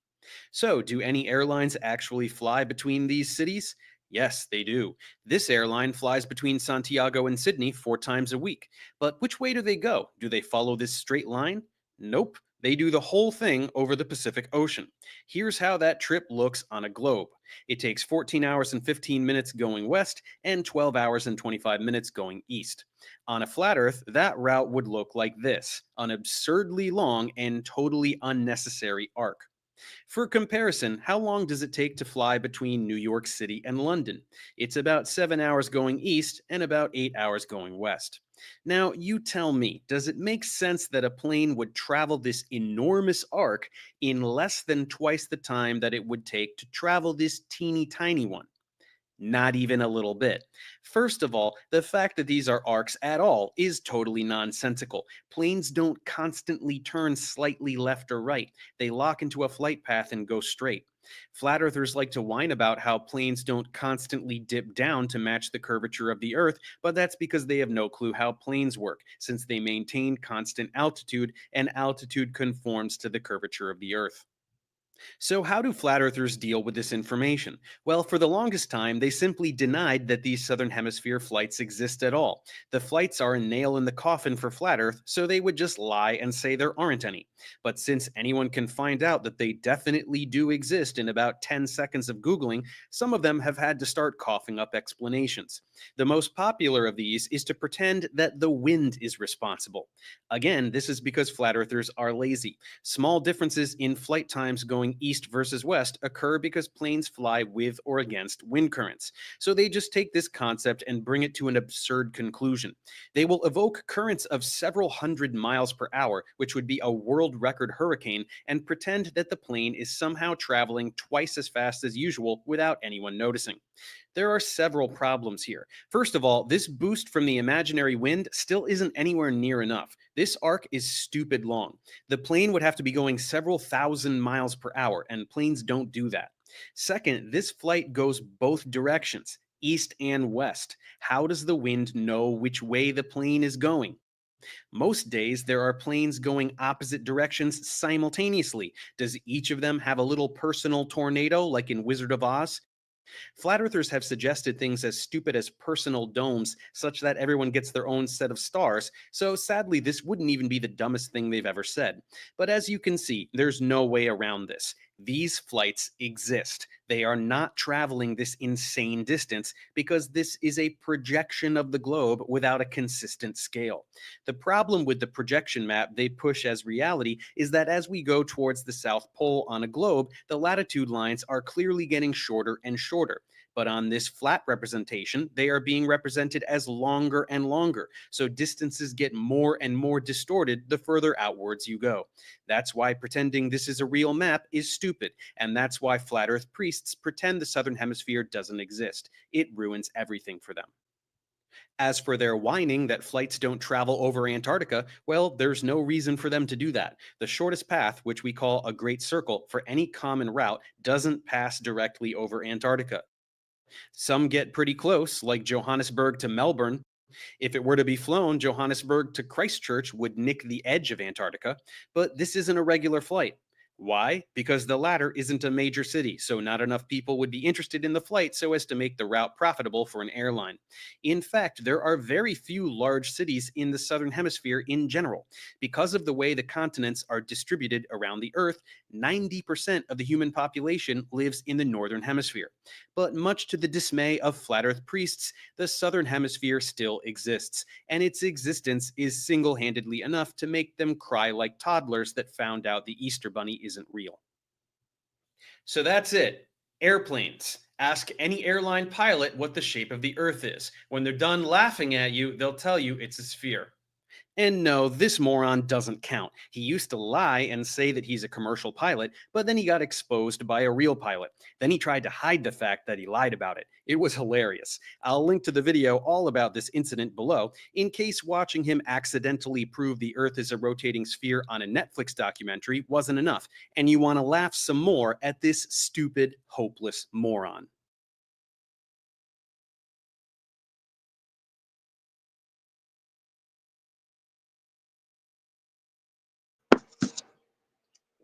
[SPEAKER 19] So, do any airlines actually fly between these cities? Yes, they do. This airline flies between Santiago and Sydney 4 times a week. But which way do they go? Do they follow this straight line? Nope. They do the whole thing over the Pacific Ocean. Here's how that trip looks on a globe. It takes 14 hours and 15 minutes going west and 12 hours and 25 minutes going east. On a flat Earth, that route would look like this, an absurdly long and totally unnecessary arc. For comparison, how long does it take to fly between New York City and London? It's about 7 hours going east and about 8 hours going west. Now, you tell me, does it make sense that a plane would travel this enormous arc in less than twice the time that it would take to travel this teeny tiny one? Not even a little bit. First of all, the fact that these are arcs at all is totally nonsensical. Planes don't constantly turn slightly left or right. They lock into a flight path and go straight. Flat earthers like to whine about how planes don't constantly dip down to match the curvature of the Earth, but that's because they have no clue how planes work, since they maintain constant altitude, and altitude conforms to the curvature of the Earth. So, how do flat earthers deal with this information? Well, for the longest time, they simply denied that these southern hemisphere flights exist at all. The flights are a nail in the coffin for flat earth, so they would just lie and say there aren't any. But since anyone can find out that they definitely do exist in about 10 seconds of Googling, some of them have had to start coughing up explanations. The most popular of these is to pretend that the wind is responsible. Again, this is because flat earthers are lazy. Small differences in flight times going east versus west occur because planes fly with or against wind currents. So they just take this concept and bring it to an absurd conclusion. They will evoke currents of several hundred miles per hour, which would be a world record hurricane, and pretend that the plane is somehow traveling twice as fast as usual without anyone noticing. There are several problems here. First of all, this boost from the imaginary wind still isn't anywhere near enough. This arc is stupid long. The plane would have to be going several thousand miles per hour, and planes don't do that. Second, this flight goes both directions, east and west. How does the wind know which way the plane is going? Most days, there are planes going opposite directions simultaneously. Does each of them have a little personal tornado like in Wizard of Oz? Flat earthers have suggested things as stupid as personal domes, such that everyone gets their own set of stars, so sadly, this wouldn't even be the dumbest thing they've ever said. But as you can see, there's no way around this. These flights exist. They are not traveling this insane distance because this is a projection of the globe without a consistent scale. The problem with the projection map they push as reality is that as we go towards the South Pole on a globe, the latitude lines are clearly getting shorter and shorter. But on this flat representation, they are being represented as longer and longer, so distances get more and more distorted the further outwards you go. That's why pretending this is a real map is stupid, and that's why flat earth priests pretend the southern hemisphere doesn't exist. It ruins everything for them. As for their whining that flights don't travel over Antarctica, well, there's no reason for them to do that. The shortest path, which we call a great circle for any common route, doesn't pass directly over Antarctica. Some get pretty close, like Johannesburg to Melbourne. If it were to be flown, Johannesburg to Christchurch would nick the edge of Antarctica, but this isn't a regular flight. Why? Because the latter isn't a major city, so not enough people would be interested in the flight so as to make the route profitable for an airline. In fact, there are very few large cities in the southern hemisphere in general. Because of the way the continents are distributed around the Earth, 90% of the human population lives in the northern hemisphere. But much to the dismay of flat earth priests, the southern hemisphere still exists, and its existence is single-handedly enough to make them cry like toddlers that found out the Easter Bunny isn't real. So that's it. Airplanes. Ask any airline pilot what the shape of the Earth is. When they're done laughing at you, they'll tell you it's a sphere. And no, this moron doesn't count. He used to lie and say that he's a commercial pilot, but then he got exposed by a real pilot. Then he tried to hide the fact that he lied about it. It was hilarious. I'll link to the video all about this incident below, in case watching him accidentally prove the Earth is a rotating sphere on a Netflix documentary wasn't enough, and you want to laugh some more at this stupid, hopeless moron.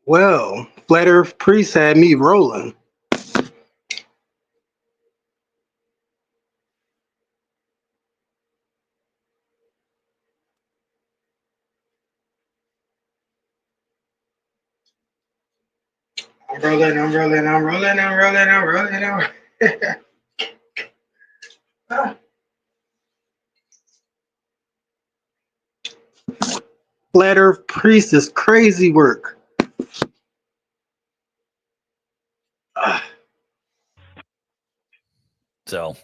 [SPEAKER 12] Well, Flat Earth Priest had me rolling. I'm rolling, I'm rolling, I'm rolling, I'm rolling, I'm rolling, I'm rolling. Flat Earth Priest is crazy work.
[SPEAKER 5] So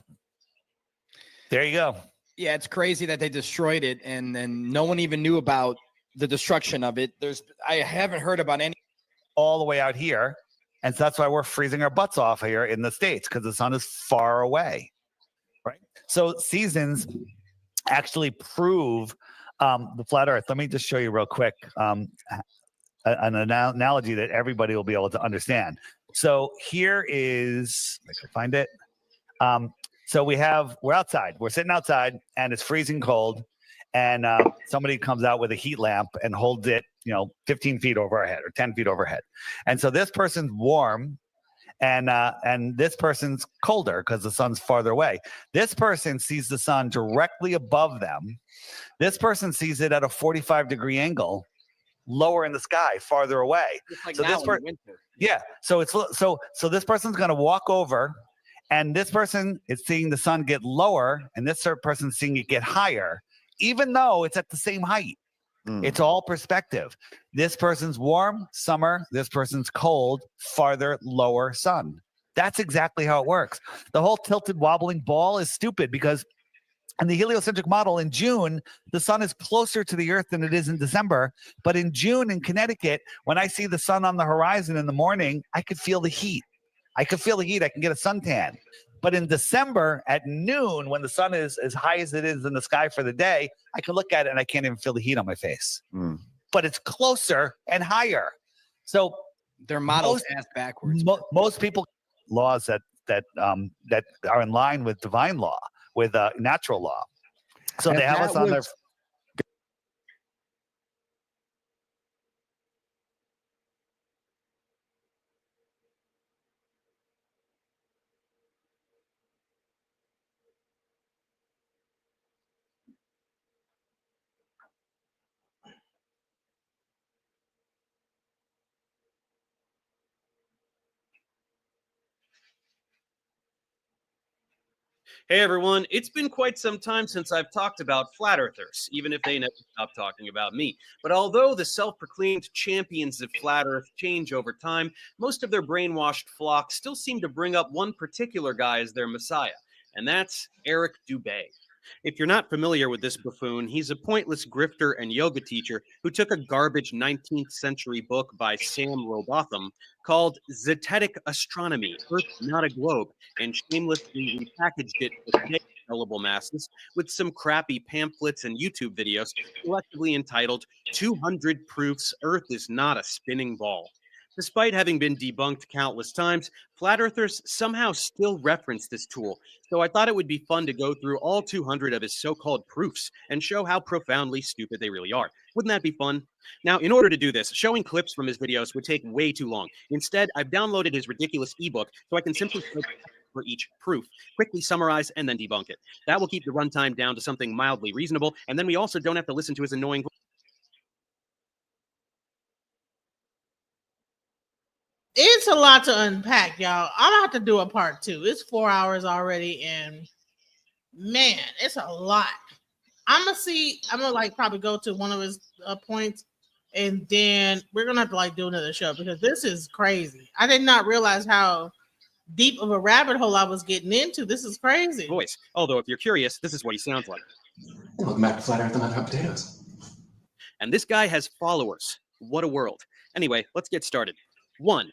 [SPEAKER 5] there you go.
[SPEAKER 4] Yeah, it's crazy that they destroyed it and then no one even knew about the destruction of it. I haven't heard about any
[SPEAKER 5] all the way out here. And so that's why we're freezing our butts off here in the States, because the sun is far away. Right. So seasons actually prove the flat earth. Let me just show you real quick an analogy that everybody will be able to understand. So here is, I can find it. So we're outside, we're sitting outside and it's freezing cold. And somebody comes out with a heat lamp and holds it, 15 feet over our head or 10 feet overhead. And so this person's warm and this person's colder because the sun's farther away. This person sees the sun directly above them. This person sees it at a 45-degree angle, lower in the sky, farther away.
[SPEAKER 4] Just like
[SPEAKER 5] so
[SPEAKER 4] now
[SPEAKER 5] this
[SPEAKER 4] in winter.
[SPEAKER 5] yeah. So it's so this person's going to walk over, and this person is seeing the sun get lower, and this third person's seeing it get higher, even though it's at the same height. It's all perspective. This person's warm, summer. This person's cold, farther, lower sun. That's exactly how it works. The whole tilted, wobbling ball is stupid because in the heliocentric model in June, the sun is closer to the Earth than it is in December. But in June in Connecticut, when I see the sun on the horizon in the morning, I could feel the heat. I can get a suntan. But in December at noon, when the sun is as high as it is in the sky for the day, I can look at it and I can't even feel the heat on my face. But it's closer and higher. So
[SPEAKER 4] their models ass backwards.
[SPEAKER 5] Most people laws that are in line with divine law, with natural law. So
[SPEAKER 3] And
[SPEAKER 5] they have us on their.
[SPEAKER 19] Hey everyone, it's been quite some time since I've talked about flat earthers, even if they never stop talking about me. But although the self-proclaimed champions of flat earth change over time, most of their brainwashed flock still seem to bring up one particular guy as their messiah, and that's Eric Dubay. If you're not familiar with this buffoon, he's a pointless grifter and yoga teacher who took a garbage 19th century book by Sam Robotham called Zetetic Astronomy, Earth Not a Globe, and shamelessly repackaged it for today's sellable masses with some crappy pamphlets and YouTube videos collectively entitled 200 Proofs Earth is Not a Spinning Ball. Despite having been debunked countless times, flat earthers somehow still reference this tool, so I thought it would be fun to go through all 200 of his so-called proofs and show how profoundly stupid they really are. Wouldn't that be fun? Now, in order to do this, showing clips from his videos would take way too long. Instead, I've downloaded his ridiculous ebook so I can simply search for each proof, quickly summarize, and then debunk it. That will keep the runtime down to something mildly reasonable, and then we also don't have to listen to his annoying
[SPEAKER 2] It's a lot to unpack, y'all. I'm gonna have to do a part 2. It's 4 hours already, and man, it's a lot. I'm gonna like probably go to one of his points, and then we're gonna have to like do another show because this is crazy. I did not realize how deep of a rabbit hole I was getting into. This is crazy.
[SPEAKER 19] voice. Although, if you're curious, this is what he sounds like.
[SPEAKER 20] Welcome back to Flat Earth and Hot Potatoes.
[SPEAKER 19] And this guy has followers. What a world. Anyway, let's get started. 1.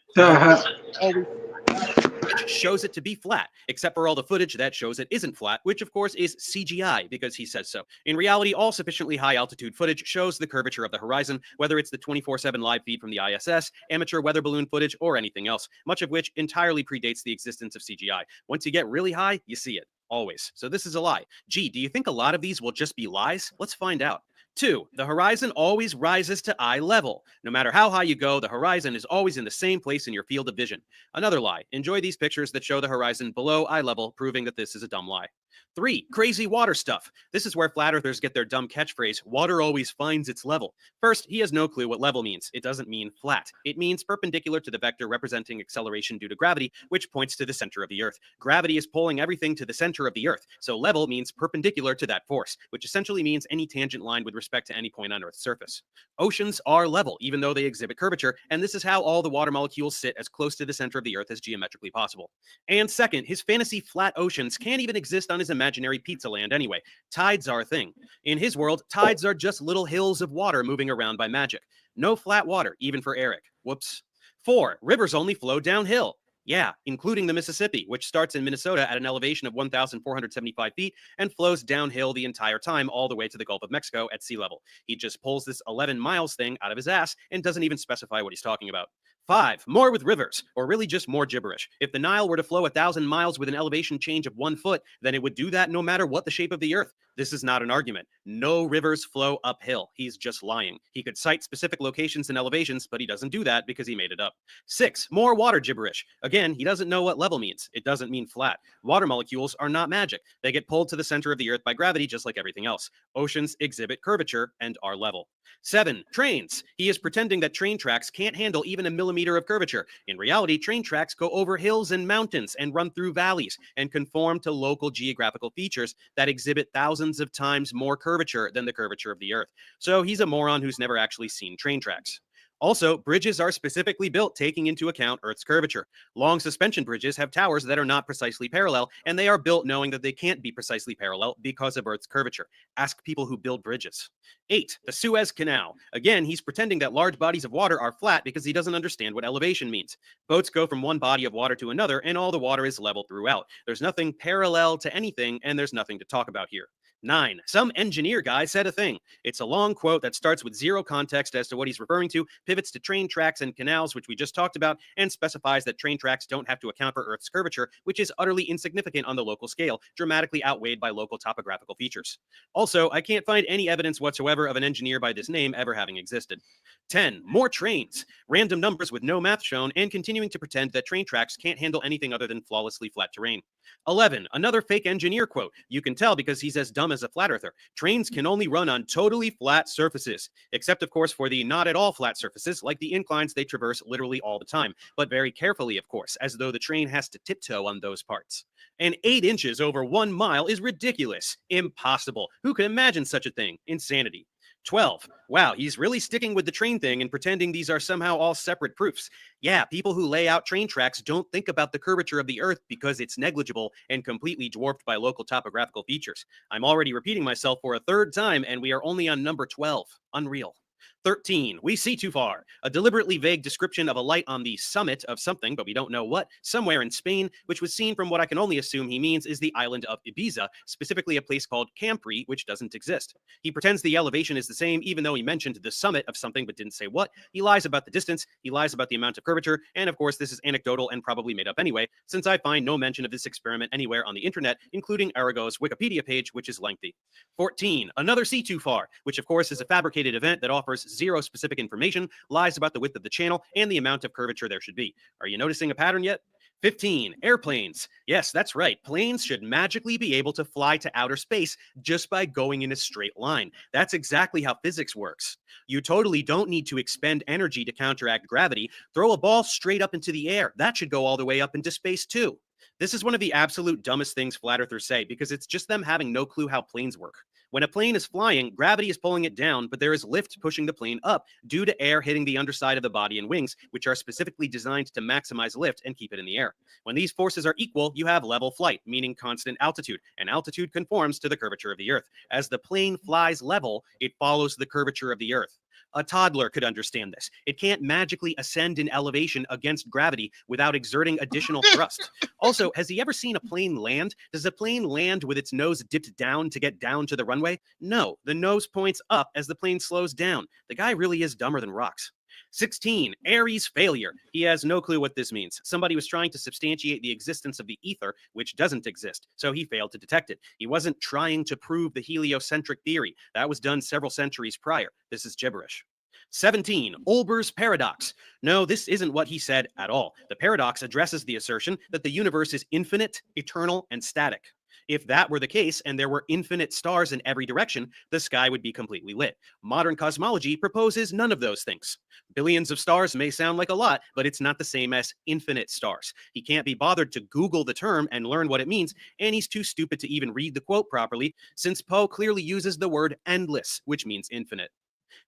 [SPEAKER 19] Which shows it to be flat, except for all the footage that shows it isn't flat, which of course is CGI because he says so. In reality, all sufficiently high altitude footage shows the curvature of the horizon, whether it's the 24/7 live feed from the ISS, amateur weather balloon footage, or anything else, much of which entirely predates the existence of CGI. Once you get really high, you see it. Always. So this is a lie. Gee, do you think a lot of these will just be lies? Let's find out. 2. The horizon always rises to eye level. No matter how high you go, the horizon is always in the same place in your field of vision. Another lie. Enjoy these pictures that show the horizon below eye level, proving that this is a dumb lie. 3. Crazy water stuff. This is where flat earthers get their dumb catchphrase, water always finds its level. First, he has no clue what level means. It doesn't mean flat. It means perpendicular to the vector representing acceleration due to gravity, which points to the center of the Earth. Gravity is pulling everything to the center of the Earth, so level means perpendicular to that force, which essentially means any tangent line with respect to any point on Earth's surface. Oceans are level, even though they exhibit curvature, and this is how all the water molecules sit as close to the center of the Earth as geometrically possible. And second, his fantasy flat oceans can't even exist on his imaginary pizza land anyway. Tides are a thing. In his world, tides are just little hills of water moving around by magic. No flat water, even for Eric. Whoops. 4. Rivers only flow downhill. Yeah, including the Mississippi, which starts in Minnesota at an elevation of 1,475 feet and flows downhill the entire time all the way to the Gulf of Mexico at sea level. He just pulls this 11 miles thing out of his ass and doesn't even specify what he's talking about. 5. More with rivers, or really just more gibberish. If the Nile were to flow 1,000 miles with an elevation change of 1 foot, then it would do that no matter what the shape of the Earth. This is not an argument. No rivers flow uphill. He's just lying. He could cite specific locations and elevations, but he doesn't do that because he made it up. 6. More water gibberish. Again, he doesn't know what level means. It doesn't mean flat. Water molecules are not magic. They get pulled to the center of the Earth by gravity just like everything else. Oceans exhibit curvature and are level. 7. Trains. He is pretending that train tracks can't handle even a millimeter of curvature. In reality, train tracks go over hills and mountains and run through valleys and conform to local geographical features that exhibit thousands of times more curvature than the curvature of the Earth. So he's a moron who's never actually seen train tracks. Also, bridges are specifically built taking into account Earth's curvature. Long suspension bridges have towers that are not precisely parallel, and they are built knowing that they can't be precisely parallel because of Earth's curvature. Ask people who build bridges. 8. The Suez Canal. Again, he's pretending that large bodies of water are flat because he doesn't understand what elevation means. Boats go from one body of water to another, and all the water is level throughout. There's nothing parallel to anything, and there's nothing to talk about here. 9. Some engineer guy said a thing. It's a long quote that starts with zero context as to what he's referring to, pivots to train tracks and canals, which we just talked about, and specifies that train tracks don't have to account for Earth's curvature, which is utterly insignificant on the local scale, dramatically outweighed by local topographical features. Also, I can't find any evidence whatsoever of an engineer by this name ever having existed. 10. More trains. Random numbers with no math shown, and continuing to pretend that train tracks can't handle anything other than flawlessly flat terrain. 11. Another fake engineer quote. You can tell because he's as dumb as a flat earther. Trains can only run on totally flat surfaces, except of course for the not at all flat surfaces, like the inclines they traverse literally all the time, but very carefully, of course, as though the train has to tiptoe on those parts. And 8 inches over 1 mile is ridiculous. Impossible. Who could imagine such a thing? Insanity. 12. Wow, he's really sticking with the train thing and pretending these are somehow all separate proofs. Yeah, people who lay out train tracks don't think about the curvature of the Earth because it's negligible and completely dwarfed by local topographical features. I'm already repeating myself for a third time, and we are only on number 12. Unreal. 13. We see too far. A deliberately vague description of a light on the summit of something, but we don't know what, somewhere in Spain, which was seen from what I can only assume he means is the island of Ibiza, specifically a place called Campri, which doesn't exist. He pretends the elevation is the same, even though he mentioned the summit of something but didn't say what. He lies about the distance, he lies about the amount of curvature, and of course this is anecdotal and probably made up anyway, since I find no mention of this experiment anywhere on the internet, including Arago's Wikipedia page, which is lengthy. 14. Another see too far, which of course is a fabricated event that offers zero specific information, lies about the width of the channel, and the amount of curvature there should be. Are you noticing a pattern yet? 15. Airplanes. Yes, that's right. Planes should magically be able to fly to outer space just by going in a straight line. That's exactly how physics works. You totally don't need to expend energy to counteract gravity. Throw a ball straight up into the air. That should go all the way up into space too. This is one of the absolute dumbest things flat earthers say because it's just them having no clue how planes work. When a plane is flying, gravity is pulling it down, but there is lift pushing the plane up due to air hitting the underside of the body and wings, which are specifically designed to maximize lift and keep it in the air. When these forces are equal, you have level flight, meaning constant altitude, and altitude conforms to the curvature of the Earth. As the plane flies level, it follows the curvature of the Earth. A toddler could understand this. It can't magically ascend in elevation against gravity without exerting additional thrust. Also, has he ever seen a plane land? Does a plane land with its nose dipped down to get down to the runway? No, the nose points up as the plane slows down. The guy really is dumber than rocks. 16. Aries failure. He has no clue what this means. Somebody was trying to substantiate the existence of the ether, which doesn't exist, so he failed to detect it. He wasn't trying to prove the heliocentric theory. That was done several centuries prior. This is gibberish. 17. Olber's paradox. No, this isn't what he said at all. The paradox addresses the assertion that the universe is infinite, eternal, and static. If that were the case and there were infinite stars in every direction, the sky would be completely lit. Modern cosmology proposes none of those things. Billions of stars may sound like a lot, but it's not the same as infinite stars. He can't be bothered to Google the term and learn what it means, and he's too stupid to even read the quote properly, since Poe clearly uses the word endless, which means infinite.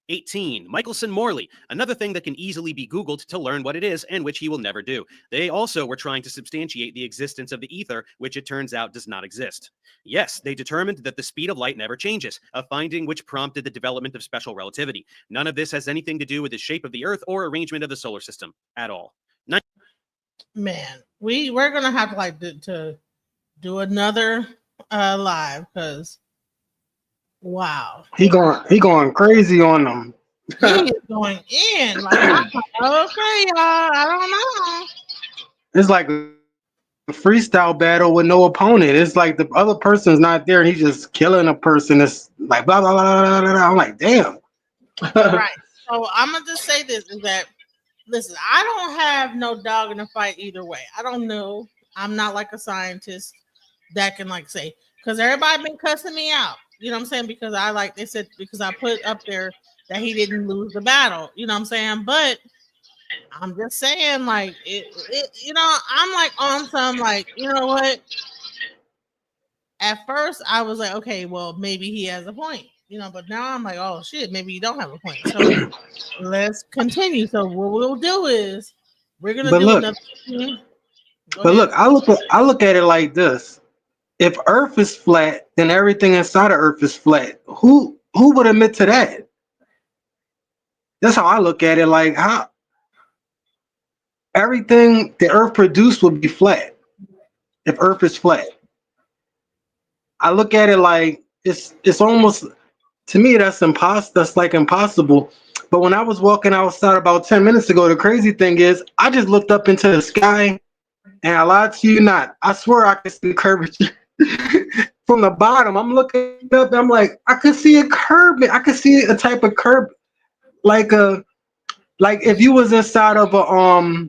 [SPEAKER 19] 18. Michelson-Morley, another thing that can easily be Googled to learn what it is and which he will never do. They also were trying to substantiate the existence of the ether, which it turns out does not exist. Yes, they determined that the speed of light never changes, a finding which prompted the development of special relativity. None of this has anything to do with the shape of the Earth or arrangement of the solar system at all.
[SPEAKER 2] Man, we're gonna have to do another live because wow,
[SPEAKER 12] He going crazy on them.
[SPEAKER 2] he is going in. Like, I'm like, okay, y'all, I don't know.
[SPEAKER 12] It's like a freestyle battle with no opponent. It's like the other person's not there and he's just killing a person. It's like blah blah blah blah blah. blah. I'm like, damn.
[SPEAKER 2] Right. So I'm gonna just say this is that listen, I don't have no dog in the fight either way. I don't know. I'm not like a scientist that can like say because everybody been cussing me out. You know what I'm saying? Because they said because I put up there that he didn't lose the battle. You know what I'm saying? But I'm just saying, like you know, I'm like on some like, you know what? At first I was like, okay, well, maybe he has a point, you know, but now I'm like, oh shit, maybe you don't have a point. So let's continue. So what we'll do is we're gonna do another.
[SPEAKER 12] But look, I look at it like this. If Earth is flat, then everything inside of Earth is flat. Who would admit to that? That's how I look at it. Like how everything the Earth produced would be flat if Earth is flat. I look at it like it's almost to me that's impossible. That's like impossible. But when I was walking outside about 10 minutes ago, the crazy thing is I just looked up into the sky, and I lied to you not. I swear I could see the curvature. From the bottom, I'm looking up and I'm like, I could see a curve. I could see a type of curve, like if you was inside of a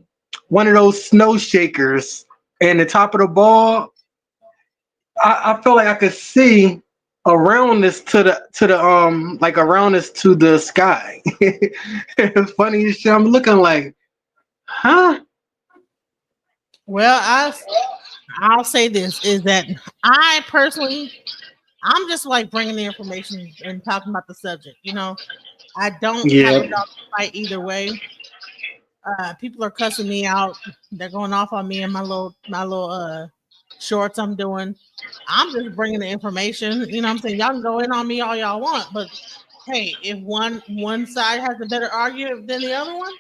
[SPEAKER 12] one of those snow shakers and the top of the ball I feel like I could see around this to the like around this to the sky. It's funny as shit. I'm looking like, huh?
[SPEAKER 2] Well, I'll say this is that I personally, I'm just like bringing the information and talking about the subject. You know, I don't have a
[SPEAKER 12] Yeah.
[SPEAKER 2] dog to fight either way. People are cussing me out. They're going off on me and my little shorts I'm doing. I'm just bringing the information. You know what I'm saying? Y'all can go in on me all y'all want, but hey, if one side has a better argument than the other one,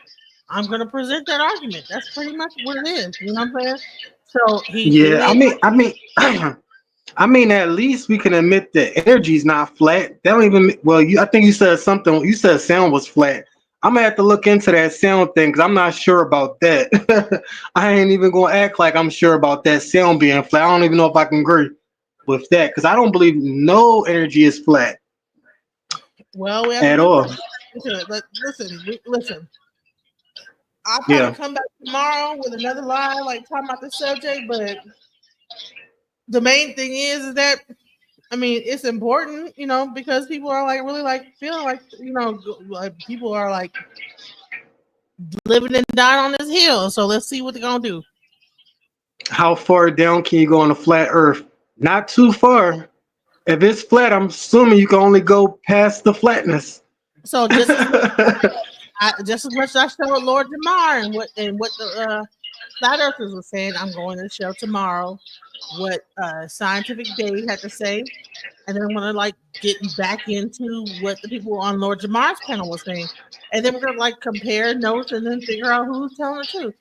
[SPEAKER 2] I'm gonna present that argument. That's pretty much what it is. You know what I'm saying? So he
[SPEAKER 12] Yeah.
[SPEAKER 2] made
[SPEAKER 12] I mean, at least we can admit that energy's not flat. That don't even. Well, I think you said something. You said sound was flat. I'm gonna have to look into that sound thing because I'm not sure about that. I ain't even gonna act like I'm sure about that sound being flat. I don't even know if I can agree with that because I don't believe no energy is flat
[SPEAKER 2] well, we have to
[SPEAKER 12] at
[SPEAKER 2] do
[SPEAKER 12] all.
[SPEAKER 2] some into it. But listen. I'll probably
[SPEAKER 12] Yeah.
[SPEAKER 2] come back tomorrow with another live, like talking about the subject. But the main thing is that I mean, it's important, you know, because people are like really like feeling like like people are like living and dying on this hill. So let's see what they're gonna do.
[SPEAKER 12] How far down can you go on a flat Earth? Not too far. If it's flat, I'm assuming you can only go past the flatness.
[SPEAKER 2] So just as much as I showed Lord Jamar and what the flat earthers were saying, I'm going to show tomorrow what Scientific Dave had to say, and then I'm gonna like get back into what the people on Lord Jamar's panel was saying, and then we're gonna like compare notes and then figure out who's telling the truth.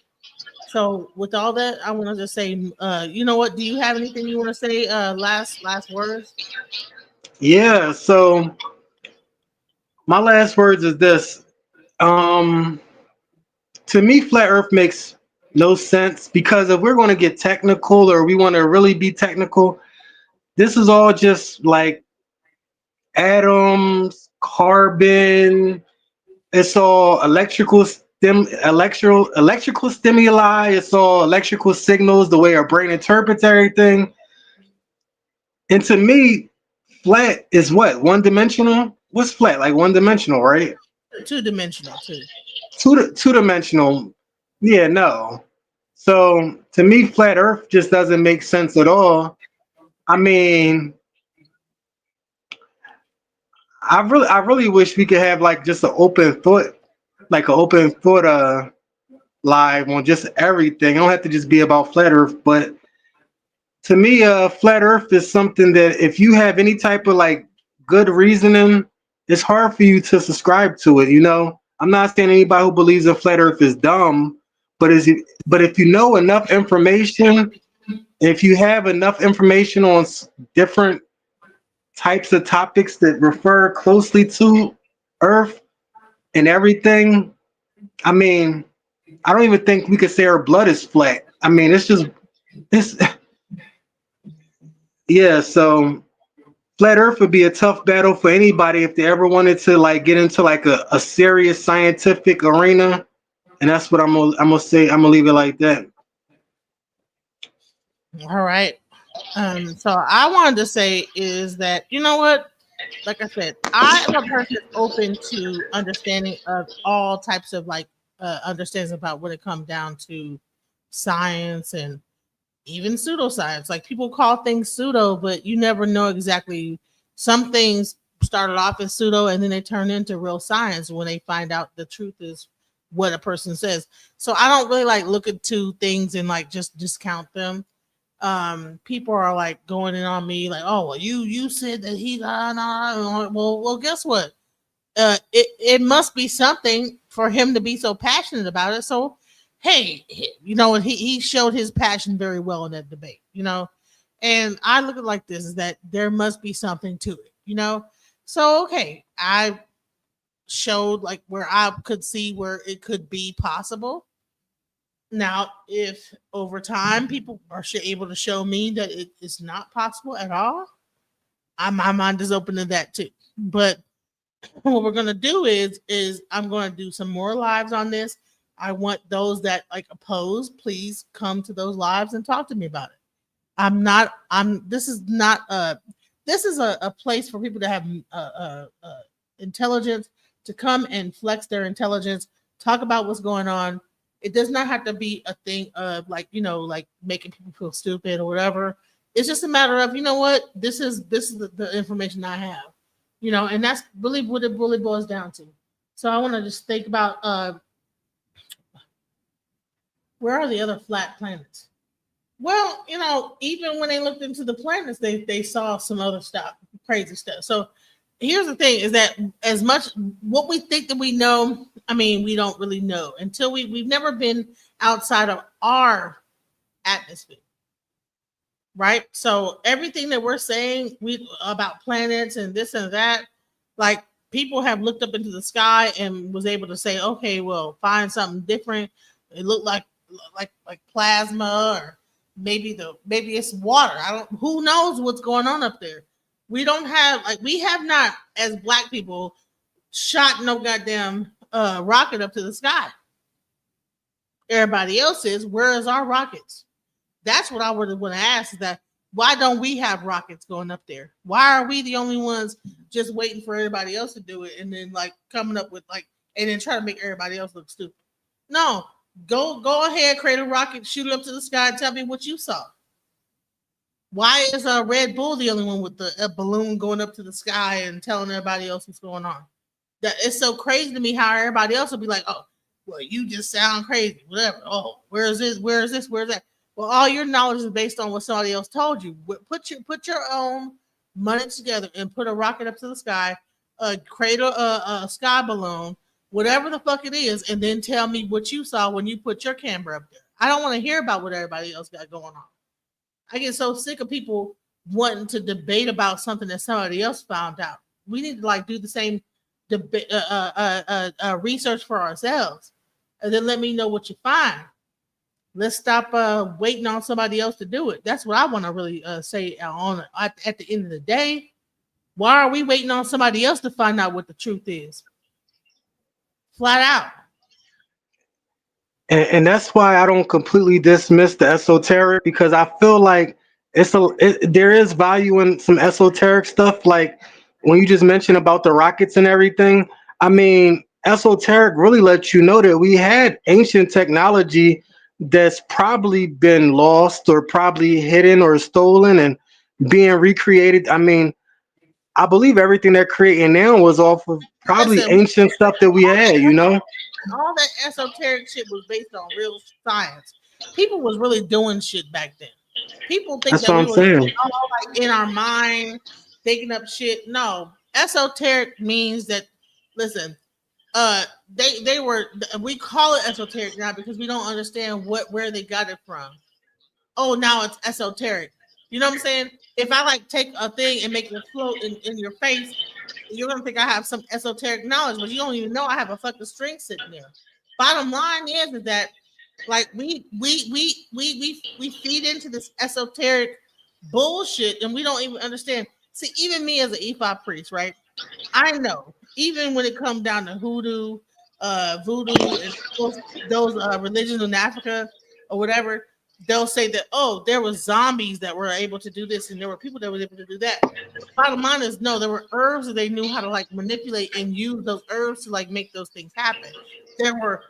[SPEAKER 2] So with all that, I want to just say, you know what? Do you have anything you want to say? Last words.
[SPEAKER 12] Yeah, so my last words is this. Um, to me, flat Earth makes no sense because if we're going to get technical or we want to really be technical, this is all just like atoms, carbon. It's all electrical stimuli. It's all electrical signals. The way our brain interprets everything. And to me, flat is what? One dimensional? What's flat? Like one dimensional, right?
[SPEAKER 2] Two-dimensional too.
[SPEAKER 12] Two dimensional. Yeah, no. So to me, flat Earth just doesn't make sense at all. I mean, I really wish we could have like just an open thought, like an open thought live on just everything. It don't have to just be about flat Earth, but to me, flat Earth is something that if you have any type of like good reasoning, it's hard for you to subscribe to it. You know, I'm not saying anybody who believes in flat Earth is dumb, but if you know enough information, if you have enough information on different types of topics that refer closely to Earth and everything, I mean, I don't even think we could say our blood is flat. I mean, it's yeah. So flat Earth would be a tough battle for anybody if they ever wanted to like get into like a serious scientific arena. And that's what I'm gonna say. I'm gonna leave it like that.
[SPEAKER 2] All right. So I wanted to say is that you know what? Like I said, I am a person that's open to understanding of all types of like understandings about when it comes down to science and even pseudoscience. Like people call things pseudo, but you never know exactly. Some things started off as pseudo and then they turn into real science when they find out the truth is what a person says. So I don't really like look into things and like just discount them. People are like going in on me like, oh well, you said that he well guess what? It must be something for him to be so passionate about it. So hey, you know, he showed his passion very well in that debate, you know. And I look at it like this is that there must be something to it, you know. So okay, I showed like where I could see where it could be possible. Now, if over time people are able to show me that it is not possible at all, my mind is open to that too. But what we're gonna do is I'm gonna do some more lives on this. I want those that like oppose, please come to those lives and talk to me about it. This is not a place for people to have intelligence, to come and flex their intelligence, talk about what's going on. It does not have to be a thing of like, like making people feel stupid or whatever. It's just a matter of, you know what, this is the information I have, and that's really what it really boils down to. So I want to just think about where are the other flat planets? Well, even when they looked into the planets, they saw some other stuff, crazy stuff. So here's the thing: is that as much what we think that we know, we don't really know until we've never been outside of our atmosphere, right? So everything that we're saying about planets and this and that, like people have looked up into the sky and was able to say, okay, well, find something different. It looked like plasma, or maybe it's water. Who knows what's going on up there. We have not, as Black people, shot no goddamn rocket up to the sky. Everybody else is. Where is our rockets? That's what I would want to ask, is that why don't we have rockets going up there? Why are we the only ones just waiting for everybody else to do it and then like coming up with and then try to make everybody else look stupid? No, go ahead, create a rocket, shoot it up to the sky, and tell me what you saw. Why is Red Bull the only one with a balloon going up to the sky and telling everybody else what's going on? That it's so crazy to me how everybody else will be like, oh, well, you just sound crazy, whatever. Oh, where is this? Where is this? Where is that? Well, all your knowledge is based on what somebody else told you. Put your own money together and put a rocket up to the sky, create a sky balloon, whatever the fuck it is, and then tell me what you saw when you put your camera up there. I don't want to hear about what everybody else got going on. I get so sick of people wanting to debate about something that somebody else found out. We need to do the same debate, research for ourselves, and then let me know what you find. Let's stop waiting on somebody else to do it. That's what I want to really say at the end of the day. Why are we waiting on somebody else to find out what the truth is? Flat out.
[SPEAKER 12] And that's why I don't completely dismiss the esoteric, because I feel like there is value in some esoteric stuff. Like when you just mentioned about the rockets and everything, esoteric really lets you know that we had ancient technology that's probably been lost or probably hidden or stolen and being recreated. I believe everything they're creating now was off of probably
[SPEAKER 2] Listen,
[SPEAKER 12] ancient stuff that we had,
[SPEAKER 2] all that esoteric shit was based on real science. People was really doing shit back then. People think
[SPEAKER 12] That's
[SPEAKER 2] that
[SPEAKER 12] what
[SPEAKER 2] we
[SPEAKER 12] I'm
[SPEAKER 2] were
[SPEAKER 12] saying.
[SPEAKER 2] all in our mind thinking up shit. No, esoteric means that. Listen, they were. We call it esoteric now because we don't understand where they got it from. Oh, now it's esoteric. You know what I'm saying? If I take a thing and make it float in your face, you're gonna think I have some esoteric knowledge, but you don't even know I have a fucking string sitting there. Bottom line is that we feed into this esoteric bullshit and we don't even understand. See, even me as an Ifa priest, right? I know even when it comes down to hoodoo, voodoo, and those religions in Africa or whatever, they'll say that, oh, there were zombies that were able to do this and there were people that were able to do that. Bottom line is, no, there were herbs that they knew how to manipulate and use those herbs to make those things happen. There were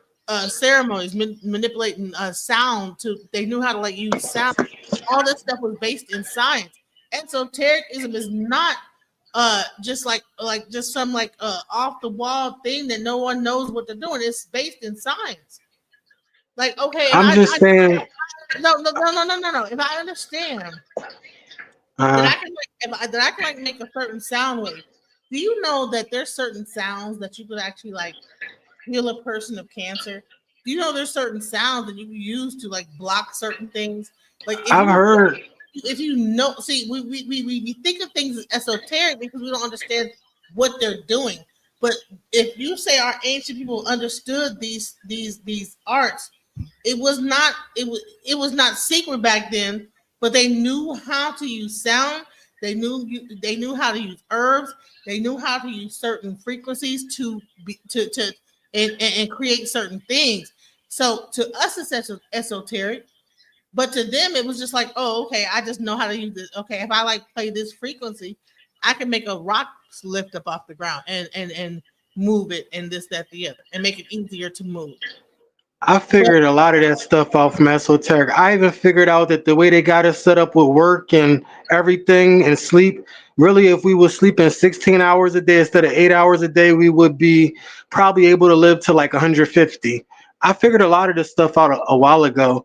[SPEAKER 2] ceremonies manipulating sound they knew how to use sound. All this stuff was based in science. Esotericism is not just just some off the wall thing that no one knows what they're doing. It's based in science. Okay, if
[SPEAKER 12] I'm just saying.
[SPEAKER 2] no. If I understand that I can make a certain sound wave. Do you know that there's certain sounds that you could actually heal a person of cancer? Do you know there's certain sounds that you can use to block certain things?
[SPEAKER 12] I've heard.
[SPEAKER 2] If you know, see, we think of things as esoteric because we don't understand what they're doing. But if you say our ancient people understood these arts, it was not secret back then, but they knew how to use sound. They knew how to use herbs. They knew how to use certain frequencies to create certain things. So to us, it's esoteric. But to them, it was just like, oh, okay, I just know how to use this. Okay, if I like play this frequency, I can make a rock lift up off the ground and move it and this, that, the other, and make it easier to move.
[SPEAKER 12] I figured a lot of that stuff out from esoteric. I even figured out that the way they got us set up with work and everything and sleep, really, if we were sleeping 16 hours a day instead of 8 hours a day, we would be probably able to live to like 150. I figured a lot of this stuff out a while ago.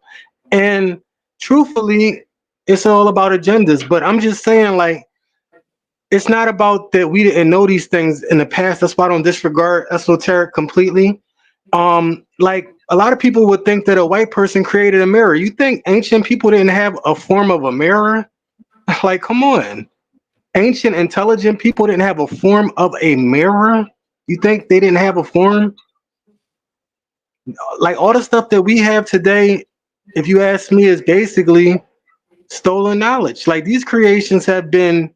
[SPEAKER 12] And truthfully, it's all about agendas. But I'm just saying, like, it's not about that we didn't know these things in the past. That's why I don't disregard esoteric completely. Like a lot of people would think that a white person created a mirror. You think ancient people didn't have a form of a mirror? Like, come on. Ancient intelligent people didn't have a form of a mirror? You think they didn't have a form? Like all the stuff that we have today, if you ask me, is basically stolen knowledge. Like these creations have been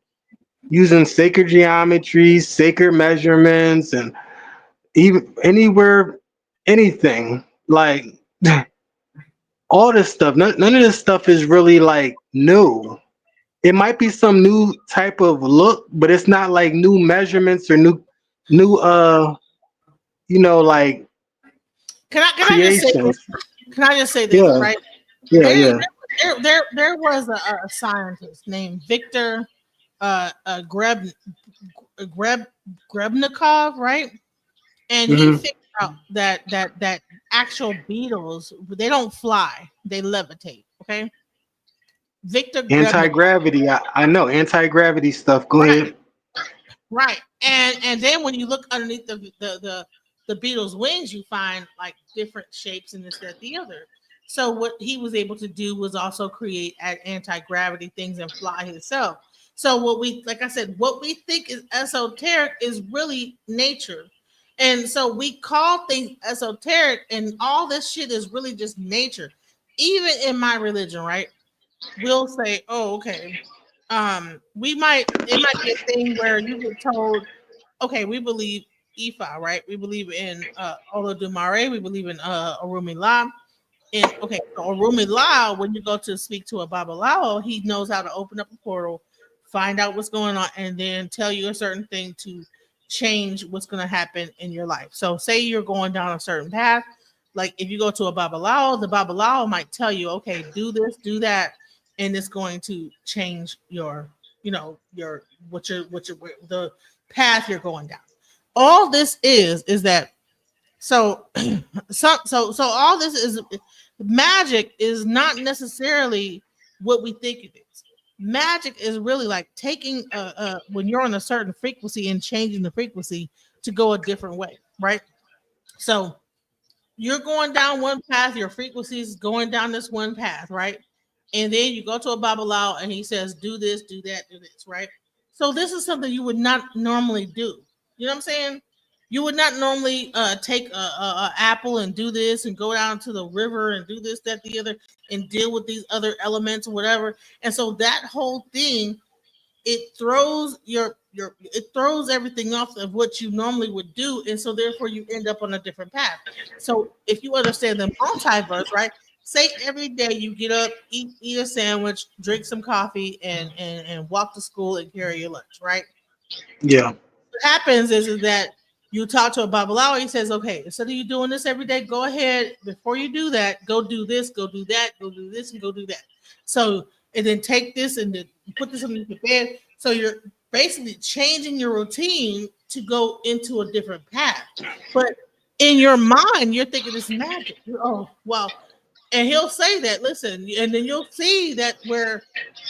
[SPEAKER 12] using sacred geometry, sacred measurements, and even anywhere, anything. Like all this stuff. None of this stuff is really like new. It might be some new type of look, but it's not like new measurements or new like
[SPEAKER 2] Can I just say
[SPEAKER 12] creations.
[SPEAKER 2] this? Can I just say this?
[SPEAKER 12] Yeah,
[SPEAKER 2] Right?
[SPEAKER 12] yeah, yeah.
[SPEAKER 2] There was a scientist named Victor Greb Grebnikov, right? And he
[SPEAKER 12] Hmm.
[SPEAKER 2] figured out that actual beetles, they don't fly, they levitate. Okay, Victor Grebnikov.
[SPEAKER 12] Anti-gravity. I know anti-gravity stuff. Go
[SPEAKER 2] Right,
[SPEAKER 12] ahead.
[SPEAKER 2] right. And then when you look underneath the beetle's wings, you find like different shapes and this, that, the other. So what he was able to do was also create anti-gravity things and fly himself. So what we, like I said, what we think is esoteric is really nature. And so we call things esoteric, and all this shit is really just nature. Even in my religion, right? We'll say, oh, okay. It might be a thing where you get told, okay, we believe Ifa, right? We believe in Olodumare, we believe in Orumi La. And okay, so Orumi La, when you go to speak to a Babalao, he knows how to open up a portal, find out what's going on, and then tell you a certain thing to change what's going to happen in your life. So, say you're going down a certain path, like if you go to a Babalao, the Babalao might tell you, okay, do this, do that, and it's going to change your, your the path you're going down. All this is that so so all this is magic is not necessarily what we think it is. Magic is really like taking when you're on a certain frequency and changing the frequency to go a different way, right? So you're going down one path, your frequency is going down this one path, right? And then you go to a Babalao and he says, do this, do that, do this, right? So this is something you would not normally do. You know what I'm saying? You would not normally take a apple and do this and go down to the river and do this, that, the other, and deal with these other elements or whatever. And so that whole thing, it throws it throws everything off of what you normally would do, and so therefore you end up on a different path. So if you understand the multiverse, right? Say every day you get up, eat a sandwich, drink some coffee, and walk to school and carry your lunch, right?
[SPEAKER 12] Yeah.
[SPEAKER 2] What happens is that you talk to a Babalawo, he says, okay, instead of you doing this every day, go ahead, before you do that, go do this, go do that, go do this, and go do that. So, and then take this and then put this underneath the bed. So you're basically changing your routine to go into a different path. But in your mind, you're thinking it's magic. Oh, well, and he'll say that, listen, and then you'll see that where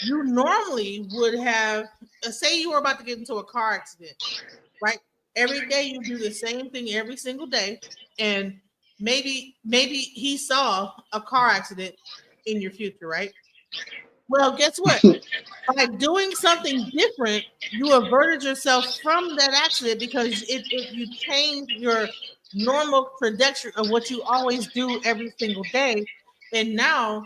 [SPEAKER 2] you normally would have, say you were about to get into a car accident, right? Every day you do the same thing every single day, and maybe he saw a car accident in your future, right? Well, guess what? By doing something different, you averted yourself from that accident because you change your normal trajectory of what you always do every single day, and now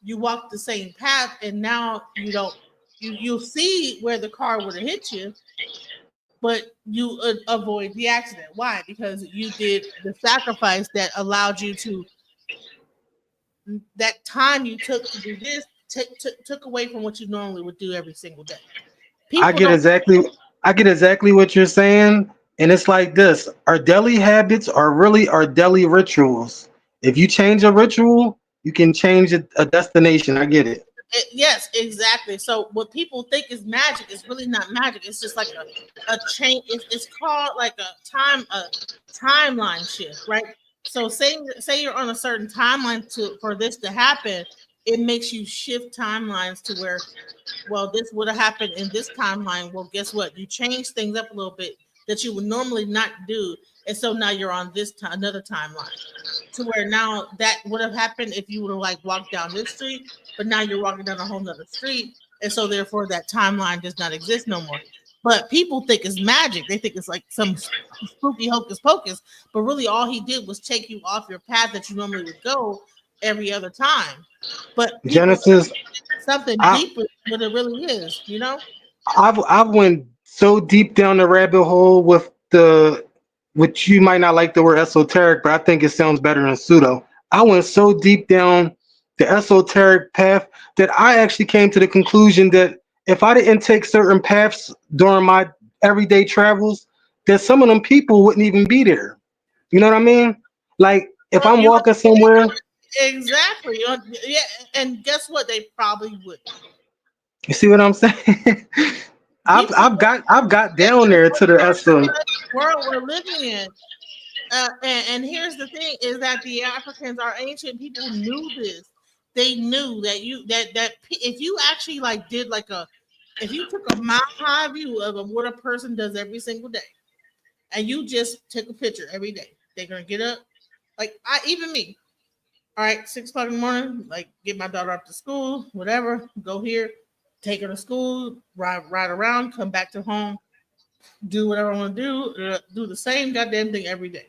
[SPEAKER 2] you walk the same path, and now you don't you'll see where the car would have hit you, but you avoid the accident. Why? Because you did the sacrifice that allowed you to that time you took to do this took away from what you normally would do every single day.
[SPEAKER 12] I
[SPEAKER 2] People
[SPEAKER 12] get
[SPEAKER 2] don't.
[SPEAKER 12] exactly what you're saying, and it's like this: our daily habits are really our daily rituals. If you change a ritual, you can change a destination. I get it.
[SPEAKER 2] Yes, exactly. So what people think is magic is really not magic. It's just like a change. It's called like a timeline shift, right? So say you're on a certain timeline for this to happen, it makes you shift timelines to where, well, this would have happened in this timeline. Well, guess what? You change things up a little bit that you would normally not do, and so now you're on this another timeline to where now that would have happened if you would have like walked down this street, but now you're walking down a whole nother street, and so therefore that timeline does not exist no more. But people think it's magic. They think it's like some spooky hocus pocus, but really all he did was take you off your path that you normally would go every other time. But people
[SPEAKER 12] Genesis,
[SPEAKER 2] something
[SPEAKER 12] I,
[SPEAKER 2] deeper than what it really is, you know?
[SPEAKER 12] I've went so deep down the rabbit hole with the, which you might not like the word esoteric, but I think it sounds better than pseudo. I went so deep down the esoteric path that I actually came to the conclusion that if I didn't take certain paths during my everyday travels, that some of them people wouldn't even be there. You know what I mean? Like if
[SPEAKER 2] Well,
[SPEAKER 12] I'm
[SPEAKER 2] you know,
[SPEAKER 12] walking somewhere,
[SPEAKER 2] exactly. Yeah, and guess what? They probably would.
[SPEAKER 12] you see what I'm saying? I've
[SPEAKER 2] People
[SPEAKER 12] I've got I've got
[SPEAKER 2] in
[SPEAKER 12] down
[SPEAKER 2] the
[SPEAKER 12] there to the eso.
[SPEAKER 2] world we're living in. And here's the thing: is that the Africans, our ancient people, knew this. They knew that if you actually like did like if you took a mile high view of what a person does every single day, and you just took a picture every day, they're gonna get up. Like even me. All right, 6 o'clock in the morning, like get my daughter up to school, whatever. Go here, take her to school, ride around, come back to home, do whatever I want to do the same goddamn thing every day.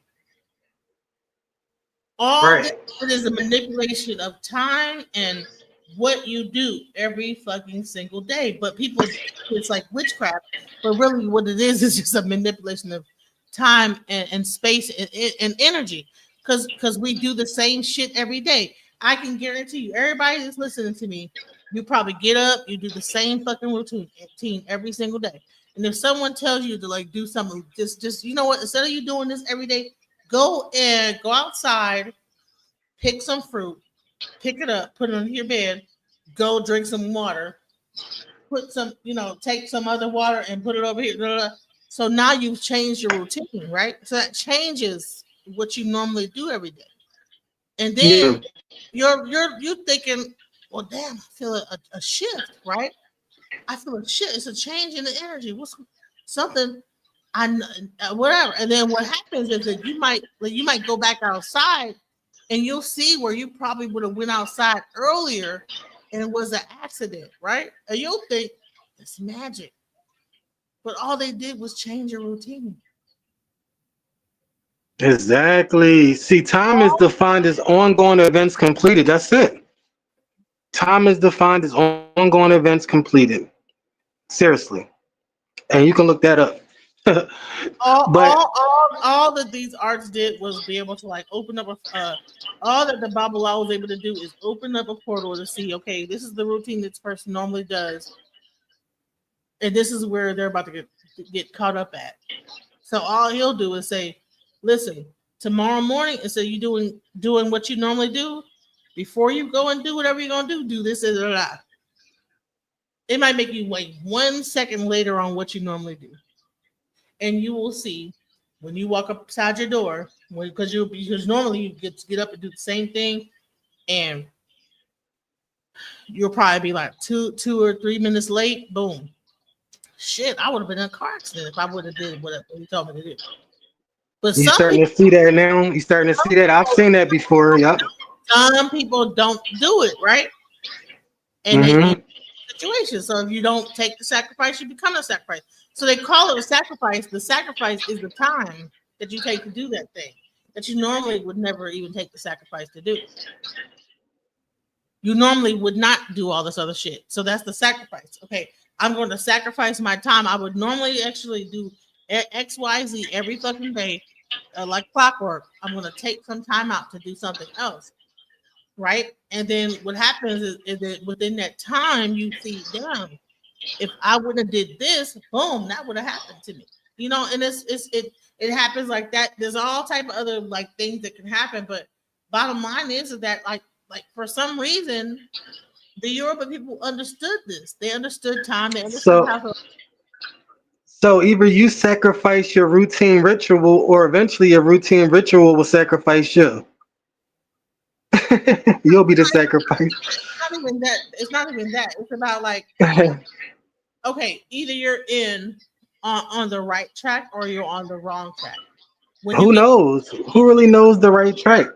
[SPEAKER 2] All this
[SPEAKER 12] Right.
[SPEAKER 2] is a manipulation of time and what you do every fucking single day. But people, it's like witchcraft. But really, what it is just a manipulation of time and space and energy. Because we do the same shit every day. I can guarantee you, everybody that's listening to me, you probably get up, you do the same fucking routine every single day. And if someone tells you to like do something, just you know what, instead of you doing this every day, go outside, pick some fruit, pick it up, put it on your bed, go drink some water, put some, take some other water and put it over here. Blah, blah, blah. So now you've changed your routine, right? So that changes what you normally do every day. And
[SPEAKER 12] Yeah.
[SPEAKER 2] then you're thinking, well, damn, I feel a shift, right? I feel a shift. It's a change in the energy. What's something whatever. And then what happens is that you might go back outside and you'll see where you probably would have went outside earlier and it was an accident, right? And you'll think it's magic. But all they did was change your routine.
[SPEAKER 12] Exactly. See, time is defined as ongoing events completed. That's it. Time is defined as ongoing events completed. Seriously. And you can look that up.
[SPEAKER 2] All,
[SPEAKER 12] But
[SPEAKER 2] all, all that these arts did was be able to like open up all that the Babala was able to do is open up a portal to see, okay, this is the routine this person normally does, and this is where they're about to get caught up at. So all he'll do is say, listen, tomorrow morning, instead of you doing what you normally do, before you go and do whatever you're gonna do this is that. It might make you wait 1 second later on what you normally do. And you will see when you walk upside your door, because normally you get up and do the same thing, and you'll probably be like 2 or 3 minutes late. Boom, shit! I would have been in a car accident if I would have did what you told me to do. But
[SPEAKER 12] you starting to see that now? You starting to see that? I've seen that before. Yep.
[SPEAKER 2] some people don't do it right, and they
[SPEAKER 12] Hmm.
[SPEAKER 2] end situation. So if you don't take the sacrifice, you become a sacrifice. So they call it a sacrifice. The sacrifice is the time that you take to do that thing that you normally would never even take the sacrifice to do. You normally would not do all this other shit. So that's the sacrifice. Okay, I'm going to sacrifice my time. I would normally actually do X, Y, Z every fucking day, like clockwork. I'm going to take some time out to do something else. right? And then what happens is that within that time you see, damn, if I wouldn't have did this, boom, that would have happened to me. And it happens like that. There's all type of other like things that can happen, but bottom line is that like for some reason the Yoruba people understood this. They understood time. They understood
[SPEAKER 12] So
[SPEAKER 2] how to.
[SPEAKER 12] so either you sacrifice your routine ritual, or eventually your routine ritual will sacrifice you. You'll be the sacrifice.
[SPEAKER 2] Not even that. It's not even that. It's about like, okay, either you're on the right track or you're on the wrong track. When you
[SPEAKER 12] Who
[SPEAKER 2] get
[SPEAKER 12] knows? Who really knows the right track?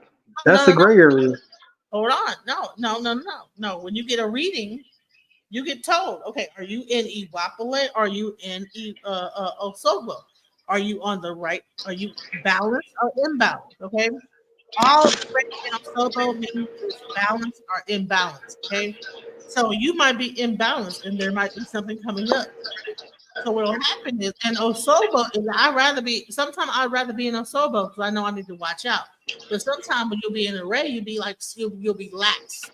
[SPEAKER 12] That's
[SPEAKER 2] no,
[SPEAKER 12] a
[SPEAKER 2] no, no,
[SPEAKER 12] gray area.
[SPEAKER 2] hold on, no. When you get a reading, you get told, okay, are you in Iwapale? Are you in Osobo? Are you on the right? Are you balanced or imbalanced? Okay, all in Osobo means is balance or imbalance. Okay, so you might be imbalanced and there might be something coming up. So what will happen is, and Osobo is sometimes I'd rather be in Osobo because I know I need to watch out. But sometimes when you'll be in array, you'll be like, you'll be lax.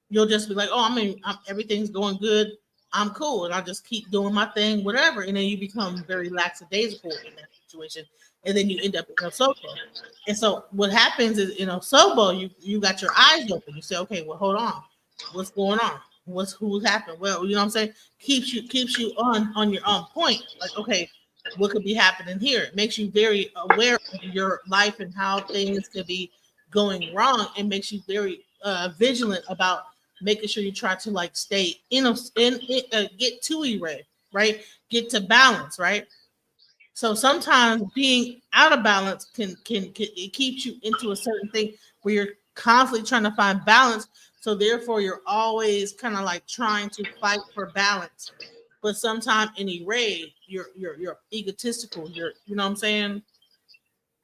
[SPEAKER 2] You'll just be like, oh, everything's going good. I'm cool. And I'll just keep doing my thing, whatever. And then you become very lackadaisical in that situation. And then you end up in Osobo. And so what happens is in Osobo, you got your eyes open. You say, okay, well, hold on. What's going on? Who's happened? Well, you know what I'm saying? Keeps you on your own point. Like, okay, what could be happening here? It makes you very aware of your life and how things could be going wrong, and makes you very vigilant about making sure you try to like stay get to erase, right? Get to balance, right? So sometimes being out of balance can it keeps you into a certain thing where you're constantly trying to find balance. So therefore, you're always kind of like trying to fight for balance. But sometimes in erase, you're egotistical. You know what I'm saying?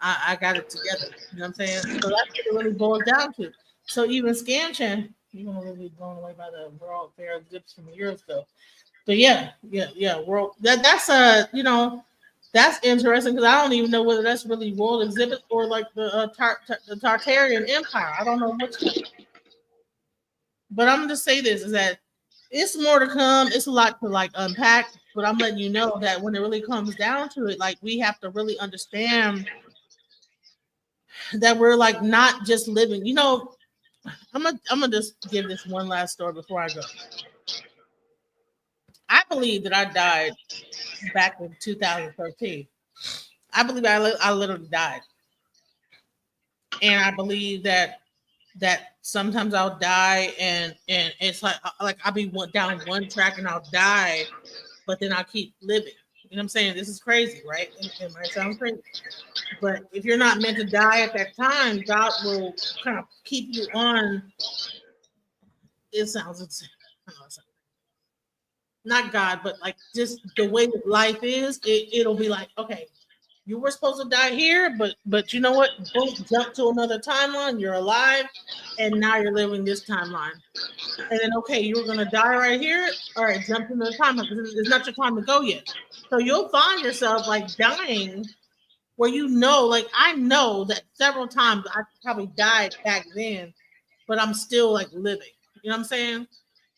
[SPEAKER 2] I got it together. You know what I'm saying? So that's what it really boils down to. So even Scanchan, you're gonna really be blown away by the World Fair of Zips from years ago. But yeah. World that's interesting because I don't even know whether that's really world exhibit or like the the Tartarian Empire. I don't know which one. But I'm gonna just say this is that it's more to come. It's a lot to like unpack, but I'm letting you know that when it really comes down to it, like we have to really understand that we're like not just living. I'm gonna just give this one last story before I go. I believe that I died back in 2013. I believe I literally died, and I believe that sometimes I'll die, and it's like I'll be down one track and I'll die, but then I'll keep living. You know what I'm saying? This is crazy, right? It might sound crazy, but if you're not meant to die at that time, God will kind of keep you on. It sounds insane. I know it sounds not God, but like just the way that life is, it'll be like, okay, you were supposed to die here, but you know what? Boom, jump to another timeline. You're alive, and now you're living this timeline. And then okay, you were gonna die right here. All right, jump to another timeline because it's not your time to go yet. So you'll find yourself like dying, where like I know that several times I probably died back then, but I'm still like living. You know what I'm saying?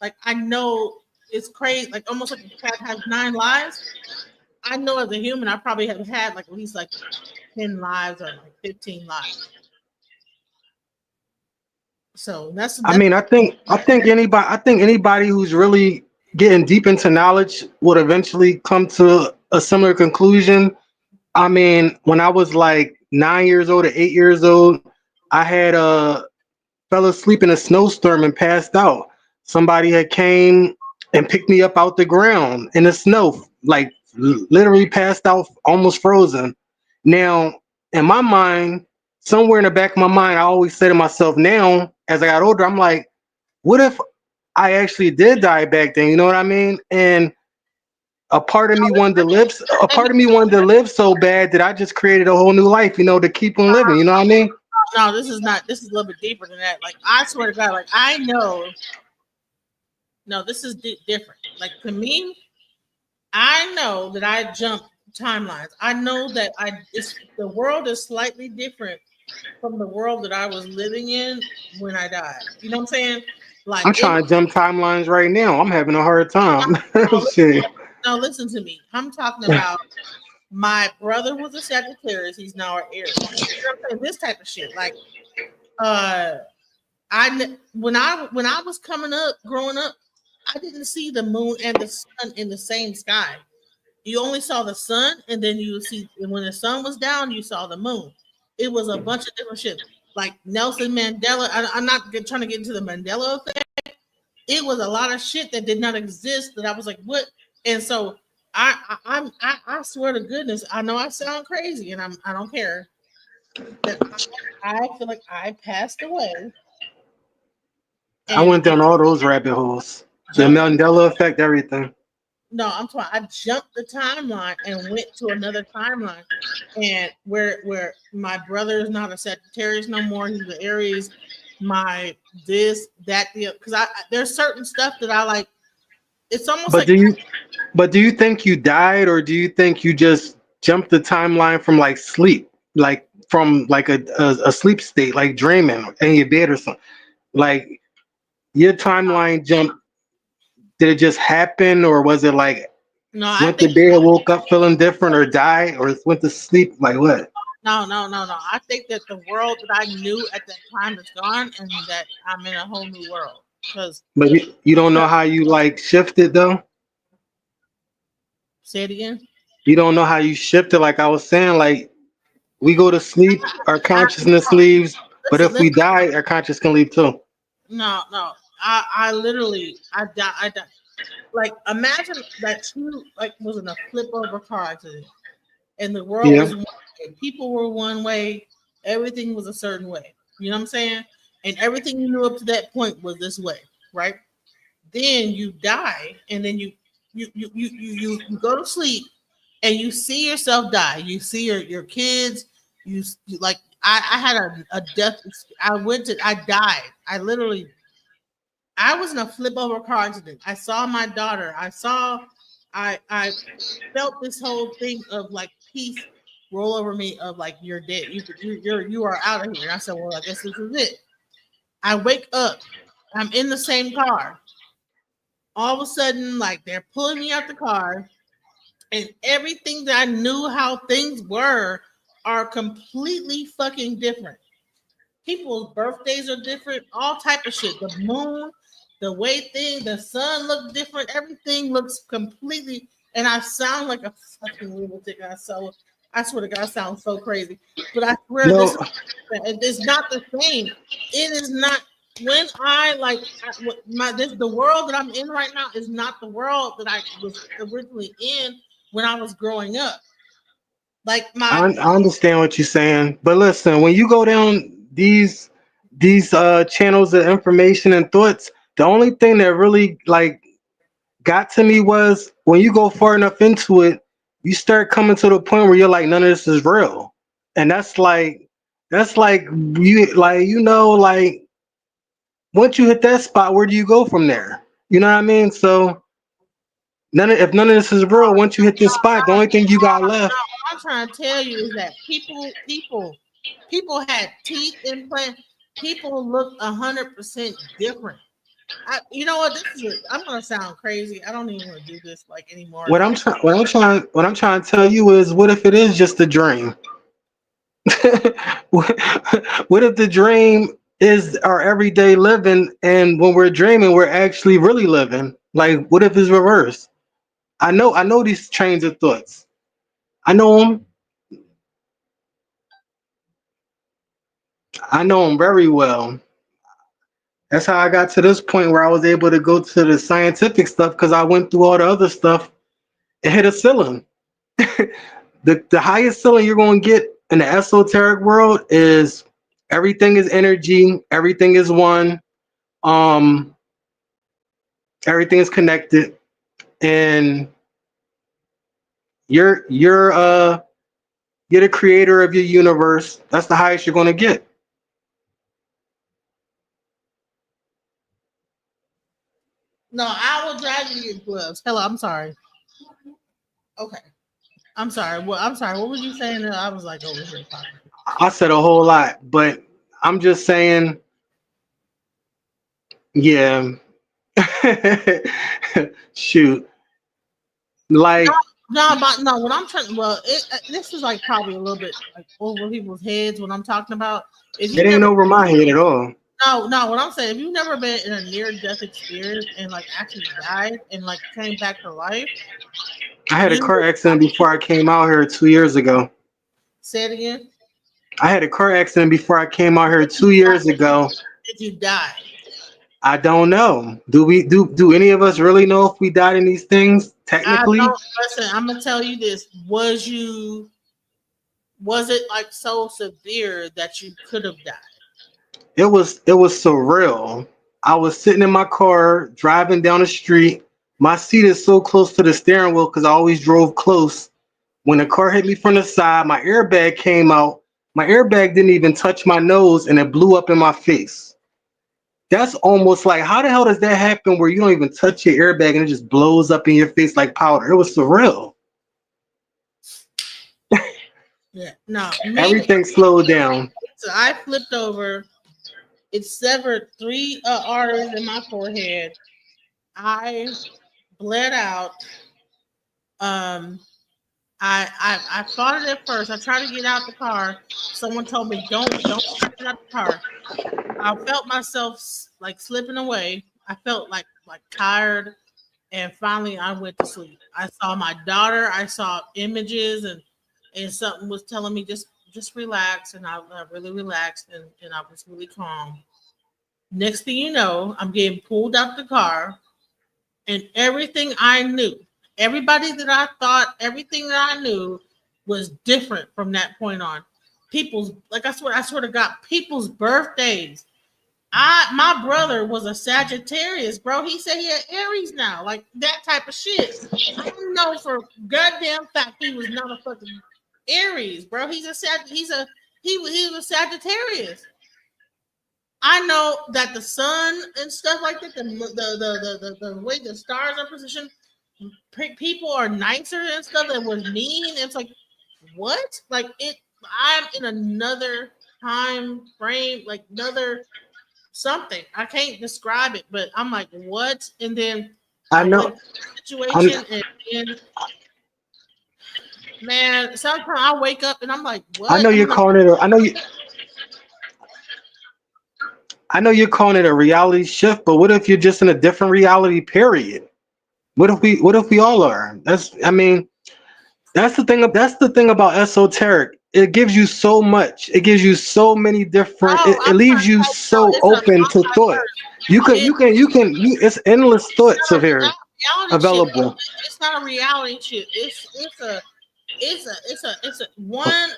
[SPEAKER 2] Like I know it's crazy, like almost like a cat has 9 lives. I know as a human, I probably have had like at least like 10 lives or like 15 lives. So that's
[SPEAKER 12] I mean, I think anybody who's really getting deep into knowledge would eventually come to a similar conclusion. I mean, when I was like 9 years old or 8 years old, I had fell asleep in a snowstorm and passed out. Somebody had came and picked me up out the ground in the snow, like literally passed out, almost frozen. Now, in my mind, somewhere in the back of my mind, I always say to myself now, as I got older, I'm like, what if I actually did die back then? You know what I mean? And a part of me wanted to live. A part of me wanted to live so bad that I just created a whole new life, to keep on living. You know what I mean?
[SPEAKER 2] No, this is not. This is a little bit deeper than that. Like I swear to God, like I know. No, this is different. Like to me, I know that I jump timelines. I know that the world is slightly different from the world that I was living in when I died. You know what I'm saying? Like
[SPEAKER 12] I'm
[SPEAKER 2] it
[SPEAKER 12] trying to jump timelines right now. I'm having a hard time.
[SPEAKER 2] no,
[SPEAKER 12] Shit.
[SPEAKER 2] no, listen to me. I'm talking about my brother was a Sagittarius. He's now an Aries. You know what I'm saying? This type of shit. Like, uh, when I was coming up, growing up, I didn't see the moon and the sun in the same sky. You only saw the sun, and then you see when the sun was down, you saw the moon. It was a bunch of different shit. Like Nelson Mandela. I'm not trying to get into the Mandela effect. It was a lot of shit that did not exist that I was like, what? And so I swear to goodness, I know I sound crazy, and I don't care that I feel like I passed away.
[SPEAKER 12] I
[SPEAKER 2] And
[SPEAKER 12] went down all those rabbit holes. The
[SPEAKER 2] jumped.
[SPEAKER 12] Mandela effect, everything.
[SPEAKER 2] No, I'm talking. I jumped the timeline and went to another timeline, and where my brother is not a Sagittarius no more. He's an Aries. My this that the because there's certain stuff that I like. It's almost
[SPEAKER 12] But
[SPEAKER 2] like
[SPEAKER 12] do you think you died, or do you think you just jumped the timeline from like sleep, like from like a sleep state, like dreaming in your bed or something? Like your timeline jump, did it just happen, or was it like
[SPEAKER 2] no. I
[SPEAKER 12] went to
[SPEAKER 2] think
[SPEAKER 12] bed, woke up feeling different, or died, or went to sleep? Like what?
[SPEAKER 2] no. I think that the world that I knew at that time is gone, and that I'm in a whole new world. Because
[SPEAKER 12] But you don't know how you like shifted though.
[SPEAKER 2] say it again.
[SPEAKER 12] You don't know how you shifted. Like I was saying, like we go to sleep, our
[SPEAKER 2] I,
[SPEAKER 12] consciousness leaves, but
[SPEAKER 2] listen,
[SPEAKER 12] if we die, our conscious can leave too.
[SPEAKER 2] no. I literally I died. Like imagine that you like was in a flip over car accident, and the world
[SPEAKER 12] Yeah.
[SPEAKER 2] was one way, people were one way, everything was a certain way. You know what I'm saying? And everything you knew up to that point was this way, right? Then you die, and then you go to sleep, and you see yourself die. You see your kids. You like I had a death. I died. I was in a flip over car accident. I saw my daughter. I felt this whole thing of like peace roll over me of like you're dead. You are out of here. And I said, well, I guess this is it. I wake up. I'm in the same car. All of a sudden, like they're pulling me out the car, and everything that I knew how things were are completely fucking different. People's birthdays are different, all type of shit. The moon, the way the sun looked different. Everything looks completely. And I sound like a fucking lunatic. I swear to God, I sound so crazy. But I swear
[SPEAKER 12] No,
[SPEAKER 2] it's not the same. It is not. When the world that I'm in right now is not the world that I was originally in when I was growing up. Like
[SPEAKER 12] I understand what you're saying, but listen, when you go down these channels of information and thoughts, the only thing that really like got to me was when you go far enough into it, you start coming to the point where you're like, none of this is real, and that's like like once you hit that spot, where do you go from there? You know what I mean? So if none of this is real, once you hit this spot, the only thing you got left.
[SPEAKER 2] what I'm trying to tell you is that people had teeth implant. People look 100% different. You know what? I'm gonna sound crazy. I don't even want to do this like anymore.
[SPEAKER 12] What I'm trying to tell you is, what if it is just a dream? What if the dream is our everyday living, and when we're dreaming, we're actually really living? Like, what if it's reversed? I know these trains of thoughts. I know them. I know them very well. That's how I got to this point where I was able to go to the scientific stuff, because I went through all the other stuff and hit a ceiling. The highest ceiling you're going to get in the esoteric world is everything is energy, everything is one, um, everything is connected, and you're the creator of your universe. That's the highest you're going to get.
[SPEAKER 2] No, I will drive you in gloves. Hello, I'm sorry. Okay, I'm sorry. Well, I'm sorry. What were you saying? I was like over here talking.
[SPEAKER 12] I said a whole lot, but I'm just saying, yeah. Shoot,
[SPEAKER 2] No,
[SPEAKER 12] like
[SPEAKER 2] no, but no. What I'm trying, well, this is like probably a little bit like over people's heads. What I'm talking about. If
[SPEAKER 12] it
[SPEAKER 2] you
[SPEAKER 12] ain't
[SPEAKER 2] never,
[SPEAKER 12] over my head at all.
[SPEAKER 2] no, no. What I'm saying, if you've never been in a near death experience and like actually died and like came back to life,
[SPEAKER 12] I had a
[SPEAKER 2] you
[SPEAKER 12] car accident before I came out here 2 years ago.
[SPEAKER 2] say it again.
[SPEAKER 12] I had a car accident before I came out here 2 years ago.
[SPEAKER 2] Did you die?
[SPEAKER 12] I don't know. Do any of us really know if we died in these things?
[SPEAKER 2] I
[SPEAKER 12] Technically,
[SPEAKER 2] don't listen. I'm gonna tell you this. Was it like so severe that you could have died?
[SPEAKER 12] it was surreal. I was sitting in my car driving down the street. My seat is so close to the steering wheel because I always drove close. When the car hit me from the side, my airbag came out. My airbag didn't even touch my nose and it blew up in my face. That's almost like, how the hell does that happen where you don't even touch your airbag and it just blows up in your face like powder? It was surreal.
[SPEAKER 2] Yeah. No, me.
[SPEAKER 12] Everything slowed down.
[SPEAKER 2] So I flipped over. It severed three arteries in my forehead. I bled out. Um, I fought it at first. I tried to get out the car. Someone told me don't try to get out the car. I felt myself like slipping away. I felt like tired, and finally I went to sleep. I saw my daughter. I saw images, and something was telling me just relax, and I really relaxed, and I was really calm. Next thing you know, I'm getting pulled out the car, and everything I knew, everybody that I thought, everything that I knew was different from that point on. People's like I swear to God, people's birthdays. My brother was a Sagittarius, bro. He said he had Aries now, like that type of shit. I know for goddamn fact he was not a fucking Aries, bro. He was a Sagittarius. I know that the sun and stuff like that, the way the stars are positioned, people are nicer and stuff that was mean. It's like, what? Like it I'm in another time frame, like another something. I can't describe it, but I'm like, what? And then
[SPEAKER 12] I
[SPEAKER 2] I went
[SPEAKER 12] know.
[SPEAKER 2] to the
[SPEAKER 12] I'm,
[SPEAKER 2] situation and man, sometimes I wake up and I'm like,
[SPEAKER 12] I
[SPEAKER 2] what?
[SPEAKER 12] know
[SPEAKER 2] I'm
[SPEAKER 12] you're
[SPEAKER 2] like,
[SPEAKER 12] calling it. I know you're calling it a reality shift, but what if you're just in a different reality? Period. What if we all are? I mean, that's the thing about esoteric. It gives you so much. It gives you so many different.
[SPEAKER 2] oh,
[SPEAKER 12] It
[SPEAKER 2] I'm
[SPEAKER 12] leaves you
[SPEAKER 2] trying to tell
[SPEAKER 12] so
[SPEAKER 2] you, it's a
[SPEAKER 12] open to thought.
[SPEAKER 2] it,
[SPEAKER 12] It's endless thoughts
[SPEAKER 2] not a
[SPEAKER 12] of here
[SPEAKER 2] reality shit.
[SPEAKER 12] available.
[SPEAKER 2] It's not a reality shit. It's a one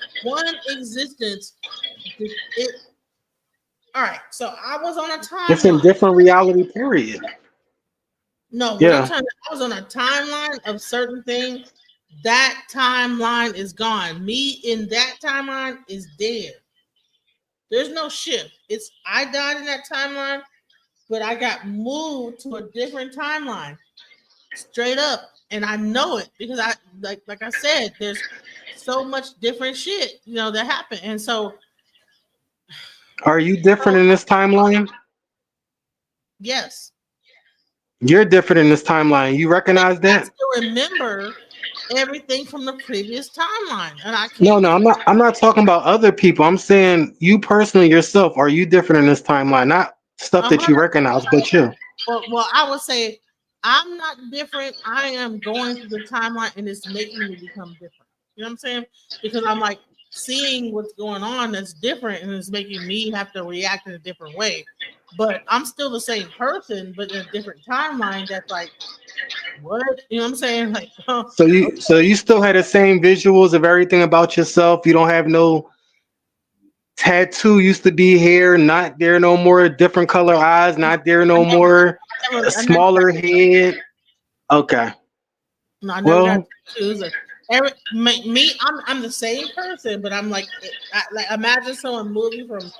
[SPEAKER 2] existence. It all right. So I was on a
[SPEAKER 12] It's in
[SPEAKER 2] timeline.
[SPEAKER 12] different reality. Period.
[SPEAKER 2] No, what I'm
[SPEAKER 12] Yeah.
[SPEAKER 2] trying to, I was on a timeline of certain things. That timeline is gone. Me in that timeline is dead. There's no shift. It's I died in that timeline, but I got moved to a different timeline. Straight up. And I know it because I like I said, there's so much different shit, that happened. And so
[SPEAKER 12] Are you different in this timeline?
[SPEAKER 2] yes.
[SPEAKER 12] You're different in this timeline. You recognize
[SPEAKER 2] I
[SPEAKER 12] that?
[SPEAKER 2] still remember everything from the previous timeline. And I
[SPEAKER 12] No,
[SPEAKER 2] can't
[SPEAKER 12] no, I'm not talking about other people. I'm saying you personally yourself. Are you different in this timeline? Not stuff that you
[SPEAKER 2] 100.
[SPEAKER 12] recognize, but you.
[SPEAKER 2] Well, I would say I'm not different. I am going through the timeline and it's making me become different. You know what I'm saying? Because I'm like seeing what's going on that's different and it's making me have to react in a different way. But I'm still the same person, but in a different timeline that's like, what? You know what I'm saying? Like,
[SPEAKER 12] So you still had the same visuals of everything about yourself. You don't have no tattoo used to be here, not there no more. Different color eyes, not there no more. A
[SPEAKER 2] I never got
[SPEAKER 12] smaller head. Okay.
[SPEAKER 2] no, I never got
[SPEAKER 12] Well,
[SPEAKER 2] tattoos. Like, I'm the same person, but I'm like imagine someone moving from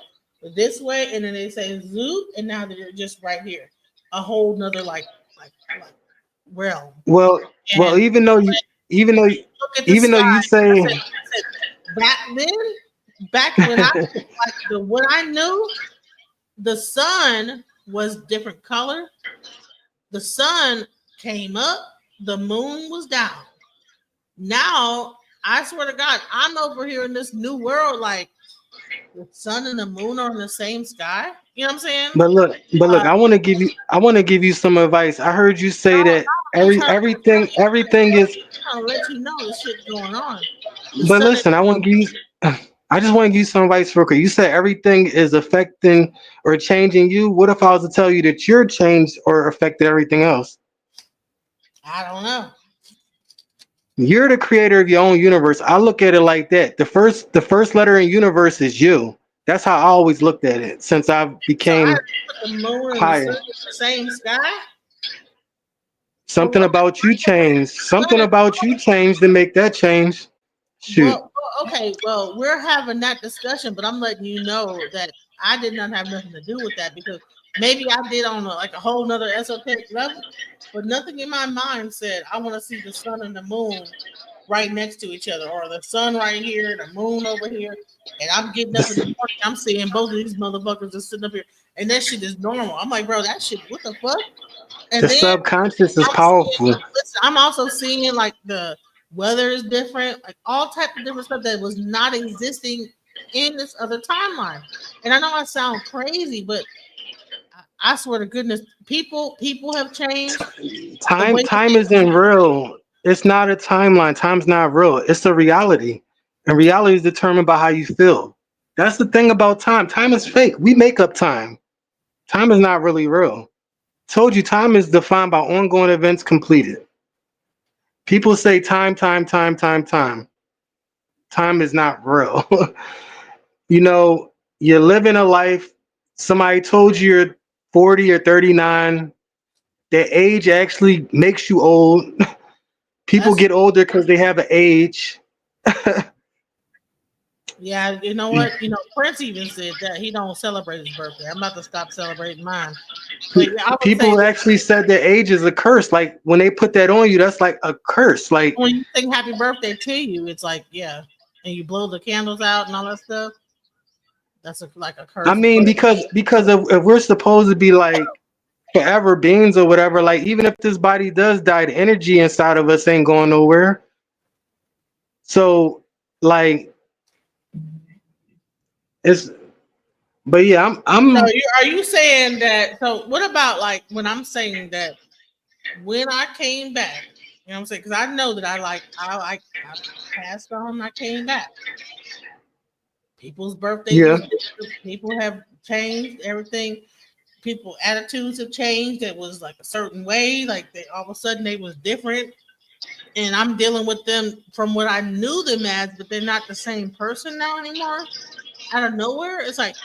[SPEAKER 2] this way, and then they say zoop, and now they're just right here, a whole nother like realm.
[SPEAKER 12] well,
[SPEAKER 2] And
[SPEAKER 12] well.
[SPEAKER 2] when
[SPEAKER 12] Even though you
[SPEAKER 2] look at the
[SPEAKER 12] even though
[SPEAKER 2] sky,
[SPEAKER 12] you say
[SPEAKER 2] I said back then back when I what I knew, the sun was different color. The sun came up, the moon was down. Now, I swear to God, I'm over here in this new world, like the sun and the moon are in the same sky. You know what I'm saying?
[SPEAKER 12] But look, I want to give you some advice. I heard you say that everything is.
[SPEAKER 2] Trying to let you know the shit going on. The
[SPEAKER 12] But
[SPEAKER 2] sun and
[SPEAKER 12] listen, I want to give you. I just want to give you some advice real quick. You said everything is affecting or changing you. What if I was to tell you that you're changed or affected everything else?
[SPEAKER 2] I don't know.
[SPEAKER 12] You're the creator of your own universe. I look at it like that. The first letter in universe is you. That's how I always looked at it since I
[SPEAKER 2] So I
[SPEAKER 12] became
[SPEAKER 2] put the moon and the sun
[SPEAKER 12] higher.
[SPEAKER 2] in the same sky.
[SPEAKER 12] Something about you changed. Something about you changed to make that change. Shoot.
[SPEAKER 2] Okay. Well, we're having that discussion, but I'm letting you know that I did not have nothing to do with that because maybe I did on a whole nother esoteric level, but nothing in my mind said I want to see the sun and the moon right next to each other, or the sun right here, the moon over here, and I'm getting up in the morning, I'm seeing both of these motherfuckers just sitting up here, and that shit is normal. I'm like, bro, that shit, what the fuck?
[SPEAKER 12] The
[SPEAKER 2] And then
[SPEAKER 12] subconscious is
[SPEAKER 2] I'm seeing,
[SPEAKER 12] powerful.
[SPEAKER 2] listen, I'm also seeing like the weather is different, like all type of different stuff that was not existing in this other timeline. And I know I sound crazy, but I swear to goodness, people have changed. The
[SPEAKER 12] Time
[SPEAKER 2] way
[SPEAKER 12] time isn't real. It's not a timeline. Time's not real. It's a reality. And reality is determined by how you feel. That's the thing about time. Time is fake. We make up time. Time is not really real. Told you time is defined by ongoing events completed. People say time, time, time, time, time. Time is not real. You know, you're living a life. Somebody told you you're 40 or 39. Their age actually makes you old. People get older because they have an age.
[SPEAKER 2] Yeah, you know what? You know, Prince even said that he don't celebrate his birthday. I'm about to stop celebrating mine. But yeah, I would say
[SPEAKER 12] People actually said their age is a curse. Like when they put that on you, that's like a curse. Like
[SPEAKER 2] when you sing happy birthday to you, it's like, yeah, and you blow the candles out and all that stuff. That's like a
[SPEAKER 12] I
[SPEAKER 2] curse.
[SPEAKER 12] mean,
[SPEAKER 2] But
[SPEAKER 12] because if we're supposed to be like forever beings or whatever, like even if this body does die, the energy inside of us ain't going nowhere. So like it's but yeah,
[SPEAKER 2] so
[SPEAKER 12] I'm
[SPEAKER 2] are you saying that? So what about like when I'm saying that when I came back, you know what I'm saying? Because I know that I passed on, I came back. People's birthdays
[SPEAKER 12] yeah.
[SPEAKER 2] was different. People have changed everything. People attitudes have changed. It was like a certain way. Like they all of a sudden they was different. And I'm dealing with them from what I knew them as, but they're not the same person now anymore. Out of nowhere, it's like,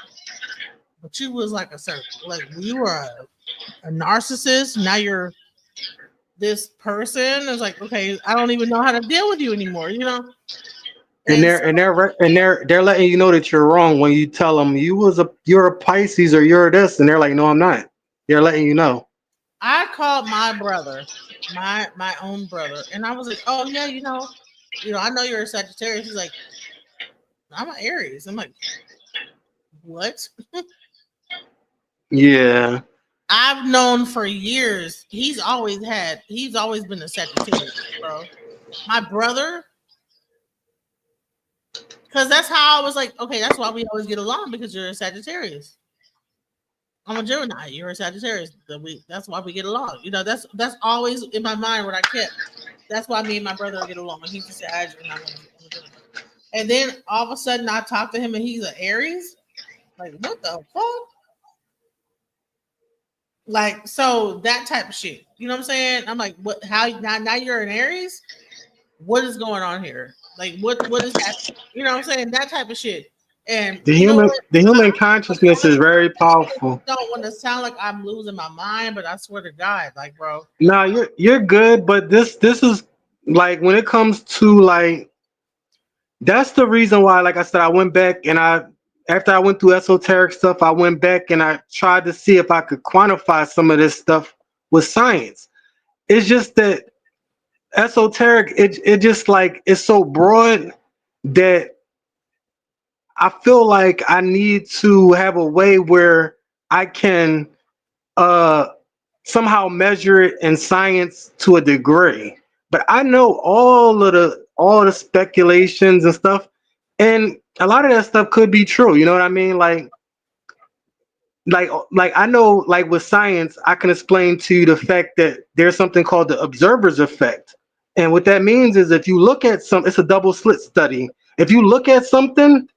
[SPEAKER 2] but you was like a certain, like you were a narcissist. Now you're this person. It's like, okay, I don't even know how to deal with you anymore. You know.
[SPEAKER 12] And
[SPEAKER 2] And so
[SPEAKER 12] they're letting you know that you're wrong when you tell them you're a Pisces or you're this, and they're like, no, I'm not. They're letting you know.
[SPEAKER 2] I called my brother, my own brother, and I was like, oh yeah, I know you're a Sagittarius. He's like, I'm an Aries. I'm like, what?
[SPEAKER 12] Yeah.
[SPEAKER 2] I've known for years. He's always been a Sagittarius, bro. My brother, because that's how I was like, okay, that's why we always get along because you're a Sagittarius. I'm a Gemini. You're a Sagittarius. That's why we get along. You know, that's always in my mind what I kept. That's why me and my brother get along. He's a Sag, and I'm a Gemini. And then all of a sudden, I talk to him, and he's an Aries. Like, what the fuck? Like, so that type of shit. You know what I'm saying? I'm like, what? How now you're an Aries? What is going on here? Like, what is happening? You know what I'm saying? That type of shit. And
[SPEAKER 12] The
[SPEAKER 2] you know
[SPEAKER 12] human
[SPEAKER 2] what?
[SPEAKER 12] the human consciousness is very powerful.
[SPEAKER 2] Don't want to sound like I'm losing my mind, but I swear to God, like, bro.
[SPEAKER 12] Now you're good, but this is like when it comes to like that's the reason why, like I said, I went back and after I went through esoteric stuff, I went back and I tried to see if I could quantify some of this stuff with science. It's just that esoteric, it just like it's so broad that I feel like I need to have a way where I can somehow measure it in science to a degree. But I know all the speculations and stuff, and a lot of that stuff could be true. You know what I mean? Like I know, like with science, I can explain to you the fact that there's something called the observer's effect. And what that means is if you look at it's a double slit study. If you look at something,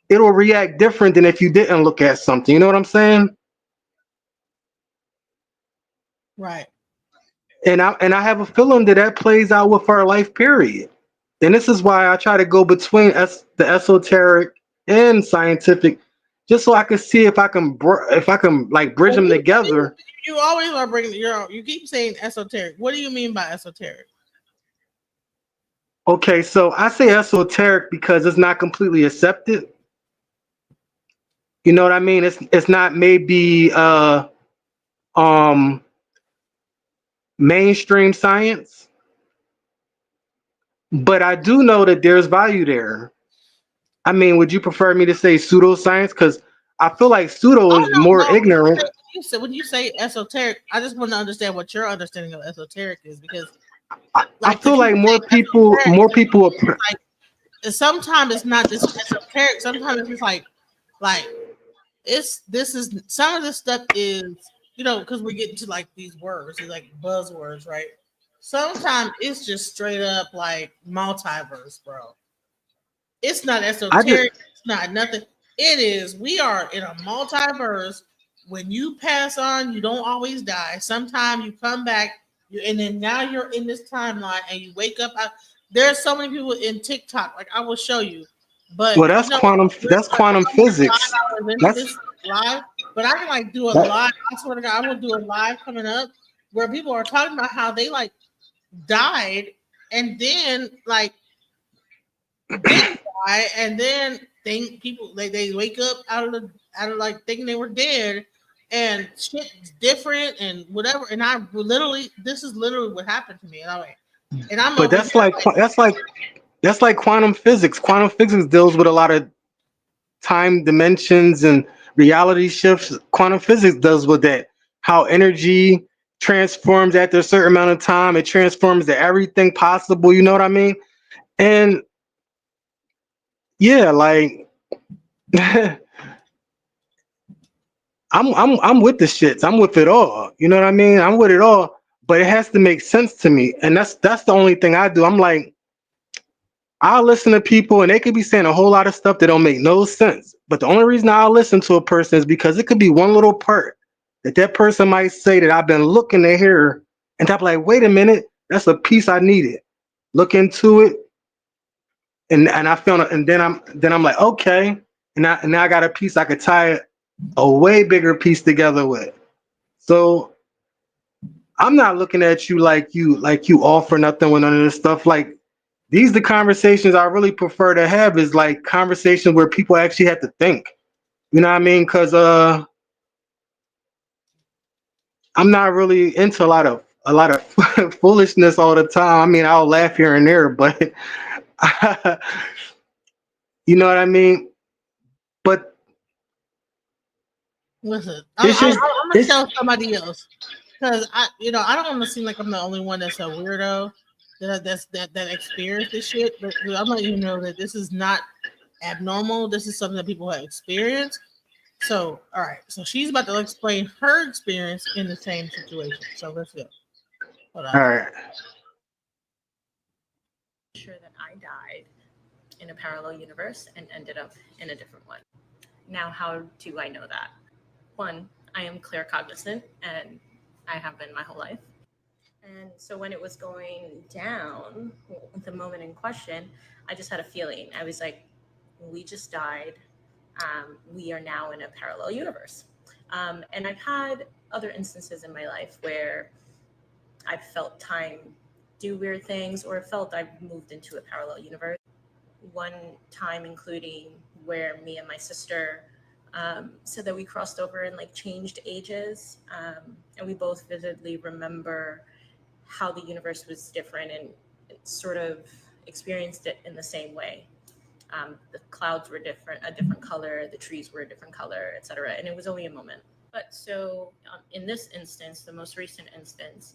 [SPEAKER 12] it'll react different than if you didn't look at something. You know what I'm saying?
[SPEAKER 2] Right.
[SPEAKER 12] And I have a feeling that that plays out with our life period. And this is why I try to go between the esoteric and scientific, just so I can see if I can like bridge
[SPEAKER 2] Well,
[SPEAKER 12] them together.
[SPEAKER 2] you always are bringing you keep saying esoteric. What do you mean by esoteric?
[SPEAKER 12] Okay, so I say esoteric because it's not completely accepted. You know what I mean? It's not maybe um mainstream science, but I do know that there's value there. I mean, would you prefer me to say pseudoscience? Because I feel like pseudo
[SPEAKER 2] Oh
[SPEAKER 12] is more
[SPEAKER 2] no, no.
[SPEAKER 12] ignorant.
[SPEAKER 2] When you say esoteric, I just want to understand what your understanding of esoteric is because,
[SPEAKER 12] I
[SPEAKER 2] like, the
[SPEAKER 12] feel like
[SPEAKER 2] people
[SPEAKER 12] more
[SPEAKER 2] say esoteric,
[SPEAKER 12] people
[SPEAKER 2] like sometimes it's not just esoteric. Sometimes it's just like this is some of this stuff is because we're getting to like these words, these like buzzwords, right? Sometimes it's just straight up like multiverse, bro. It's not
[SPEAKER 12] I just
[SPEAKER 2] esoteric. It's not nothing. It is. We are in a multiverse. When you pass on, you don't always die. Sometimes you come back, and then now you're in this timeline, and you wake up. There's so many people in TikTok. Like I will show you, but
[SPEAKER 12] well, that's quantum
[SPEAKER 2] we're only
[SPEAKER 12] physics.
[SPEAKER 2] 5 hours into
[SPEAKER 12] That's
[SPEAKER 2] this live. But I can like do a
[SPEAKER 12] that,
[SPEAKER 2] live. I swear to God, I will do a live coming up where people are talking about how they like died, and then like didn't die, and then think people they wake up out of like thinking they were dead, and shit's different and whatever. And I literally, this is literally what happened to me, and I'm
[SPEAKER 12] but
[SPEAKER 2] over here like,
[SPEAKER 12] that's like quantum physics. Quantum physics deals with a lot of time dimensions and reality shifts. Quantum physics does with that. How energy transforms after a certain amount of time. It transforms to everything possible. You know what I mean? And yeah, like I'm with the shits. I'm with it all. You know what I mean? I'm with it all, but it has to make sense to me. And that's the only thing I do. I'm like, I'll listen to people and they could be saying a whole lot of stuff that don't make no sense. But the only reason I'll listen to a person is because it could be one little part that person might say that I've been looking to hear. And I'm like, wait a minute, that's a piece I needed. Look into it. And I found it, and then I'm like, okay. And now I got a piece I could tie a way bigger piece together with. So I'm not looking at you like you all for nothing with none of this stuff. Like these the conversations I really prefer to have is like conversations where people actually have to think. You know what I mean? Because I'm not really into a lot of foolishness all the time. I mean, I'll laugh here and there, but you know what I mean? But
[SPEAKER 2] listen,
[SPEAKER 12] it's just
[SPEAKER 2] I'm gonna tell somebody else because I don't want to seem like I'm the only one that's a weirdo that experienced this shit. But I'm letting you know that this is not abnormal. This is something that people have experienced. So, all right. So she's about to explain her experience in the same situation. So let's go. Hold on.
[SPEAKER 12] all right.
[SPEAKER 21] Sure that I died in a parallel universe and ended up in a different one. Now, how do I know that? One, I am clear cognizant, and I have been my whole life. And so when it was going down, the moment in question, I just had a feeling. I was like, we just died. We are now in a parallel universe. And I've had other instances in my life where I've felt time do weird things or felt I've moved into a parallel universe. One time including where me and my sister said that we crossed over and like changed ages. And we both vividly remember how the universe was different and sort of experienced it in the same way. The clouds were different, a different color, the trees were a different color, etc. And it was only a moment. But so in this instance, the most recent instance,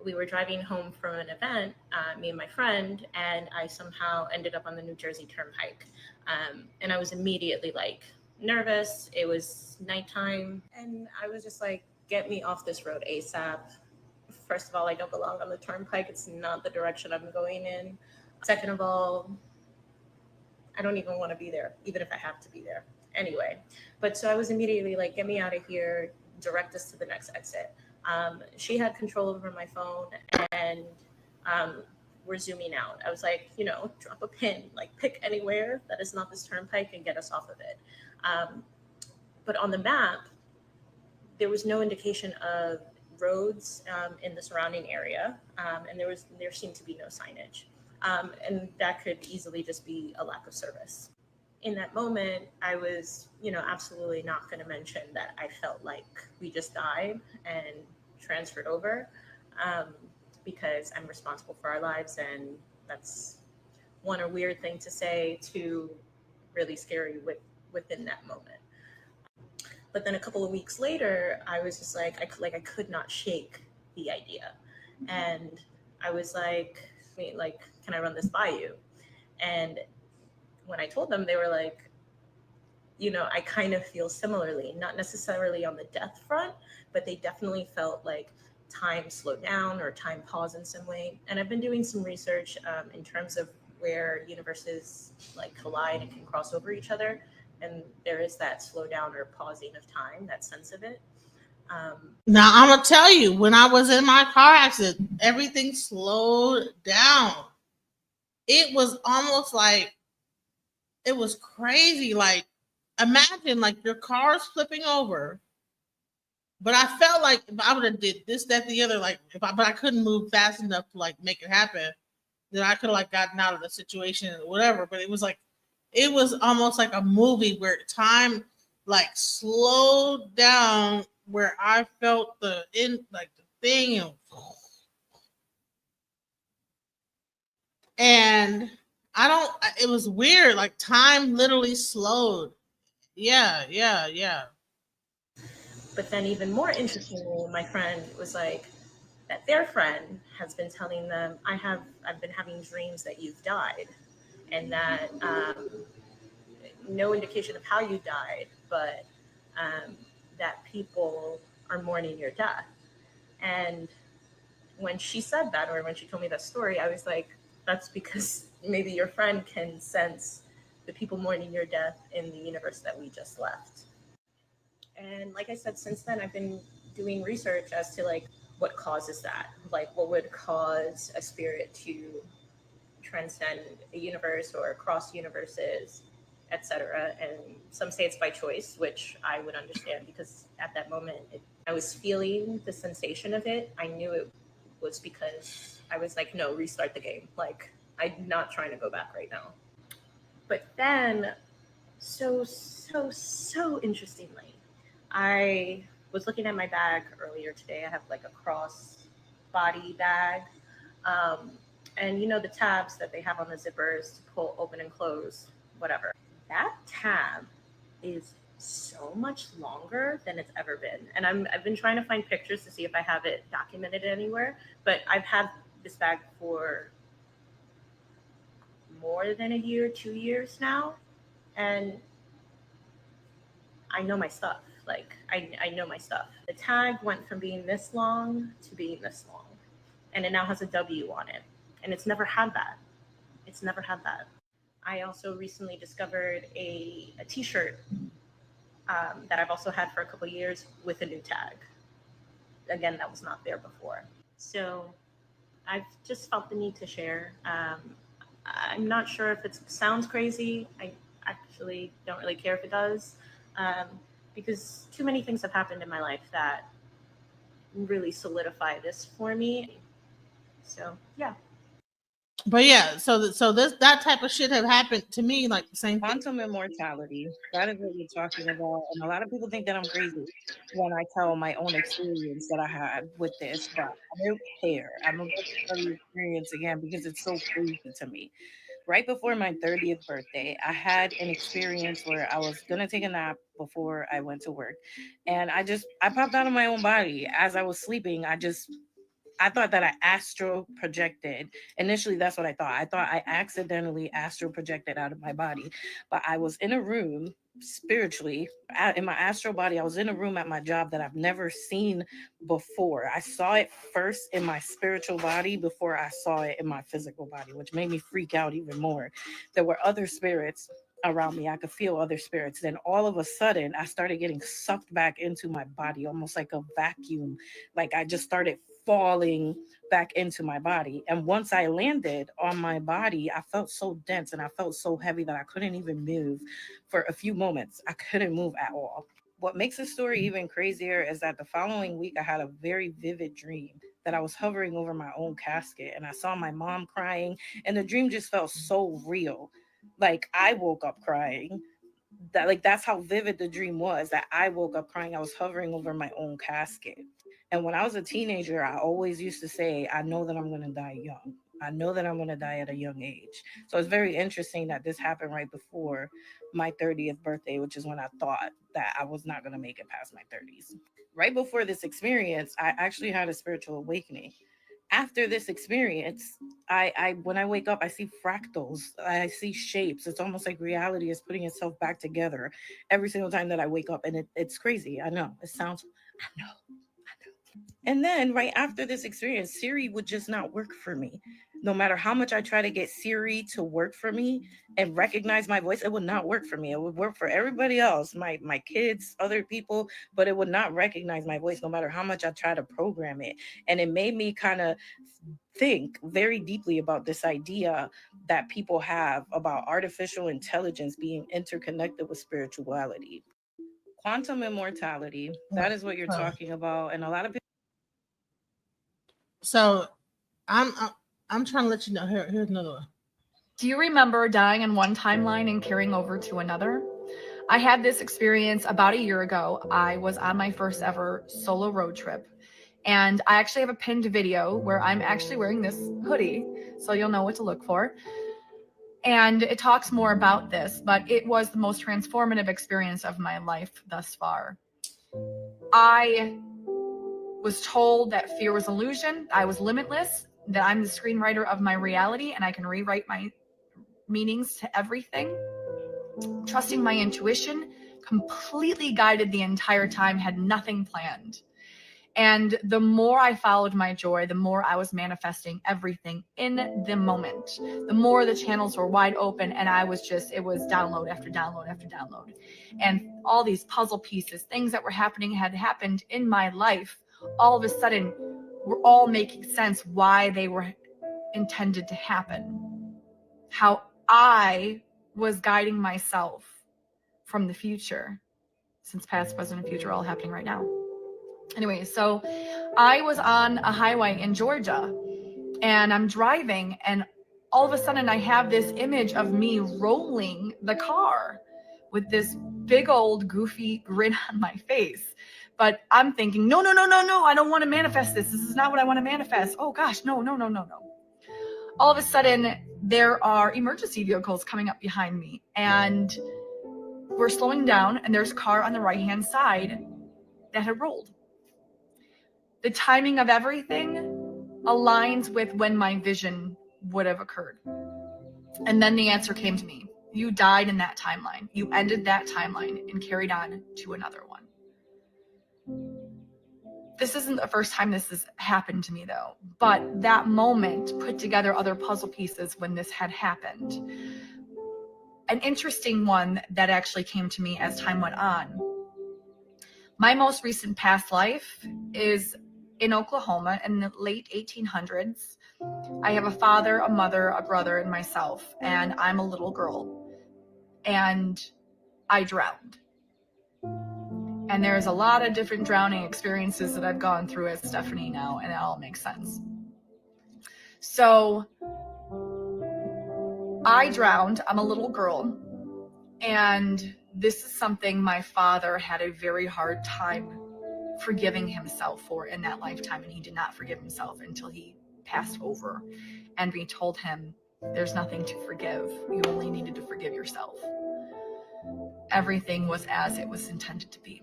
[SPEAKER 21] we were driving home from an event, me and my friend, and I somehow ended up on the New Jersey Turnpike. And I was immediately like nervous. It was nighttime. And I was just like, get me off this road ASAP. First of all, I don't belong on the turnpike. It's not the direction I'm going in. Second of all, I don't even want to be there, even if I have to be there. Anyway, but so I was immediately like, get me out of here, direct us to the next exit. She had control over my phone, and we're zooming out. I was like, drop a pin, like pick anywhere that is not this turnpike and get us off of it. But on the map, there was no indication of roads in the surrounding area, and there seemed to be no signage. And that could easily just be a lack of service. In that moment, I was, absolutely not going to mention that I felt like we just died and transferred over, because I'm responsible for our lives, and that's one, a weird thing to say, two, really scary within that moment. But then a couple of weeks later, I was just like, I could not shake the idea, and I was like, can I run this by you? And when I told them, they were like, I kind of feel similarly, not necessarily on the death front, but they definitely felt like time slowed down or time paused in some way. And I've been doing some research in terms of where universes like collide and can cross over each other. And there is that slow down or pausing of time, that sense of it.
[SPEAKER 2] Now I'm gonna tell you, when I was in my car accident, everything slowed down. It was almost like it was crazy. Like, imagine like your car's flipping over, but I felt like if I would have did this, that, the other, like but I couldn't move fast enough to like make it happen, then I could have like gotten out of the situation or whatever. But it was almost like a movie where time like slowed down, where I felt the thing, and I don't. It was weird. Like time literally slowed. Yeah.
[SPEAKER 21] But then even more interestingly, my friend was like, that their friend has been telling them, I've been having dreams that you've died, and that no indication of how you died, but that people are mourning your death. And when she said that, or when she told me that story, I was like, that's because maybe your friend can sense the people mourning your death in the universe that we just left. And like I said, since then, I've been doing research as to like what causes that, like what would cause a spirit to transcend a universe or cross universes, etc. And some say it's by choice, which I would understand, because at that moment I was feeling the sensation of it. I knew it was because I was like, no, restart the game. Like, I'm not trying to go back right now. But then, so interestingly, I was looking at my bag earlier today. I have like a cross body bag. And the tabs that they have on the zippers to pull open and close, whatever. That tab is so much longer than it's ever been. And I've been trying to find pictures to see if I have it documented anywhere, but I've had this bag for more than a year, 2 years now. And I know my stuff. Like, I know my stuff. The tag went from being this long to being this long. And it now has a W on it. And it's never had that. It's never had that. I also recently discovered a t-shirt that I've also had for a couple of years with a new tag. Again, that was not there before. So I've just felt the need to share. I'm not sure if it sounds crazy. I actually don't really care if it does, because too many things have happened in my life that really solidify this for me. So yeah.
[SPEAKER 2] But yeah, so that type of shit have happened to me, like the same thing.
[SPEAKER 1] Quantum immortality. That is what we're talking about. And a lot of people think that I'm crazy when I tell my own experience that I had with this, but I don't care. I'm about to tell the experience again because it's so crazy to me. Right before my 30th birthday, I had an experience where I was going to take a nap before I went to work. And I popped out of my own body as I was sleeping. I thought that I astral projected. Initially, that's what I thought. I thought I accidentally astral projected out of my body, but I was in a room spiritually in my astral body. I was in a room at my job that I've never seen before. I saw it first in my spiritual body before I saw it in my physical body, which made me freak out even more. There were other spirits around me. I could feel other spirits. Then all of a sudden, I started getting sucked back into my body, almost like a vacuum. Like I just started falling back into my body. And once I landed on my body, I felt so dense and I felt so heavy that I couldn't even move for a few moments. I couldn't move at all. What makes the story even crazier is that the following week, I had a very vivid dream that I was hovering over my own casket and I saw my mom crying, and the dream just felt so real. Like I woke up crying. That's how vivid the dream was, that I woke up crying. I was hovering over my own casket. And when I was a teenager, I always used to say, I know that I'm going to die young. I know that I'm going to die at a young age. So it's very interesting that this happened right before my 30th birthday, which is when I thought that I was not going to make it past my 30s. Right before this experience, I actually had a spiritual awakening. After this experience, I when I wake up, I see fractals, I see shapes. It's almost like reality is putting itself back together every single time that I wake up. And it's crazy. I know it sounds, I know. And then right after this experience, Siri would just not work for me. No matter how much I try to get Siri to work for me and recognize my voice, it would not work for me. It would work for everybody else, my kids, other people, but it would not recognize my voice no matter how much I try to program it. And it made me kind of think very deeply about this idea that people have about artificial intelligence being interconnected with spirituality. Quantum immortality, that is what you're talking about. And a lot of people.
[SPEAKER 2] So I'm trying to let you know. Here's another one.
[SPEAKER 7] Do you remember dying in one timeline and carrying over to another? I had this experience about a year ago. I was on my first ever solo road trip, and I actually have a pinned video where I'm actually wearing this hoodie, so you'll know what to look for. And it talks more about this, but it was the most transformative experience of my life thus far. I was told that fear was illusion, I was limitless, that I'm the screenwriter of my reality and I can rewrite my meanings to everything. Trusting my intuition, completely guided the entire time, had nothing planned. And the more I followed my joy, the more I was manifesting everything in the moment. The more the channels were wide open, and it was download after download after download. And all these puzzle pieces, things that were happening, had happened in my life, all of a sudden were all making sense why they were intended to happen. How I was guiding myself from the future, since past, present, and future are all happening right now. Anyway, so I was on a highway in Georgia and I'm driving, and all of a sudden I have this image of me rolling the car with this big old goofy grin on my face. But I'm thinking, no, I don't want to manifest this. This is not what I want to manifest. Oh gosh, no. All of a sudden there are emergency vehicles coming up behind me, and we're slowing down, and there's a car on the right-hand side that had rolled. The timing of everything aligns with when my vision would have occurred. And then the answer came to me. You died in that timeline. You ended that timeline and carried on to another one. This isn't the first time this has happened to me, though. But that moment put together other puzzle pieces when this had happened. An interesting one that actually came to me as time went on. My most recent past life is in Oklahoma in the late 1800s. I have a father, a mother, a brother, and myself, and I'm a little girl. And I drowned. And there's a lot of different drowning experiences that I've gone through as Stephanie now, and it all makes sense. So I drowned. I'm a little girl. And this is something my father had a very hard time forgiving himself for in that lifetime, and he did not forgive himself until he passed over, and we told him There's nothing to forgive. You only needed to forgive yourself. Everything was as it was intended to be.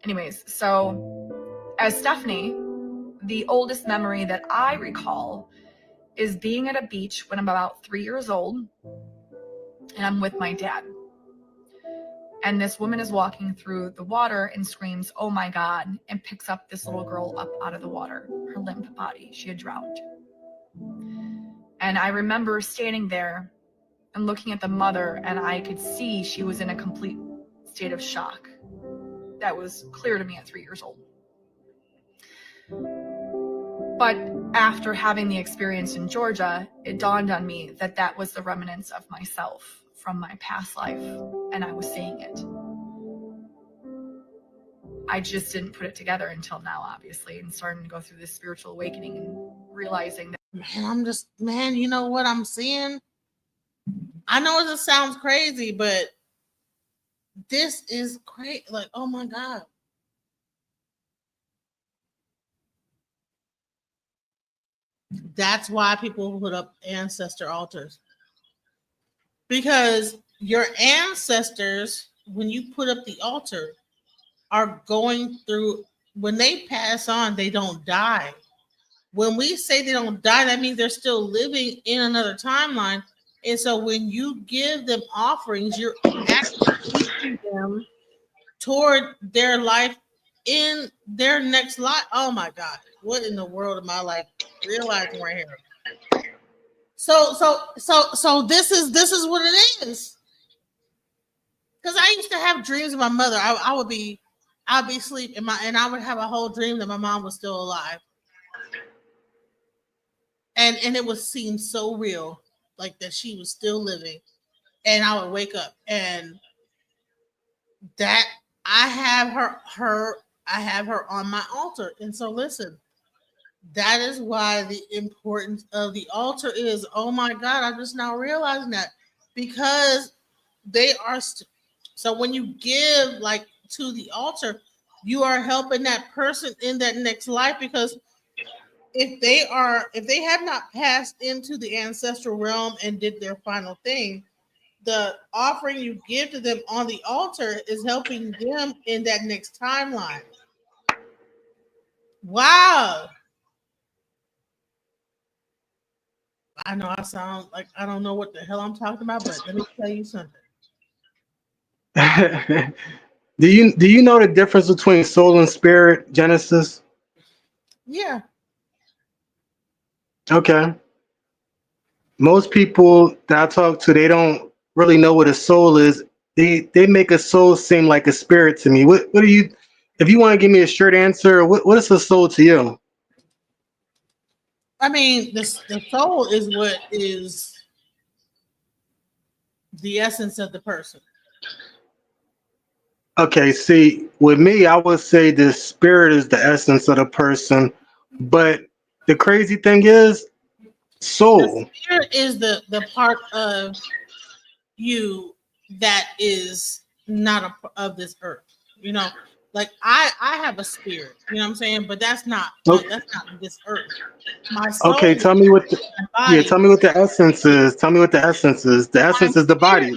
[SPEAKER 7] Anyways, so as Stephanie, the oldest memory that I recall is being at a beach when I'm about 3 years old, and I'm with my dad. And this woman is walking through the water and screams, "Oh my God," and picks up this little girl up out of the water, her limp body. She had drowned. And I remember standing there and looking at the mother, and I could see she was in a complete state of shock. That was clear to me at 3 years old. But after having the experience in Georgia, it dawned on me that that was the remnants of myself from my past life, and I was seeing it. I just didn't put it together until now, obviously, and starting to go through this spiritual awakening and realizing that.
[SPEAKER 2] Man, you know what I'm seeing? I know this sounds crazy, but this is crazy. Like, oh my God. That's why people put up ancestor altars. Because your ancestors, when you put up the altar, are going through, when they pass on, they don't die. When we say they don't die, that means they're still living in another timeline. And so when you give them offerings, you're actually teaching them toward their life in their next life. Oh my God. What in the world am I like realizing right here? So this is what it is. Because I used to have dreams of my mother. I'd be asleep and I would have a whole dream that my mom was still alive. And it would seem so real, like that she was still living. And I would wake up and that I have her on my altar. And so listen, that is why the importance of the altar is, oh my God, I'm just now realizing that, because they are so when you give like to the altar, you are helping that person in that next life, because if they have not passed into the ancestral realm and did their final thing, the offering you give to them on the altar is helping them in that next timeline. Wow. I know I sound like I don't know what the hell I'm talking about, but let me tell you something.
[SPEAKER 12] Do you know the difference between soul and spirit, Genesis?
[SPEAKER 2] Yeah.
[SPEAKER 12] Okay. Most people that I talk to, they don't really know what a soul is. They make a soul seem like a spirit to me. What do you, if you want to give me a short answer, what is a soul to you?
[SPEAKER 2] I mean, the soul is what is the essence of the person.
[SPEAKER 12] Okay, see, with me, I would say the spirit is the essence of the person, but the crazy thing is,
[SPEAKER 2] The
[SPEAKER 12] soul.
[SPEAKER 2] spirit is the part of you that is not of this earth. You know, like I have a spirit. You know what I'm saying? But that's not this earth. My
[SPEAKER 12] Okay,
[SPEAKER 2] soul is
[SPEAKER 12] tell me what the,
[SPEAKER 2] my
[SPEAKER 12] yeah,
[SPEAKER 2] body.
[SPEAKER 12] tell me what the essence is. Tell me what the essence is. The
[SPEAKER 2] My
[SPEAKER 12] essence is the
[SPEAKER 2] spirit,
[SPEAKER 12] body,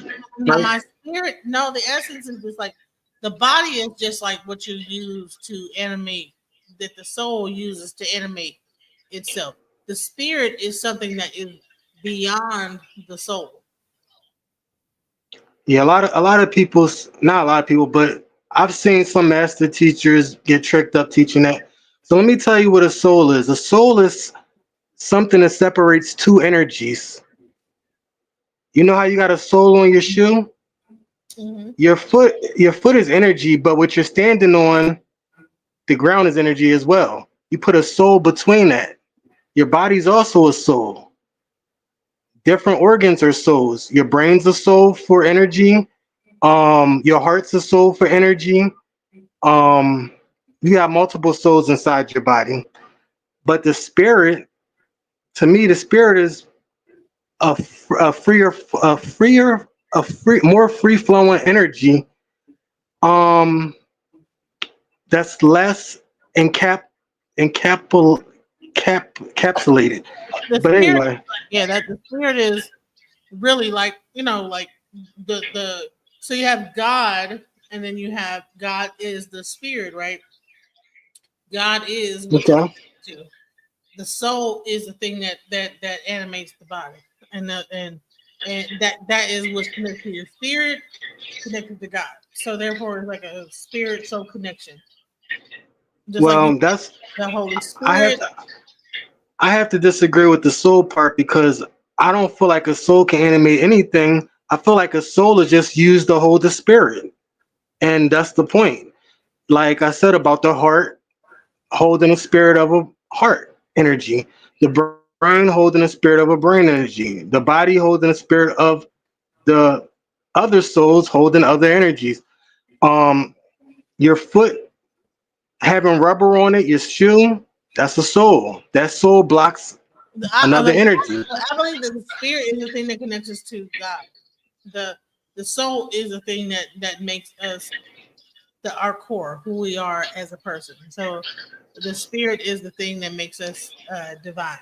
[SPEAKER 12] right?
[SPEAKER 2] my spirit. No, the essence is just like the body is just like what you use to animate. That the soul uses to animate itself. The spirit is something that is beyond the soul.
[SPEAKER 12] Yeah, a lot of people, not a lot of people, but I've seen some master teachers get tricked up teaching that. So let me tell you what a soul is. A soul is something that separates two energies. You know how you got a soul on your shoe?
[SPEAKER 2] Mhm.
[SPEAKER 12] Your foot is energy, but what you're standing on, the ground is energy as well. You put a soul between that. Your body's also a soul. Different organs are souls. Your brain's a soul for energy. Your heart's a soul for energy. Um, you have multiple souls inside your body, but the spirit, to me, the spirit is a freer, more free flowing energy. Um, that's less encapsulated capsulated.
[SPEAKER 2] The
[SPEAKER 12] But
[SPEAKER 2] spirit,
[SPEAKER 12] anyway,
[SPEAKER 2] yeah, that the spirit is really like, like the so you have God, and then you have God is the spirit, right? God is what you
[SPEAKER 12] okay.
[SPEAKER 2] to. The soul is the thing that animates the body, and that is what's connected to your spirit, connected to God. So therefore, it's like a spirit soul connection, just like you,
[SPEAKER 12] Well, that's
[SPEAKER 2] the Holy
[SPEAKER 12] I have
[SPEAKER 2] Spirit.
[SPEAKER 12] I have to disagree with the soul part because I don't feel like a soul can animate anything. I feel like a soul is just used to hold the spirit, and that's the point. Like I said about the heart holding the spirit of a heart energy, the brain holding the spirit of a brain energy, the body holding the spirit of the other souls holding other energies. Um, your foot having rubber on it, your shoe, that's a soul. That soul blocks another energy.
[SPEAKER 2] I believe that the spirit is the thing that connects us to God. The the soul is the thing that makes us our core, who we are as a person. So the spirit is the thing that makes us divine.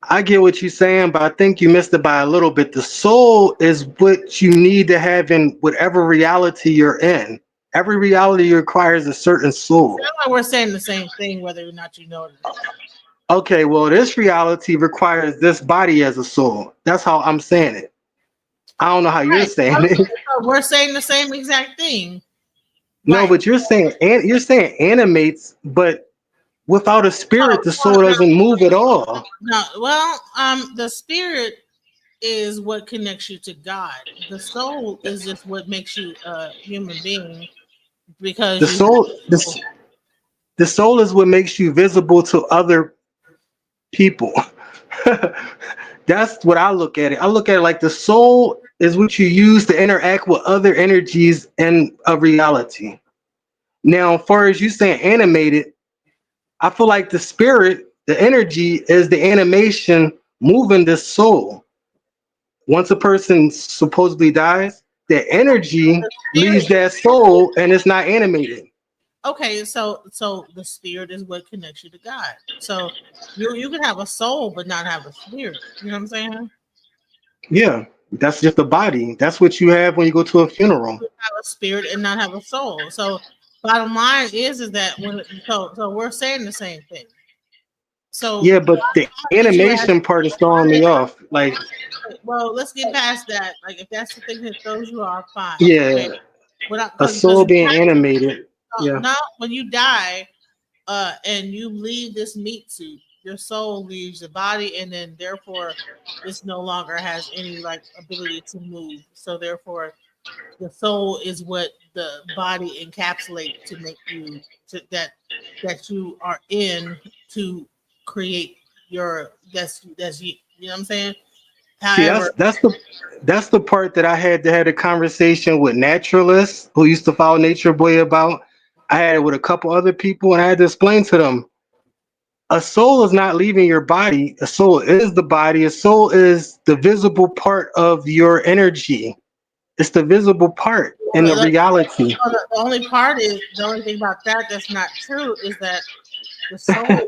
[SPEAKER 12] I get what you're saying, but I think you missed it by a little bit. The soul is what you need to have in whatever reality you're in. Every reality requires a certain soul.
[SPEAKER 2] That's why we're saying the same thing, whether or not you know it.
[SPEAKER 12] Okay, well, this reality requires this body as a soul. That's how I'm saying it. I don't know how you're
[SPEAKER 2] Right.
[SPEAKER 12] saying it.
[SPEAKER 2] So we're saying the same exact thing.
[SPEAKER 12] No,
[SPEAKER 2] Right.
[SPEAKER 12] but you're saying animates, but without a spirit, the
[SPEAKER 2] Well,
[SPEAKER 12] soul doesn't move at all.
[SPEAKER 2] no, well, the spirit is what connects you to God. The soul is just what makes you a human being because
[SPEAKER 12] The
[SPEAKER 2] you
[SPEAKER 12] soul, the soul is what makes you visible to other people. That's what I look at it. I look at it like the soul is what you use to interact with other energies in a reality. Now, as far as you saying animated, I feel like the spirit, the energy is the animation moving the soul. Once a person supposedly dies, the energy
[SPEAKER 2] the
[SPEAKER 12] leaves
[SPEAKER 2] spirit.
[SPEAKER 12] that soul and it's not animated.
[SPEAKER 2] Okay, so the spirit is what connects you to God. So you can have a soul but not have a spirit. You know what I'm saying?
[SPEAKER 12] Yeah, that's just the body. That's what you have when you go to a funeral.
[SPEAKER 2] You have a spirit and not have a soul. So bottom line is that so we're saying the same thing. So
[SPEAKER 12] Yeah, but the
[SPEAKER 2] did you ask?
[SPEAKER 12] animation part is throwing me off. Like,
[SPEAKER 2] Well, let's get past that. Like, if that's the thing that throws you off, fine.
[SPEAKER 12] yeah,
[SPEAKER 2] Okay, but
[SPEAKER 12] a
[SPEAKER 2] because
[SPEAKER 12] soul being animated. Yeah.
[SPEAKER 2] now when you die, and you leave this meat suit, your soul leaves the body, and then therefore, this no longer has any like ability to move. So therefore, the soul is what the body encapsulates to make you that you are in to create your that's you. You know what I'm saying?
[SPEAKER 12] See,
[SPEAKER 2] However,
[SPEAKER 12] that's the part that I had a conversation with naturalists who used to follow Nature Boy about. I had it with a couple other people, and I had to explain to them a soul is not leaving your body. A soul is the body. A soul is the visible part of your energy. It's the visible part in the reality.
[SPEAKER 2] the only part is the only thing about that that's not true is that the soul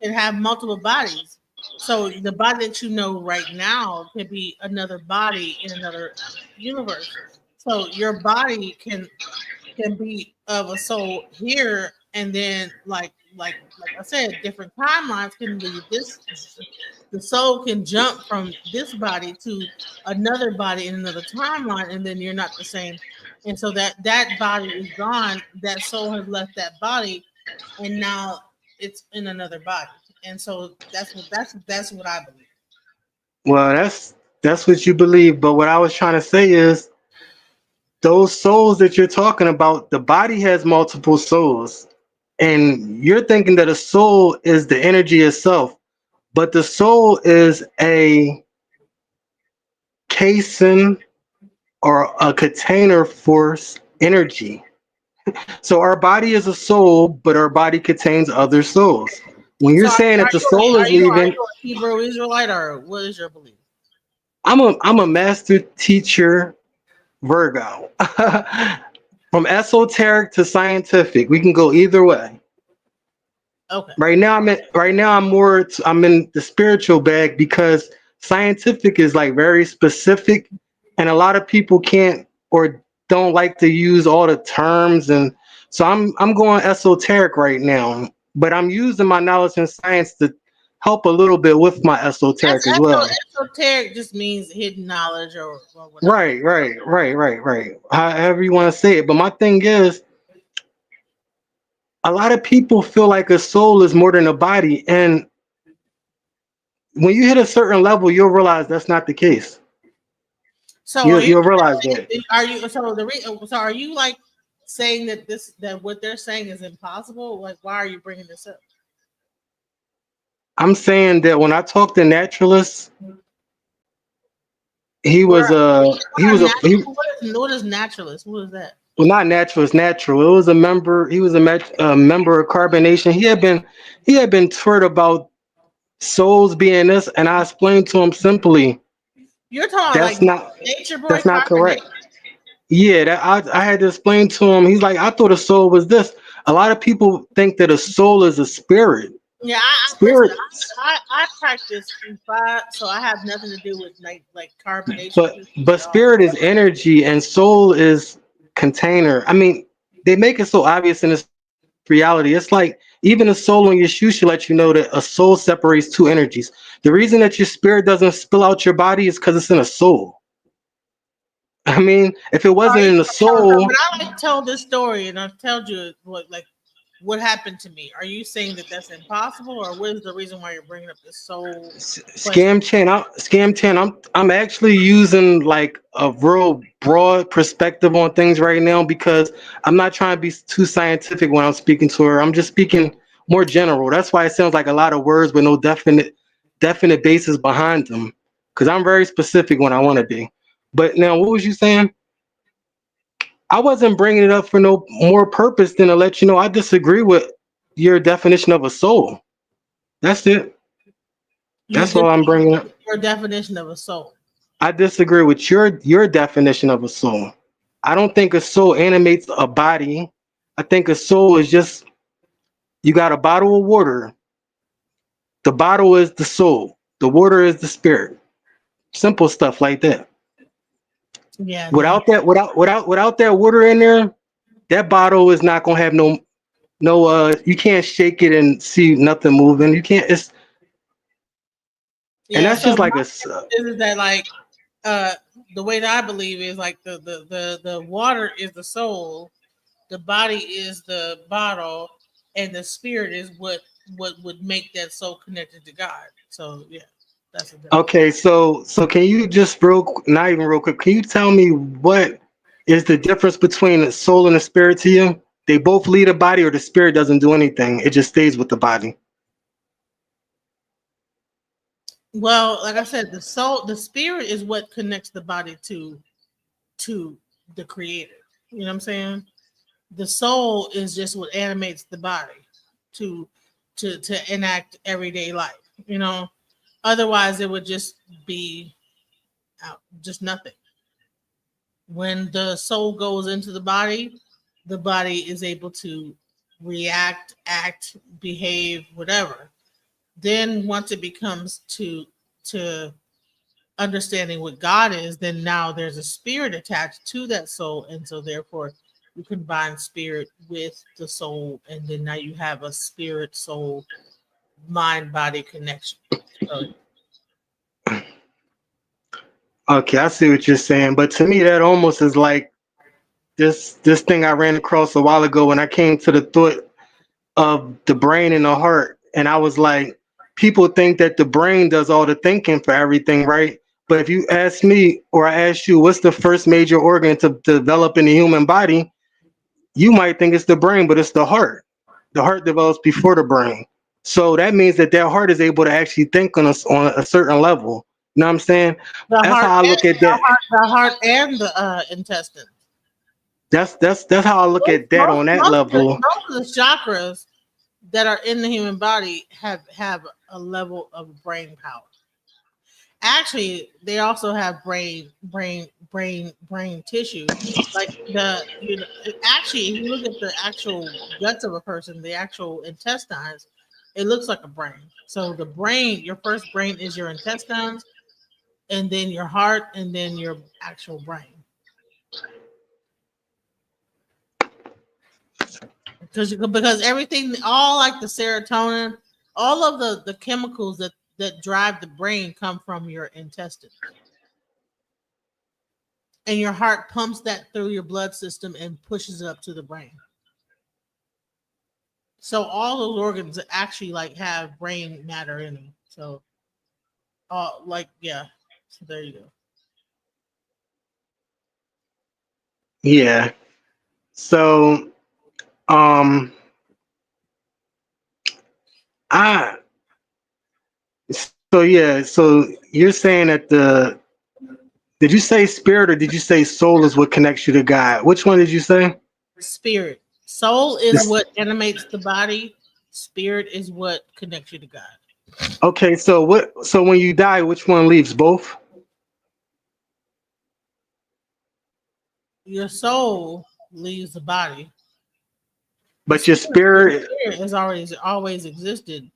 [SPEAKER 2] can have multiple bodies. So the body that you know right now can be another body in another universe. So your body can be of a soul here, and then like I said, different timelines can leave this. The soul can jump from this body to another body in another timeline, and then you're not the same. And so that body is gone. That soul has left that body, and now it's in another body. And so that's what I believe.
[SPEAKER 12] Well, that's what you believe, but what I was trying to say is those souls that you're talking about, the body has multiple souls. And you're thinking that a soul is the energy itself, but the soul is a casing or a container for energy. So our body is a soul, but our body contains other souls. When you're
[SPEAKER 2] So
[SPEAKER 12] saying that the soul is
[SPEAKER 2] are
[SPEAKER 12] leaving,
[SPEAKER 2] you a Hebrew Israelite, or what is your belief?
[SPEAKER 12] I'm a master teacher Virgo. From esoteric to scientific, we can go either way.
[SPEAKER 2] Okay.
[SPEAKER 12] Right now I'm in the spiritual bag because scientific is like very specific, and a lot of people can't or don't like to use all the terms, and so I'm going esoteric right now. But I'm using my knowledge in science to help a little bit with my esoteric as well.
[SPEAKER 2] Esoteric just means hidden knowledge or whatever.
[SPEAKER 12] Right. However you want to say it. But my thing is, a lot of people feel like a soul is more than a body, and when you hit a certain level, you'll realize that's not the case.
[SPEAKER 2] So
[SPEAKER 12] You'll realize that.
[SPEAKER 2] are you so are you like saying that what they're saying is impossible? Like, why are you bringing this up?
[SPEAKER 12] I'm saying that when I talked to naturalists, he
[SPEAKER 2] What
[SPEAKER 12] was
[SPEAKER 2] are,
[SPEAKER 12] a he
[SPEAKER 2] what are
[SPEAKER 12] was a he,
[SPEAKER 2] what is naturalist? What is that?
[SPEAKER 12] well, not naturalist, natural. It was a member. He was a member of carbonation. He had been taught about souls being this, and I explained to him simply
[SPEAKER 2] You're talking
[SPEAKER 12] that's
[SPEAKER 2] like
[SPEAKER 12] not
[SPEAKER 2] nature boy
[SPEAKER 12] that's not correct.
[SPEAKER 2] carbonate.
[SPEAKER 12] Yeah, that I had to explain to him. He's like, I thought a soul was this. A lot of people think that a soul is a spirit.
[SPEAKER 2] Yeah, listen.
[SPEAKER 12] Spirit,
[SPEAKER 2] I practice five, so I have nothing to do with like carbonation
[SPEAKER 12] but
[SPEAKER 2] at all.
[SPEAKER 12] spirit is energy and soul is container. I mean, they make it so obvious in this reality. It's like even a soul on your shoe should let you know that a soul separates two energies. The reason that your spirit doesn't spill out your body is because it's in a soul. I mean, if it wasn't in the
[SPEAKER 2] When
[SPEAKER 12] soul,
[SPEAKER 2] I like tell this story and I've told you what happened to me, are you saying that that's impossible, or what is the reason why you're bringing up this soul question?
[SPEAKER 12] Scam 10, I'm actually using like a real broad perspective on things right now because I'm not trying to be too scientific when I'm speaking to her. I'm just speaking more general. That's why it sounds like a lot of words with no definite basis behind them. Because I'm very specific when I want to be. But now, what was you saying? I wasn't bringing it up for no more purpose than to let you know I disagree with your definition of a soul. That's it.
[SPEAKER 2] You
[SPEAKER 12] That's all I'm
[SPEAKER 2] disagree
[SPEAKER 12] bringing up.
[SPEAKER 2] with your definition of a soul.
[SPEAKER 12] I disagree with your definition of a soul. I don't think a soul animates a body. I think a soul is just you got a bottle of water. The bottle is the soul. The water is the spirit. Simple stuff like that.
[SPEAKER 2] Yeah, no.
[SPEAKER 12] Without that water in there, that bottle is not gonna have no you can't shake it and see nothing moving. You can't it's and
[SPEAKER 2] Yeah,
[SPEAKER 12] that's
[SPEAKER 2] so
[SPEAKER 12] just
[SPEAKER 2] my
[SPEAKER 12] like a
[SPEAKER 2] is that like uh the way that I believe is like the water is the soul, the body is the bottle, and the spirit is what would make that soul connected to God. So yeah, that's a difference.
[SPEAKER 12] okay, so can you just not even real quick, can you tell me what is the difference between the soul and the spirit to you? They both lead a body or the spirit doesn't do anything. It just stays with the body.
[SPEAKER 2] Well, like I said, the spirit is what connects the body to the creator. You know what I'm saying? The soul is just what animates the body to to enact everyday life. You know, otherwise it would just be just nothing. When the soul goes into the body is able to react, act, behave, whatever. Then once it becomes to understanding what God is, then now there's a spirit attached to that soul, and so therefore you combine spirit with the soul, and then now you have a spirit soul mind body connection. So,
[SPEAKER 12] Okay, I see what you're saying, but to me that almost is like this thing I ran across a while ago when I came to the thought of the brain and the heart. And I was like, people think that the brain does all the thinking for everything, right? But if you ask me or I ask you, what's the first major organ to develop in the human body? You might think it's the brain, but it's the heart. The heart develops before the brain. So that means that their heart is able to actually think on a certain level. You know what I'm saying?
[SPEAKER 2] the
[SPEAKER 12] That's
[SPEAKER 2] heart
[SPEAKER 12] how I
[SPEAKER 2] and
[SPEAKER 12] look at that.
[SPEAKER 2] the heart and the intestine.
[SPEAKER 12] That's how I look at that on that level.
[SPEAKER 2] Most of the chakras that are in the human body have a level of brain power. Actually, they also have brain tissue. Like actually, if you look at the actual guts of a person, the actual intestines, It looks like a brain. So the brain, your first brain is your intestines, and then your heart, and then your actual brain. Because everything, all like the serotonin, all of the chemicals that drive the brain come from your intestines. And your heart pumps that through your blood system and pushes it up to the brain. So all those organs actually like have brain matter in them. So, yeah. So there you go.
[SPEAKER 12] Yeah. So, um, I so yeah. So you're saying that did you say spirit or did you say soul is what connects you to God? Which one did you say?
[SPEAKER 2] Spirit, soul is
[SPEAKER 12] This-
[SPEAKER 2] what animates the body. Spirit is what connects you to God.
[SPEAKER 12] Okay. So what? So when you die, which one leaves? Both.
[SPEAKER 2] Your soul leaves the body.
[SPEAKER 12] But your
[SPEAKER 2] Your
[SPEAKER 12] spirit.
[SPEAKER 2] spirit has always existed.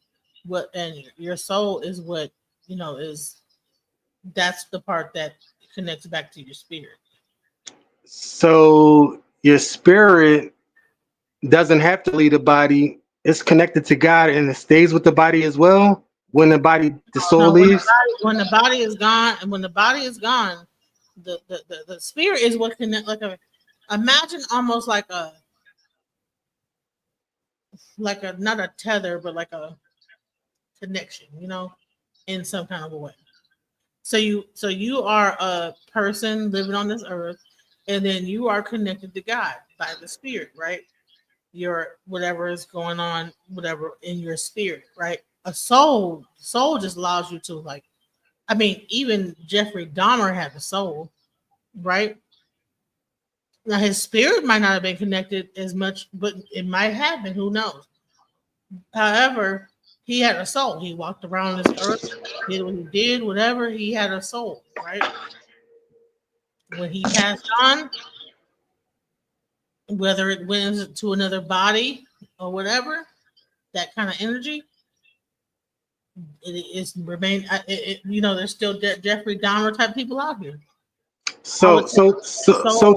[SPEAKER 2] What and your soul is what is that's the part that connects back to your spirit.
[SPEAKER 12] So your spirit doesn't have to leave the body. It's connected to God and it stays with the body as well. When the soul
[SPEAKER 2] No,
[SPEAKER 12] leaves.
[SPEAKER 2] when the body is gone, and when the body is gone, the spirit is what connect imagine almost like a not a tether, but like a connection, in some kind of a way. So you are a person living on this earth, and then you are connected to God by the spirit, right? Your whatever is going on, whatever in your spirit, right? Soul just allows you to even Jeffrey Dahmer had a soul, right? Now his spirit might not have been connected as much, but it might have been. Who knows? However, he had a soul. He walked around this earth, did what he did, whatever. He had a soul, right? When he passed on, whether it went to another body or whatever, that kind of energy, it is remain. There's still Jeffrey Dahmer type people out here. I
[SPEAKER 12] So
[SPEAKER 2] would say
[SPEAKER 12] so so so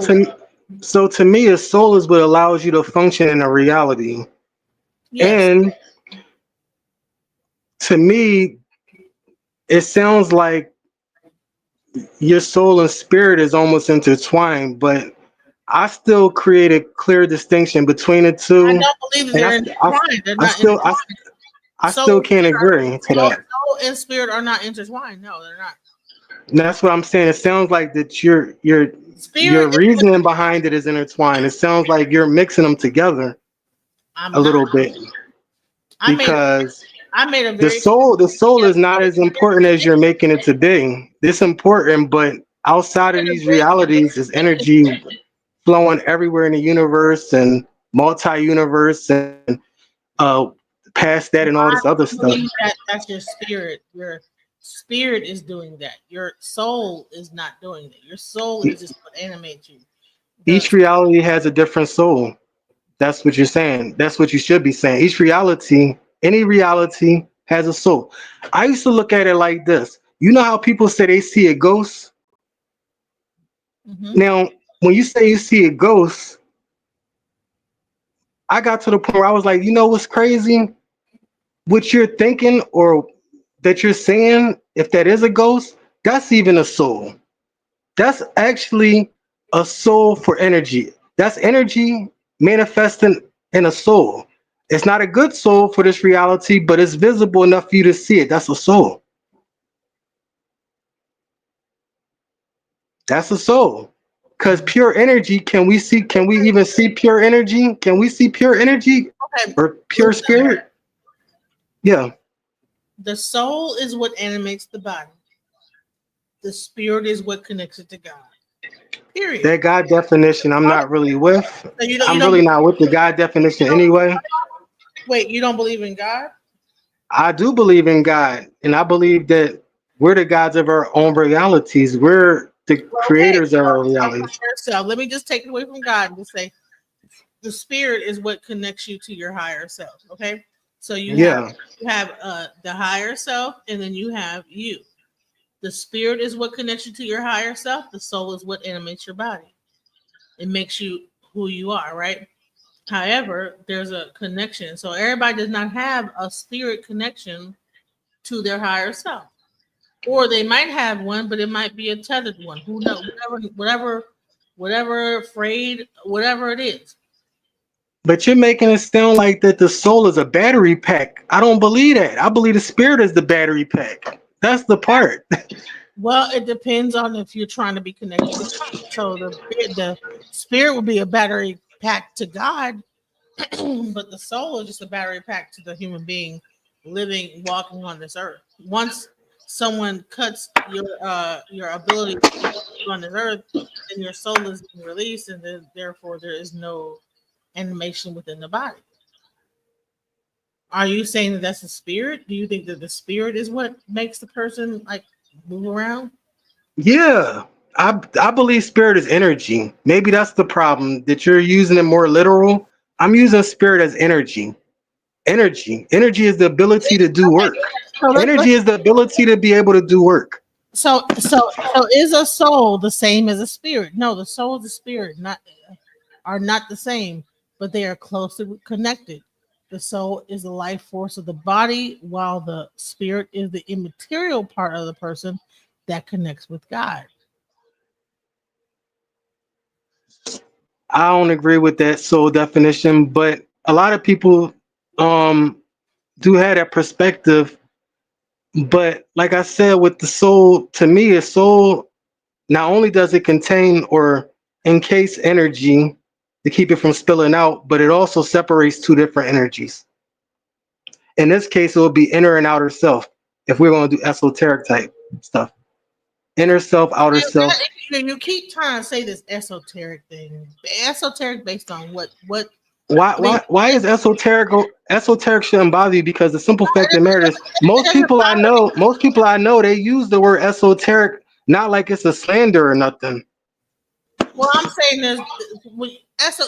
[SPEAKER 2] soul.
[SPEAKER 12] to me, a soul is what allows you to function in a reality.
[SPEAKER 2] Yes,
[SPEAKER 12] And to me, it sounds like your soul and spirit is almost intertwined, but I still create a clear distinction between the
[SPEAKER 2] I
[SPEAKER 12] two,
[SPEAKER 2] don't believe that
[SPEAKER 12] and
[SPEAKER 2] they're intertwined. They're
[SPEAKER 12] I
[SPEAKER 2] not
[SPEAKER 12] still I,
[SPEAKER 2] intertwined.
[SPEAKER 12] I
[SPEAKER 2] Soul
[SPEAKER 12] still
[SPEAKER 2] and
[SPEAKER 12] can't
[SPEAKER 2] spirit
[SPEAKER 12] agree to that.
[SPEAKER 2] soul and spirit are not intertwined. No, they're not.
[SPEAKER 12] And that's what I'm saying. It sounds like that your
[SPEAKER 2] Spirit is what
[SPEAKER 12] reasoning behind it is intertwined. It sounds like you're mixing them together a
[SPEAKER 2] I'm not.
[SPEAKER 12] little bit
[SPEAKER 2] I made
[SPEAKER 12] because
[SPEAKER 2] I made a
[SPEAKER 12] the
[SPEAKER 2] very
[SPEAKER 12] soul is not as important as you're making it today. It's important, but outside of these realities is energy flowing everywhere in the universe and multi-universe and uh past that and all this other
[SPEAKER 2] I
[SPEAKER 12] stuff.
[SPEAKER 2] believe that that's your spirit. Your spirit is doing that. Your soul is not doing that. Your soul is just what animates you.
[SPEAKER 12] Each
[SPEAKER 2] The
[SPEAKER 12] reality has a different soul. That's what you're saying. That's what you should be saying. Each reality, any reality has a soul. I used to look at it like this. You know how people say they see a ghost?
[SPEAKER 2] Mhm.
[SPEAKER 12] Now, when you say you see a ghost, I got to the point where I was like, you know what's crazy? What you're thinking or that you're saying, if that is a ghost, that's even a soul. That's actually a soul for energy. That's energy manifesting in a soul. It's not a good soul for this reality, but it's visible enough for you to see it. That's a soul. That's a soul. Because pure energy, can we even see pure energy? Can we see pure energy
[SPEAKER 2] Okay.
[SPEAKER 12] or pure spirit? Yeah.
[SPEAKER 2] The soul is what animates the body. The spirit is what connects it to God. Period.
[SPEAKER 12] That God definition, I'm not really with.
[SPEAKER 2] So you
[SPEAKER 12] I'm
[SPEAKER 2] don't
[SPEAKER 12] really not with the God definition anyway.
[SPEAKER 2] wait. You don't believe in God?
[SPEAKER 12] I do believe in God, and I believe that we're the gods of our own realities. We're the
[SPEAKER 2] Okay.
[SPEAKER 12] creators of our realities.
[SPEAKER 2] So let me just take it away from God and just say the spirit is what connects you to your higher self. Okay. So
[SPEAKER 12] Yeah.
[SPEAKER 2] you have the higher self, and then you have you. The spirit is what connects you to your higher self. The soul is what animates your body. It makes you who you are, right? However, there's a connection. So everybody does not have a spirit connection to their higher self. Or they might have one, but it might be a tethered one. Who knows? Whatever afraid, whatever it is.
[SPEAKER 12] But you're making it sound like that the soul is a battery pack. I don't believe that. I believe the spirit is the battery pack. That's the part.
[SPEAKER 2] Well, it depends on if you're trying to be connected to God. So the spirit will be a battery pack to God, but the soul is just a battery pack to the human being living, walking on this earth. Once someone cuts your ability to live on this earth, then your soul is being released, and then therefore there is no animation within the body. Are you saying that that's the spirit? Do you think that the spirit is what makes the person like move around?
[SPEAKER 12] Yeah. I believe spirit is energy. Maybe that's the problem that you're using it more literal. I'm using spirit as energy. Energy is the ability to do
[SPEAKER 2] Okay,
[SPEAKER 12] work.
[SPEAKER 2] so
[SPEAKER 12] Energy is the ability to be able to do work.
[SPEAKER 2] so is a soul the same as a spirit? No, the soul and the spirit are not the same, but they are closely connected. The soul is the life force of the body, while the spirit is the immaterial part of the person that connects with God.
[SPEAKER 12] I don't agree with that soul definition, but a lot of people um do have that perspective. But like I said, with the soul, to me, a soul not only does it contain or encase energy to keep it from spilling out, but it also separates two different energies. In this case, it will be inner and outer self. If we're going to do esoteric type stuff, inner self, outer self.
[SPEAKER 2] You keep trying to say this esoteric thing. Esoteric based on what
[SPEAKER 12] Why
[SPEAKER 2] I mean,
[SPEAKER 12] why is esoteric shouldn't bother you? Because the simple fact of the matter is
[SPEAKER 2] it doesn't bother me.
[SPEAKER 12] most people I know, they use the word esoteric not like it's a slander or nothing.
[SPEAKER 2] Well, I'm saying there's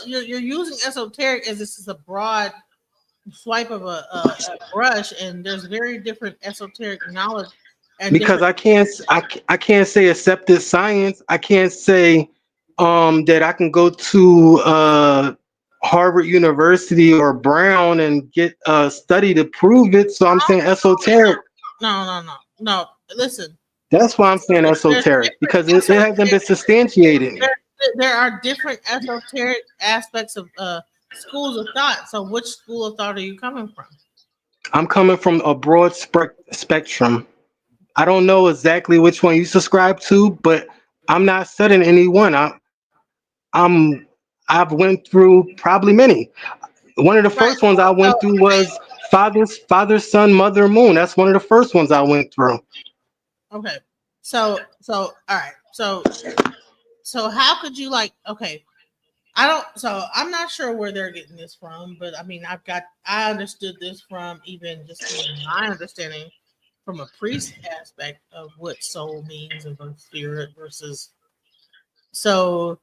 [SPEAKER 2] you're using esoteric as this is a broad swipe of a brush, and there's very different esoteric knowledge and
[SPEAKER 12] Because
[SPEAKER 2] different.
[SPEAKER 12] I can't say accepted science. I can't say that I can go to Harvard University or Brown and get a study to prove it. So I'm saying esoteric.
[SPEAKER 2] No. Listen,
[SPEAKER 12] That's why I'm saying
[SPEAKER 2] there's
[SPEAKER 12] esoteric
[SPEAKER 2] different
[SPEAKER 12] because it hasn't been substantiated.
[SPEAKER 2] there are different esoteric aspects of schools of thought. So, which school of thought are you coming from?
[SPEAKER 12] I'm coming from a broad spectrum. I don't know exactly which one you subscribe to, but I'm not setting any one. I'm I've went through probably many. One of the
[SPEAKER 2] Right.
[SPEAKER 12] first ones I
[SPEAKER 2] So,
[SPEAKER 12] went through was father, son, mother, moon. That's one of the first ones I went through.
[SPEAKER 2] okay. All right. So, how could you like? Okay, I don't. So, I'm not sure where they're getting this from, but I mean, I understood this from even just from my understanding from a priest aspect of what soul means and from spirit versus. So,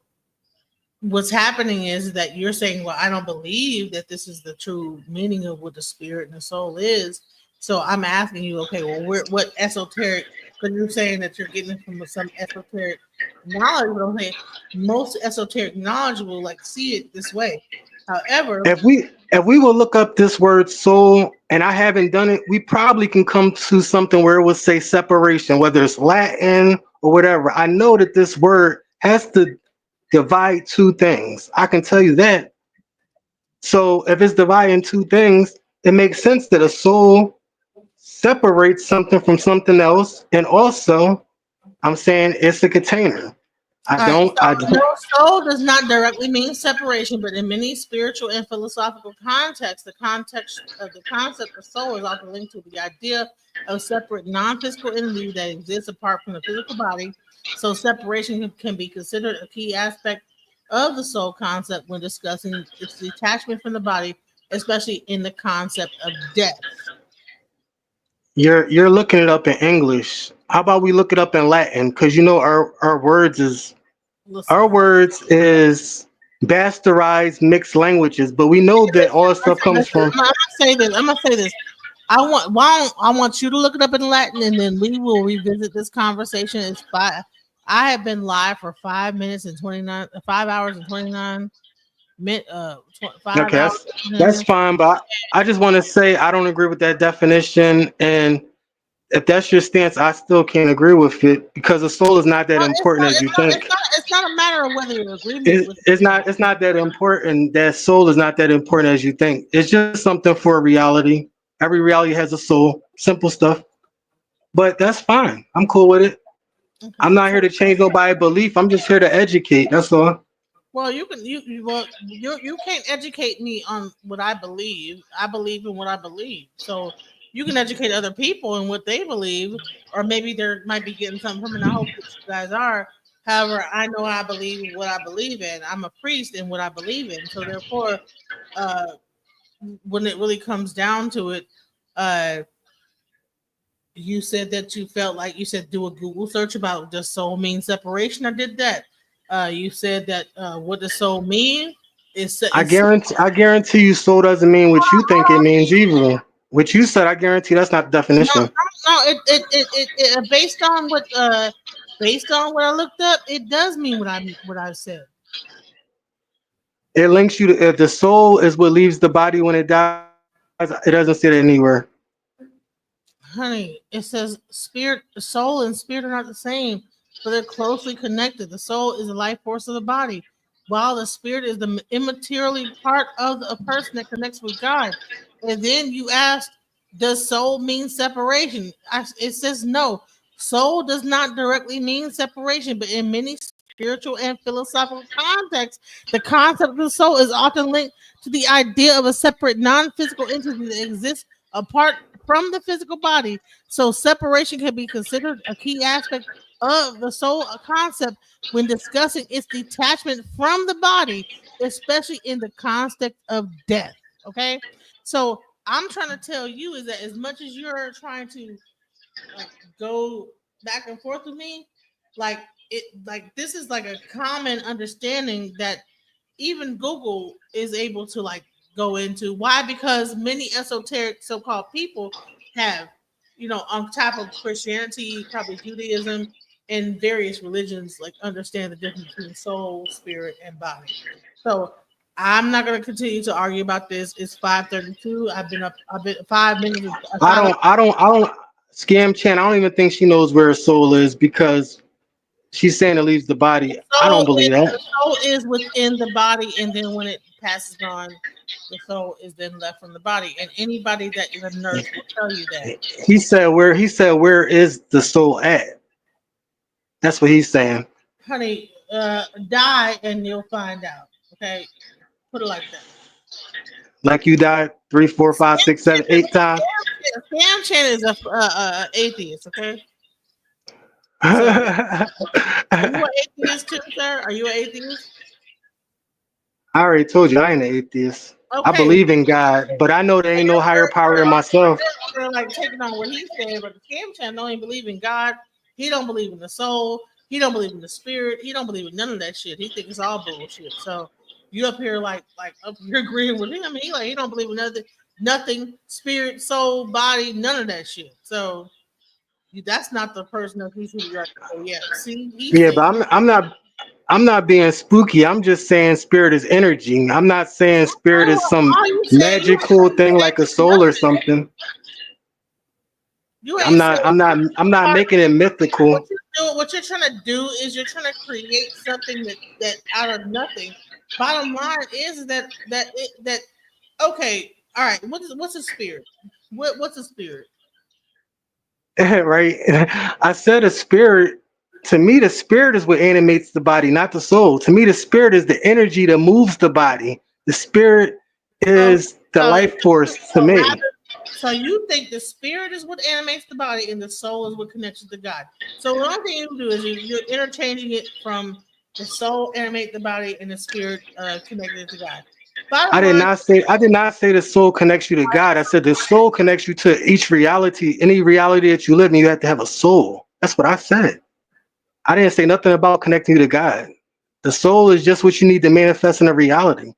[SPEAKER 2] what's happening is that you're saying, well, I don't believe that this is the true meaning of what the spirit and the soul is. So I'm asking you, okay, well, what esoteric, because you're saying that you're getting it from some esoteric knowledge, but I'm saying most esoteric knowledge will like see it this way. However,
[SPEAKER 12] If we will look up this word soul, and I haven't done it, we probably can come to something where it will say separation, whether it's Latin or whatever. I know that this word has to divide two things. I can tell you that. So if it's dividing two things, it makes sense that a soul separates something from something else, and also I'm saying it's a container. I
[SPEAKER 2] all right,
[SPEAKER 12] don't. I
[SPEAKER 2] so
[SPEAKER 12] don't.
[SPEAKER 2] no, soul does not directly mean separation, but in many spiritual and philosophical contexts, the context of the concept of soul is often linked to the idea of separate non-physical entity that exists apart from the physical body. So separation can be considered a key aspect of the soul concept when discussing its detachment from the body, especially in the concept of death.
[SPEAKER 12] You're looking it up in English. How about we look it up in Latin? Because you know our words is
[SPEAKER 2] Listen,
[SPEAKER 12] our words is bastardized mixed languages, but we know that all this stuff comes from.
[SPEAKER 2] I'm gonna say this. I'm gonna say this. I want you to look it up in Latin, and then we will revisit this conversation. It's five. I have been live for 5 minutes and 29, 5 hours and 29 minutes. 5
[SPEAKER 12] Okay,
[SPEAKER 2] hours.
[SPEAKER 12] that's fine, but I just want to say I don't agree with that definition, and if that's your stance, I still can't agree with it because the soul is not that
[SPEAKER 2] No,
[SPEAKER 12] important as you think.
[SPEAKER 2] it's not a matter of whether you agree with.
[SPEAKER 12] It's not that important. That soul is not that important as you think. It's just something for a reality. Every reality has a soul. Simple stuff. But that's fine. I'm cool with it. I'm not here to change nobody's belief. I'm just here to educate. That's all.
[SPEAKER 2] Well, you can't educate me on what I believe. I believe in what I believe. So you can educate other people in what they believe, or maybe they might be getting something from it. And I hope that you guys are. However, I know I believe what I believe in. I'm a priest in what I believe in. So therefore, uh, when it really comes down to it, uh, you said that you felt like you said do a Google search about does soul mean separation. I did that. You said that what does soul mean is
[SPEAKER 12] I guarantee you soul doesn't mean what you think it means either. What you said, I guarantee that's not the definition.
[SPEAKER 2] no. Based on what I looked up, it does mean what I said.
[SPEAKER 12] It links you to if the soul is what leaves the body when it dies. It doesn't say that anywhere.
[SPEAKER 2] Honey, it says spirit, soul, and spirit are not the same, but they're closely connected. The soul is the life force of the body, while the spirit is the immaterially part of a person that connects with God. And then you asked, does soul mean separation? It says no. Soul does not directly mean separation, but in many spiritual and philosophical contexts, the concept of the soul is often linked to the idea of a separate non-physical entity that exists apart from the physical body. So separation can be considered a key aspect of the soul concept when discussing its detachment from the body, especially in the context of death. Okay. So I'm trying to tell you is that as much as you're trying to like go back and forth with me, like this is like a common understanding that even Google is able to like go into. Why? Because many esoteric so-called people have, on top of Christianity, probably Judaism and various religions, like understand the difference between soul, spirit, and body. So I'm not going to continue to argue about this. It's 5:32. I've been 5 minutes.
[SPEAKER 12] I don't. Scam Chan. I don't even think she knows where her soul is because she's saying it leaves the body. I don't believe that.
[SPEAKER 2] The soul is within the body, and then when it passes on, the soul is then left from the body. And anybody that is a nurse will tell you that.
[SPEAKER 12] He said where is the soul at? That's what he's saying.
[SPEAKER 2] Honey, die and you'll find out. Okay, put it like that.
[SPEAKER 12] Like you died 3, 4, 5, 6, 7, 8 times.
[SPEAKER 2] Sam Chan is a atheist. Okay. So, are you an atheist too, sir? Are you an atheist?
[SPEAKER 12] I already told you I ain't an atheist. I
[SPEAKER 2] Okay.
[SPEAKER 12] believe in God, but I know there ain't no higher power than myself.
[SPEAKER 2] They're like taking on what he said, but the Scam Chan don't even believe in God. He don't believe in the soul. He don't believe in the spirit. He don't believe in none of that shit. He thinks it's all bullshit. So you up here like you're agreeing with him. I mean, he don't believe in nothing, spirit, soul, body, none of that shit. So that's not the person that he should be right. So yeah, see,
[SPEAKER 12] Yeah, but I'm not being spooky. I'm just saying spirit is energy. I'm not saying spirit is some magical thing like a soul or something. I'm not making it mythical.
[SPEAKER 2] What you're trying to do is you're trying to create something that out of nothing. Bottom line is that okay, all right. What's a spirit? What's a spirit?
[SPEAKER 12] Right? I said a spirit. To me, the spirit is what animates the body, not the soul. To me, the spirit is the energy that moves the body. The spirit is the life force to me.
[SPEAKER 2] So you think the spirit is what animates the body and the soul is what connects you to God. So the only thing you do is you're interchanging it from the soul animate the body and the spirit connected to God.
[SPEAKER 12] I did not say the soul connects you to God. I said the soul connects you to each reality. Any reality that you live in, you have to have a soul. That's what I said. I didn't say nothing about connecting you to God. The soul is just what you need to manifest in a reality.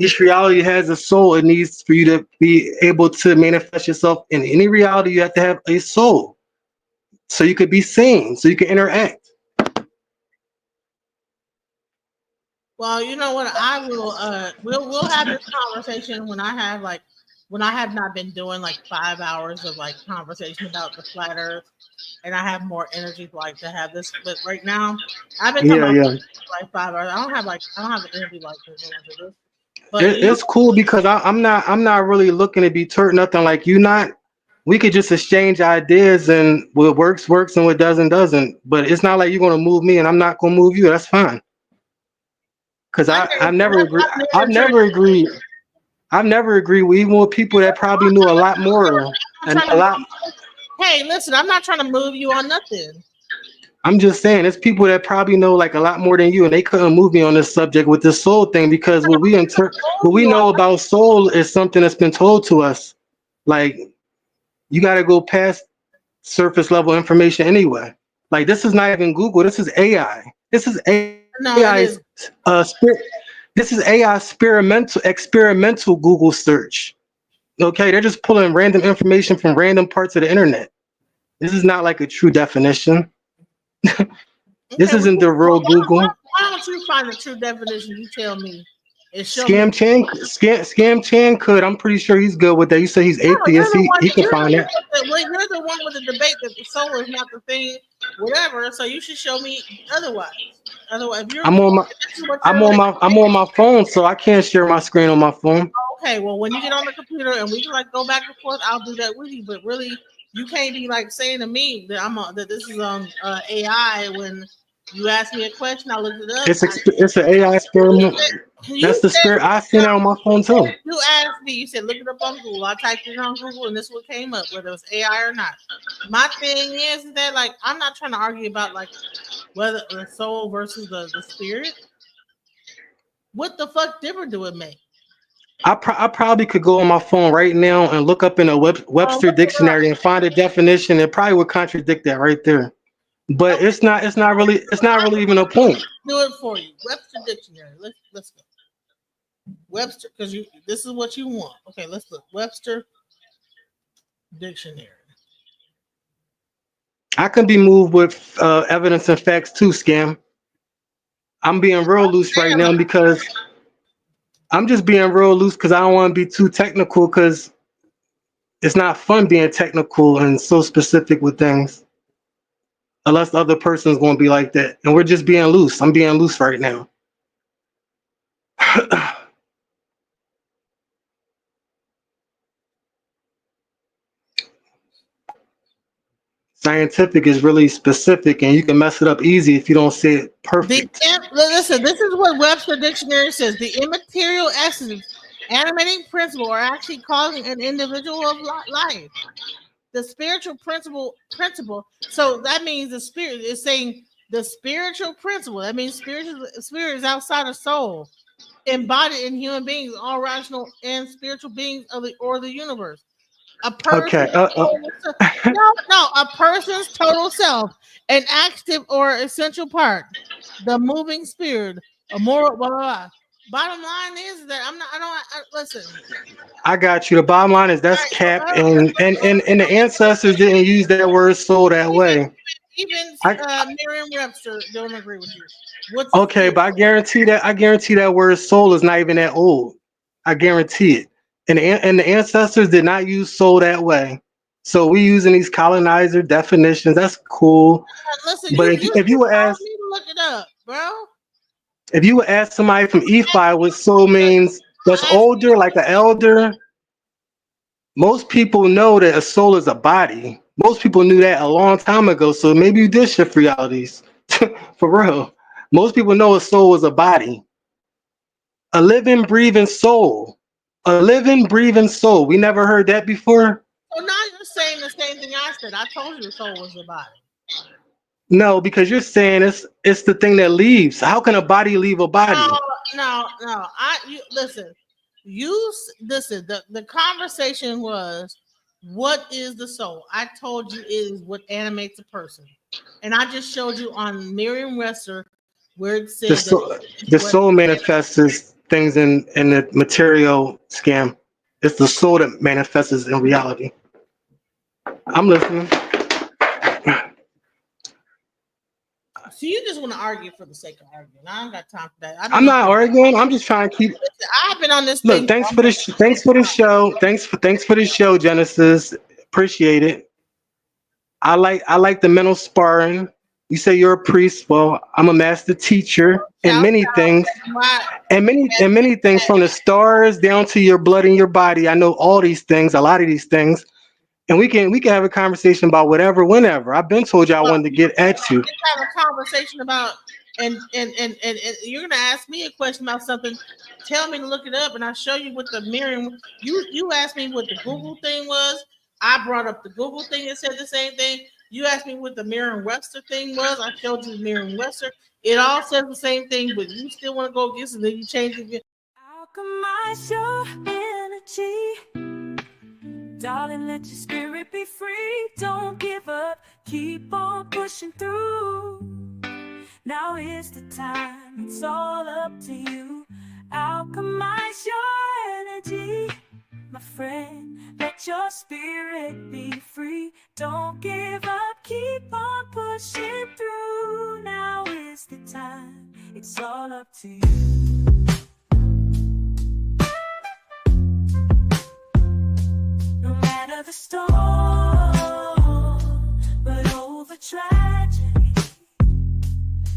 [SPEAKER 12] Each reality has a soul. It needs for you to be able to manifest yourself in any reality. You have to have a soul, so you could be seen, so you can interact.
[SPEAKER 2] Well, you know what? I will. We'll have this conversation when I have not been doing like 5 hours of like conversation about the flat Earth, and I have more energy like to have this. But right now, I've been talking
[SPEAKER 12] Yeah,
[SPEAKER 2] about
[SPEAKER 12] yeah.
[SPEAKER 2] like 5 hours. I don't have the energy like to go into this. But
[SPEAKER 12] It's cool because I'm not really looking to be turned nothing like you not. We could just exchange ideas and what works works and what doesn't. But it's not like you're gonna move me and I'm not gonna move you. That's fine. Cause I've never agreed. I've never agreed. I've never agreed with even with people that probably knew a lot more
[SPEAKER 2] I'm
[SPEAKER 12] and
[SPEAKER 2] trying
[SPEAKER 12] a
[SPEAKER 2] to.
[SPEAKER 12] lot.
[SPEAKER 2] Hey, listen, I'm not trying to move you on nothing.
[SPEAKER 12] I'm just saying, it's people that probably know like a lot more than you, and they couldn't move me on this subject with this soul thing because what we know about soul is something that's been told to us. Like you got to go past surface level information anyway. Like this is not even Google. This is AI. This is
[SPEAKER 2] No, it
[SPEAKER 12] AI's
[SPEAKER 2] is.
[SPEAKER 12] spirit. This is AI experimental Google search. Okay, they're just pulling random information from random parts of the internet. This is not like a true definition. This
[SPEAKER 2] Okay,
[SPEAKER 12] isn't the real Google.
[SPEAKER 2] why don't you find the true definition? You tell me and show me.
[SPEAKER 12] Scam Chan could. I'm pretty sure he's good with that. You say he's
[SPEAKER 2] No, you're
[SPEAKER 12] atheist.
[SPEAKER 2] the
[SPEAKER 12] He
[SPEAKER 2] one.
[SPEAKER 12] he can
[SPEAKER 2] You're
[SPEAKER 12] find
[SPEAKER 2] the
[SPEAKER 12] that.
[SPEAKER 2] one. You're the one with the debate that the soul is not the thing, whatever. So you should show me otherwise. Otherwise, if you're
[SPEAKER 12] I'm on my
[SPEAKER 2] this is what
[SPEAKER 12] I'm
[SPEAKER 2] you're
[SPEAKER 12] on
[SPEAKER 2] like.
[SPEAKER 12] my I'm on my phone, so I can't share my screen on my phone.
[SPEAKER 2] Okay, well, when you get on the computer and we can like go back and forth, I'll do that with you. But really, you can't be like saying to me that that this is on AI when you ask me a question. I looked it up.
[SPEAKER 12] It's an AI experiment.
[SPEAKER 2] You
[SPEAKER 12] That's the
[SPEAKER 2] said
[SPEAKER 12] spirit. I seen that on my phone too.
[SPEAKER 2] you asked me. You said look it up on Google. I typed it on Google, and this is what came up, whether it was AI or not. My thing is that like I'm not trying to argue about like whether the soul versus the spirit. What the fuck difference do it make?
[SPEAKER 12] I probably could go on my phone right now and look up in a
[SPEAKER 2] Oh,
[SPEAKER 12] Webster
[SPEAKER 2] look it up.
[SPEAKER 12] dictionary and find a definition. It probably would contradict that right there. But it's not really even a point.
[SPEAKER 2] Do it for you. Webster dictionary. Let's go. Webster, because you this is what you want. Okay, let's look. Webster dictionary.
[SPEAKER 12] I can be moved with evidence and facts too, Scam. I'm being real loose right now because I'm just being real loose because I don't want to be too technical because it's not fun being technical and so specific with things unless the other person's going to be like that. And we're just being loose. I'm being loose right now. Scientific is really specific and you can mess it up easy if you don't say it perfect.
[SPEAKER 2] Listen, this is what Webster dictionary says. The immaterial essence, animating principle, are actually causing an individual of life. The spiritual principle. So that means the spirit is saying the spiritual principle. That means spirit is outside of soul, embodied in human beings, all rational and spiritual beings of the universe. A
[SPEAKER 12] Okay.
[SPEAKER 2] person's a person's total self, an active or essential part, the moving spirit, a moral blah blah blah. Bottom line is that listen.
[SPEAKER 12] I got you. The bottom line is that's cap, and the ancestors didn't use that word soul that way.
[SPEAKER 2] Even
[SPEAKER 12] I,
[SPEAKER 2] Merriam-Webster don't agree with you. What's the
[SPEAKER 12] okay,
[SPEAKER 2] spirit?
[SPEAKER 12] but I guarantee that word soul is not even that old. I guarantee it. And the ancestors did not use soul that way. So we using these colonizer definitions. That's cool.
[SPEAKER 2] Listen,
[SPEAKER 12] But
[SPEAKER 2] you
[SPEAKER 12] if you would
[SPEAKER 2] told
[SPEAKER 12] ask
[SPEAKER 2] me to look it up, bro.
[SPEAKER 12] if you would ask somebody from EFI what soul means that's older, like an elder, most people know that a soul is a body. Most people knew that a long time ago. So maybe you did shift realities. For real. Most people know a soul is a body. A living, breathing soul. A living, breathing soul. We never heard that before.
[SPEAKER 2] So now you're saying the same thing I said. I told you the soul was the body.
[SPEAKER 12] No, because you're saying it's the thing that leaves. How can a body leave a body?
[SPEAKER 2] No. Listen. Listen. The conversation was, what is the soul? I told you it is what animates a person, and I just showed you on Merriam-Webster where it
[SPEAKER 12] The
[SPEAKER 2] said that
[SPEAKER 12] soul, the
[SPEAKER 2] what
[SPEAKER 12] soul manifests things in the material scam. It's the soul that manifests in reality. I'm listening.
[SPEAKER 2] so you just want to argue for the sake of arguing. I don't got time for that.
[SPEAKER 12] I'm not arguing. I'm just trying to keep.
[SPEAKER 2] I've been on this
[SPEAKER 12] Look,
[SPEAKER 2] thing.
[SPEAKER 12] thanks for the show. Thanks for the show, Genesis. Appreciate it. I like the mental sparring. You say you're a priest. Well, I'm a master teacher in
[SPEAKER 2] Shout
[SPEAKER 12] many things,
[SPEAKER 2] out.
[SPEAKER 12] and many things from the stars down to your blood in your body. I know all these things, a lot of these things, and we can have a conversation about whatever, whenever. I've been told you I wanted to get at you.
[SPEAKER 2] Let's have a conversation about and you're gonna ask me a question about something. Tell me to look it up, and I'll show you what the mirroring. You asked me what the Google thing was. I brought up the Google thing and said the same thing. You asked me what the Merriam-Webster thing was. I showed you the Merriam-Webster. It all says the same thing, but you still want to go against it, then you change it.
[SPEAKER 8] Alchemize your energy. Darling, let your spirit be free. Don't give up. Keep on pushing through. Now is the time. It's all up to you. Alchemize your energy. My friend, let your spirit be free. Don't give up, keep on pushing through. Now is the time, it's all up to you. No matter the storm, but over tragedy.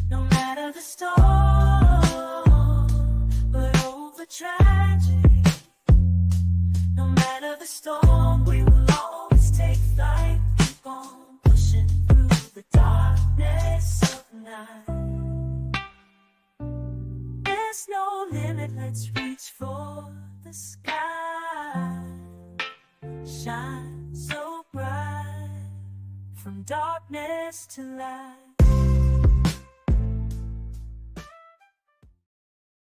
[SPEAKER 8] No matter the storm, but over tragedy. No matter the storm, we will always take flight. Keep on pushing through the darkness of night. There's no limit, let's reach for the sky. Shine so bright, from darkness to light.